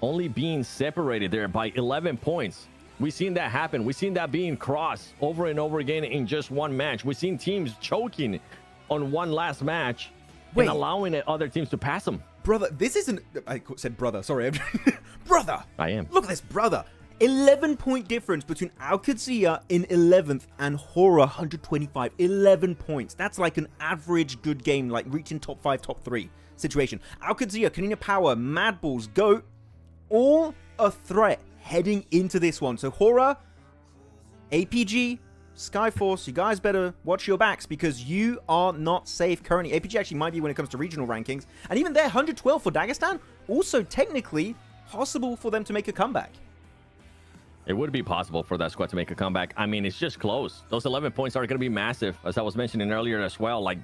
Only being separated there by 11 points. We've seen that happen. We've seen that being crossed over and over again in just one match. We've seen teams choking on one last match and allowing other teams to pass them. Brother, this isn't... I said brother, sorry. Brother! I am. Look at this, brother. 11-point difference between Alcazia in 11th and Horror 125. 11 points. That's like an average good game, like reaching top 5, top 3 situation. Alcazia, Kanina Power, Mad Balls, GOAT, all a threat heading into this one. So Horror, APG, Skyforce, you guys better watch your backs because you are not safe currently. APG actually might be when it comes to regional rankings. And even there, 112 for Dagestan, also technically possible for them to make a comeback. It would be possible for that squad to make a comeback. I mean, it's just close. Those 11 points are going to be massive, as I was mentioning earlier as well. Like,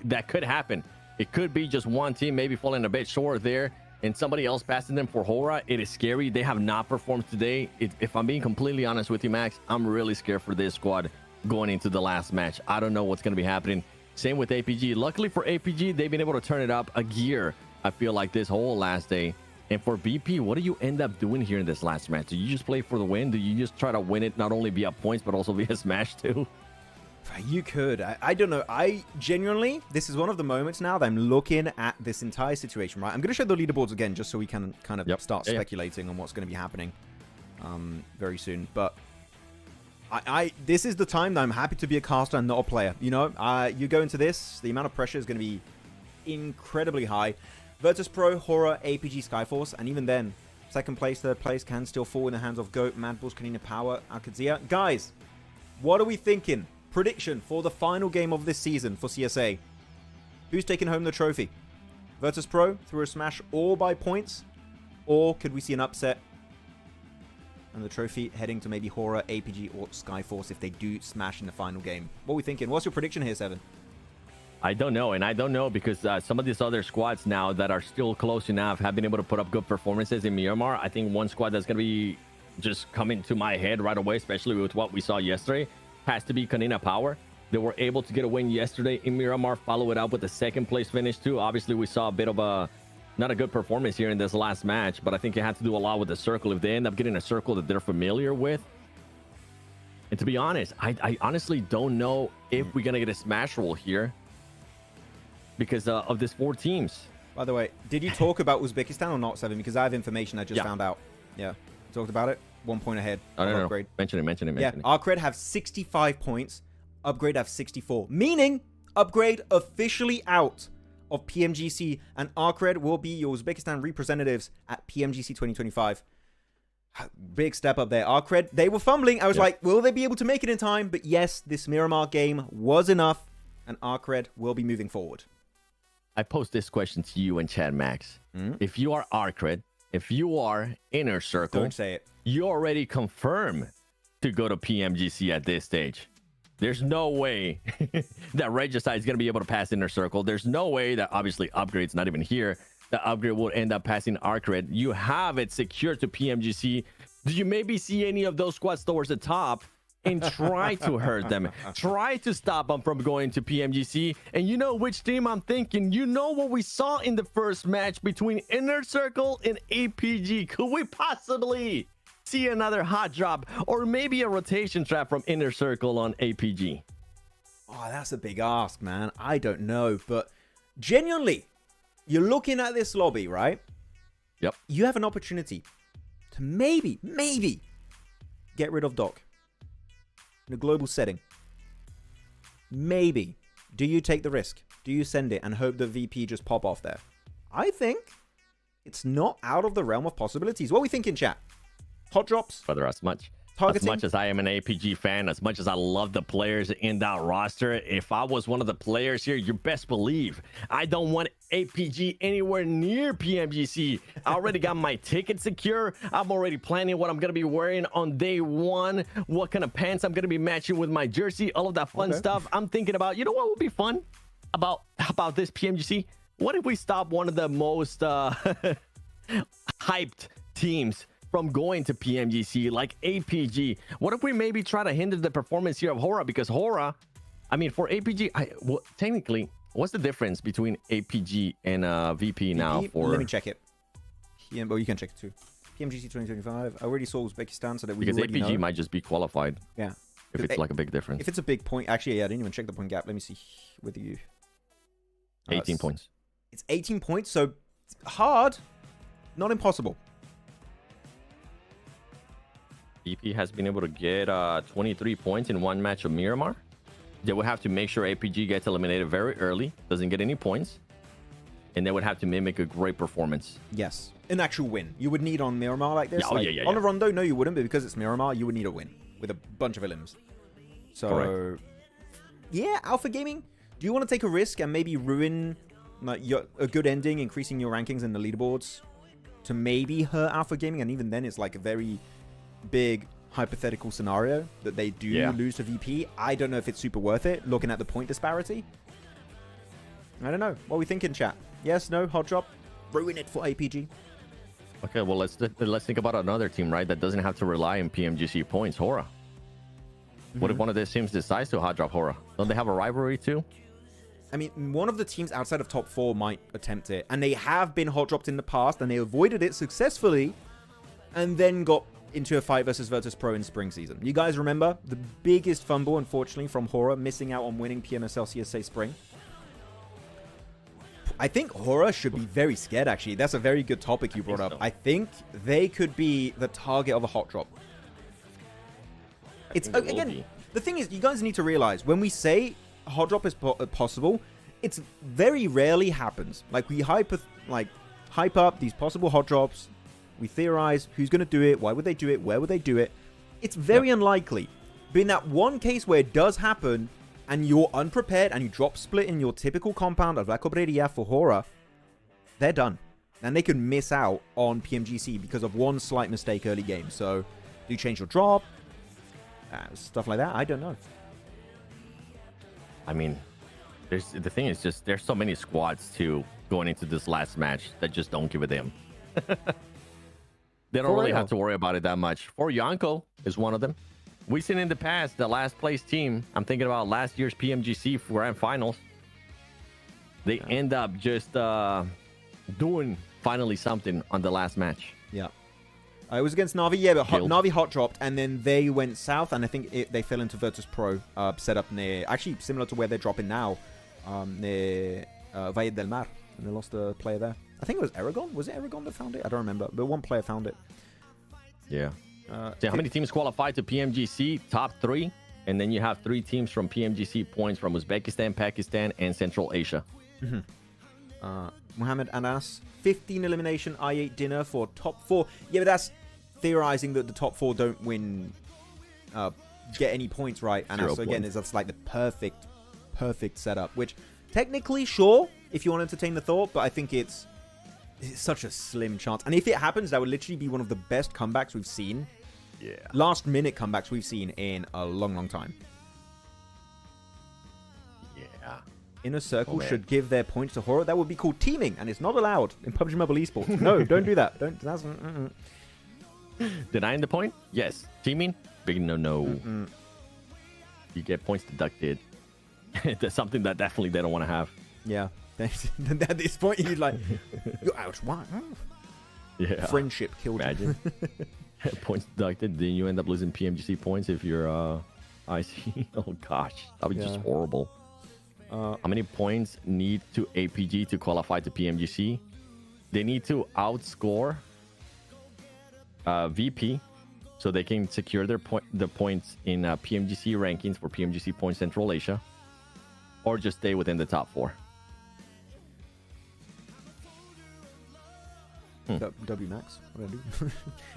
that could happen. It could be just one team maybe falling a bit short there and somebody else passing them for Horror. It is scary. They have not performed today. If I'm being completely honest with you, Max, I'm really scared for this squad going into the last match. I don't know what's going to be happening. Same with APG. Luckily for APG, they've been able to turn it up a gear, I feel like, this whole last day. And for BP, what do you end up doing here in this last match? Do you just play for the win? Do you just try to win it not only via points, but also via Smash too? You could. I don't know. I genuinely, this is one of the moments now that I'm looking at this entire situation, right? I'm going to show the leaderboards again just so we can kind of start speculating on what's going to be happening very soon. But this is the time that I'm happy to be a caster and not a player. You know, you go into this, the amount of pressure is going to be incredibly high. Virtus Pro, Horror, APG, Skyforce, and even then, 2nd place, 3rd place can still fall in the hands of GOAT, Mad Balls, Kanina Power, Alcazia. Guys, what are we thinking? Prediction for the final game of this season for CSA. Who's taking home the trophy? Virtus Pro through a smash or by points? Or could we see an upset and the trophy heading to maybe Horror, APG, or Skyforce if they do smash in the final game? What are we thinking? What's your prediction here, Seven? I don't know, and I don't know because some of these other squads now that are still close enough have been able to put up good performances in Miramar. I think one squad that's going to be just coming to my head right away, especially with what we saw yesterday, has to be Kanina Power. They were able to get a win yesterday in Miramar, follow it up with a 2nd place finish too. Obviously, we saw a bit of not a good performance here in this last match, but I think it had to do a lot with the circle. If they end up getting a circle that they're familiar with, and to be honest, I honestly don't know if we're going to get a smash roll here. Because of this 4 teams. By the way, did you talk about Uzbekistan or not, Seven? Because I have information I just found out. Yeah. You talked about it? 1 point ahead. Oh, no, Upgrade. Mention it. Yeah, Arcred have 65 points. Upgrade have 64. Meaning, Upgrade officially out of PMGC. And Arcred will be your Uzbekistan representatives at PMGC 2025. Big step up there. Arcred, they were fumbling. I was like, will they be able to make it in time? But yes, this Miramar game was enough. And Arcred will be moving forward. I pose this question to you and Chad Max. If you are Arcred, if you are Inner Circle, don't say it. You already confirm to go to PMGC at this stage. There's no way that Regicide is going to be able to pass Inner Circle. There's no way that obviously Upgrade's not even here. The Upgrade will end up passing Arcred. You have it secured to PMGC. Do you maybe see any of those squads towards the top and try to hurt them? Try to stop them from going to PMGC. And you know which team I'm thinking? You know what we saw in the first match between Inner Circle and APG. Could we possibly see another hot drop or maybe a rotation trap from Inner Circle on APG? Oh, that's a big ask, man. I don't know, but genuinely, you're looking at this lobby, right? Yep. You have an opportunity to maybe get rid of Doc in a global setting. Maybe. Do you take the risk? Do you send it and hope the VP just pop off there? I think it's not out of the realm of possibilities. What are we thinking, chat? Hot drops? Brother, as much Targeting? as I am an APG fan, as much as I love the players in that roster, if I was one of the players here, you best believe I don't want APG anywhere near PMGC. I already got my ticket secure. I'm already planning what I'm going to be wearing on day one, what kind of pants I'm going to be matching with my jersey, all of that fun stuff. I'm thinking about, you know what would be fun about this PMGC? What if we stop one of the most hyped teams from going to PMGC, like APG? What if we maybe try to hinder the performance here of Hora? Because Hora, I mean, for APG, well, technically, what's the difference between APG and VP now? Let me check it. Yeah, well, you can check it too. PMGC 2025. I already saw Uzbekistan, so that we already APG know. might just be qualified. Yeah. If it's like a big difference. If it's a big point, actually, yeah, I didn't even check the point gap. Let me see with you. 18 points. It's 18 points, so hard, not impossible. VP has been able to get 23 points in one match of Miramar. They would have to make sure APG gets eliminated very early, doesn't get any points, and they would have to mimic a great performance. Yes, an actual win. You would need on Miramar like this. Yeah, on a Rondo, no, you wouldn't, but because it's Miramar, you would need a win with a bunch of elims. So, correct. Yeah, Alpha Gaming, do you want to take a risk and maybe ruin a good ending, increasing your rankings in the leaderboards to maybe hurt Alpha Gaming? And even then, it's like a very big hypothetical scenario that they do lose to VP. I don't know if it's super worth it looking at the point disparity. I don't know. What are we thinking, chat? Yes, no, hot drop, ruin it for APG. Okay, well, let's think about another team, right, that doesn't have to rely on PMGC points. Hora. What if one of these teams decides to hot drop Hora? Don't they have a rivalry too? I mean, one of the teams outside of top 4 might attempt it, and they have been hot dropped in the past, and they avoided it successfully, and then got into a fight versus Virtus Pro in spring season. You guys remember the biggest fumble, unfortunately, from Hora, missing out on winning PMSL CSA Spring? I think Hora should be very scared, actually. That's a very good topic you brought up. I think they could be the target of a hot drop. It's again, the thing is, you guys need to realize, when we say a hot drop is possible, it's very rarely happens. Like, we hype up these possible hot drops. We theorize who's going to do it, why would they do it, where would they do it. It's very unlikely. But in that one case where it does happen, and you're unprepared, and you drop split in your typical compound of La Cobreria for Hora, they're done. And they can miss out on PMGC because of one slight mistake early game. So, do you change your drop? Stuff like that? I don't know. I mean, the thing is just, there's so many squads, too, going into this last match that just don't give a damn. They don't really have to worry about it that much. For Yonko is one of them. We've seen in the past, the last place team, I'm thinking about last year's PMGC Grand Finals, they end up just doing finally something on the last match. Yeah. It was against Na'Vi, yeah, but Na'Vi hot dropped, and then they went south, and I think they fell into Virtus Pro, set up near, actually similar to where they're dropping now, near Valle del Mar, and they lost a player there. I think it was Aragon. Was it Aragon that found it? I don't remember, but one player found it. Yeah. So how many teams qualified to PMGC? Top 3. And then you have 3 teams from PMGC points from Uzbekistan, Pakistan, and Central Asia. Mohammed Anas, 15 elimination I8 dinner for top 4. Yeah, but that's theorizing that the top 4 don't win, get any points, right? And so again, that's like the perfect setup, which technically, sure, if you want to entertain the thought, but I think it's such a slim chance. And if it happens, that would literally be one of the best comebacks we've seen. Yeah. Last minute comebacks we've seen in a long, long time. Yeah. Inner Circle man. should give their points to Horror. That would be called teaming, and it's not allowed in PUBG Mobile Esports. No, don't do that. Don't. That's. Denying the point? Yes. Teaming? Big no. You get points deducted. That's something that definitely they don't want to have. Yeah. At this point, you're like, you're out. What? Yeah. Friendship killed Imagine. Points deducted, then you end up losing PMGC points if you're IC. Oh gosh, that would be just horrible. How many points need to APG to qualify to PMGC? They need to outscore VP so they can secure the points in PMGC rankings for PMGC Points Central Asia, or just stay within the top 4. W Max. What do I do?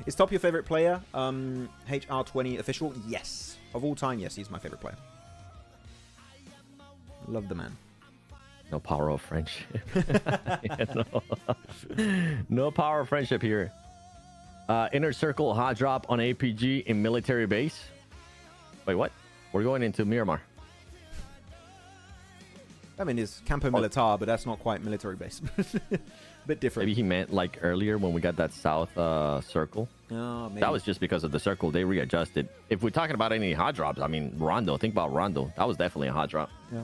Is Top your favorite player? HR20 official? Yes. Of all time, yes, he's my favorite player. Love the man. No power of friendship. No power of friendship here. Inner Circle hot drop on APG in military base. Wait, what? We're going into Miramar. I mean, it's Campo Militar, but that's not quite military base. Bit different. Maybe he meant like earlier when we got that south circle. Oh, maybe. That was just because of the circle. They readjusted. If we're talking about any hot drops, I mean, Rondo. Think about Rondo. That was definitely a hot drop. Yeah.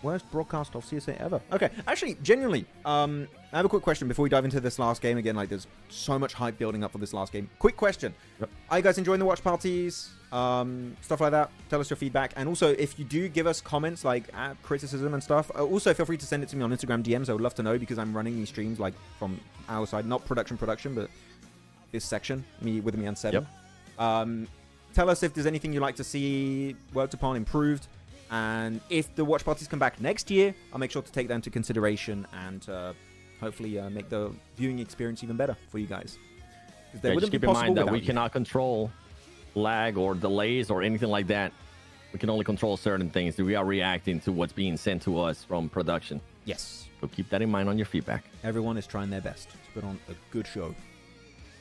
Worst broadcast of CSA ever. Okay, actually, genuinely, I have a quick question before we dive into this last game. Again, like, there's so much hype building up for this last game. Quick question. Yep. Are you guys enjoying the watch parties? Stuff like that? Tell us your feedback. And also, if you do give us comments, like, criticism and stuff, also feel free to send it to me on Instagram DMs. I would love to know, because I'm running these streams, like, from our side. Not production, but this section, with me and Seven. Yep. Tell us if there's anything you'd like to see worked upon, improved. And if the watch parties come back next year, I'll make sure to take that into consideration and hopefully make the viewing experience even better for you guys. Just keep in mind that we cannot control lag or delays or anything like that. We can only control certain things. We are reacting to what's being sent to us from production. Yes. So keep that in mind on your feedback. Everyone is trying their best to put on a good show.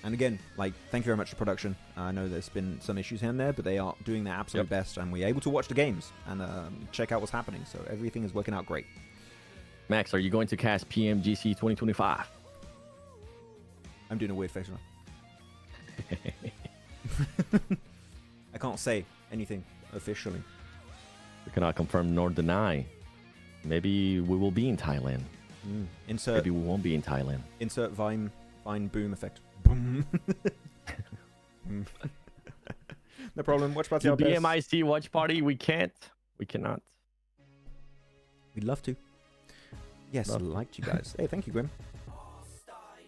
And again, like, thank you very much to production. I know there's been some issues here and there, but they are doing their absolute best, and we're able to watch the games and check out what's happening. So everything is working out great. Max, are you going to cast PMGC 2025? I'm doing a weird face now. I can't say anything officially. We cannot confirm nor deny. Maybe we will be in Thailand. Maybe we won't be in Thailand. Insert Vine boom effect. Boom. No problem. Watch party. BMIC watch party. We cannot. We'd love to. Yes, I liked you guys. Hey, thank you, Grim.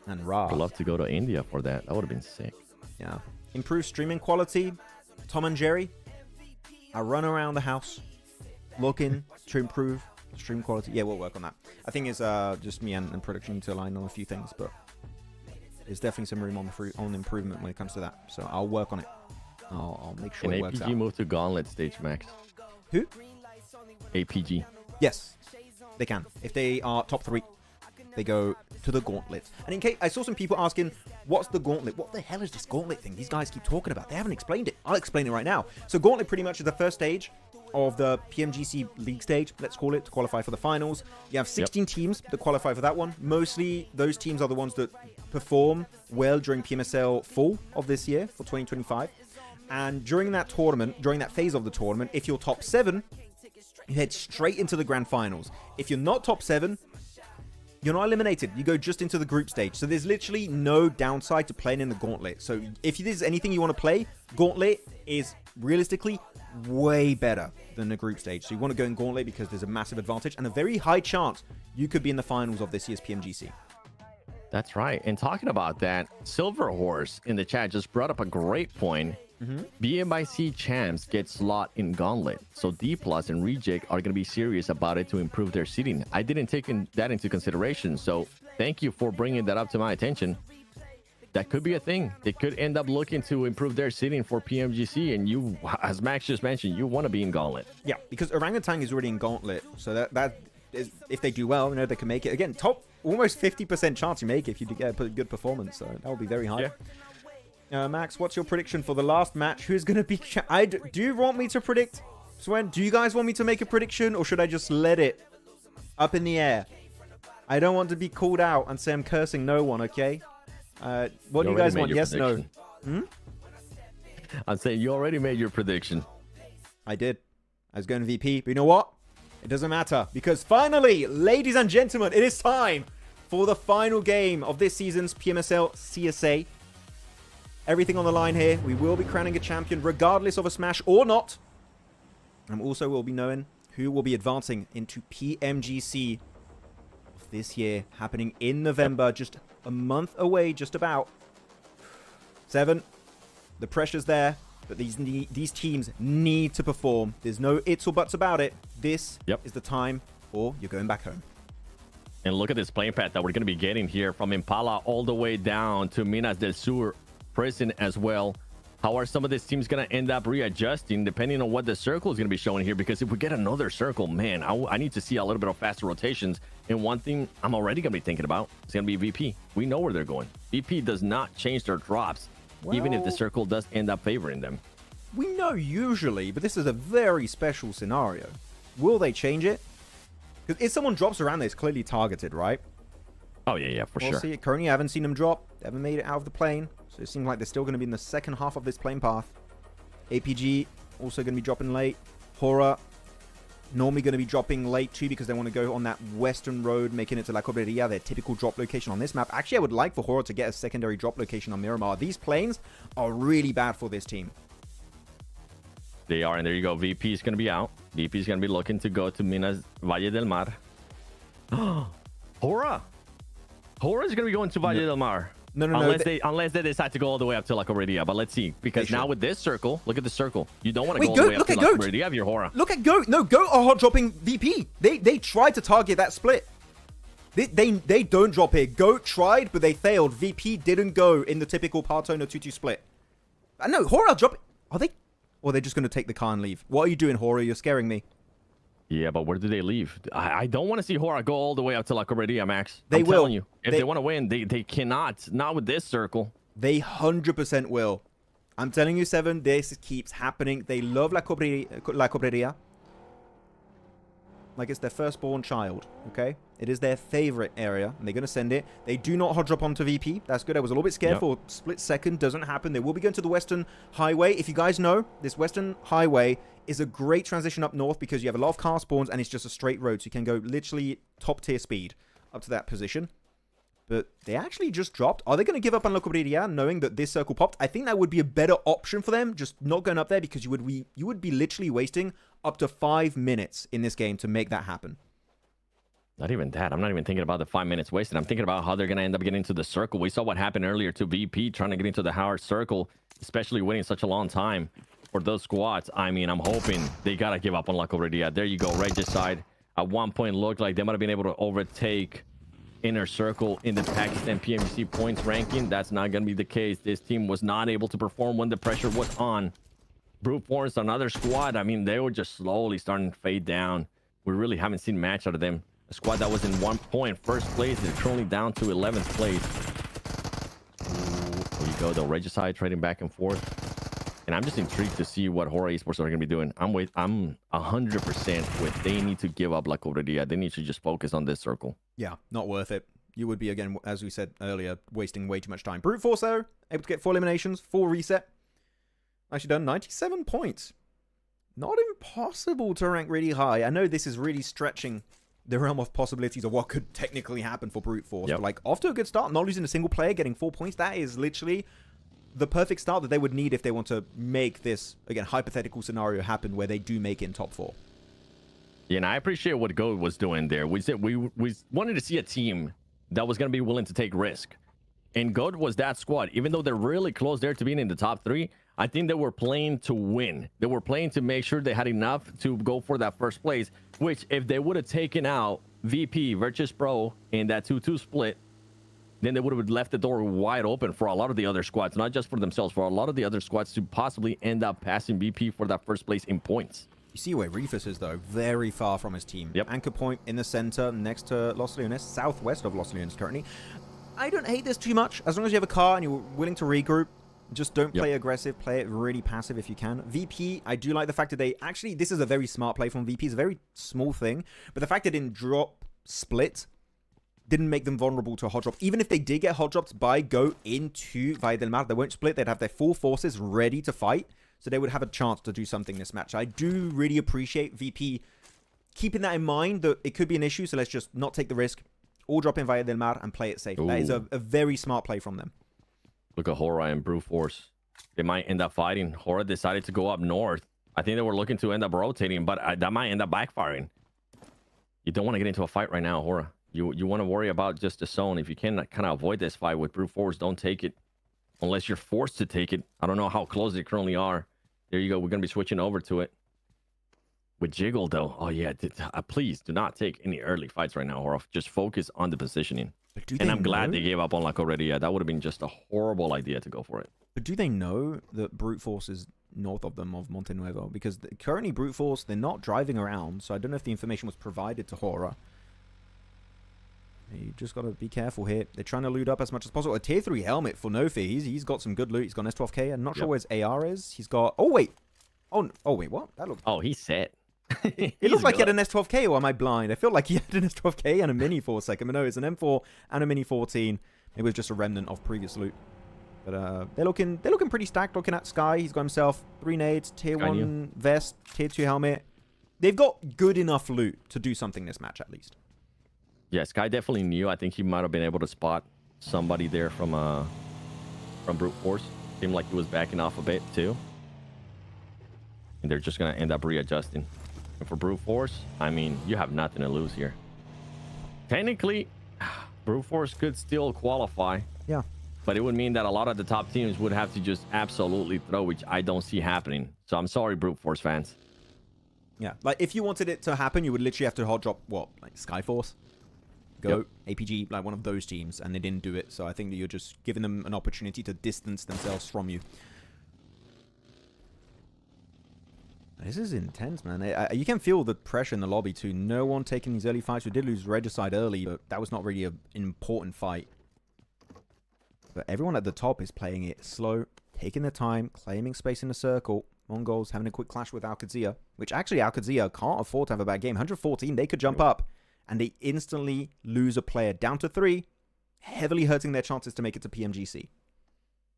And Ra. I'd love to go to India for that. That would have been sick. Yeah. Improve streaming quality. Tom and Jerry. I run around the house looking to improve stream quality. Yeah, we'll work on that. I think it's just me and production to align on a few things, but there's definitely some room on improvement when it comes to that. So I'll work on it. I'll make sure it works out. APG move to Gauntlet stage, Max? Who? APG. Yes, they can. If they are top 3, they go to the Gauntlet. And in case I saw some people asking, what's the Gauntlet? What the hell is this Gauntlet thing these guys keep talking about? They haven't explained it. I'll explain it right now. So Gauntlet pretty much is the first stage of the PMGC League stage, let's call it, to qualify for the finals. You have 16 teams that qualify for that one. Mostly those teams are the ones that perform well during PMSL Fall of this year for 2025. And during that tournament, during that phase of the tournament, if you're top 7, you head straight into the grand finals. If you're not top 7, you're not eliminated. You go just into the group stage. So there's literally no downside to playing in the Gauntlet. So if there's anything you want to play, Gauntlet is realistically way better than the group stage. So you want to go in Gauntlet because there's a massive advantage and a very high chance you could be in the finals of this year's PMGC. That's right. And talking about that, Silver Horse in the chat just brought up a great point. BMIC champs get slot in Gauntlet, so D Plus and Reject are going to be serious about it to improve their seating. I didn't take that into consideration, so thank you for bringing that up to my attention. That could be a thing. They could end up looking to improve their seating for PMGC, and you, as Max just mentioned, you want to be in Gauntlet. Yeah, because Orangutan is already in Gauntlet, so that is, if they do well, you know, they can make it. Again, top almost 50% chance you make it if you get a good performance, so that will be very high. Yeah. Max, what's your prediction for the last match? Who's going to be... do you want me to predict Swen, do you guys want me to make a prediction, or should I just let it up in the air? I don't want to be called out and say I'm cursing no one, okay? What do you guys want? Yes, no? I'm saying you already made your prediction. I did. I was going VP, but you know what? It doesn't matter, because finally, ladies and gentlemen, it is time for the final game of this season's PMSL CSA. Everything on the line here. We will be crowning a champion regardless of a smash or not. And also we'll be knowing who will be advancing into PMGC of this year, happening in November, just a month away, just about. 7, the pressure's there, but these teams need to perform. There's no ifs or buts about it. This is the time, or you're going back home. And look at this playing path that we're going to be getting here from Impala all the way down to Minas del Sur prison as well. How are some of these teams going to end up readjusting depending on what the circle is going to be showing here? Because if we get another circle, man, I need to see a little bit of faster rotations. And one thing I'm already going to be thinking about is going to be VP. We know where they're going. VP does not change their drops, even if the circle does end up favoring them. We know usually, but this is a very special scenario. Will they change it? Because if someone drops around there, it's clearly targeted, right? Oh, yeah, for sure. See, currently, I haven't seen them drop. They haven't made it out of the plane. So it seems like they're still going to be in the second half of this plane path. APG also going to be dropping late. Horror normally going to be dropping late too, because they want to go on that western road, making it to La Cobreria, their typical drop location on this map. Actually, I would like for Horror to get a secondary drop location on Miramar. These planes are really bad for this team. They are, and there you go. VP is going to be out. VP is going to be looking to go to Minas Valle del Mar. Horror is going to be going to Valle del Mar. No. Unless they decide to go all the way up to La Cobreria. But let's see. Because now with this circle, look at the circle. You don't want to go all the way up to La Cobreria. You have your Horror. Look at Goat. No, Goat are hot dropping VP. They tried to target that split. They don't drop here. Goat tried, but they failed. VP didn't go in the typical Partona 2-2 split. No, Horror are dropping. Are they? Or they're just going to take the car and leave? What are you doing, Horror? You're scaring me. Yeah, but where do they leave? I don't want to see Horror go all the way up to La Cobreria, Max. I'm telling you. If they want to win, they cannot. Not with this circle. They 100% will. I'm telling you, 7, this keeps happening. They love La Cobreria. Like it's their firstborn child, okay? It is their favorite area, and they're going to send it. They do not hot drop onto VP. That's good. I was a little bit scared for a split second. Doesn't happen. They will be going to the Western Highway. If you guys know, this Western Highway is a great transition up north because you have a lot of car spawns, and it's just a straight road. So you can go literally top-tier speed up to that position. But they actually just dropped. Are they going to give up on La Cobreria knowing that this circle popped? I think that would be a better option for them, just not going up there, because you would be literally wasting up to 5 minutes in this game to make that happen. Not even that. I'm not even thinking about the 5 minutes wasted. I'm thinking about how they're going to end up getting into the circle. We saw what happened earlier to VP trying to get into the Howard circle, especially waiting such a long time for those squads. I mean, I'm hoping they got to give up on La Cobreria. There you go, Regicide. At one point, looked like they might have been able to overtake Inner Circle in the Pakistan PMC points ranking. That's not going to be the case. This team was not able to perform when the pressure was on. Brute Force, another squad. I mean, they were just slowly starting to fade down. We really haven't seen match out of them. A squad that was in 1 point, first place, they're currently down to 11th place. There you go, the Regicide trading back and forth. And I'm just intrigued to see what Horror Esports are going to be doing. I'm 100% with they need to give up La Cobreria. They need to just focus on this circle. Yeah, not worth it. You would be, again, as we said earlier, wasting way too much time. Brute Force, though, able to get 4 eliminations, 4 reset. Actually done 97 points. Not impossible to rank really high. I know this is really stretching the realm of possibilities of what could technically happen for Brute Force. But, like, off to a good start, not losing a single player, getting 4 points, that is literally the perfect start that they would need if they want to make this, again, hypothetical scenario happen where they do make it in top 4. Yeah, and I appreciate what Goat was doing there. We wanted to see a team that was going to be willing to take risk. And Goat was that squad. Even though they're really close there to being in the top 3, I think they were playing to win. They were playing to make sure they had enough to go for that first place, which if they would have taken out VP, Virtus Pro in that 2-2 split, then they would have left the door wide open for a lot of the other squads, not just for themselves, for a lot of the other squads to possibly end up passing VP for that first place in points. You see where Reefus is, though, very far from his team. Yep. Anchor point in the center, next to Los Leones, southwest of Los Leones currently. I don't hate this too much. As long as you have a car and you're willing to regroup, Just don't play aggressive. Play it really passive if you can. VP, I do like the fact that they... Actually, this is a very smart play from VP. It's a very small thing. But the fact they didn't drop split didn't make them vulnerable to a hot drop. Even if they did get hot dropped by go into Valle del Mar, they won't split. They'd have their full forces ready to fight. So they would have a chance to do something this match. I do really appreciate VP keeping that in mind, that it could be an issue. So let's just not take the risk. All drop in Valle del Mar and play it safe. Ooh. That is a very smart play from them. Look at Hora and Brute Force. They might end up fighting. Hora decided to go up north. I think they were looking to end up rotating, but that might end up backfiring. You don't want to get into a fight right now, Hora. You want to worry about just the zone. If you can kind of avoid this fight with Brute Force, don't take it. Unless you're forced to take it. I don't know how close they currently are. There you go. We're going to be switching over to it. With Jiggle, though. Oh, yeah. Please do not take any early fights right now, Hora. Just focus on the positioning. And I'm glad they gave up on luck already. Yeah, that would have been just a horrible idea to go for it. But do they know that Brute Force is north of them, of Monte Nuevo? Because currently Brute Force, they're not driving around. So I don't know if the information was provided to Hora. You just got to be careful here. They're trying to loot up as much as possible. A tier 3 helmet for Nofi. He's got some good loot. He's got an S12K. I'm not sure where his AR is. He's got... Oh, wait. Oh, wait, what? That looked... Oh, he's set. It looked like he had an S12K, or am I blind? I feel like he had an S12K and a Mini for a second. But no, it's an M4 and a Mini 14. It was just a remnant of previous loot. But they're looking pretty stacked. Looking at Sky, he's got himself 3 nades, tier 1 vest, tier 2 helmet. They've got good enough loot to do something this match at least. Yeah, Sky definitely knew. I think he might have been able to spot somebody there from Brute Force. Seemed like he was backing off a bit too. And they're just gonna end up readjusting. And for Brute Force, I mean, you have nothing to lose here. Technically, Brute Force could still qualify. Yeah. But it would mean that a lot of the top teams would have to just absolutely throw, which I don't see happening. So I'm sorry, Brute Force fans. Yeah, like if you wanted it to happen, you would literally have to hot drop, what, like Skyforce? Go, APG, like one of those teams, and they didn't do it. So I think that you're just giving them an opportunity to distance themselves from you. This is intense, man. You can feel the pressure in the lobby too. No one taking these early fights. We did lose Regicide early, but that was not really an important fight. But everyone at the top is playing it slow, taking their time, claiming space in the circle. Mongols having a quick clash with Alcadzia, which actually Alcadzia can't afford to have a bad game. 114, they could jump up, and they instantly lose a player down to 3, heavily hurting their chances to make it to PMGC.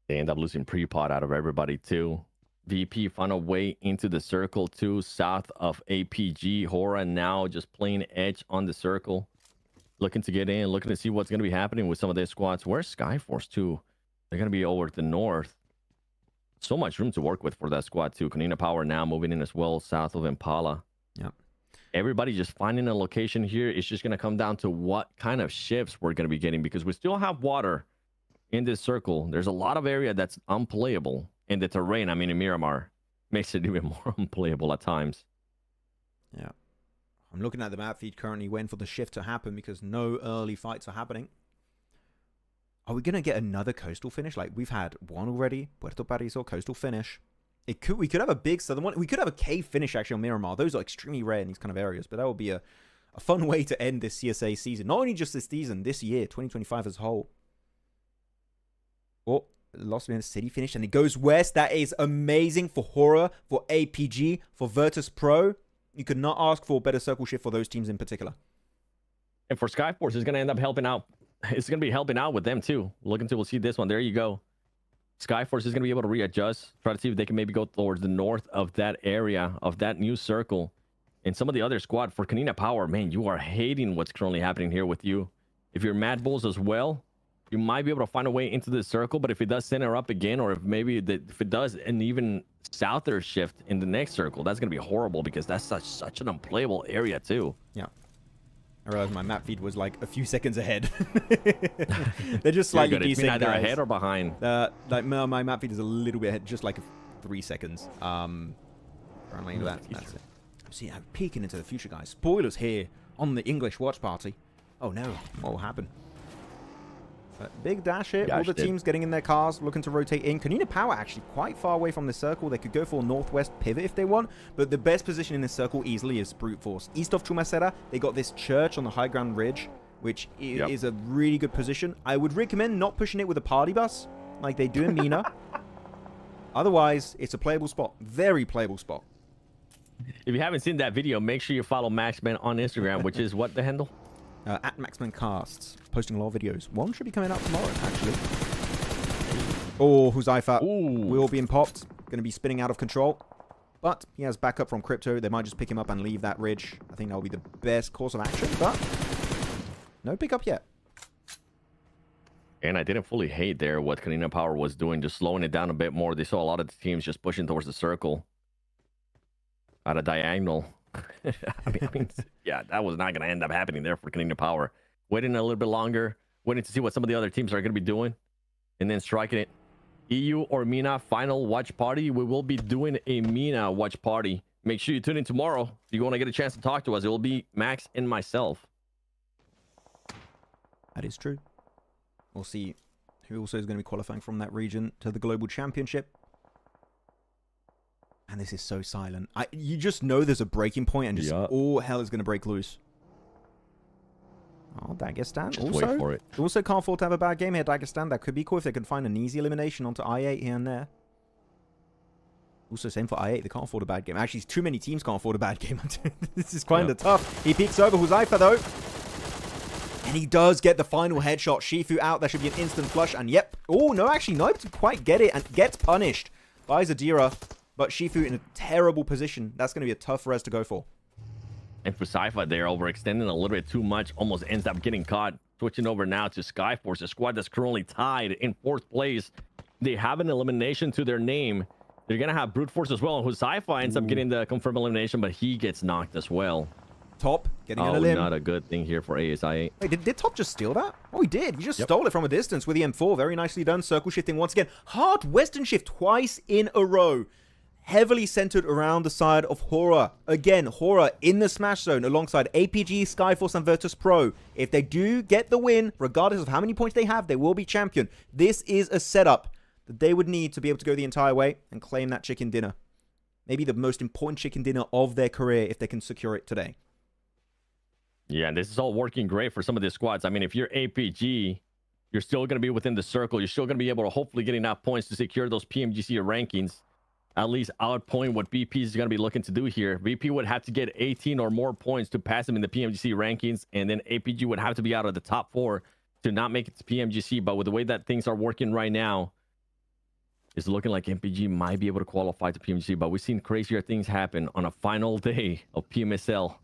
They end up losing pre-pot out of everybody too. VP found a way into the circle too, south of APG. Hora now just playing edge on the circle, looking to get in, looking to see what's going to be happening with some of their squads. Where's Skyforce too? They're going to be over to the north. So much room to work with for that squad too. Kanina Power now moving in as well, south of Impala. Yep. Everybody just finding a location here. It's just going to come down to what kind of shifts we're going to be getting, because we still have water in this circle. There's a lot of area that's unplayable. And the terrain, I mean, in Miramar, makes it even more unplayable at times. Yeah. I'm looking at the map feed currently, waiting for the shift to happen because no early fights are happening. Are we going to get another coastal finish? Like, we've had one already. Puerto Paraiso, coastal finish. We could have a big southern one. We could have a cave finish, actually, on Miramar. Those are extremely rare in these kind of areas. But that would be a fun way to end this CSA season. Not only just this season, this year, 2025 as a whole. Oh. Lost in a city finish, and it goes west. That is amazing for Hora, for APG, for Virtus Pro. You could not ask for a better circle shift for those teams in particular. And for Skyforce, it's going to end up helping out. It's going to be helping out with them too. Looking to, we'll see this one. There you go. Skyforce is going to be able to readjust, try to see if they can maybe go towards the north of that area, of that new circle. And some of the other squad for Kanina Power, man, you are hating what's currently happening here with you. If you're Mad Bulls as well, you might be able to find a way into this circle, but if it does center up again, or if it does an even souther shift in the next circle, that's going to be horrible, because that's such an unplayable area too. Yeah. I realized my map feed was like a few seconds ahead. They're just slightly desynced. It's either ahead or behind. Like my map feed is a little bit ahead, just like 3 seconds. Currently, that's it. See, I'm peeking into the future, guys. Spoilers here on the English Watch Party. Oh no, what will happen? Big dash here. All the teams getting in their cars, looking to rotate in. Kanina Power actually quite far away from the circle. They could go for a northwest pivot if they want, but the best position in this circle easily is Brute Force. East of Chumacera, they got this church on the high ground ridge, which is a really good position. I would recommend not pushing it with a party bus like they do in Mina. Otherwise, it's a playable spot. Very playable spot. If you haven't seen that video, make sure you follow Maxman on Instagram, which is what the handle? At Maxman Casts, posting a lot of videos. One should be coming out tomorrow, actually. Oh, Huzaifa will be popped. Going to be spinning out of control. But he has backup from Crypto. They might just pick him up and leave that ridge. I think that will be the best course of action, but no pickup yet. And I didn't fully hate there what Kanina Power was doing, just slowing it down a bit more. They saw a lot of the teams just pushing towards the circle at a diagonal. I mean, yeah, that was not going to end up happening there for Kanina Power. Waiting a little bit longer, waiting to see what some of the other teams are going to be doing, and then striking it. EU or MENA final watch party. We will be doing a MENA watch party. Make sure you tune in tomorrow if you want to get a chance to talk to us. It will be Max and myself. That is true. We'll see who also is going to be qualifying from that region to the Global Championship. And this is so silent. You just know there's a breaking point and just all hell is going to break loose. Oh, Dagestan. Just wait for it. Also can't afford to have a bad game here, Dagestan. That could be cool if they can find an easy elimination onto I8 here and there. Also, same for I8. They can't afford a bad game. Actually, too many teams can't afford a bad game. This is kind of tough. He peeks over Huzaifa, though. And he does get the final headshot. Shifu out. There should be an instant flush. And yep. Oh, no, actually, no. To quite get it. And gets punished by Zadira. But Shifu in a terrible position. That's going to be a tough res to go for. And for Sci-Fi, they're overextending a little bit too much. Almost ends up getting caught. Switching over now to Skyforce, a squad that's currently tied in 4th place. They have an elimination to their name. They're going to have Brute Force as well. And Sci-Fi ends up getting the confirmed elimination, but he gets knocked as well. Top getting an elim. Not a good thing here for ASI. Wait, did Top just steal that? Oh, he did. He just stole it from a distance with the M4. Very nicely done. Circle shifting once again. Hard Western shift twice in a row. Heavily centered around the side of Horror. Again, Horror in the smash zone alongside APG, Skyforce, and Virtus Pro. If they do get the win, regardless of how many points they have, they will be champion. This is a setup that they would need to be able to go the entire way and claim that chicken dinner. Maybe the most important chicken dinner of their career if they can secure it today. Yeah, and this is all working great for some of these squads. I mean, if you're APG, you're still going to be within the circle. You're still going to be able to hopefully get enough points to secure those PMGC rankings. At least outpoint what VP is going to be looking to do here. VP would have to get 18 or more points to pass him in the PMGC rankings, and then APG would have to be out of the top 4 to not make it to PMGC. But with the way that things are working right now, it's looking like MPG might be able to qualify to PMGC. But we've seen crazier things happen on a final day of PMSL.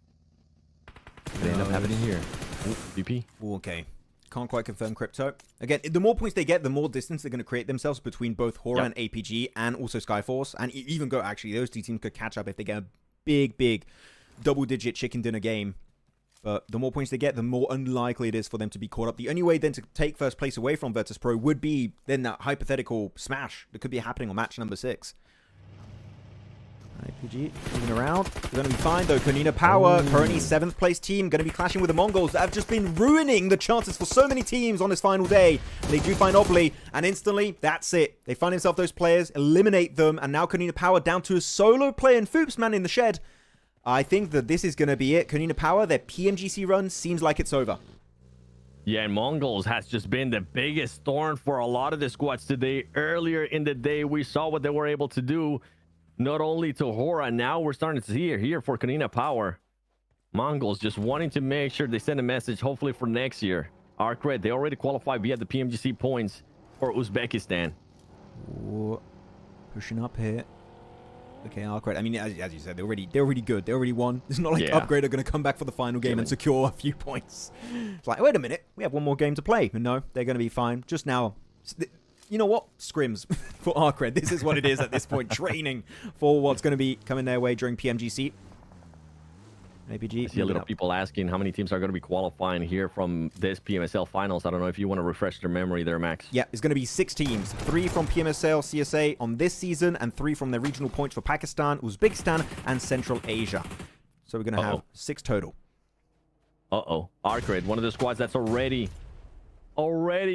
They end up happening here. Ooh, VP. Ooh, okay. Can't quite confirm Crypto. Again, the more points they get, the more distance they're going to create themselves between both Horror and APG and also Skyforce. And even Go, actually, those two teams could catch up if they get a big double-digit chicken dinner game. But the more points they get, the more unlikely it is for them to be caught up. The only way then to take first place away from Virtus Pro would be then that hypothetical smash that could be happening on match number 6. IPG moving around. They're going to be fine though. Kanina Power, currently 7th place team, going to be clashing with the Mongols that have just been ruining the chances for so many teams on this final day. And they do find Obli, and instantly, that's it. They find themselves those players, eliminate them, and now Kanina Power down to a solo player and Foopsman in the shed. I think that this is going to be it. Kanina Power, their PMGC run seems like it's over. Yeah, and Mongols has just been the biggest thorn for a lot of the squads today. Earlier in the day, we saw what they were able to do. Not only to Hora, now we're starting to see it here for Kanina Power. Mongols just wanting to make sure they send a message, hopefully for next year. Arcred, they already qualified via the PMGC points for Uzbekistan. Ooh, pushing up here. Okay, Arcred. I mean, as you said, they're already good. They already won. It's not like Upgrade are going to come back for the final game and secure a few points. It's like, wait a minute, we have one more game to play. And no, they're going to be fine. Just now. You know what? Scrims for Arcred. This is what it is at this point. Training for what's going to be coming their way during PMGC. APG. I see a little people asking how many teams are going to be qualifying here from this PMSL finals. I don't know if you want to refresh their memory there, Max. Yeah, it's going to be 6 teams. 3 from PMSL CSA on this season and 3 from their regional points for Pakistan, Uzbekistan, and Central Asia. So we're going to have 6 total. Arcred, one of the squads that's already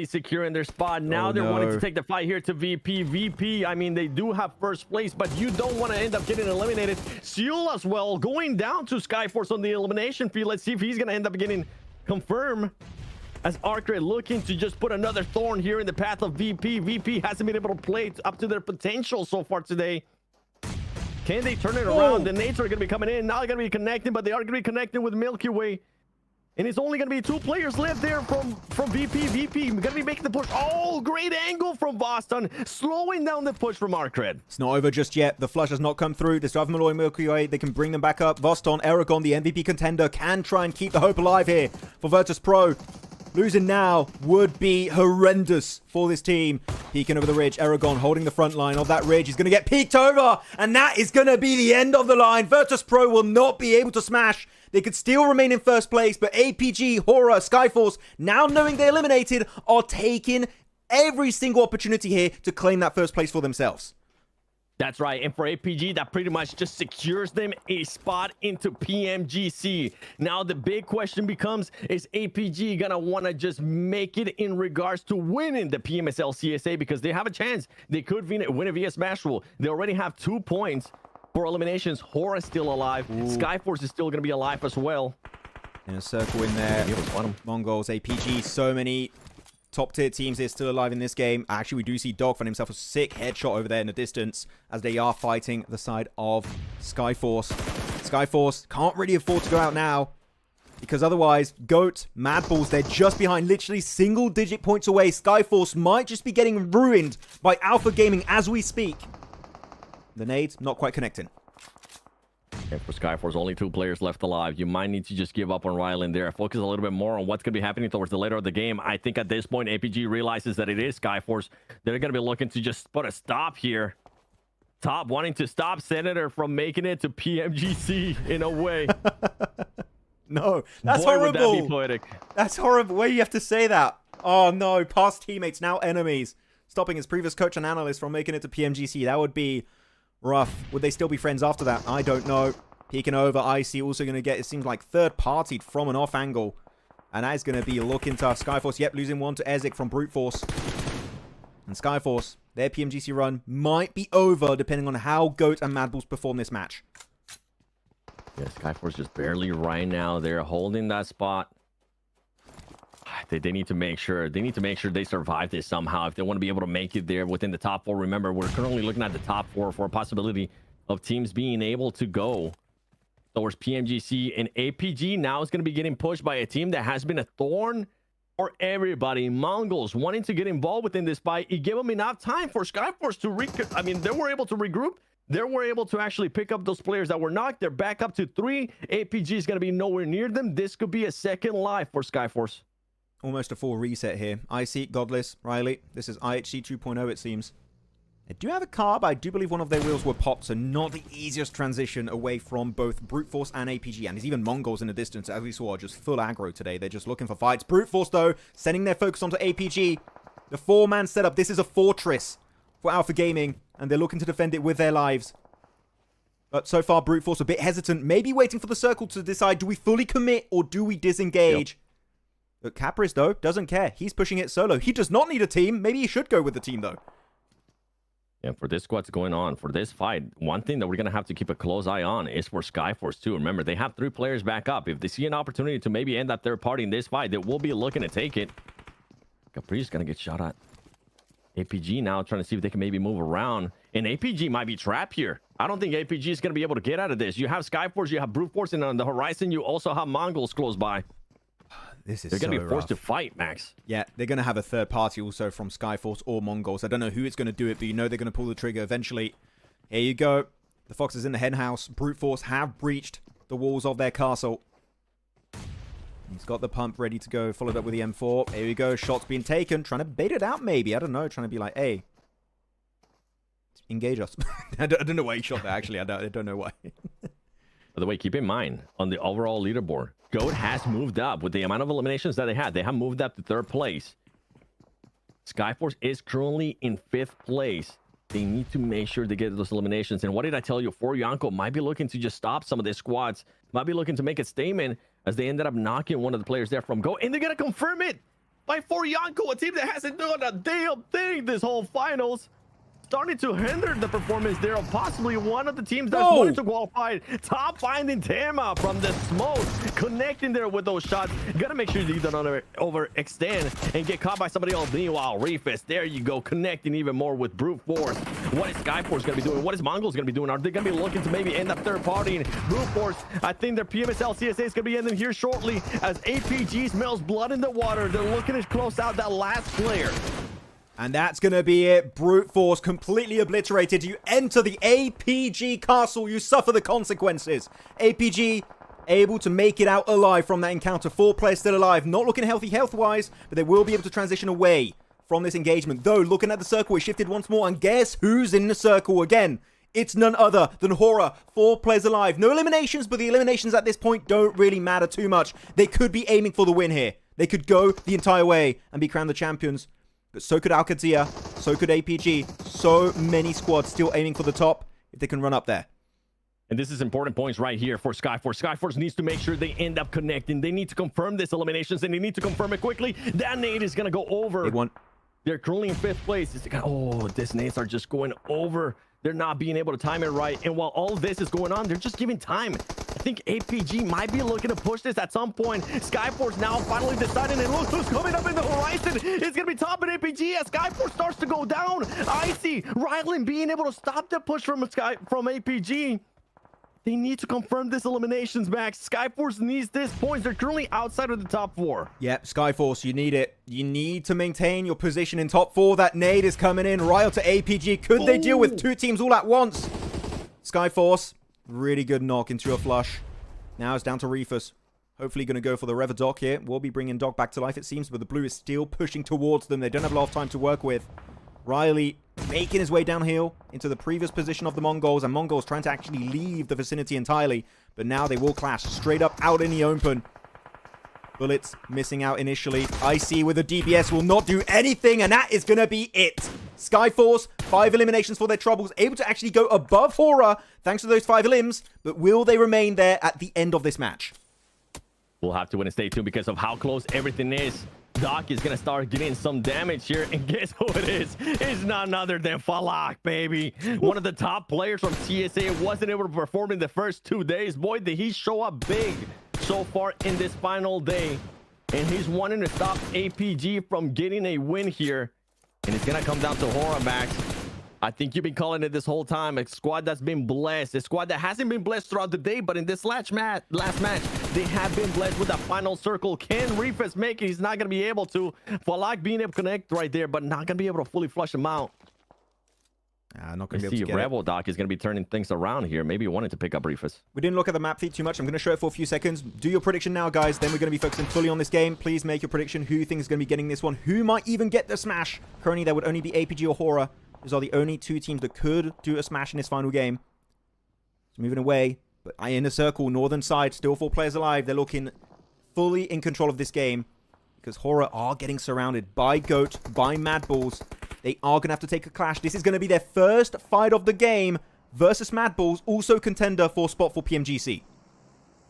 securing their spot. Now they're wanting to take the fight here to VP. I mean, they do have first place, but you don't want to end up getting eliminated. Seal as well, going down to Skyforce on the elimination field. Let's see if he's going to end up getting confirmed as Arcade looking to just put another thorn here in the path of VP. VP hasn't been able to play up to their potential so far today. Can they turn it around? The nades are going to be coming in. Now they're going to be connecting, but they are going to be connecting with Milky Way. And it's only going to be 2 players left there from VP. VP going to be making the push. Oh, great angle from Boston, slowing down the push from Arcred. It's not over just yet. The flush has not come through. This drive Malloy Milky Way, they can bring them back up. Voston, Erangel, the MVP contender, can try and keep the hope alive here for Virtus Pro. Losing now would be horrendous for this team. Peeking over the ridge. Erangel holding the front line of that ridge. He's going to get peeked over. And that is going to be the end of the line. Virtus Pro will not be able to smash. They could still remain in first place. But APG, Horror, Skyforce, now knowing they're eliminated, are taking every single opportunity here to claim that first place for themselves. That's right, and for APG, that pretty much just secures them a spot into PMGC. Now, the big question becomes, is APG gonna want to just make it in regards to winning the PMSL CSA? Because they have a chance. They could win it via Smash Rule. They already have 2 points for eliminations. Horror is still alive. Skyforce is still gonna be alive as well. And a circle in there. Mongols, APG, so many top tier teams here still alive in this game. Actually, we do see Dog find himself a sick headshot over there in the distance as they are fighting the side of Skyforce. Skyforce can't really afford to go out now because otherwise, Goat, Madballs, they're just behind, literally single-digit points away. Skyforce might just be getting ruined by Alpha Gaming as we speak. The nades not quite connecting. And for Skyforce, only 2 players left alive. You might need to just give up on Ryland there. Focus a little bit more on what's going to be happening towards the later of the game. I think at this point, APG realizes that it is Skyforce. They're going to be looking to just put a stop here. Top wanting to stop Senator from making it to PMGC in a way. No, that's Boy, horrible. would that be poetic. That's horrible. Why do you have to say that? Oh no, past teammates, now enemies. Stopping his previous coach and analyst from making it to PMGC. That would be rough. Would they still be friends after that? I don't know. Peeking over, Icy also going to get, it seems like, third-partied from an off angle. And that is going to be looking tough. Skyforce, yep, losing 1 to Ezek from Brute Force. And Skyforce, their PMGC run might be over depending on how Goat and Madballs perform this match. Yeah, Skyforce just barely right now. They're holding that spot. They need to make sure they survive this somehow if they want to be able to make it there within the top 4. Remember, we're currently looking at the top 4 for a possibility of teams being able to go towards PMGC, and APG now is going to be getting pushed by a team that has been a thorn for everybody. Mongols wanting to get involved within this fight. It gave them enough time for Skyforce to they were able to regroup. They were able to actually pick up those players that were knocked. They're back up to 3. APG is going to be nowhere near them. This could be a second life for Skyforce. Almost a full reset here. Icy, Godless, Riley. This is IHC 2.0, it seems. They do have a car, but I do believe one of their wheels were popped, so not the easiest transition away from both Brute Force and APG. And there's even Mongols in the distance, as we saw, just full aggro today. They're just looking for fights. Brute Force, though, sending their focus onto APG. The 4-man setup. This is a fortress for Alpha Gaming, and they're looking to defend it with their lives. But so far, Brute Force a bit hesitant, maybe waiting for the circle to decide, do we fully commit or do we disengage? Yep. But Capris, though, doesn't care. He's pushing it solo. He does not need a team. Maybe he should go with the team, though. Yeah, for this squad's going on, for this fight, one thing that we're going to have to keep a close eye on is for Skyforce, too. Remember, they have 3 players back up. If they see an opportunity to maybe end that third party in this fight, they will be looking to take it. Capri's going to get shot at. APG now trying to see if they can maybe move around. And APG might be trapped here. I don't think APG is going to be able to get out of this. You have Skyforce, you have Brute Force, and on the horizon, you also have Mongols close by. They're going to be forced to fight, Max. Yeah, they're going to have a third party also from Skyforce or Mongols. I don't know who it's going to do it, but you know they're going to pull the trigger eventually. Here you go. The Foxes in the hen house. Brute Force have breached the walls of their castle. He's got the pump ready to go, followed up with the M4. Here we go. Shots being taken. Trying to bait it out, maybe. I don't know. Trying to be like, hey, engage us. I don't know why he shot that, actually. I don't know why. By the way, keep in mind, on the overall leaderboard, Goat has moved up with the amount of eliminations that they had. They have moved up to 3rd place. Skyforce is currently in 5th place. They need to make sure they get those eliminations. And what did I tell you? For Yonko might be looking to just stop some of their squads. Might be looking to make a statement as they ended up knocking one of the players there from Goat. And they're going to confirm it by For Yonko, a team that hasn't done a damn thing this whole finals. starting to hinder the performance there of possibly one of the teams that's wanting to qualify. Top finding Tama from the smoke, connecting there with those shots. Gotta make sure you don't overextend and get caught by somebody else. Meanwhile, Refus, there you go, connecting even more with brute force. What is Skyforce gonna be doing? What is Mongols gonna be doing? Are they gonna be looking to maybe end up third party? Brute force, I think their PMSL CSA is gonna be ending here shortly as APG smells blood in the water. They're looking to close out that last player. And that's going to be it. Brute force completely obliterated. You enter the APG castle. You suffer the consequences. APG able to make it out alive from that encounter. 4 players still alive. Not looking healthy health-wise, but they will be able to transition away from this engagement. Though, looking at the circle, it shifted once more. And guess who's in the circle again? It's none other than Horror. 4 players alive. No eliminations, but the eliminations at this point don't really matter too much. They could be aiming for the win here. They could go the entire way and be crowned the champions. But so could Alcazia, so could APG. So many squads still aiming for the top if they can run up there. And this is important points right here for Skyforce. Skyforce needs to make sure they end up connecting. They need to confirm this eliminations, and they need to confirm it quickly. That nade is going to go over. Big one. They're currently in 5th place. Oh, these nades are just going over. They're not being able to time it right. And while all of this is going on, they're just giving time. I think APG might be looking to push this at some point. Skyforce now finally deciding, and look who's coming up in the horizon. It's going to be top at APG as Skyforce starts to go down. Icy, Rylan being able to stop the push from APG. They need to confirm this eliminations, Max. Skyforce needs this points. They're currently outside of the top 4. Yep, Skyforce, you need it. You need to maintain your position in top 4. That nade is coming in right to APG. Could they deal with 2 teams all at once? Skyforce, really good knock into a flush. Now it's down to Refus. Hopefully going to go for the Rever Doc here. We'll be bringing Doc back to life, it seems, but the blue is still pushing towards them. They don't have a lot of time to work with. Riley making his way downhill into the previous position of the Mongols, and Mongols trying to actually leave the vicinity entirely, but now they will clash straight up out in the open. Bullets missing out initially. Icy with a DBS will not do anything, and that is going to be it. Skyforce, 5 eliminations for their troubles, able to actually go above Horror thanks to those 5 elims, but will they remain there at the end of this match? We'll have to win and stay tuned because of how close everything is. Doc is going to start getting some damage here, and guess who it is? It's none other than Falak, baby. One of the top players from CSA wasn't able to perform in the first 2 days. Boy, did he show up big so far in this final day. And he's wanting to stop APG from getting a win here. And it's going to come down to Horror, Max. I think you've been calling it this whole time. A squad that's been blessed. A squad that hasn't been blessed throughout the day, but in this last match, they have been blessed with that final circle. Can Refus make it? He's not going to be able to. Falak being able to connect right there, but not going to be able to fully flush him out. Not going to be able to get Rebel Doc is going to be turning things around here. Maybe he wanted to pick up Refus. We didn't look at the map feed too much. I'm going to show it for a few seconds. Do your prediction now, guys. Then we're going to be focusing fully on this game. Please make your prediction. Who you think is going to be getting this one? Who might even get the smash? Currently, there would only be APG or Horror. Those are the only 2 teams that could do a smash in this final game. It's moving away. But in the circle, northern side, still 4 players alive. They're looking fully in control of this game. Because Horror are getting surrounded by Goat, by Mad Balls. They are going to have to take a clash. This is going to be their first fight of the game versus Mad Balls, also contender for spot for PMGC.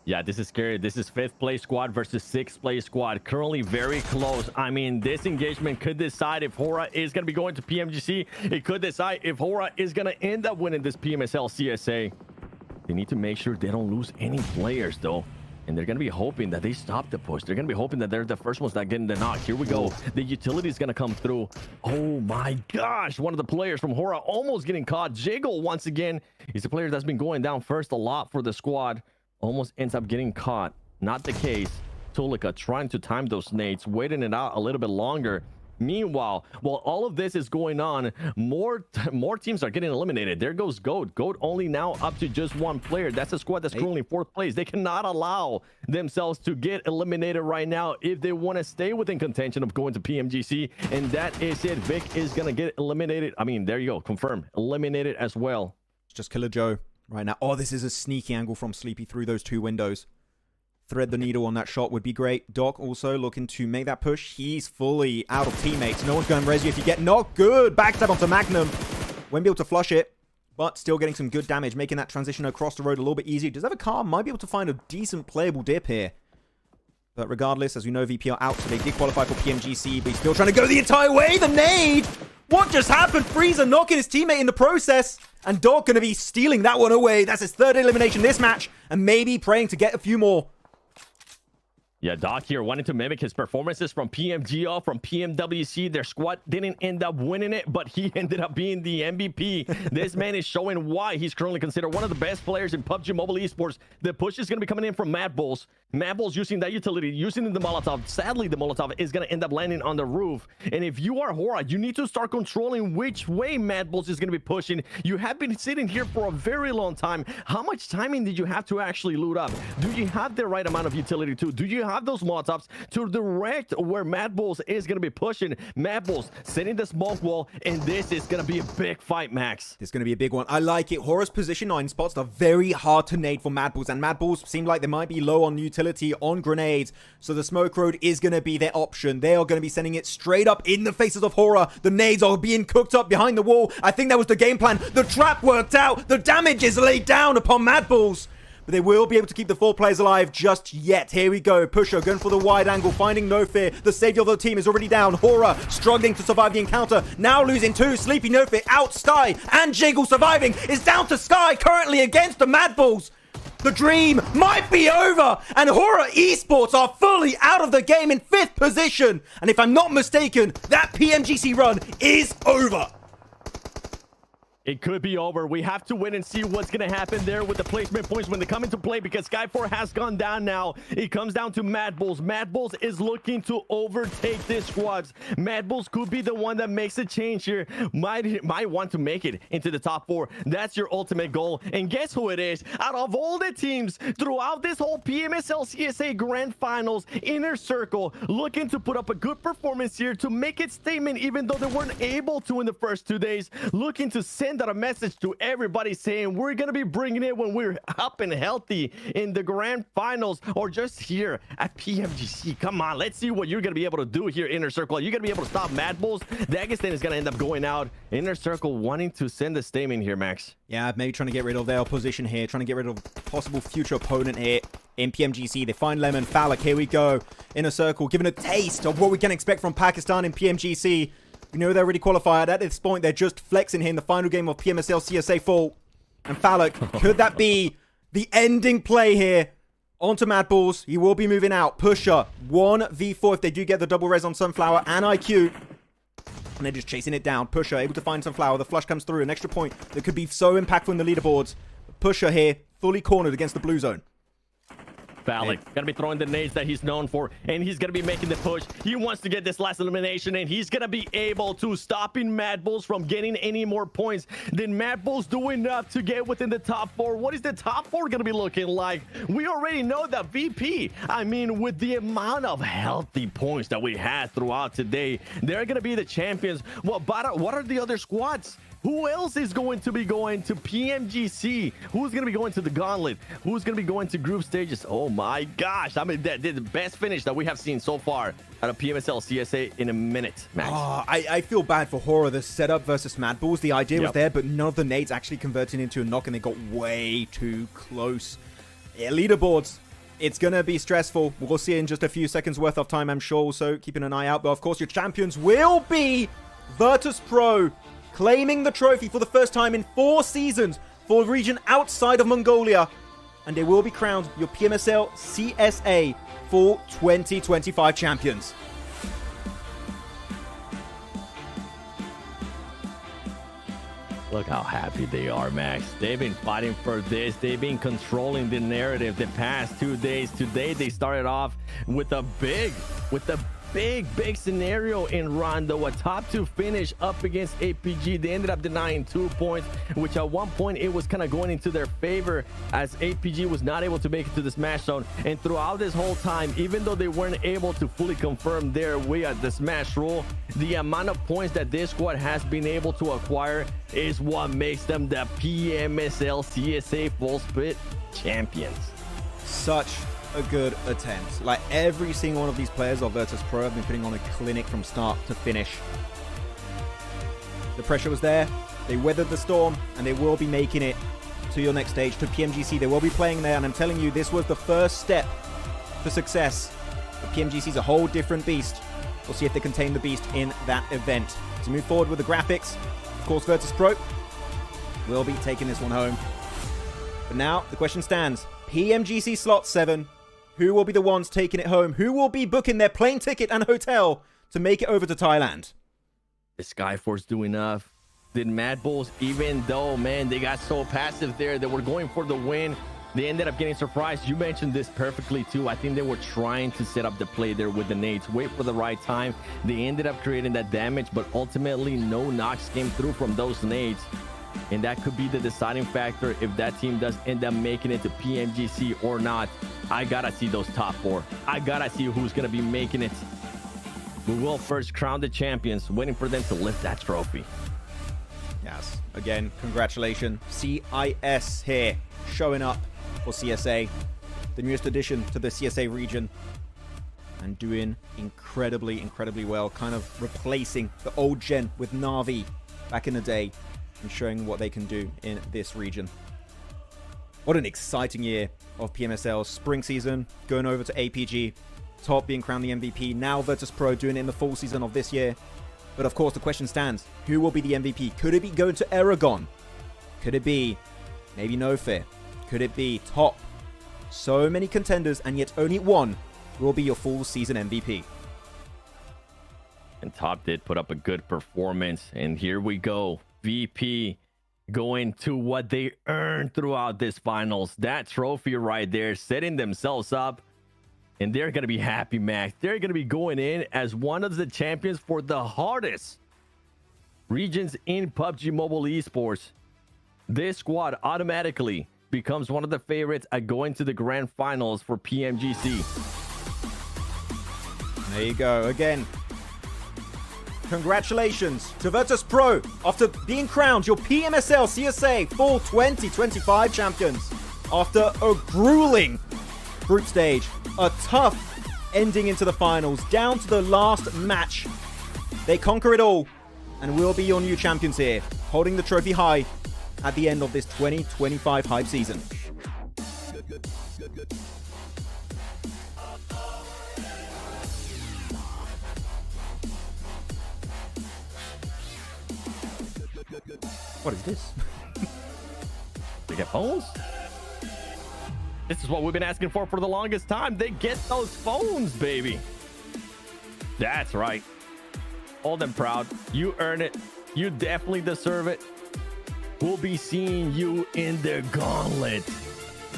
Yeah, this is scary. This is 5th place squad versus 6th place squad. Currently very close. I mean, this engagement could decide if Horror is going to be going to PMGC. It could decide if Horror is going to end up winning this PMSL CSA. They need to make sure they don't lose any players, though. And they're going to be hoping that they stop the push. They're going to be hoping that they're the first ones that get in the knock. Here we go. The utility is going to come through. Oh, my gosh. One of the players from Horror almost getting caught. Jiggle, once again. He's a player that's been going down first a lot for the squad. Almost ends up getting caught. Not the case. Tulika trying to time those nades, waiting it out a little bit longer. Meanwhile, while all of this is going on, more teams are getting eliminated. There goes Goat. Goat only now up to just 1 player. That's a squad that's currently 4th place. They cannot allow themselves to get eliminated right now if they want to stay within contention of going to PMGC. And that is it. Vic is going to get eliminated. I mean, there you go. Confirm. Eliminated as well. It's just Killer Joe right now. Oh, this is a sneaky angle from Sleepy through those 2 windows. Thread the needle on that shot would be great. Doc also looking to make that push. He's fully out of teammates. No one's going to res you if you get knocked. Good. Backstab onto Magnum. Won't be able to flush it, but still getting some good damage, making that transition across the road a little bit easier. Does have a car. Might be able to find a decent playable dip here. But regardless, as we know, VP are out, so they did qualify for PMGC, but he's still trying to go the entire way. The nade! What just happened? Freezer knocking his teammate in the process. And Dog going to be stealing that one away. That's his third elimination this match. And maybe praying to get a few more. Yeah, Doc here wanting to mimic his performances from PMGO, from PMWC. Their squad didn't end up winning it, but he ended up being the MVP. This man is showing why he's currently considered one of the best players in PUBG Mobile Esports. The push is going to be coming in from Mad Bulls. Mad Bulls using that utility, using the Molotov. Sadly, the Molotov is going to end up landing on the roof. And if you are Hora, you need to start controlling which way Mad Bulls is going to be pushing. You have been sitting here for a very long time. How much timing did you have to actually loot up? Do you have the right amount of utility too? Do you have those Molotovs to direct where Mad Bulls is going to be pushing? Mad Bulls setting the smoke wall, and this is going to be a big fight, Max. This is going to be a big one. I like it. Hora's position 9 spots are very hard to nade for Mad Bulls, and Mad Bulls seem like they might be low on utility on grenades, so the smoke road is going to be their option. They are going to be sending it straight up in the faces of Hora. The nades are being cooked up behind the wall. I think that was the game plan. The trap worked out. The damage is laid down upon Mad Bulls. But they will be able to keep the 4 players alive just yet. Here we go. Pusher going for the wide angle, finding No Fear. The savior of the team is already down. Hora struggling to survive the encounter. Now losing 2. Sleepy No Fear out. Sky and Jiggle surviving. Is down to Sky currently against the Mad Bulls. The dream might be over. And Hora Esports are fully out of the game in 5th position. And if I'm not mistaken, that PMGC run is over. It could be over. We have to wait and see what's going to happen there with the placement points when they come into play, because Sky4 has gone down now. It comes down to Mad Bulls. Mad Bulls is looking to overtake this squads. Mad Bulls could be the one that makes a change here. Might want to make it into the top 4. That's your ultimate goal. And guess who it is? Out of all the teams throughout this whole PMSL CSA Grand Finals, Inner Circle looking to put up a good performance here to make its statement, even though they weren't able to in the first 2 days. Looking to send out a message to everybody saying we're gonna be bringing it when we're up and healthy in the grand finals, or just here at PMGC. Come on, let's see what you're gonna be able to do here, Inner Circle. Are you gonna be able to stop Mad Bulls? Dagestan is gonna end up going out. Inner Circle wanting to send a statement here, Max. Yeah, maybe trying to get rid of their opposition here, trying to get rid of possible future opponent here in PMGC. They find Lemon. Falak, here we go. Inner Circle giving a taste of what we can expect from Pakistan in PMGC. We know they're already qualified. At this point, they're just flexing here in the final game of PMSL CSA Fall. And Falak, could that be the ending play here? Onto Mad Bulls. He will be moving out. Pusher, 1v4 if they do get the double res on Sunflower and IQ. And they're just chasing it down. Pusher able to find Sunflower. The flush comes through. An extra point that could be so impactful in the leaderboards. Pusher here, fully cornered against the blue zone. Falak gonna be throwing the nades that he's known for, and he's gonna be making the push. He wants to get this last elimination, and he's gonna be able to stopping Mad Bulls from getting any more points. Then Mad Bulls do enough to get within the top 4. What is the top 4 gonna be looking like? We already know that VP, I mean, with the amount of healthy points that we had throughout today, they're gonna be the champions. What are the other squads? Who else is going to be going to PMGC? Who's going to be going to the Gauntlet? Who's going to be going to group stages? Oh my gosh. I mean, that did the best finish that we have seen so far out of PMSL CSA in a minute, Max. Oh, I feel bad for Hora. The setup versus Mad Bulls. The idea was there, but none of the nades actually converted into a knock, and they got way too close. Yeah, leaderboards. It's going to be stressful. We'll see in just a few seconds worth of time, I'm sure. Also, keeping an eye out. But of course, your champions will be Virtus Pro, claiming the trophy for the first time in 4 seasons for a region outside of Mongolia. And they will be crowned your PMSL CSA Fall 2025 champions. Look how happy they are, Max. They've been fighting for this. They've been controlling the narrative the past 2 days. Today, they started off with a big scenario in Rondo, a top 2 finish up against APG. They ended up denying 2 points, which at one point it was kind of going into their favor as APG was not able to make it to the smash zone. And throughout this whole time, even though they weren't able to fully confirm their way at the smash rule, the amount of points that this squad has been able to acquire is what makes them the PMSL CSA Fall champions. Such a good attempt. Like, every single one of these players of Virtus Pro have been putting on a clinic from start to finish. The pressure was there. They weathered the storm, and they will be making it to your next stage, to PMGC. They will be playing there, and I'm telling you, this was the first step to success But PMGC is a whole different beast. We'll see if they contain the beast in that event. To move forward with the graphics, of course, Virtus.pro will be taking this one home. But now, the question stands. PMGC Slot 7. Who will be the ones taking it home? Who will be booking their plane ticket and hotel to make it over to Thailand? Is Skyforce doing enough? Did Mad Bulls, even though, man, they got so passive there, they were going for the win, they ended up getting surprised. You mentioned this perfectly too. I think they were trying to set up the play there with the nades, wait for the right time. They ended up creating that damage, but ultimately no knocks came through from those nades. And that could be the deciding factor if that team does end up making it to PMGC or not. I gotta see those top 4. I gotta see who's gonna be making it. We will first crown the champions, waiting for them to lift that trophy. Yes, again, congratulations. CIS here, showing up for CSA, the newest addition to the CSA region, and doing incredibly, incredibly well, kind of replacing the old gen with Na'Vi back in the day and showing what they can do in this region. What an exciting year of PMSL. Spring season, going over to APG, Top being crowned the MVP, now Virtus.pro doing it in the full season of this year. But of course, the question stands, who will be the MVP? Could it be going to Erangel? Could it be maybe No Fear? Could it be Top? So many contenders, and yet only one will be your full season MVP. And Top did put up a good performance. And here we go. VP going to what they earned throughout this finals. That trophy right there, setting themselves up. And they're going to be happy, Max. They're going to be going in as one of the champions for the hardest regions in PUBG Mobile Esports. This squad automatically becomes one of the favorites at going to the grand finals for PMGC. There you go. Again, congratulations to Virtus.pro after being crowned your PMSL CSA Fall 2025 champions after a grueling group stage. A tough ending into the finals, down to the last match. They conquer it all and will be your new champions here, holding the trophy high at the end of this 2025 hype season. What is this? They get phones? This is what we've been asking for the longest time. They get those phones, baby. That's right. Hold them proud. You earn it. You definitely deserve it. We'll be seeing you in the gauntlet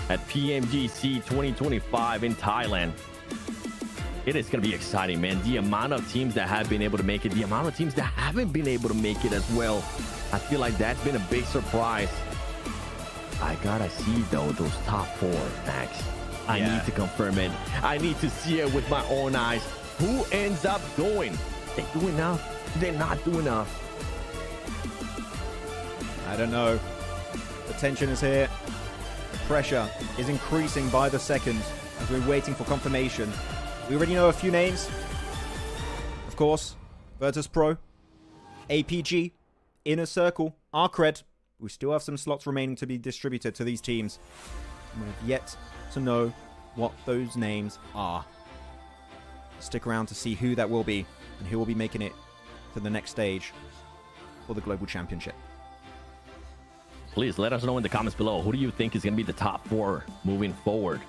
at PMGC 2025 in Thailand. It is going to be exciting, man. The amount of teams that have been able to make it, the amount of teams that haven't been able to make it as well. I feel like that's been a big surprise. I gotta see though those top 4, Max. I need to confirm it. I need to see it with my own eyes. Who ends up going? They do enough? They're not doing enough. I don't know. The tension is here. The pressure is increasing by the second as we're waiting for confirmation. We already know a few names. Of course, Virtus.pro, APG, Inner Circle, Arcred. We still have some slots remaining to be distributed to these teams. And we have yet to know what those names are. Stick around to see who that will be and who will be making it to the next stage for the Global Championship. Please let us know in the comments below. Who do you think is going to be the top 4 moving forward?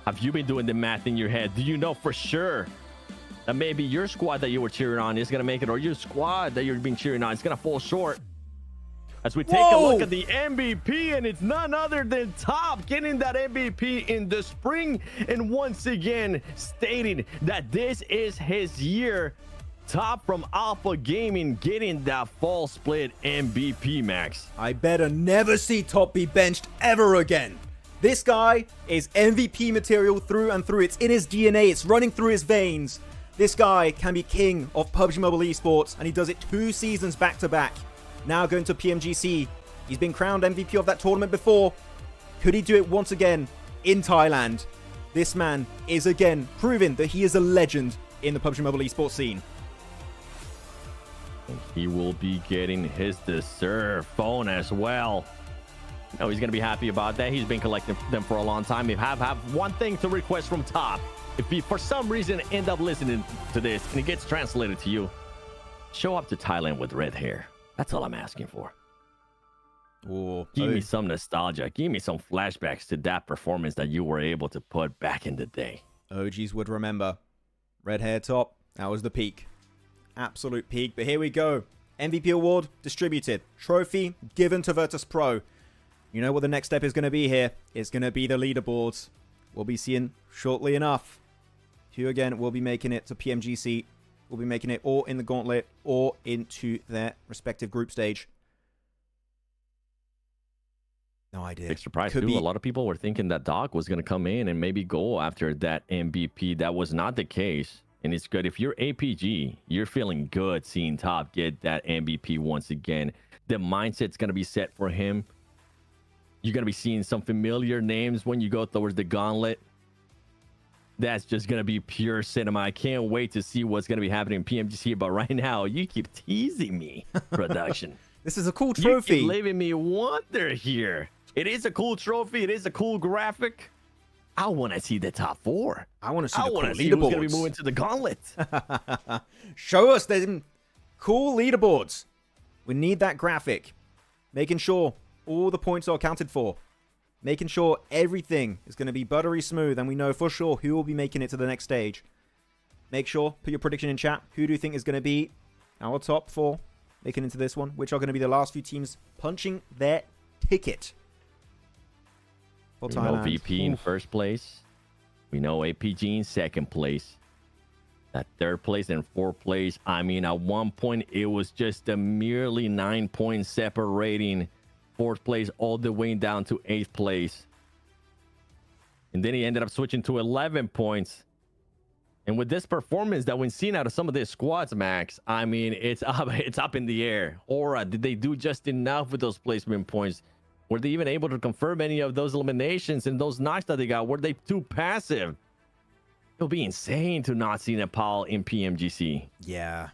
Have you been doing the math in your head? Do you know for sure that maybe your squad that you were cheering on is going to make it, or your squad that you've been cheering on is going to fall short? As we take a look at the MVP, and it's none other than Top getting that MVP in the spring, and once again stating that this is his year. Top from Alpha Gaming getting that fall split MVP, Max. I better never see Top be benched ever again. This guy is MVP material through and through. It's in his DNA. It's running through his veins. This guy can be king of PUBG Mobile Esports, and he does it 2 seasons back to back. Now going to PMGC. He's been crowned MVP of that tournament before. Could he do it once again in Thailand? This man is again proving that he is a legend in the PUBG Mobile Esports scene. And he will be getting his deserved phone as well. No, he's going to be happy about that. He's been collecting them for a long time. If have one thing to request from top, if you for some reason end up listening to this and it gets translated to you, show up to Thailand with red hair. That's all I'm asking for. Ooh, Give me some nostalgia. Give me some flashbacks to that performance that you were able to put back in the day. OGs would remember. Red hair top, that was the peak. Absolute peak. But here we go. MVP award distributed. Trophy given to Virtus Pro. You know what the next step is going to be here? It's going to be the leaderboards. We'll be seeing shortly enough who again will be making it to PMGC. We'll be making it or in the gauntlet or into their respective group stage. No idea. Big surprise too. A lot of people were thinking that Doc was going to come in and maybe go after that MVP. That was not the case. And it's good. If you're APG, you're feeling good seeing Top get that MVP once again. The mindset's going to be set for him. You're going to be seeing some familiar names when you go towards the gauntlet. That's just going to be pure cinema. I can't wait to see what's going to be happening in PMGC. But right now, you keep teasing me, production. This is a cool trophy. You keep leaving me wonder here. It is a cool trophy. It is a cool graphic. I want to see the top 4. I want to see the cool leaderboards. Who's going to be moving to the gauntlet. Show us the cool leaderboards. We need that graphic. Making sure all the points are accounted for. Making sure everything is going to be buttery smooth. And we know for sure who will be making it to the next stage. Make sure, put your prediction in chat. Who do you think is going to be our top 4 making into this one? Which are going to be the last few teams punching their ticket. We know VP in first place. We know APG in second place. That third place and fourth place. I mean, at one point, it was just a merely 9-point separating fourth place all the way down to 8th place. And then he ended up switching to 11 points. And with this performance that we've seen out of some of these squads, Max, I mean, it's up in the air. Aura, did they do just enough with those placement points? Were they even able to confirm any of those eliminations and those knocks that they got? Were they too passive? It'll be insane to not see Nepal in PMGC. Yeah,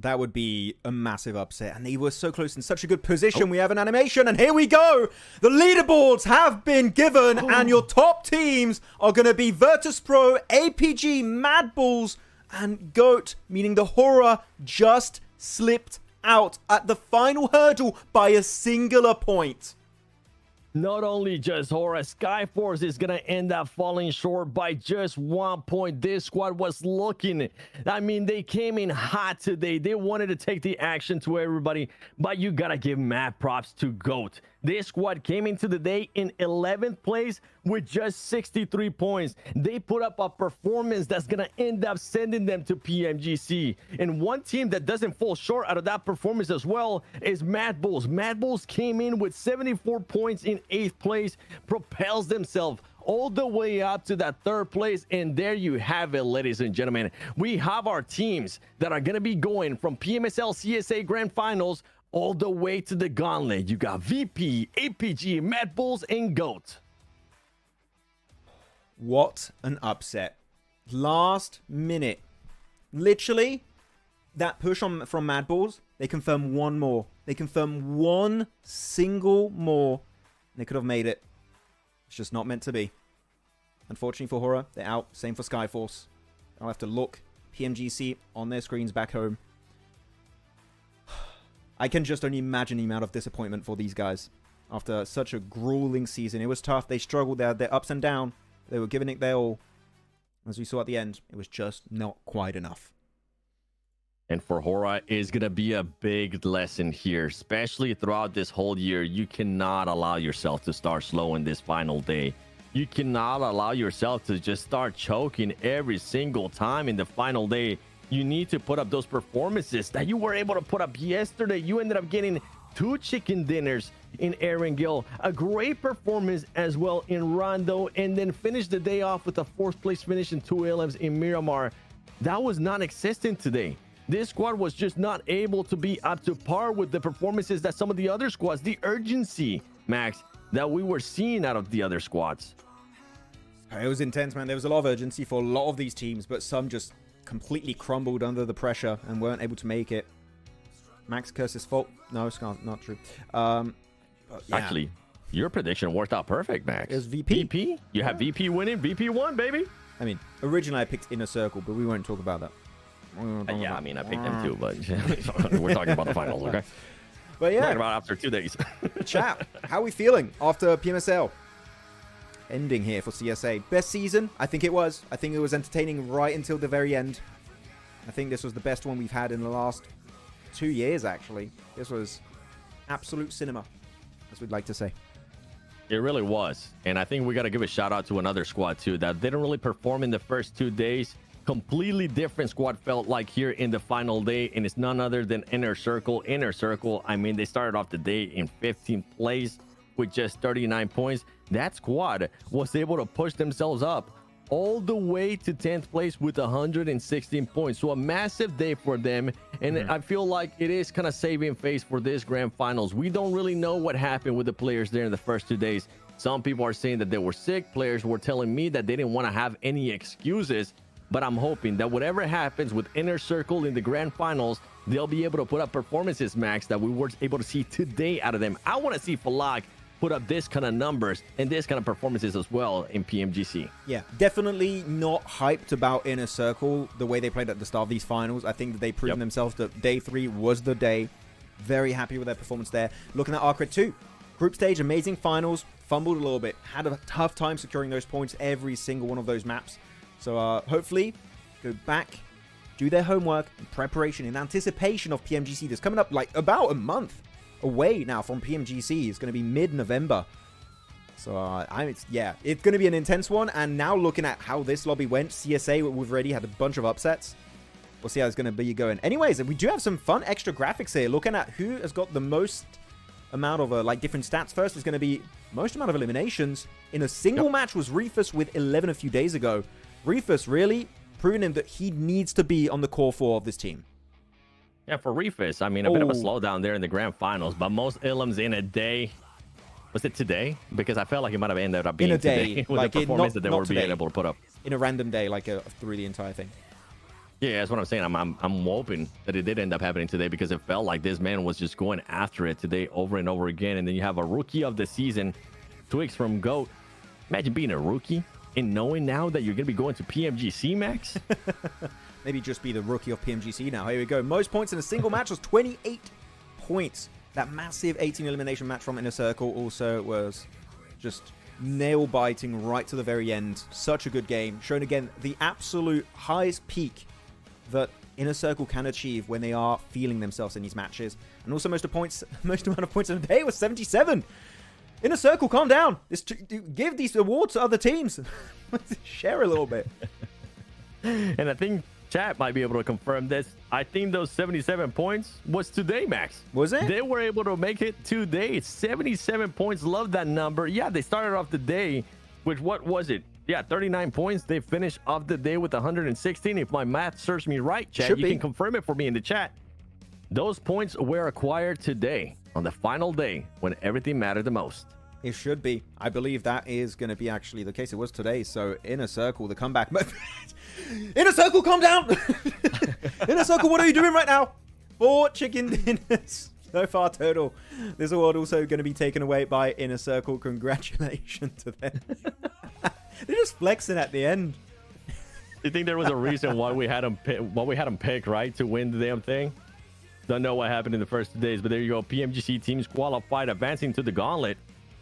that would be a massive upset. And they were so close in such a good position. We have an animation, and here we go. The leaderboards have been given, and your top teams are going to be Virtus Pro, APG, Mad Bulls, and GOAT, meaning the Horror just slipped out at the final hurdle by a singular point. Not only just Horror, Skyforce is going to end up falling short by just 1 point. This squad was looking, I mean, they came in hot today. They wanted to take the action to everybody, but you got to give mad props to GOAT. This squad came into the day in 11th place with just 63 points. They put up a performance that's going to end up sending them to PMGC. And one team that doesn't fall short out of that performance as well is Mad Bulls. Mad Bulls came in with 74 points in 8th place, propels themselves all the way up to that 3rd place. And there you have it, ladies and gentlemen. We have our teams that are going to be going from PMSL CSA Grand Finals all the way to the gauntlet. You got VP, APG, Mad Bulls, and GOAT. What an upset. Last minute. Literally, that push from Mad Bulls, they confirm one more. They confirm one single more. They could have made it. It's just not meant to be. Unfortunately for Horror, they're out. Same for Skyforce. I'll have to look PMGC on their screens back home. I can just only imagine the amount of disappointment for these guys. After such a grueling season, it was tough. They struggled. Their ups and downs. They were giving it their all. As we saw at the end, it was just not quite enough. And for Horror, is going to be a big lesson here, especially throughout this whole year. You cannot allow yourself to start slow in this final day. You cannot allow yourself to just start choking every single time in the final day. You need to put up those performances that you were able to put up yesterday. You ended up getting 2 chicken dinners in Erangel, a great performance as well in Rondo, and then finish the day off with a 4th place finish in 2 LMs in Miramar. That was non-existent today. This squad was just not able to be up to par with the performances that some of the other squads, the urgency, Max, that we were seeing out of the other squads. It was intense, man. There was a lot of urgency for a lot of these teams, but some just completely crumbled under the pressure and weren't able to make it. Max Curse's fault? No, it's not true. Yeah. Actually, Your prediction worked out perfect, Max. It was VP. VP? You have VP winning. VP won, baby. I mean, originally I picked Inner Circle, but we won't talk about that. Yeah, I mean, I picked them too, but we're talking about the finals, okay? But We're yeah, talking about after 2 days. chat, how are we feeling after PMSL? Ending here for CSA. Best season? I think it was. I think it was entertaining right until the very end. I think this was the best one we've had in the last 2 years, actually. This was absolute cinema, as we'd like to say. It really was. And I think we got to give a shout out to another squad, too, that didn't really perform in the first 2 days. Completely different squad felt like here in the final day, and it's none other than Inner Circle. Inner Circle, I mean, they started off the day in 15th place with just 39 points. That squad was able to push themselves up all the way to 10th place with 116 points. So a massive day for them. And I feel like it is kind of saving face for this grand finals. We don't really know what happened with the players there in the first 2 days. Some people are saying that they were sick. Players were telling me that they didn't want to have any excuses. But I'm hoping that whatever happens with Inner Circle in the grand finals, they'll be able to put up performances, Max, that we were able to see today out of them. I want to see Falag put up this kind of numbers and this kind of performances as well in PMGC. Yeah, definitely not hyped about Inner Circle the way they played at the start of these finals. I think that they've proven themselves that day 3 was the day. Very happy with their performance there. Looking at Arcred 2, group stage, amazing finals, fumbled a little bit, had a tough time securing those points every single one of those maps. So hopefully go back, do their homework in preparation, in anticipation of PMGC. That's coming up like about a month away now from PMGC. It's going to be mid-November. So it's going to be an intense one. And now looking at how this lobby went, CSA, we've already had a bunch of upsets. We'll see how it's going to be going. Anyways, we do have some fun extra graphics here. Looking at who has got the most amount of like different stats. First is going to be most amount of eliminations in a single match was Reefus with 11 a few days ago. Reefus really proving him that he needs to be on the core 4 of this team. Yeah, for Reefus, I mean, a bit of a slowdown there in the grand finals, but most Illims in a day. Was it today? Because I felt like it might have ended up being in a day, today with like the performance that they were today, being able to put up. In a random day, like through the entire thing. Yeah, that's what I'm saying. I'm hoping that it did end up happening today because it felt like this man was just going after it today over and over again. And then you have a rookie of the season, Twigs from GOAT. Imagine being a rookie and knowing now that you're going to be going to PMGC, Max. Maybe just be the rookie of PMGC now. Here we go. Most points in a single match was 28 points. That massive 18 elimination match from Inner Circle also was just nail-biting right to the very end. Such a good game. Showing again the absolute highest peak that Inner Circle can achieve when they are feeling themselves in these matches. And also most amount of points in a day was 77. Inner Circle, calm down. Give these awards to other teams. Share a little bit. And I think chat might be able to confirm this. I think those 77 points was today, Max. Was it? They were able to make it today. 77 points. Love that number. Yeah, they started off the day with, what was it? Yeah, 39 points. They finished off the day with 116. If my math serves me right, chat, you can confirm it for me in the chat. Those points were acquired today on the final day when everything mattered the most. It should be. I believe that is going to be actually the case. It was today. So Inner Circle, the comeback. Inner Circle, calm down. Inner Circle, what are you doing right now? 4 chicken dinners so far total. This award also going to be taken away by Inner Circle. Congratulations to them. They're just flexing at the end. You think there was a reason why we had them pick, right, to win the damn thing? Don't know what happened in the first 2 days, but there you go. PMGC teams qualified, advancing to the gauntlet.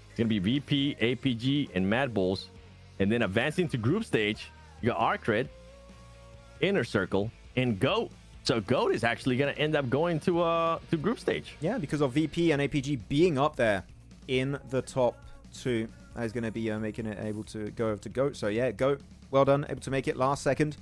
It's going to be VP, APG, and Mad Bulls. And then advancing to group stage, you got Arcred, Inner Circle, and GOAT. So GOAT is actually going to end up going to group stage. Yeah, because of VP and APG being up there in the top 2. That is going to be making it able to go over to GOAT. So yeah, GOAT, well done, able to make it last second.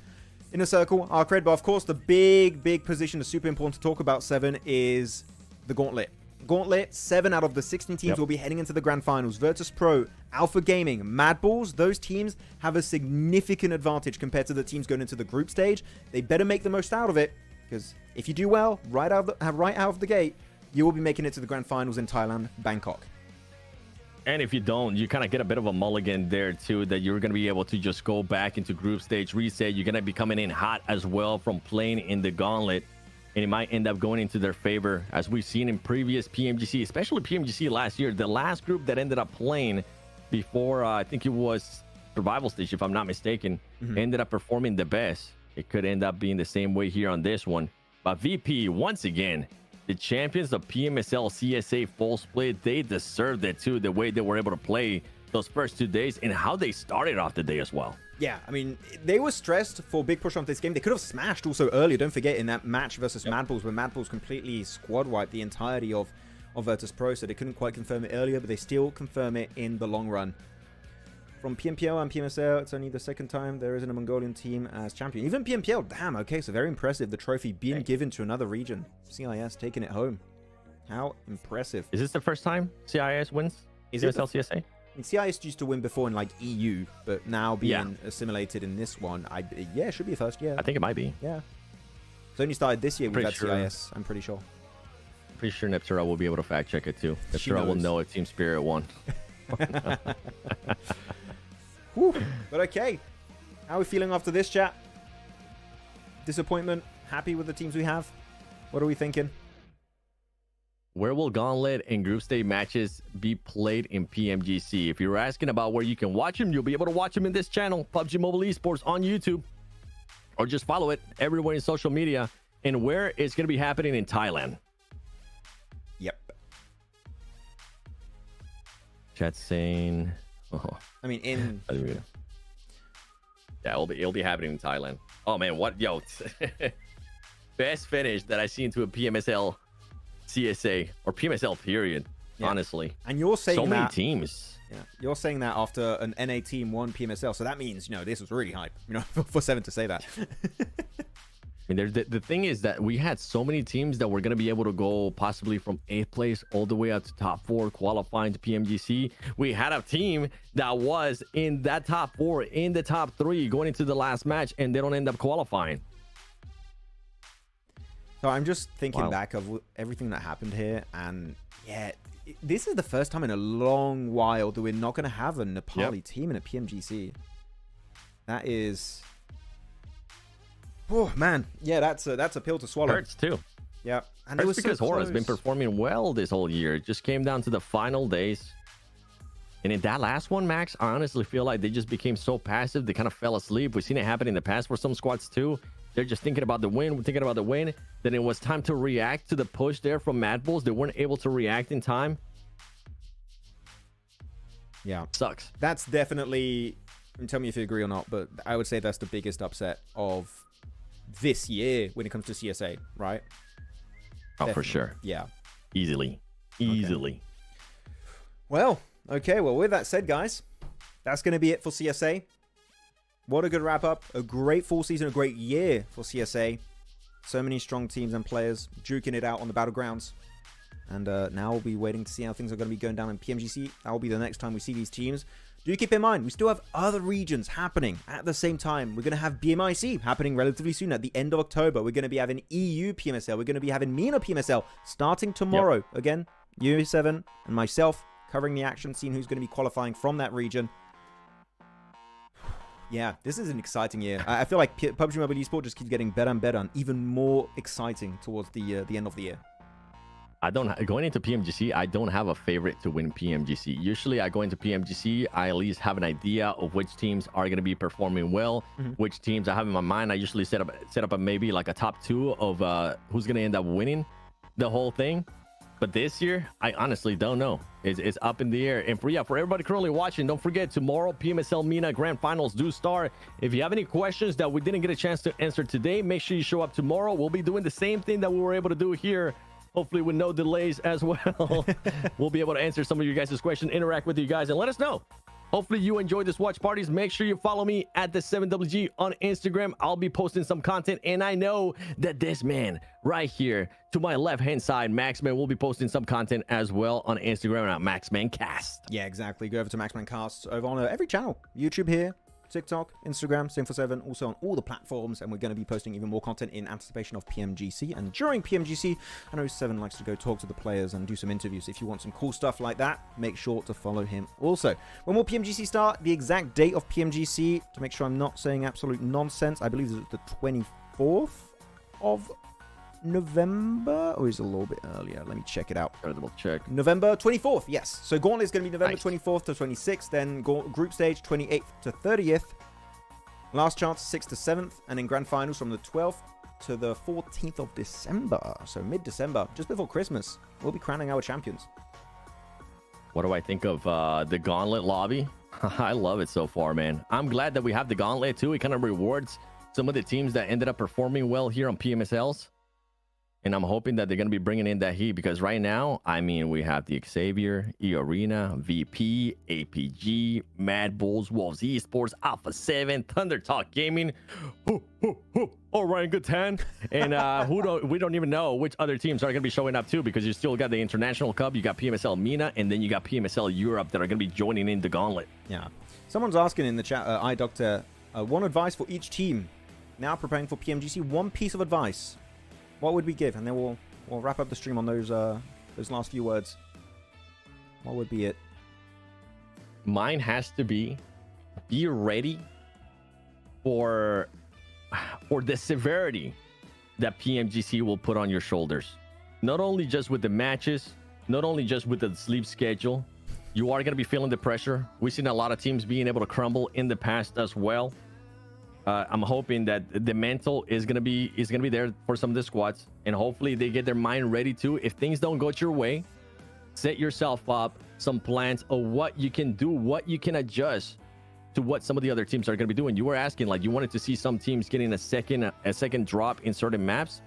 Inner Circle, Arcred, but of course the big position that's super important to talk about, 7, is the Gauntlet. Gauntlet, 7 out of the 16 teams will be heading into the grand finals. Virtus Pro, Alpha Gaming, Mad Bulls, those teams have a significant advantage compared to the teams going into the group stage. They better make the most out of it, because if you do well right out of the gate, you will be making it to the grand finals in Thailand, Bangkok. And if you don't, you kind of get a bit of a mulligan there too, that you're going to be able to just go back into group stage reset. You're going to be coming in hot as well from playing in the gauntlet. and it might end up going into their favor, as we've seen in previous PMGC, especially PMGC last year. The last group that ended up playing before, I think it was Survival Stage, if I'm not mistaken, ended up performing the best. It could end up being the same way here on this one. But VP, once again, the champions of PMSL CSA Fall Split, they deserved it too, the way they were able to play those first 2 days and how they started off the day as well. Yeah, I mean, they were stressed for big push on this game. They could have smashed also earlier. Don't forget, in that match versus Mad Bulls, where Mad Bulls completely squad wiped the entirety of Virtus Pro, so they couldn't quite confirm it earlier, but they still confirm it in the long run. From PMPL and PMSL, it's only the second time there isn't a Mongolian team as champion. Even PMPL, damn, okay, so very impressive. The trophy being given to another region. CIS taking it home. How impressive. Is this the first time CIS wins? Is it PMSL CSA? I mean, CIS used to win before in like EU, but now being assimilated in this one, yeah, it should be a first, yeah. I think it might be. Yeah. It's only started this year. We've had sure. CIS, I'm pretty sure. Pretty sure Neptura will be able to fact check it too. Neptura will know if Team Spirit won. Whew. But okay, how are we feeling after this, chat? Disappointment? Happy with the teams we have? What are we thinking? Where will Gauntlet and group stage matches be played in PMGC? If you're asking about where you can watch them, you'll be able to watch them in this channel, PUBG Mobile Esports on YouTube, or just follow it everywhere in social media. And where it's going to be happening in Thailand. Yep. Chat saying, I mean, in yeah, it'll be happening in Thailand. Oh man, what best finish that I've seen to a PMSL CSA or PMSL period, honestly. And you're saying so many that, teams. Yeah, you're saying that after an NA team won PMSL, so that means, you know, this was really hype, you know, for Seven to say that. I mean, the thing is that we had so many teams that were going to be able to go possibly from 8th place all the way up to top 4 qualifying to PMGC. We had a team that was in that top 4, in the top 3 going into the last match, and they don't end up qualifying. So I'm just thinking back of everything that happened here, and yeah, this is the first time in a long while that we're not going to have a Nepali team in a PMGC. That is... Oh man, yeah, that's a pill to swallow. Hurts too. Yeah, and it was was because so Hora has been performing well this whole year. It just came down to the final days, and in that last one, Max, I honestly feel like they just became so passive. They kind of fell asleep. We've seen it happen in the past for some squads too. They're just thinking about the win, Then it was time to react to the push there from Mad Bulls. They weren't able to react in time. Yeah, sucks. That's definitely. And tell me if you agree or not, but I would say that's the biggest upset of this year when it comes to CSA, right? Oh, definitely. For sure. Yeah. Easily. Okay. Well, okay. Well, with that said, guys, that's going to be it for CSA. What a good wrap up. A great full season, a great year for CSA. So many strong teams and players duking it out on the battlegrounds. And now we'll be waiting to see how things are going to be going down in PMGC. That will be the next time we see these teams. Do keep in mind, we still have other regions happening at the same time. We're going to have BMIC happening relatively soon at the end of October. We're going to be having EU PMSL. We're going to be having MENA PMSL starting tomorrow. Yep. Again, U7 and myself covering the action, seeing who's going to be qualifying from that region. Yeah, this is an exciting year. I feel like PUBG Mobile Esports just keeps getting better and better and even more exciting towards the end of the year. Going into PMGC, I don't have a favorite to win PMGC. Usually I go into PMGC, I at least have an idea of which teams are going to be performing well, which teams I have in my mind. I usually set up a maybe like a top 2 of who's going to end up winning the whole thing. But this year, I honestly don't know. It's up in the air. And for everybody currently watching, don't forget, tomorrow, PMSL MENA Grand Finals do start. If you have any questions that we didn't get a chance to answer today, make sure you show up tomorrow. We'll be doing the same thing that we were able to do here, hopefully with no delays as well. We'll be able to answer some of you guys' questions, interact with you guys, and let us know. Hopefully you enjoyed this watch parties. Make sure you follow me at The7WG on Instagram. I'll be posting some content, and I know that this man right here to my left-hand side, Maxman, will be posting some content as well on Instagram at Maxman Cast. Yeah, exactly. Go over to Maxman Cast over on every channel. YouTube here, TikTok, Instagram, same for 7, also on all the platforms, and we're going to be posting even more content in anticipation of PMGC. And during PMGC, I know 7 likes to go talk to the players and do some interviews. If you want some cool stuff like that, make sure to follow him also. When will PMGC start? The exact date of PMGC, to make sure I'm not saying absolute nonsense, I believe it's the 24th of November, or is it a little bit earlier? Let me check it out. Double check. November 24th, yes. So Gauntlet is going to be November Nice. 24th to 26th, then Group Stage 28th to 30th. Last chance 6th to 7th, and then Grand Finals from the 12th to the 14th of December. So mid-December, just before Christmas, we'll be crowning our champions. What do I think of the Gauntlet lobby? I love it so far, man. I'm glad that we have the Gauntlet too. It kind of rewards some of the teams that ended up performing well here on PMSLs. And I'm hoping that they're going to be bringing in that heat, because right now, I mean, we have the Xavier, E-Arena, VP, APG, Mad Bulls, Wolves Esports, Alpha 7, Thunder Talk Gaming, Orion Gutan, and we don't even know which other teams are going to be showing up too, because you still got the International Cup, you got PMSL MENA, and then you got PMSL Europe that are going to be joining in the Gauntlet. Yeah. Someone's asking in the chat, iDoctor, one advice for each team now preparing for PMGC. One piece of advice. What would we give? And then we'll wrap up the stream on those last few words. What would be it? Mine has to be ready for the severity that PMGC will put on your shoulders. Not only just with the matches, not only just with the sleep schedule, you are going to be feeling the pressure. We've seen a lot of teams being able to crumble in the past as well. I'm hoping that the mental is gonna be there for some of the squads, and hopefully they get their mind ready to. If things don't go your way, set yourself up some plans of what you can do, what you can adjust to what some of the other teams are gonna be doing. You were asking, like, you wanted to see some teams getting a second drop in certain maps.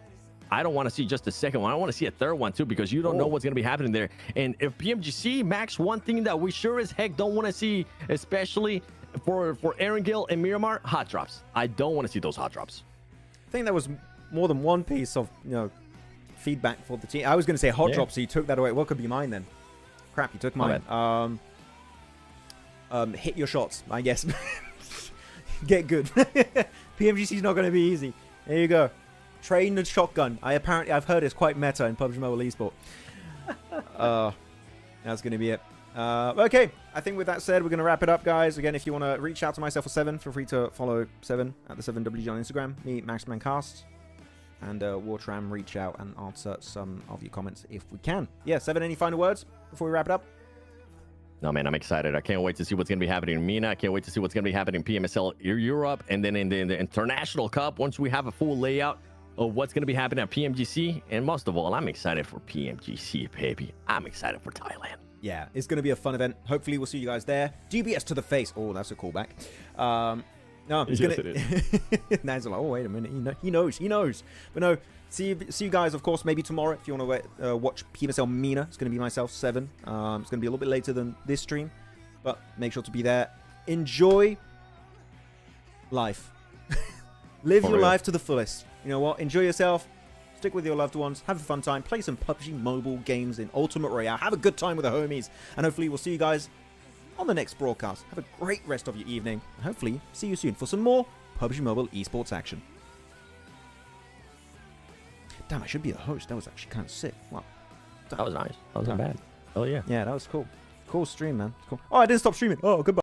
I don't want to see just a second one. I want to see a third one too, because you don't know what's going to be happening there. And if PMGC, Max, one thing that we sure as heck don't want to see, especially for Erangel and Miramar, hot drops. I don't want to see those hot drops. I think that was more than one piece of feedback for the team. I was going to say hot drops, so you took that away. What could be mine then? Crap, you took mine. Hit your shots, I guess. Get good. PMGC is not going to be easy. There you go. Train the shotgun. I've heard it's quite meta in PUBG Mobile Esports. That's going to be it. Okay, I think with that said, we're going to wrap it up, guys. Again, if you want to reach out to myself or Seven, feel free to follow Seven at the7WG on Instagram, me, Maxman Casts, and we'll try and reach out and answer some of your comments if we can. Yeah, Seven, any final words before we wrap it up? No, man, I'm excited. I can't wait to see what's going to be happening in MENA. I can't wait to see what's going to be happening in PMSL Europe, and then in the International Cup, once we have a full layout of what's going to be happening at PMGC. And most of all, I'm excited for PMGC, baby. I'm excited for Thailand. Yeah, it's going to be a fun event. Hopefully, we'll see you guys there. GBS to the face. Oh, that's a callback. No, it's Yes, gonna... it is. Nan's like, oh, wait a minute. He knows. But no, see you guys, of course, maybe tomorrow if you want to watch PMSL MENA. It's going to be myself, Seven. It's going to be a little bit later than this stream, but make sure to be there. Enjoy life. Live your life to the fullest. You know what? Enjoy yourself. Stick with your loved ones. Have a fun time. Play some PUBG mobile games in Ultimate Royale. Have a good time with the homies. And hopefully we'll see you guys on the next broadcast. Have a great rest of your evening. And hopefully see you soon for some more PUBG Mobile Esports action. Damn, I should be the host. That was actually kind of sick. Wow. That was nice. That wasn't bad. Oh, yeah. Yeah, that was cool. Cool stream, man. Cool. Oh, I didn't stop streaming. Oh, goodbye.